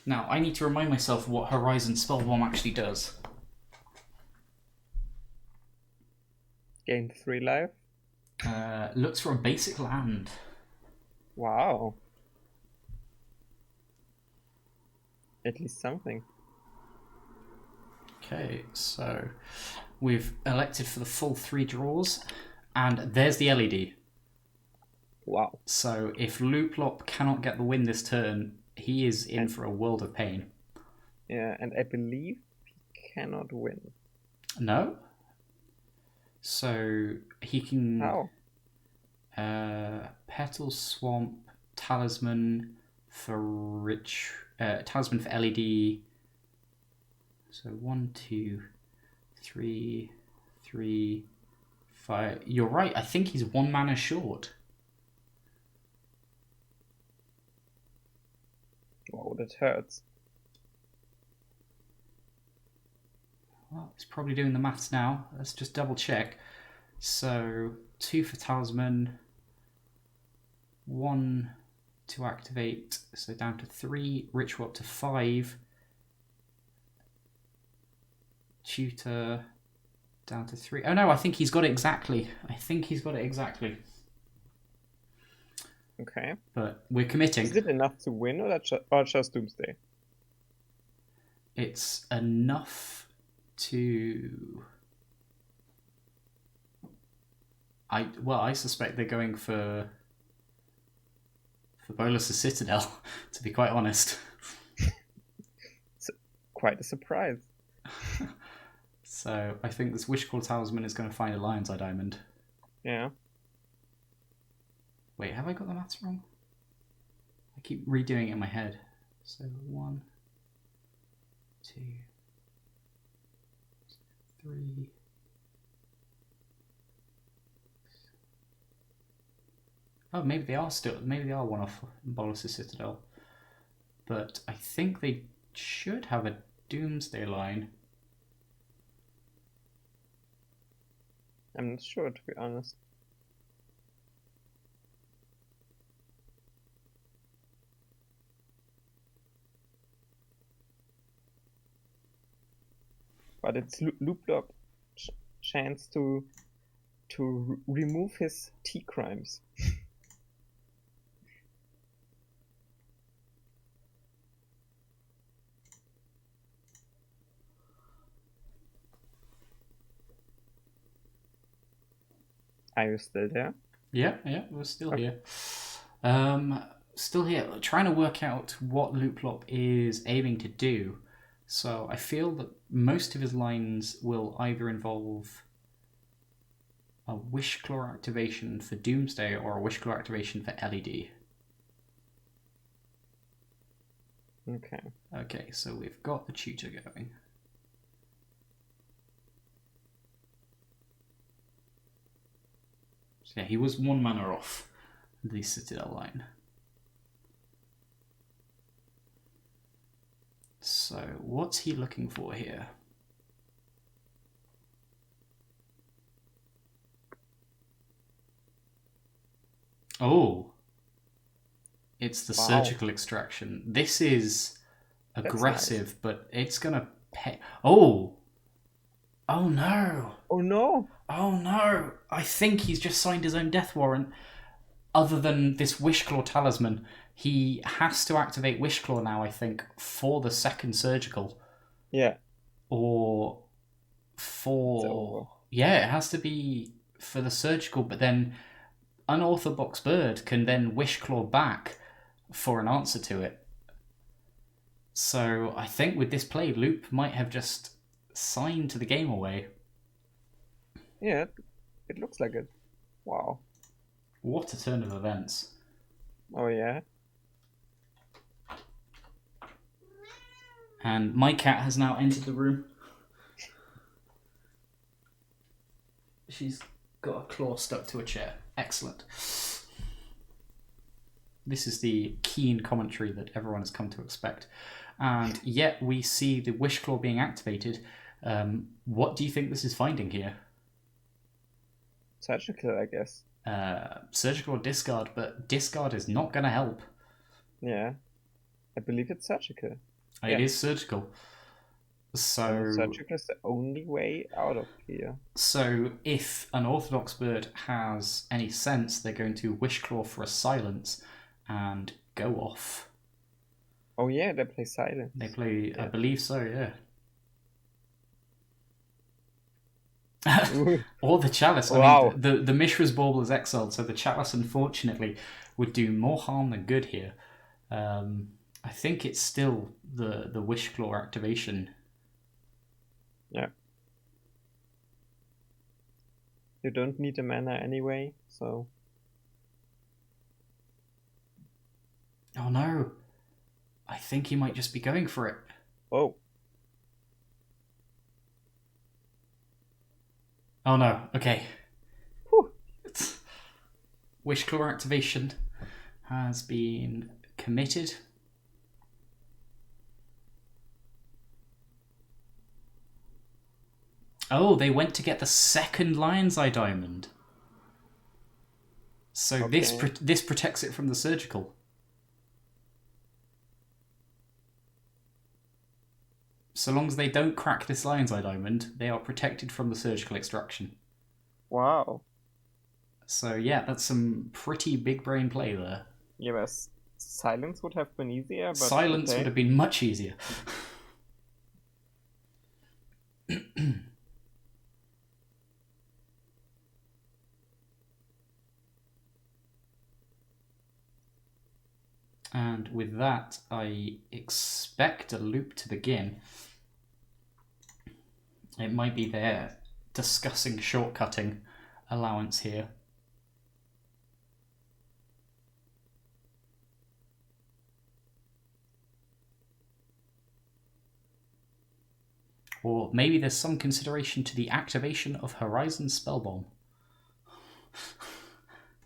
Now, I need to remind myself what Horizon Spellbomb actually does. Gain 3 life. Looks for a basic land. Wow. At least something. Okay, so we've elected for the full 3 draws, and there's the LED. Wow. So if Looplop cannot get the win this turn, he is in for a world of pain. Yeah, and I believe he cannot win. No? So he can... How? Petal Swamp, Talisman for Talisman for LED. So 1, 2, 3, 5. You're right, I think he's 1 mana short. Wow, that hurts. Well, he's probably doing the maths now. Let's just double check. So 2 for Talisman, 1 to activate, so down to 3, Ritual up to 5, Tutor down to 3. Oh no, I think he's got it exactly. Okay. But we're committing. Is it enough to win or just Doomsday? It's enough to... I suspect they're going for Bolas's Citadel, to be quite honest. It's quite a surprise. So I think this Wishclaw Talisman is going to find a Lion's Eye Diamond. Yeah. Wait, have I got the maths wrong? I keep redoing it in my head. So 1, 2, 3. Oh, maybe they are one off Bolas's Citadel. But I think they should have a Doomsday line. I'm not sure, to be honest. But it's Looplop's chance to remove his T crimes. Are you still there? Yeah, we're still here. Still here, trying to work out what Looplop is aiming to do. So I feel that most of his lines will either involve a Wishclaw activation for Doomsday or a Wishclaw activation for LED. Okay, so we've got the tutor going. So yeah, he was 1 mana off the Citadel line. So what's he looking for here? Oh, it's the surgical extraction. This is aggressive, nice. But it's gonna pay. Oh no! Oh no! Oh no! I think he's just signed his own death warrant. Other than this Wishclaw Talisman, he has to activate Wishclaw now, I think, for the second surgical. Yeah. Or for... Yeah, it has to be for the surgical, but then Unorthodox Bird can then Wishclaw back for an answer to it. So I think with this play, Loop might have just signed the game away. Yeah, it looks like it. Wow. What a turn of events. Oh yeah. And my cat has now entered the room. She's got a claw stuck to a chair. Excellent. This is the keen commentary that everyone has come to expect. And yet we see the Wish Claw being activated. What do you think this is finding here? Surgical, I guess. Surgical or discard, but discard is not going to help. Yeah. I believe it's surgical. It is surgical. So surgical is the only way out of here. So if an Orthodox bird has any sense, they're going to Wish Claw for a silence and go off. Oh yeah, they play silence. They play, yeah. I believe so, yeah. Or the Chalice. Wow. I mean, the Mishra's Bauble is exiled, so the Chalice, unfortunately, would do more harm than good here. I think it's still the Wish Claw activation. Yeah. You don't need a mana anyway, so... Oh no! I think he might just be going for it. Oh. Oh no, okay. Whew. Wish Claw activation has been committed. Oh, they went to get the second Lion's Eye Diamond. So okay. this protects it from the surgical. So long as they don't crack this Lion's Eye Diamond, they are protected from the surgical extraction. Wow. So yeah, that's some pretty big brain play there. Yeah, but silence would have been easier, but silence would have been much easier. And with that, I expect a loop to begin. It might be their discussing shortcutting allowance here. Or maybe there's some consideration to the activation of Horizon Spellbomb.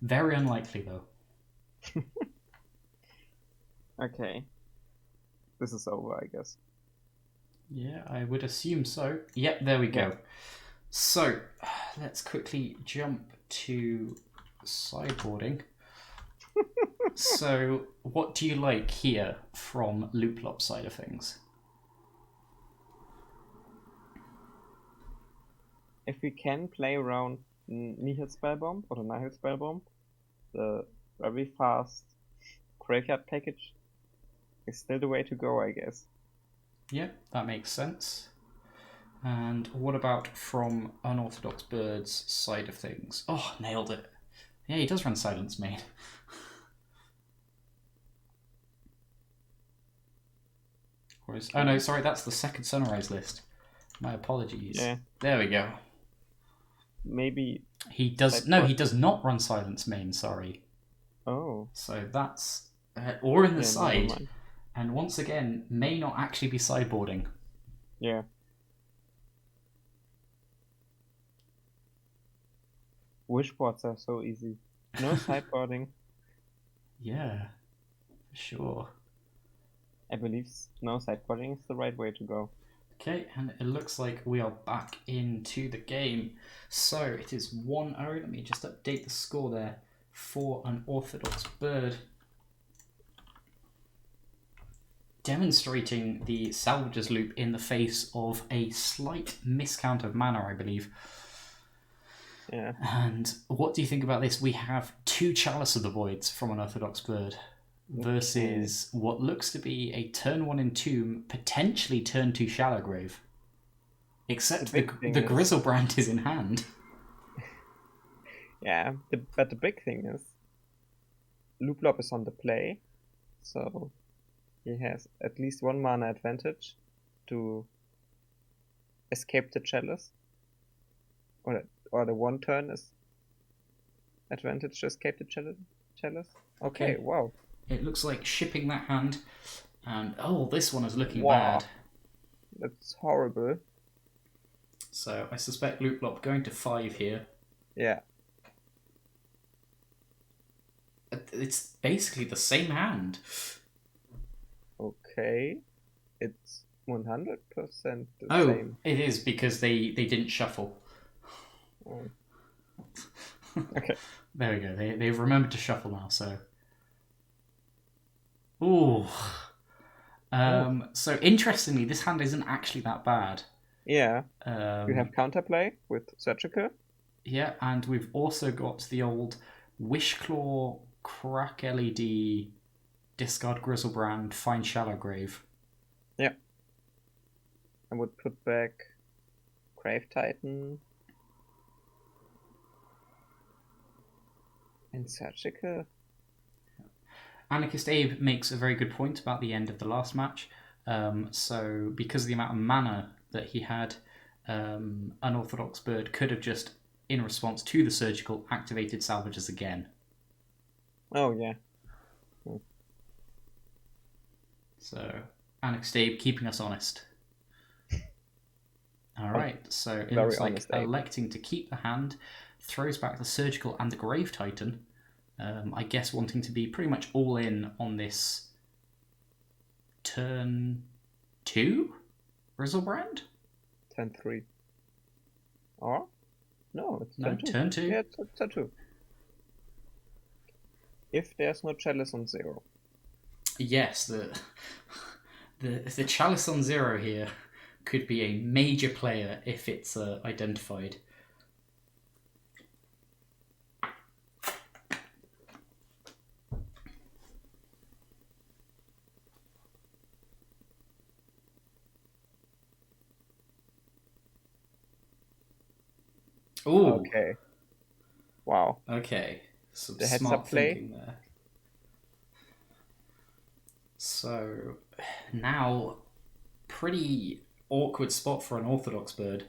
Very unlikely, though. Okay. This is over, I guess. Yeah, I would assume so. Yep, there we go. Yeah. So, let's quickly jump to sideboarding. So, what do you like here from Looplop side of things? If we can play around Nihil Spellbomb or the Nihil Spellbomb, the very fast graveyard package is still the way to go, I guess. Yeah, that makes sense. And what about from Unorthodox Bird's side of things? Oh, nailed it. Yeah, he does run Silence Main. Oh no, sorry, that's the second Sunrise list. My apologies. Yeah. There we go. Maybe he does. No, he does not run Silence Main. Sorry. Oh. So that's or in the side, and once again may not actually be sideboarding. Yeah. Wishboards are so easy. No sideboarding. Yeah, for sure. I believe no sideboarding is the right way to go. Okay, and it looks like we are back into the game. So it is 1-0. Let me just update the score there for Unorthodox Bird. Demonstrating the Salvagers loop in the face of a slight miscount of mana, I believe. Yeah. And what do you think about this? We have 2 Chalice of the Voids from Unorthodox Bird versus what looks to be a turn 1 Entomb, potentially turn 2 Shallowgrave. Except the Grizzlebrand is in hand. Yeah, but the big thing is Looplop is on the play, so he has at least 1 mana advantage to escape the Chalice. Or the 1 turn is advantage to escape the Chalice. Okay, wow. It looks like shipping that hand, and this one is looking wow. bad. That's horrible. So I suspect Looplop going to 5 here. Yeah. It's basically the same hand. Okay. It's 100% the Oh, same. it is because they didn't shuffle. Oh. Okay. There we go. They've remembered to shuffle now, so... Ooh. So interestingly, this hand isn't actually that bad. Yeah. You have counterplay with Surgical. Yeah, and we've also got the old Wishclaw, Crack LED, Discard Grizzlebrand, Find Shallow Grave. Yeah. I would put back Grave Titan. And Surgical. Anarchist Abe makes a very good point about the end of the last match. So because of the amount of mana that he had, Unorthodox Bird could have just, in response to the surgical, activated Salvages again. Oh, yeah. So, Anarchist Abe keeping us honest. Alright, so it looks like electing to keep the hand, throws back the surgical and the Grave Titan. I guess wanting to be pretty much all in on this turn 2 Grizzlebrand? Turn 3. Or? No, it's turn 2. Turn 2? Yeah, it's turn 2. If there's no Chalice on 0. Yes, the Chalice on 0 here could be a major player if it's identified. Ooh. Okay. Wow. Okay. Some The heads smart up play. thinking there. So now, pretty awkward spot for an Orthodox Bird.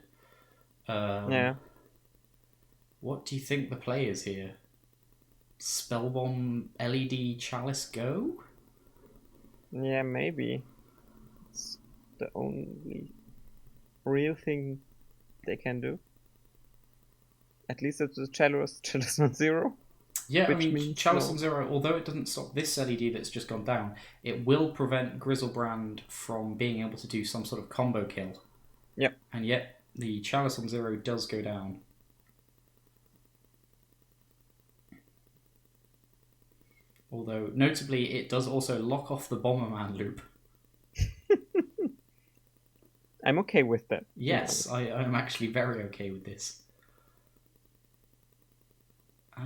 Yeah. What do you think the play is here? Spellbomb LED Chalice go? Yeah, maybe. It's the only real thing they can do. At least it's a Chalice on 0. Yeah, I which mean, means Chalice no. on 0, although it doesn't stop this LED that's just gone down, it will prevent Grizzlebrand from being able to do some sort of combo kill. Yep. And yet, the Chalice on 0 does go down. Although, notably, it does also lock off the Bomberman loop. I'm okay with that. Yes, I'm actually very okay with this.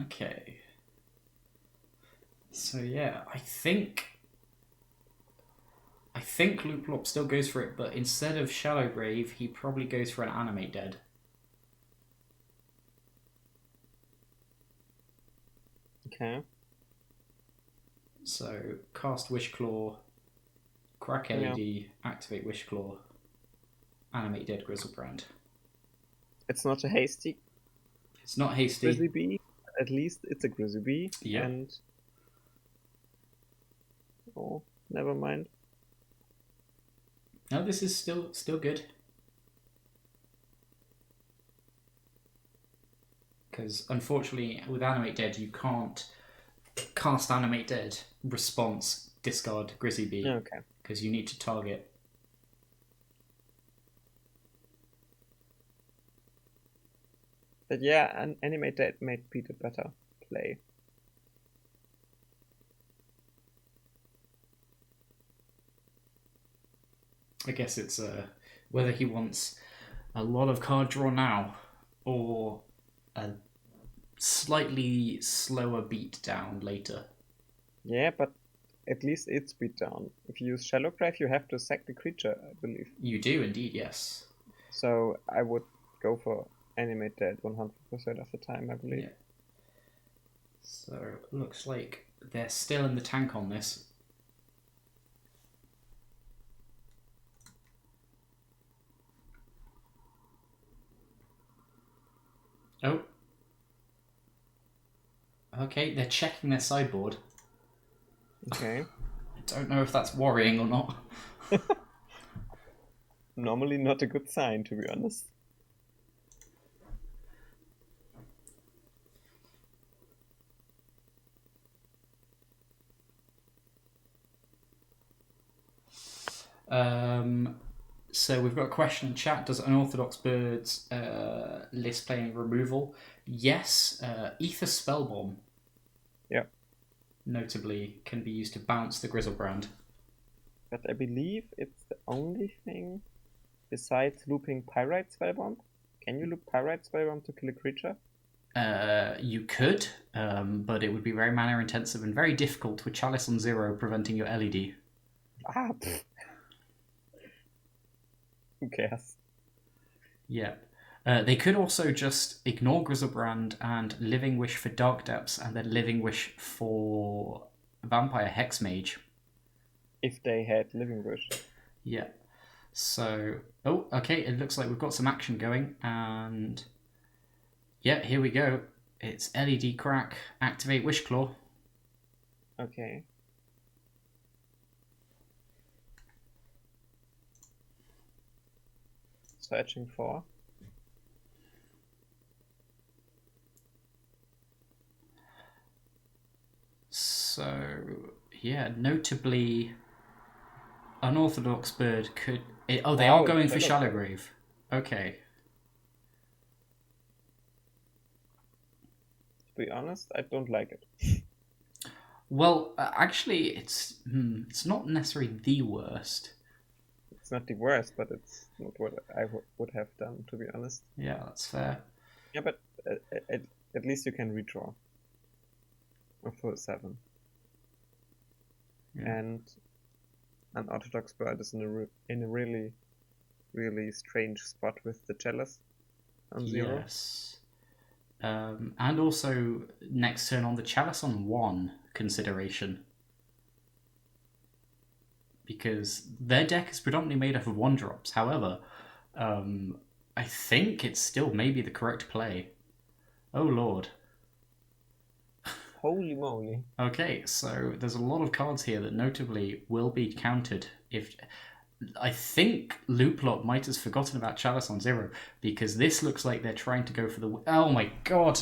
Okay. So yeah, I think Looplop still goes for it, but instead of Shallow Grave, he probably goes for an Animate Dead. Okay. So cast Wishclaw, Crack LED, activate Wishclaw, Animate Dead Grizzlebrand. It's not a hasty. It's not hasty. Grizzly Bee. At least it's a Grizzly Bee. Yeah. And oh, never mind. No, this is still good. Because unfortunately, with Animate Dead, you can't cast Animate Dead, response, discard Grizzly Bee. Okay. Because you need to target. But yeah, an Animate Dead might be the better play. I guess it's whether he wants a lot of card draw now or a slightly slower beat down later. Yeah, but at least it's beat down. If you use Shallow Grave, you have to sack the creature, I believe. You do indeed, yes. So I would go for Animate Dead 100% of the time, I believe. Yeah. So looks like they're still in the tank on this. Oh. Okay, they're checking their sideboard. Okay. I don't know if that's worrying or not. normally not a good sign, to be honest. So we've got a question in chat. Does Unorthodox Birds list playing removal? Yes. Ether Spellbomb. Yeah. Notably can be used to bounce the Grizzlebrand. But I believe it's the only thing besides looping Pyrite Spellbomb. Can you loop Pyrite Spellbomb to kill a creature? You could, but it would be very mana intensive and very difficult with Chalice on 0 preventing your LED. Ah, pfft. Who cares? Yeah. They could also just ignore Grizzlebrand and Living Wish for Dark Depths and then Living Wish for Vampire Hexmage. If they had Living Wish. Yeah. So, oh, okay, it looks like we've got some action going, and yeah, here we go. It's LED Crack, activate Wishclaw. Okay. Searching for. So, yeah, notably, Unorthodox Bird could... they are going for Shallowgrave. Okay. To be honest, I don't like it. Well, actually, it's not necessarily the worst. It's not the worst, but it's not what I would have done, to be honest. Yeah, that's fair. Yeah, but at least you can redraw. A full 7. Yeah. And an Orthodox Bird is in a really, really strange spot with the Chalice on 0. Yes. And also, next turn on the Chalice on 1 consideration. Because their deck is predominantly made up of 1-drops. However, I think it's still maybe the correct play. Oh, Lord. Holy moly. Okay, so there's a lot of cards here that notably will be countered. If I think Looplop might have forgotten about Chalice on 0, because this looks like they're trying to go for the... Oh my god!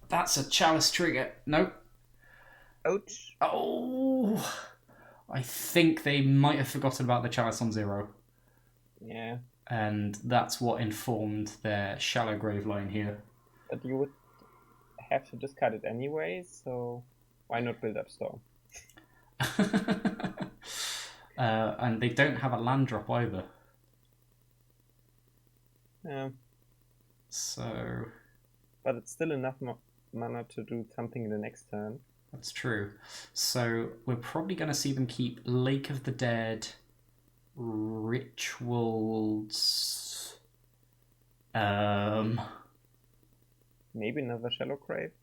That's a Chalice trigger. Nope. Ouch. Oh! I think they might have forgotten about the Chalice on 0. Yeah. And that's what informed their Shallow Grave line here. But you would have to discard it anyway, so why not build up Storm? And they don't have a land drop either. Yeah. So... But it's still enough mana to do something in the next turn. That's true. So we're probably going to see them keep Lake of the Dead, Rituals... Maybe another Shallow Grave?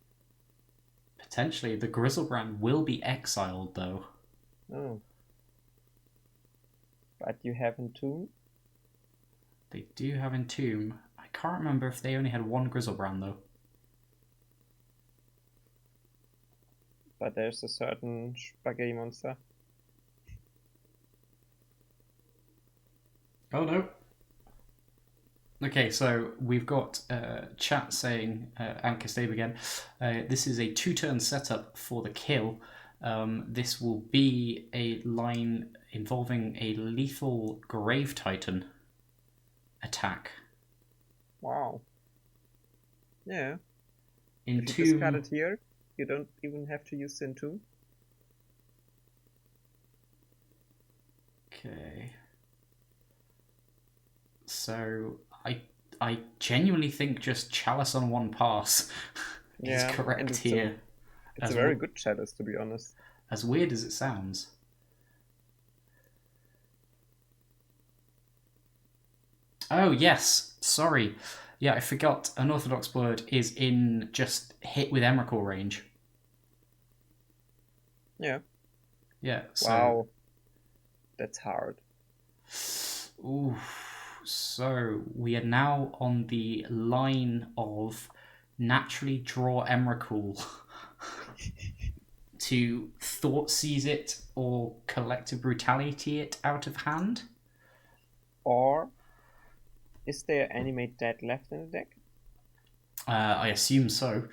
Potentially. The Grizzlebrand will be exiled, though. Oh. But you have Entomb? They do have Entomb. I can't remember if they only had one Grizzlebrand, though. But there's a certain spaghetti monster. Oh, no. Okay, so we've got chat saying, Anka Stave again, this is a 2-turn setup for the kill. This will be a line involving a lethal Grave Titan attack. Wow. Yeah. Entomb... If you discard it here, you don't even have to use Entomb. Okay. So... I genuinely think just Chalice on 1 pass is correct here. It's a very good Chalice, to be honest. As weird as it sounds. Oh, yes. Sorry. Yeah, I forgot. Unorthodox Bird is in just hit with Emrakul range. Yeah. Yeah. So... Wow. That's hard. Ooh. So we are now on the line of naturally draw Emrakul to thought seize it or collective brutality it out of hand. Or Is there Animate Dead left in the deck? I assume so.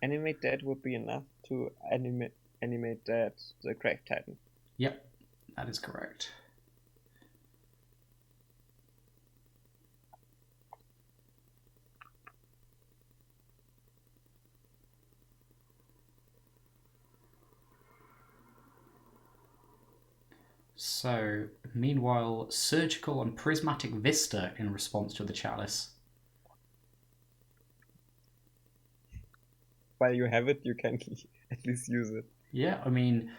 Animate Dead would be enough to animate Dead, the Grave Titan. Yep, that is correct. So, meanwhile, Surgical and Prismatic Vista in response to the Chalice. While you have it, you can at least use it. Yeah, I mean,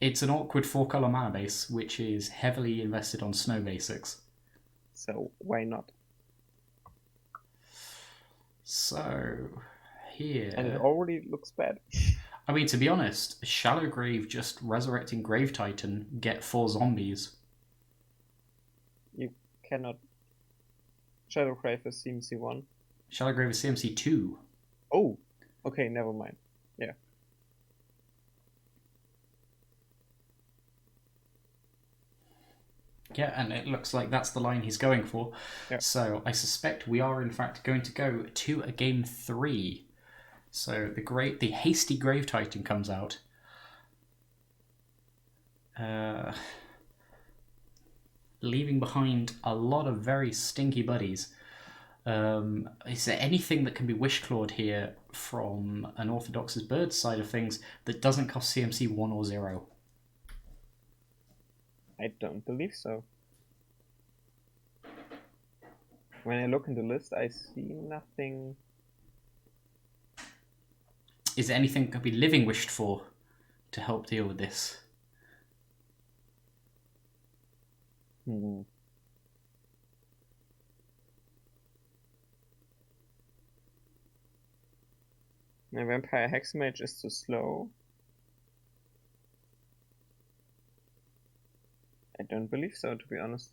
it's an awkward 4-color mana base, which is heavily invested on snow basics. So, why not? So, here... And it already looks bad. I mean, to be honest, Shallow Grave just resurrecting Grave Titan, get 4 zombies. You cannot... Shadow Grave is CMC 1. Shallow Grave is CMC 2. Oh! Okay, never mind. Yeah. Yeah, and it looks like that's the line he's going for. Yeah. So I suspect we are in fact going to go to a game 3. So the hasty Grave Titan comes out. Leaving behind a lot of very stinky buddies. Is there anything that can be Wishclawed here from an Orthodox's Bird side of things that doesn't cost CMC 1 or 0? I don't believe so. When I look in the list, I see nothing. Is there anything that could be Living Wished for to help deal with this? Hmm. My Vampire Hexmage is too slow. I don't believe so, to be honest.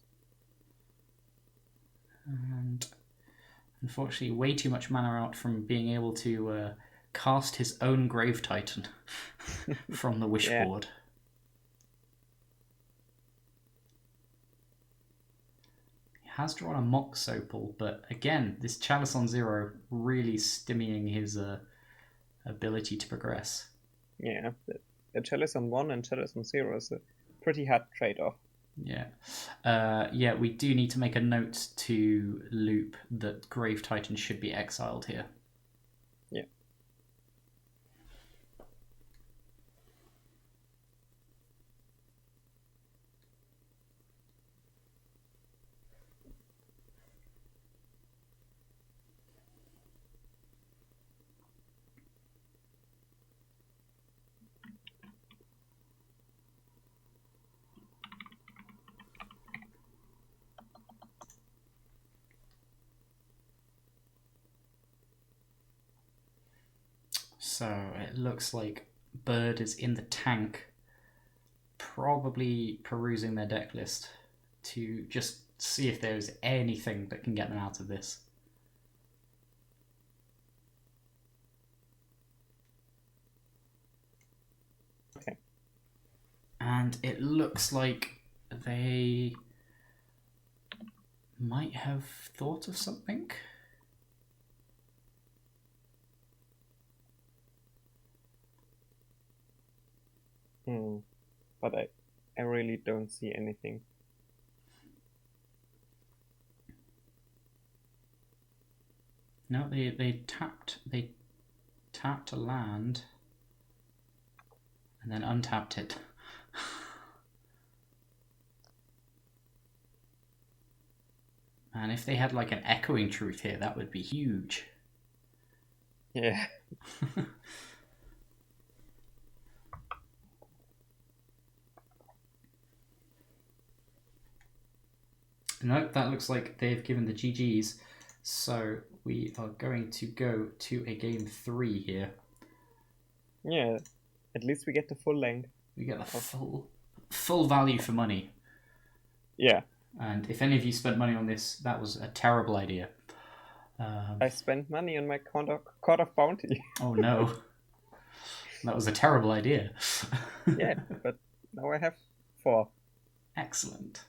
And unfortunately, way too much mana out from being able to cast his own Grave Titan from the Wishboard. He has drawn a Mox Opal, but again, this Chalice on 0 really stymiaing his ability to progress. Yeah, the Chalice on 1 and Chalice on 0 is a pretty hard trade-off. Yeah. Yeah, we do need to make a note to Loop that Grave Titan should be exiled here. Yeah. So it looks like Bird is in the tank, probably perusing their deck list to just see if there's anything that can get them out of this. Okay. And it looks like they might have thought of something. But I really don't see anything. No, they tapped a land and then untapped it. Man, if they had like an Echoing Truth here, that would be huge. Yeah. No, that looks like they've given the GGs. So we are going to go to a game 3 here. Yeah, at least we get the full length. We get the full value for money. Yeah. And if any of you spent money on this, that was a terrible idea. I spent money on my Court of Bounty. Oh no. That was a terrible idea. Yeah, but now I have 4. Excellent.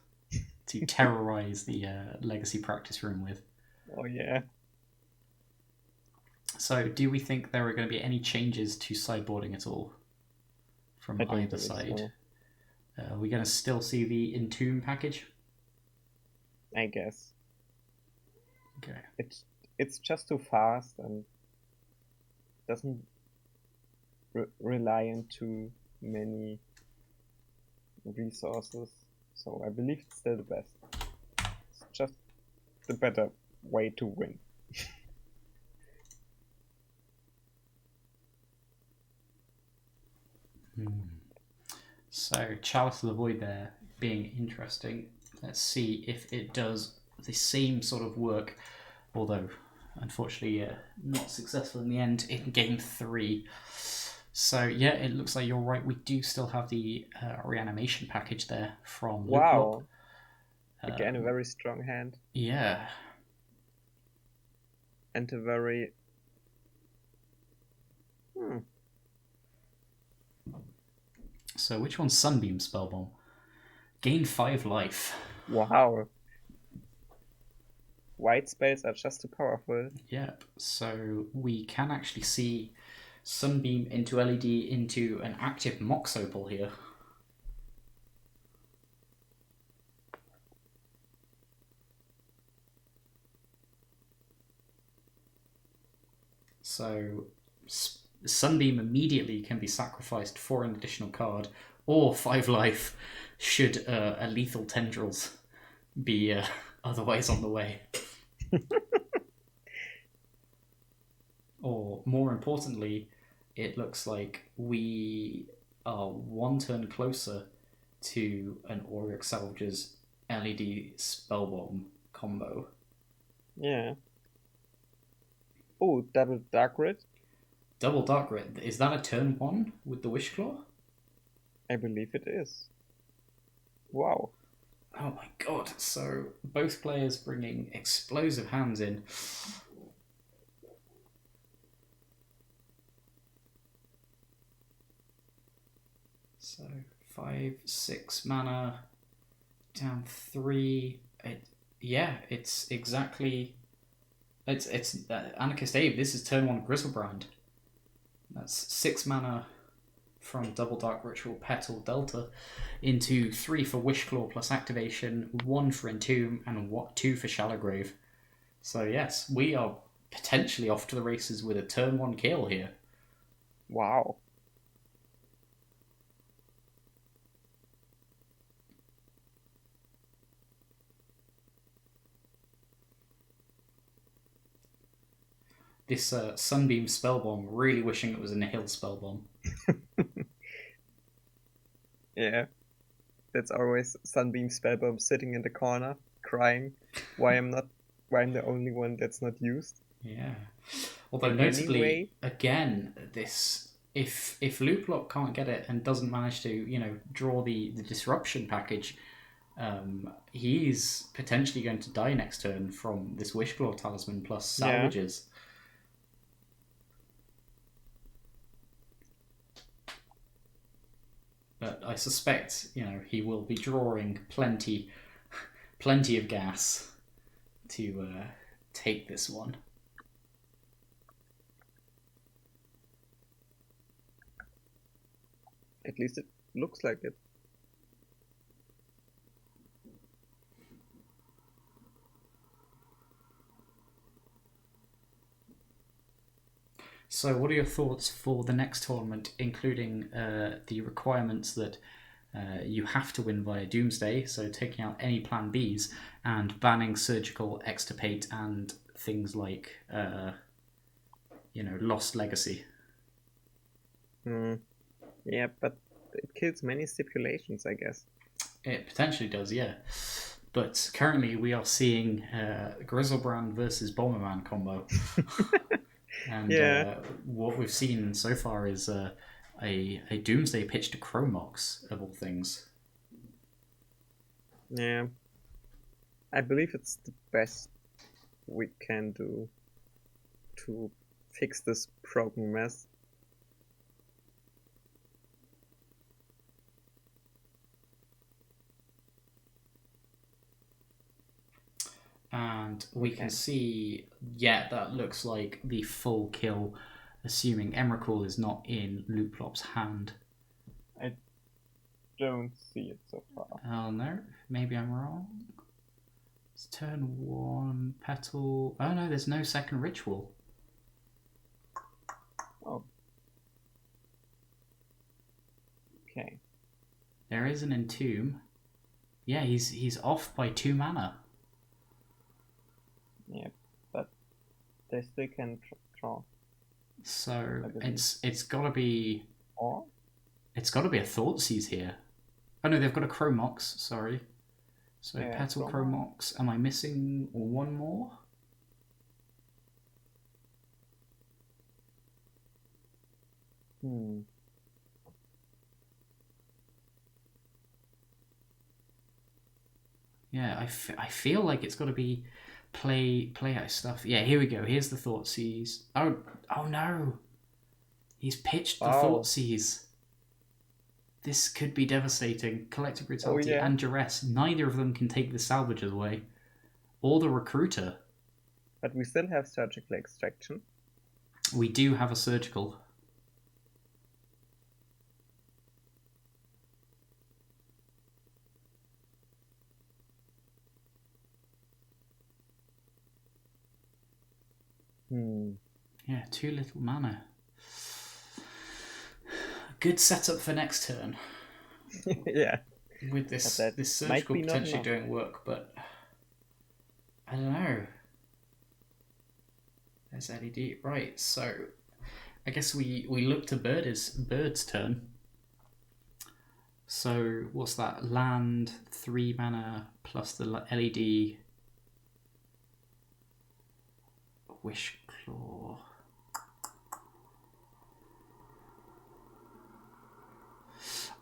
to terrorize the Legacy practice room with. Oh yeah. So, do we think there are going to be any changes to sideboarding at all from I don't either believe side? so. Are we going to still see the Entomb package? I guess. Okay. It's just too fast and doesn't rely on too many resources. So I believe it's still the best. It's just the better way to win. So, Chalice of the Void there being interesting. Let's see if it does the same sort of work, although unfortunately not successful in the end in game 3. So yeah, it looks like you're right. We do still have the reanimation package there from Looplop. Wow. Again, a very strong hand. Yeah. And a very... So which one's Sunbeam Spellbomb? Gain 5 life. Wow. White spells are just too powerful. Yep. So we can actually see Sunbeam into LED into an active Mox Opal here. So Sunbeam immediately can be sacrificed for an additional card, or 5 life should a lethal tendrils be otherwise on the way. Or more importantly, it looks like we are one turn closer to an Auric Salvage's LED Spellbomb combo. Yeah. Oh, double Dark Red? Double Dark Red. Is that a turn 1 with the Wishclaw? I believe it is. Wow. Oh my god. So both players bringing explosive hands in. So 5, 6 mana, down 3. It's exactly. It's Anarchist Abe. This is turn 1 Grizzlebrand. That's 6 mana from Double Dark Ritual Petal Delta into 3 for Wishclaw plus activation, 1 for Entomb, and 2 for Shallowgrave. So yes, we are potentially off to the races with a turn 1 kill here. Wow. This Sunbeam Spellbomb, really wishing it was a Nihil Spellbomb. Yeah. That's always Sunbeam Spellbomb sitting in the corner, crying why I'm the only one that's not used. Yeah. Although In notably, any way, again, this if Looplop can't get it and doesn't manage to, draw the disruption package, he's potentially going to die next turn from this Wishclaw Talisman plus salvages. But I suspect, he will be drawing plenty of gas to take this one. At least it looks like it. So what are your thoughts for the next tournament, including the requirements that you have to win via Doomsday, so taking out any plan Bs, and banning surgical, extirpate, and things like, Lost Legacy? Yeah, but it kills many stipulations, I guess. It potentially does, yeah. But currently we are seeing Grizzlebrand versus Bomberman combo. And what we've seen so far is a Doomsday pitch to Chromox, of all things. Yeah. I believe it's the best we can do to fix this broken mess. And we can see, that looks like the full kill, assuming Emrakul is not in Looplop's hand. I don't see it so far. Oh no, maybe I'm wrong. It's turn 1, petal. Oh no, there's no second ritual. Oh. Okay. There is an entomb. Yeah, he's off by 2 mana. Yeah, but they still can draw. So it's got to be. Or? It's got to be a Thoughtseize here. Oh no, they've got a Chromox. Sorry. So petal Chromox. Am I missing one more? Yeah, I feel like it's got to be play out stuff. Yeah, here we go. Here's the Thoughtseize. Oh no. He's pitched the Thoughtseize. This could be devastating. Collective Brutality and Duress. Neither of them can take the salvagers away. Or the Recruiter. But we still have Surgical Extraction. We do have a Surgical. Yeah, 2 little mana. Good setup for next turn. Yeah. With this Surgical potentially doing work, but I don't know. There's LED. Right, so I guess we look to Bird's turn. So what's that? Land, 3 mana plus the LED. Wishclaw.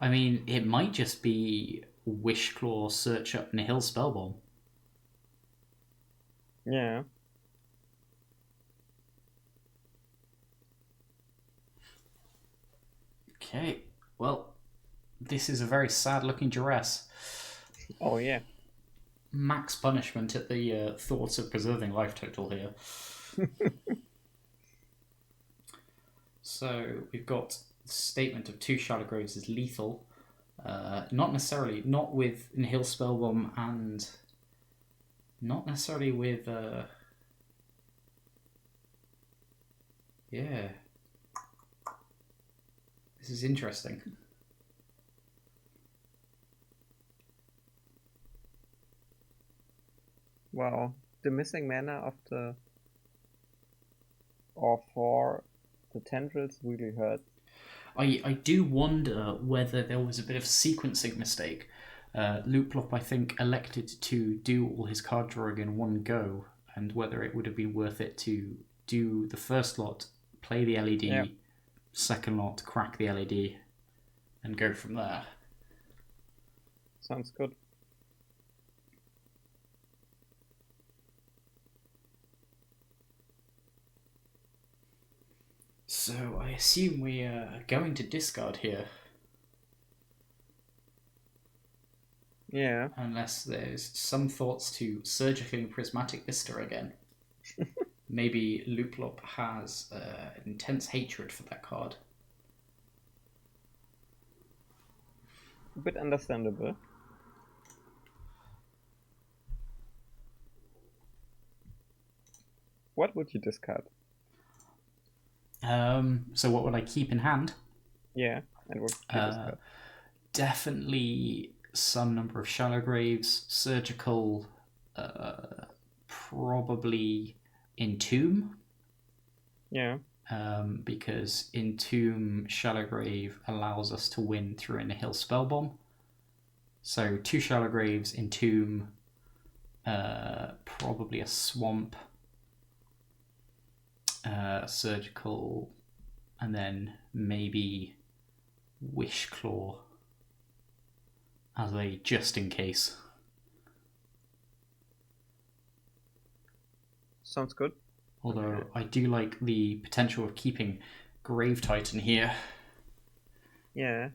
I mean, it might just be Wishclaw, Search Up, Nihil Spellbomb. Yeah. Okay, well, this is a very sad-looking Duress. Oh, yeah. Max punishment at the thoughts of preserving life total here. So we've got the statement of 2 Shallow Graves is lethal. Not with Nihil Spellbomb and not necessarily with yeah. This is interesting. Well, the missing mana of for the tendrils really hurt. I do wonder whether there was a bit of sequencing mistake. Looplop, I think, elected to do all his card drawing in one go, and whether it would have been worth it to do the first lot, play the LED, second lot, crack the LED, and go from there. Sounds good. So I assume we are going to discard here. Yeah. Unless there's some thoughts to Surgically Prismatic Vista again. Maybe Looplop has an intense hatred for that card. A bit understandable. What would you discard? So what would I keep in hand? Yeah, and what would you discard? Definitely some number of Shallow Graves, Surgical, probably Entomb. Yeah. Because Entomb Shallow Grave allows us to win through a Nihil Spellbomb. So 2 Shallow Graves, Entomb, probably a Swamp, Surgical, and then maybe Wishclaw as a just in case. Sounds good. Although I do like the potential of keeping Grave Titan here. Yeah.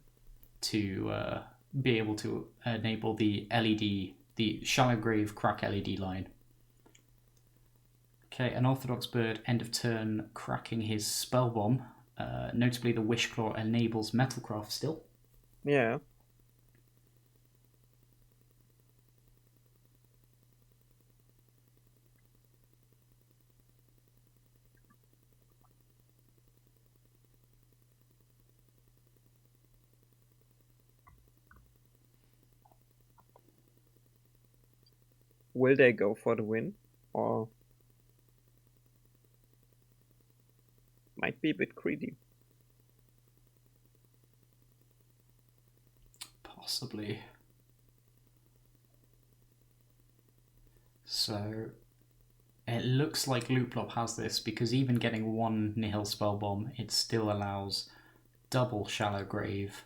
To be able to enable the LED, the Shallow Grave crack LED line. Okay, an Orthodox Bird, end of turn, cracking his Spell Bomb. Notably, the Wishclaw enables Metalcraft still. Yeah. Will they go for the win? Or might be a bit greedy. Possibly. So it looks like Looplop has this because even getting one Nihil Spell Bomb, it still allows double Shallow Grave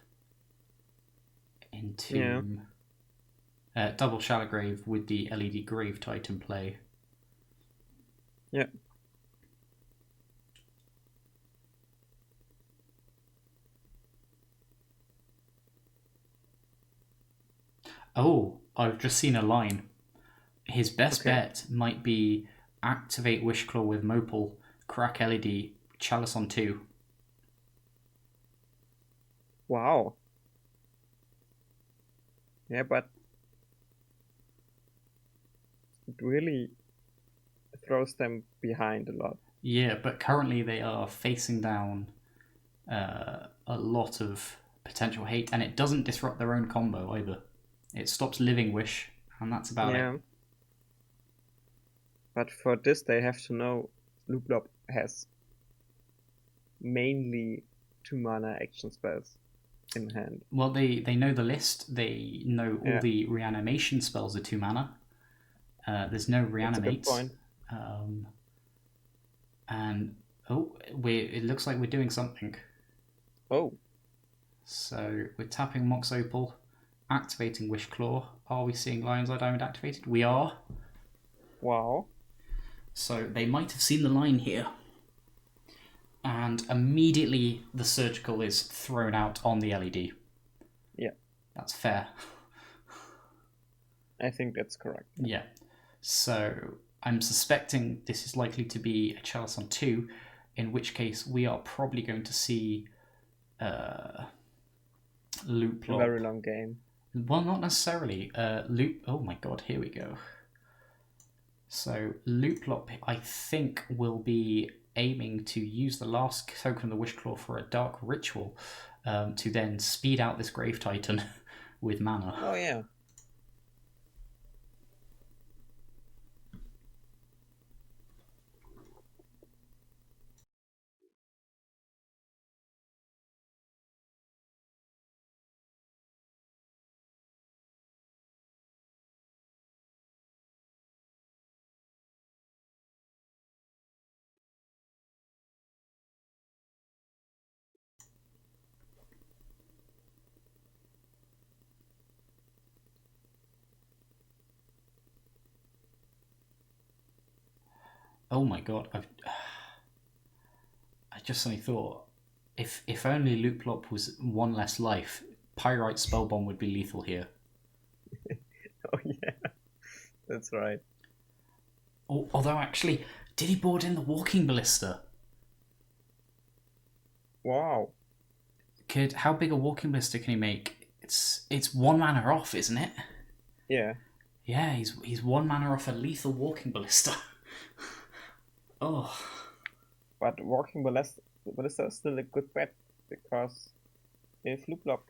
into double Shallow Grave with the LED Grave Titan play. Yeah. Oh, I've just seen a line. His best bet might be activate Wishclaw with Mopal, crack LED, Chalice on 2. Wow. Yeah, but it really throws them behind a lot. Yeah, but currently they are facing down a lot of potential hate, and it doesn't disrupt their own combo either. It stops Living Wish, and that's about it. But for this, they have to know Looplop has mainly 2 mana action spells in hand. Well, they know the list. They know all the reanimation spells are 2 mana. There's no reanimate. That's a good point. And it looks like we're doing something. Oh. So we're tapping Mox Opal, activating Wishclaw. Are we seeing Lion's Eye Diamond activated? We are. Wow. So they might have seen the line here. And immediately the surgical is thrown out on the LED. Yeah. That's fair. I think that's correct. Yeah. So I'm suspecting this is likely to be a Chalice on 2, in which case we are probably going to see Looplop. Very long game. Well, not necessarily. Oh my god, here we go. So Looplop, I think, will be aiming to use the last token of the Wishclaw for a Dark Ritual to then speed out this Grave Titan with mana. Oh yeah. Oh my god, I just suddenly thought, if only Looplop was 1 less life, Pyrite Spellbomb would be lethal here. Oh yeah, that's right. Although actually, did he board in the Walking Ballista? Wow. How big a Walking Ballista can he make? It's 1 mana off, isn't it? Yeah. Yeah, he's 1 mana off a lethal Walking Ballista. Oh. But Walking Ballista is still a good bet, because if Looplop,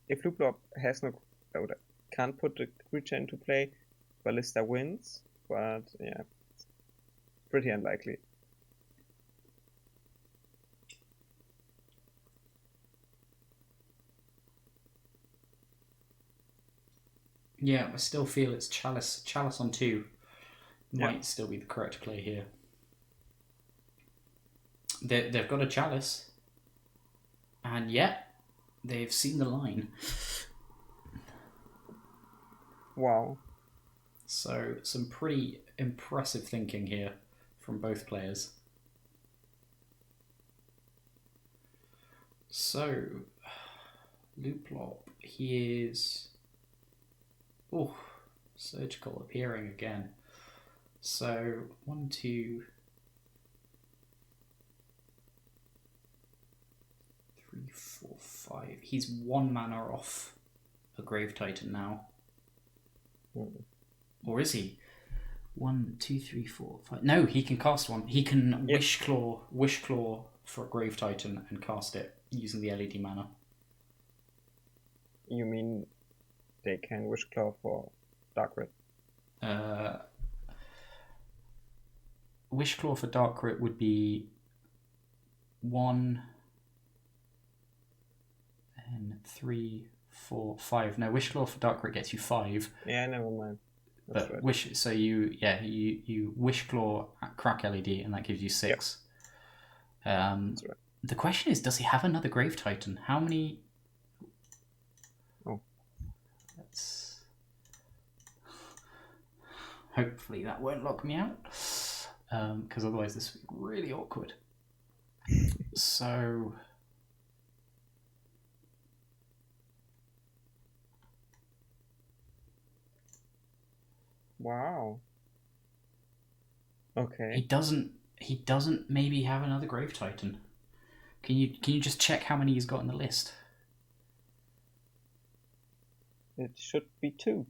if Looplop has can't put the creature into play, Ballista wins, but yeah, it's pretty unlikely. Yeah, I still feel it's Chalice on 2 might still be the correct play here. They've got a Chalice, and they've seen the line. Wow. So some pretty impressive thinking here from both players. So Looplop, he is... Oh, Surgical appearing again. So 1, 2, 3, 4, 5. He's 1 mana off a Grave Titan now. Or is he? 1, 2, 3, 4, 5. No, he can cast one. He can Wish Claw for a Grave Titan and cast it using the LED mana. You mean they can Wish Claw for Dark Red? Wish Claw for Dark Red would be 1 and 3, 4, 5. No, Wish Claw for Dark Red gets you 5. Yeah, never mind. That's but right. So you Wish Claw at Crack LED and that gives you 6. Yep. That's right. The question is, does he have another Grave Titan? How many? Oh, let's. Hopefully that won't lock me out, because otherwise this would be really awkward. So. Wow. Okay. He doesn't maybe have another Grave Titan. Can you just check how many he's got in the list? It should be 2.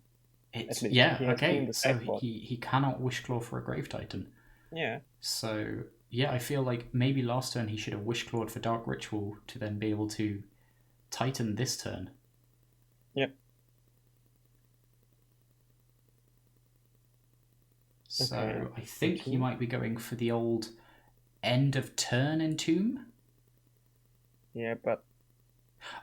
Okay. So he cannot Wish Claw for a Grave Titan. Yeah. So yeah, I feel like maybe last turn he should have Wish Clawed for Dark Ritual to then be able to Titan this turn. Yep. So okay. I think he might be going for the old end of turn entomb. Yeah, but...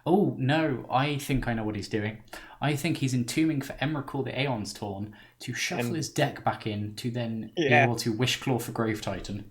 Oh, no, I think I know what he's doing. I think he's entombing for Emrakul the Aeon's Torn to shuffle his deck back in to then be able to Wish Claw for Grave Titan.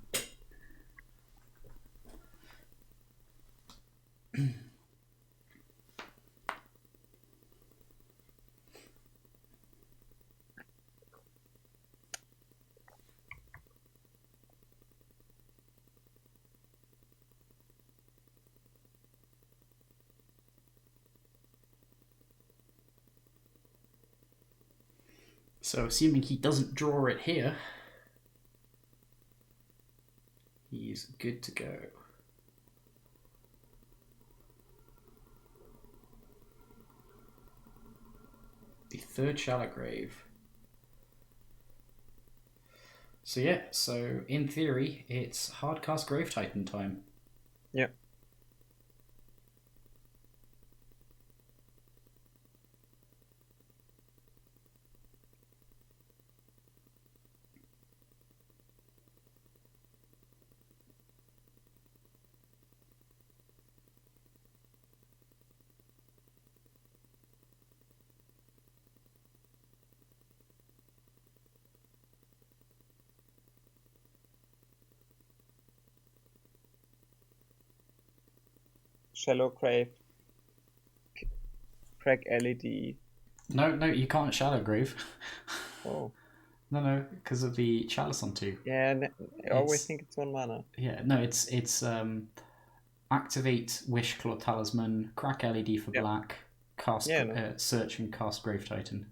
So assuming he doesn't draw it here, he's good to go. The 3rd Shallow Grave. So yeah, so in theory, it's hardcast Grave Titan time. Yep. Shallow Grave, Crack LED. No, you can't Shallow Grave. Oh. No, because of the Chalice on 2. Yeah, I always think it's 1 mana. Yeah, no, it's activate Wish Claw Talisman, Crack LED for black, cast search and cast Grave Titan.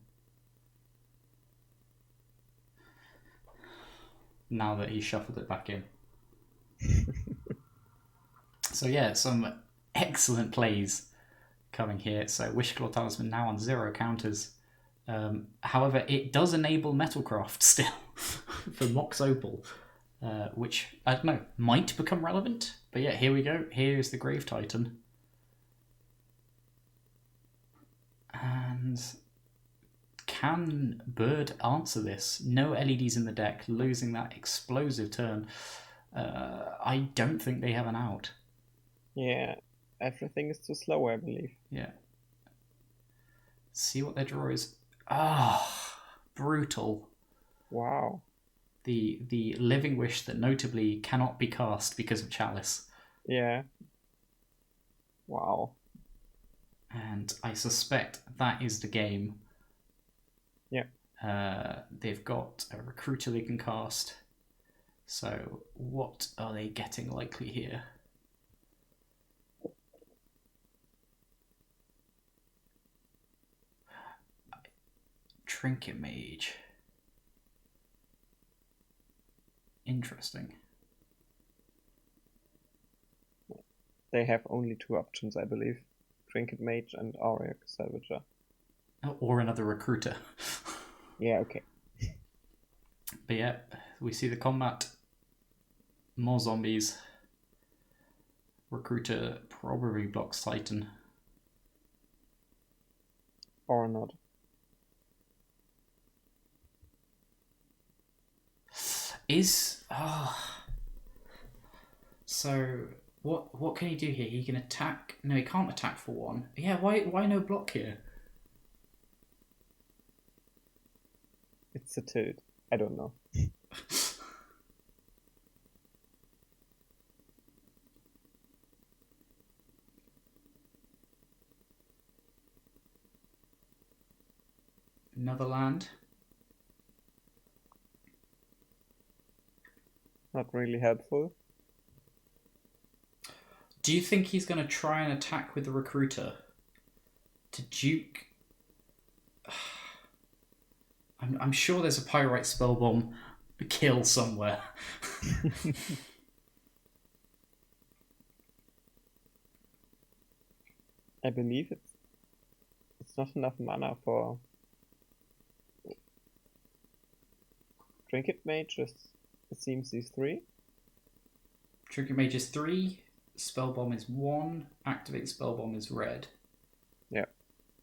Now that he shuffled it back in. So yeah, some excellent plays coming here. So Wish Claw Talisman now on 0 counters. However, it does enable Metalcraft still for Mox Opal, which, I don't know, might become relevant. But yeah, here we go. Here's the Grave Titan. And can Bird answer this? No LEDs in the deck, losing that explosive turn. I don't think they have an out. Yeah, everything is too slow, I believe. Yeah. See what their draw is. Ah, brutal. Wow. The Living Wish that notably cannot be cast because of Chalice. Yeah. Wow. And I suspect that is the game. Yeah. They've got a Recruiter they can cast. So what are they getting likely here? Trinket Mage. Interesting. They have only 2 options, I believe. Trinket Mage and Auric Salvager. Or another recruiter. Yeah, okay. But yeah, we see the combat. More zombies. Recruiter probably blocks Titan. Or not. So what can he do here? He can attack. No, he can't attack for 1. Yeah, why no block here? It's a tilt. I don't know. Another land. Not really helpful. Do you think he's going to try and attack with the recruiter to duke? I'm sure there's a pyrite spellbomb kill somewhere. I believe it's not enough mana for Trinket Mage. It seems these 3. Trinket Mage is 3. Spellbomb is 1. Activate Spellbomb is red. Yeah.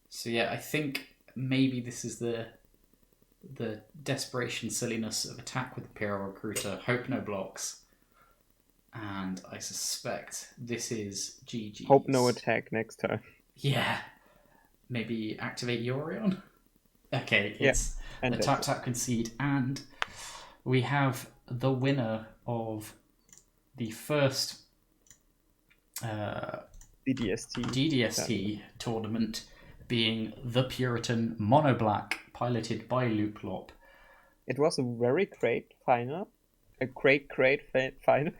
So yeah, I think maybe this is the desperation silliness of attack with the Imperial Recruiter. Hope no blocks. And I suspect this is GG. Hope no attack next turn. Yeah. Maybe activate Yorion? Okay, it's and a tap concede. And we have the winner of the first DDST tournament being the Puritan Mono Black, piloted by Looplop. It was a very great final. A great final.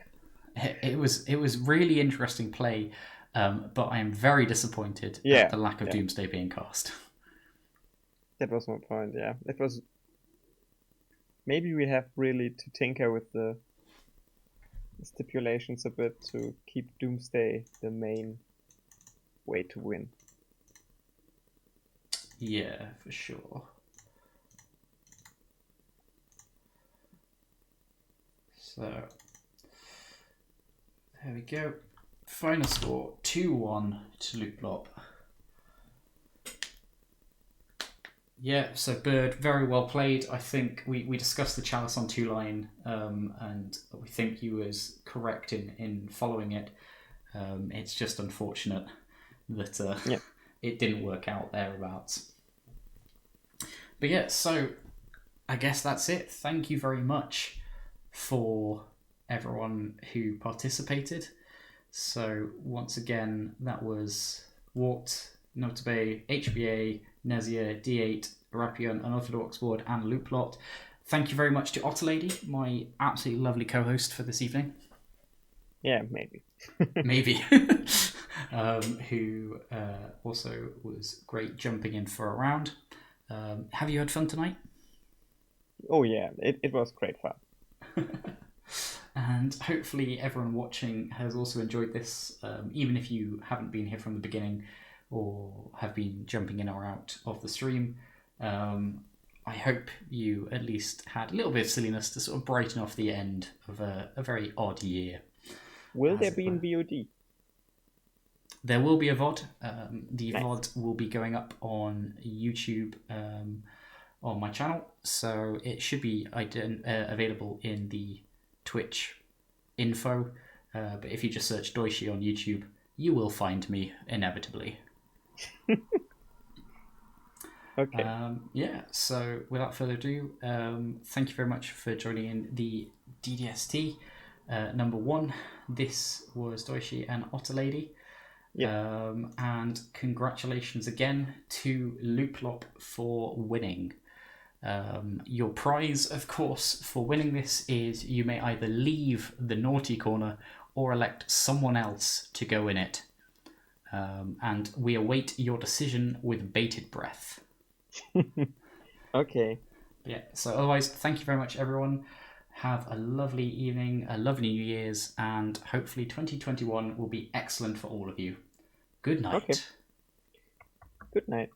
It was really interesting play, but I am very disappointed at the lack of Doomsday being cast. That was my point, yeah. It was... Maybe we have really to tinker with the stipulations a bit to keep Doomsday the main way to win. Yeah, for sure. So, there we go. Final score, 2-1 to Looplop. Yeah, so Bird, very well played. I think we discussed the Chalice on 2-line, and we think he was correct in following it. It's just unfortunate that it didn't work out thereabouts. But yeah, so I guess that's it. Thank you very much for everyone who participated. So once again, that was Wart, Notabe, HBA, Nezia, D8, Rapion, Unorthodox Board, and Looplop. Thank you very much to Otterlady, my absolutely lovely co-host for this evening. Yeah, maybe. Maybe. Who also was great jumping in for a round. Have you had fun tonight? Oh yeah, it was great fun. And hopefully everyone watching has also enjoyed this, even if you haven't been here from the beginning or have been jumping in or out of the stream. I hope you at least had a little bit of silliness to sort of brighten off the end of a very odd year. Will there be in VOD? There will be a VOD. The VOD will be going up on YouTube on my channel, so it should be available in the Twitch info. But if you just search Doishy on YouTube, you will find me inevitably. Okay. Yeah, so without further ado, thank you very much for joining in the DDST number 1. This was Doishy and Otterlady. Yeah. And congratulations again to Looplop for winning. Your prize, of course, for winning this is you may either leave the naughty corner or elect someone else to go in it. And we await your decision with bated breath. Okay. Yeah, so otherwise, thank you very much, everyone. Have a lovely evening, a lovely New Year's, and hopefully 2021 will be excellent for all of you. Good night. Okay. Good night.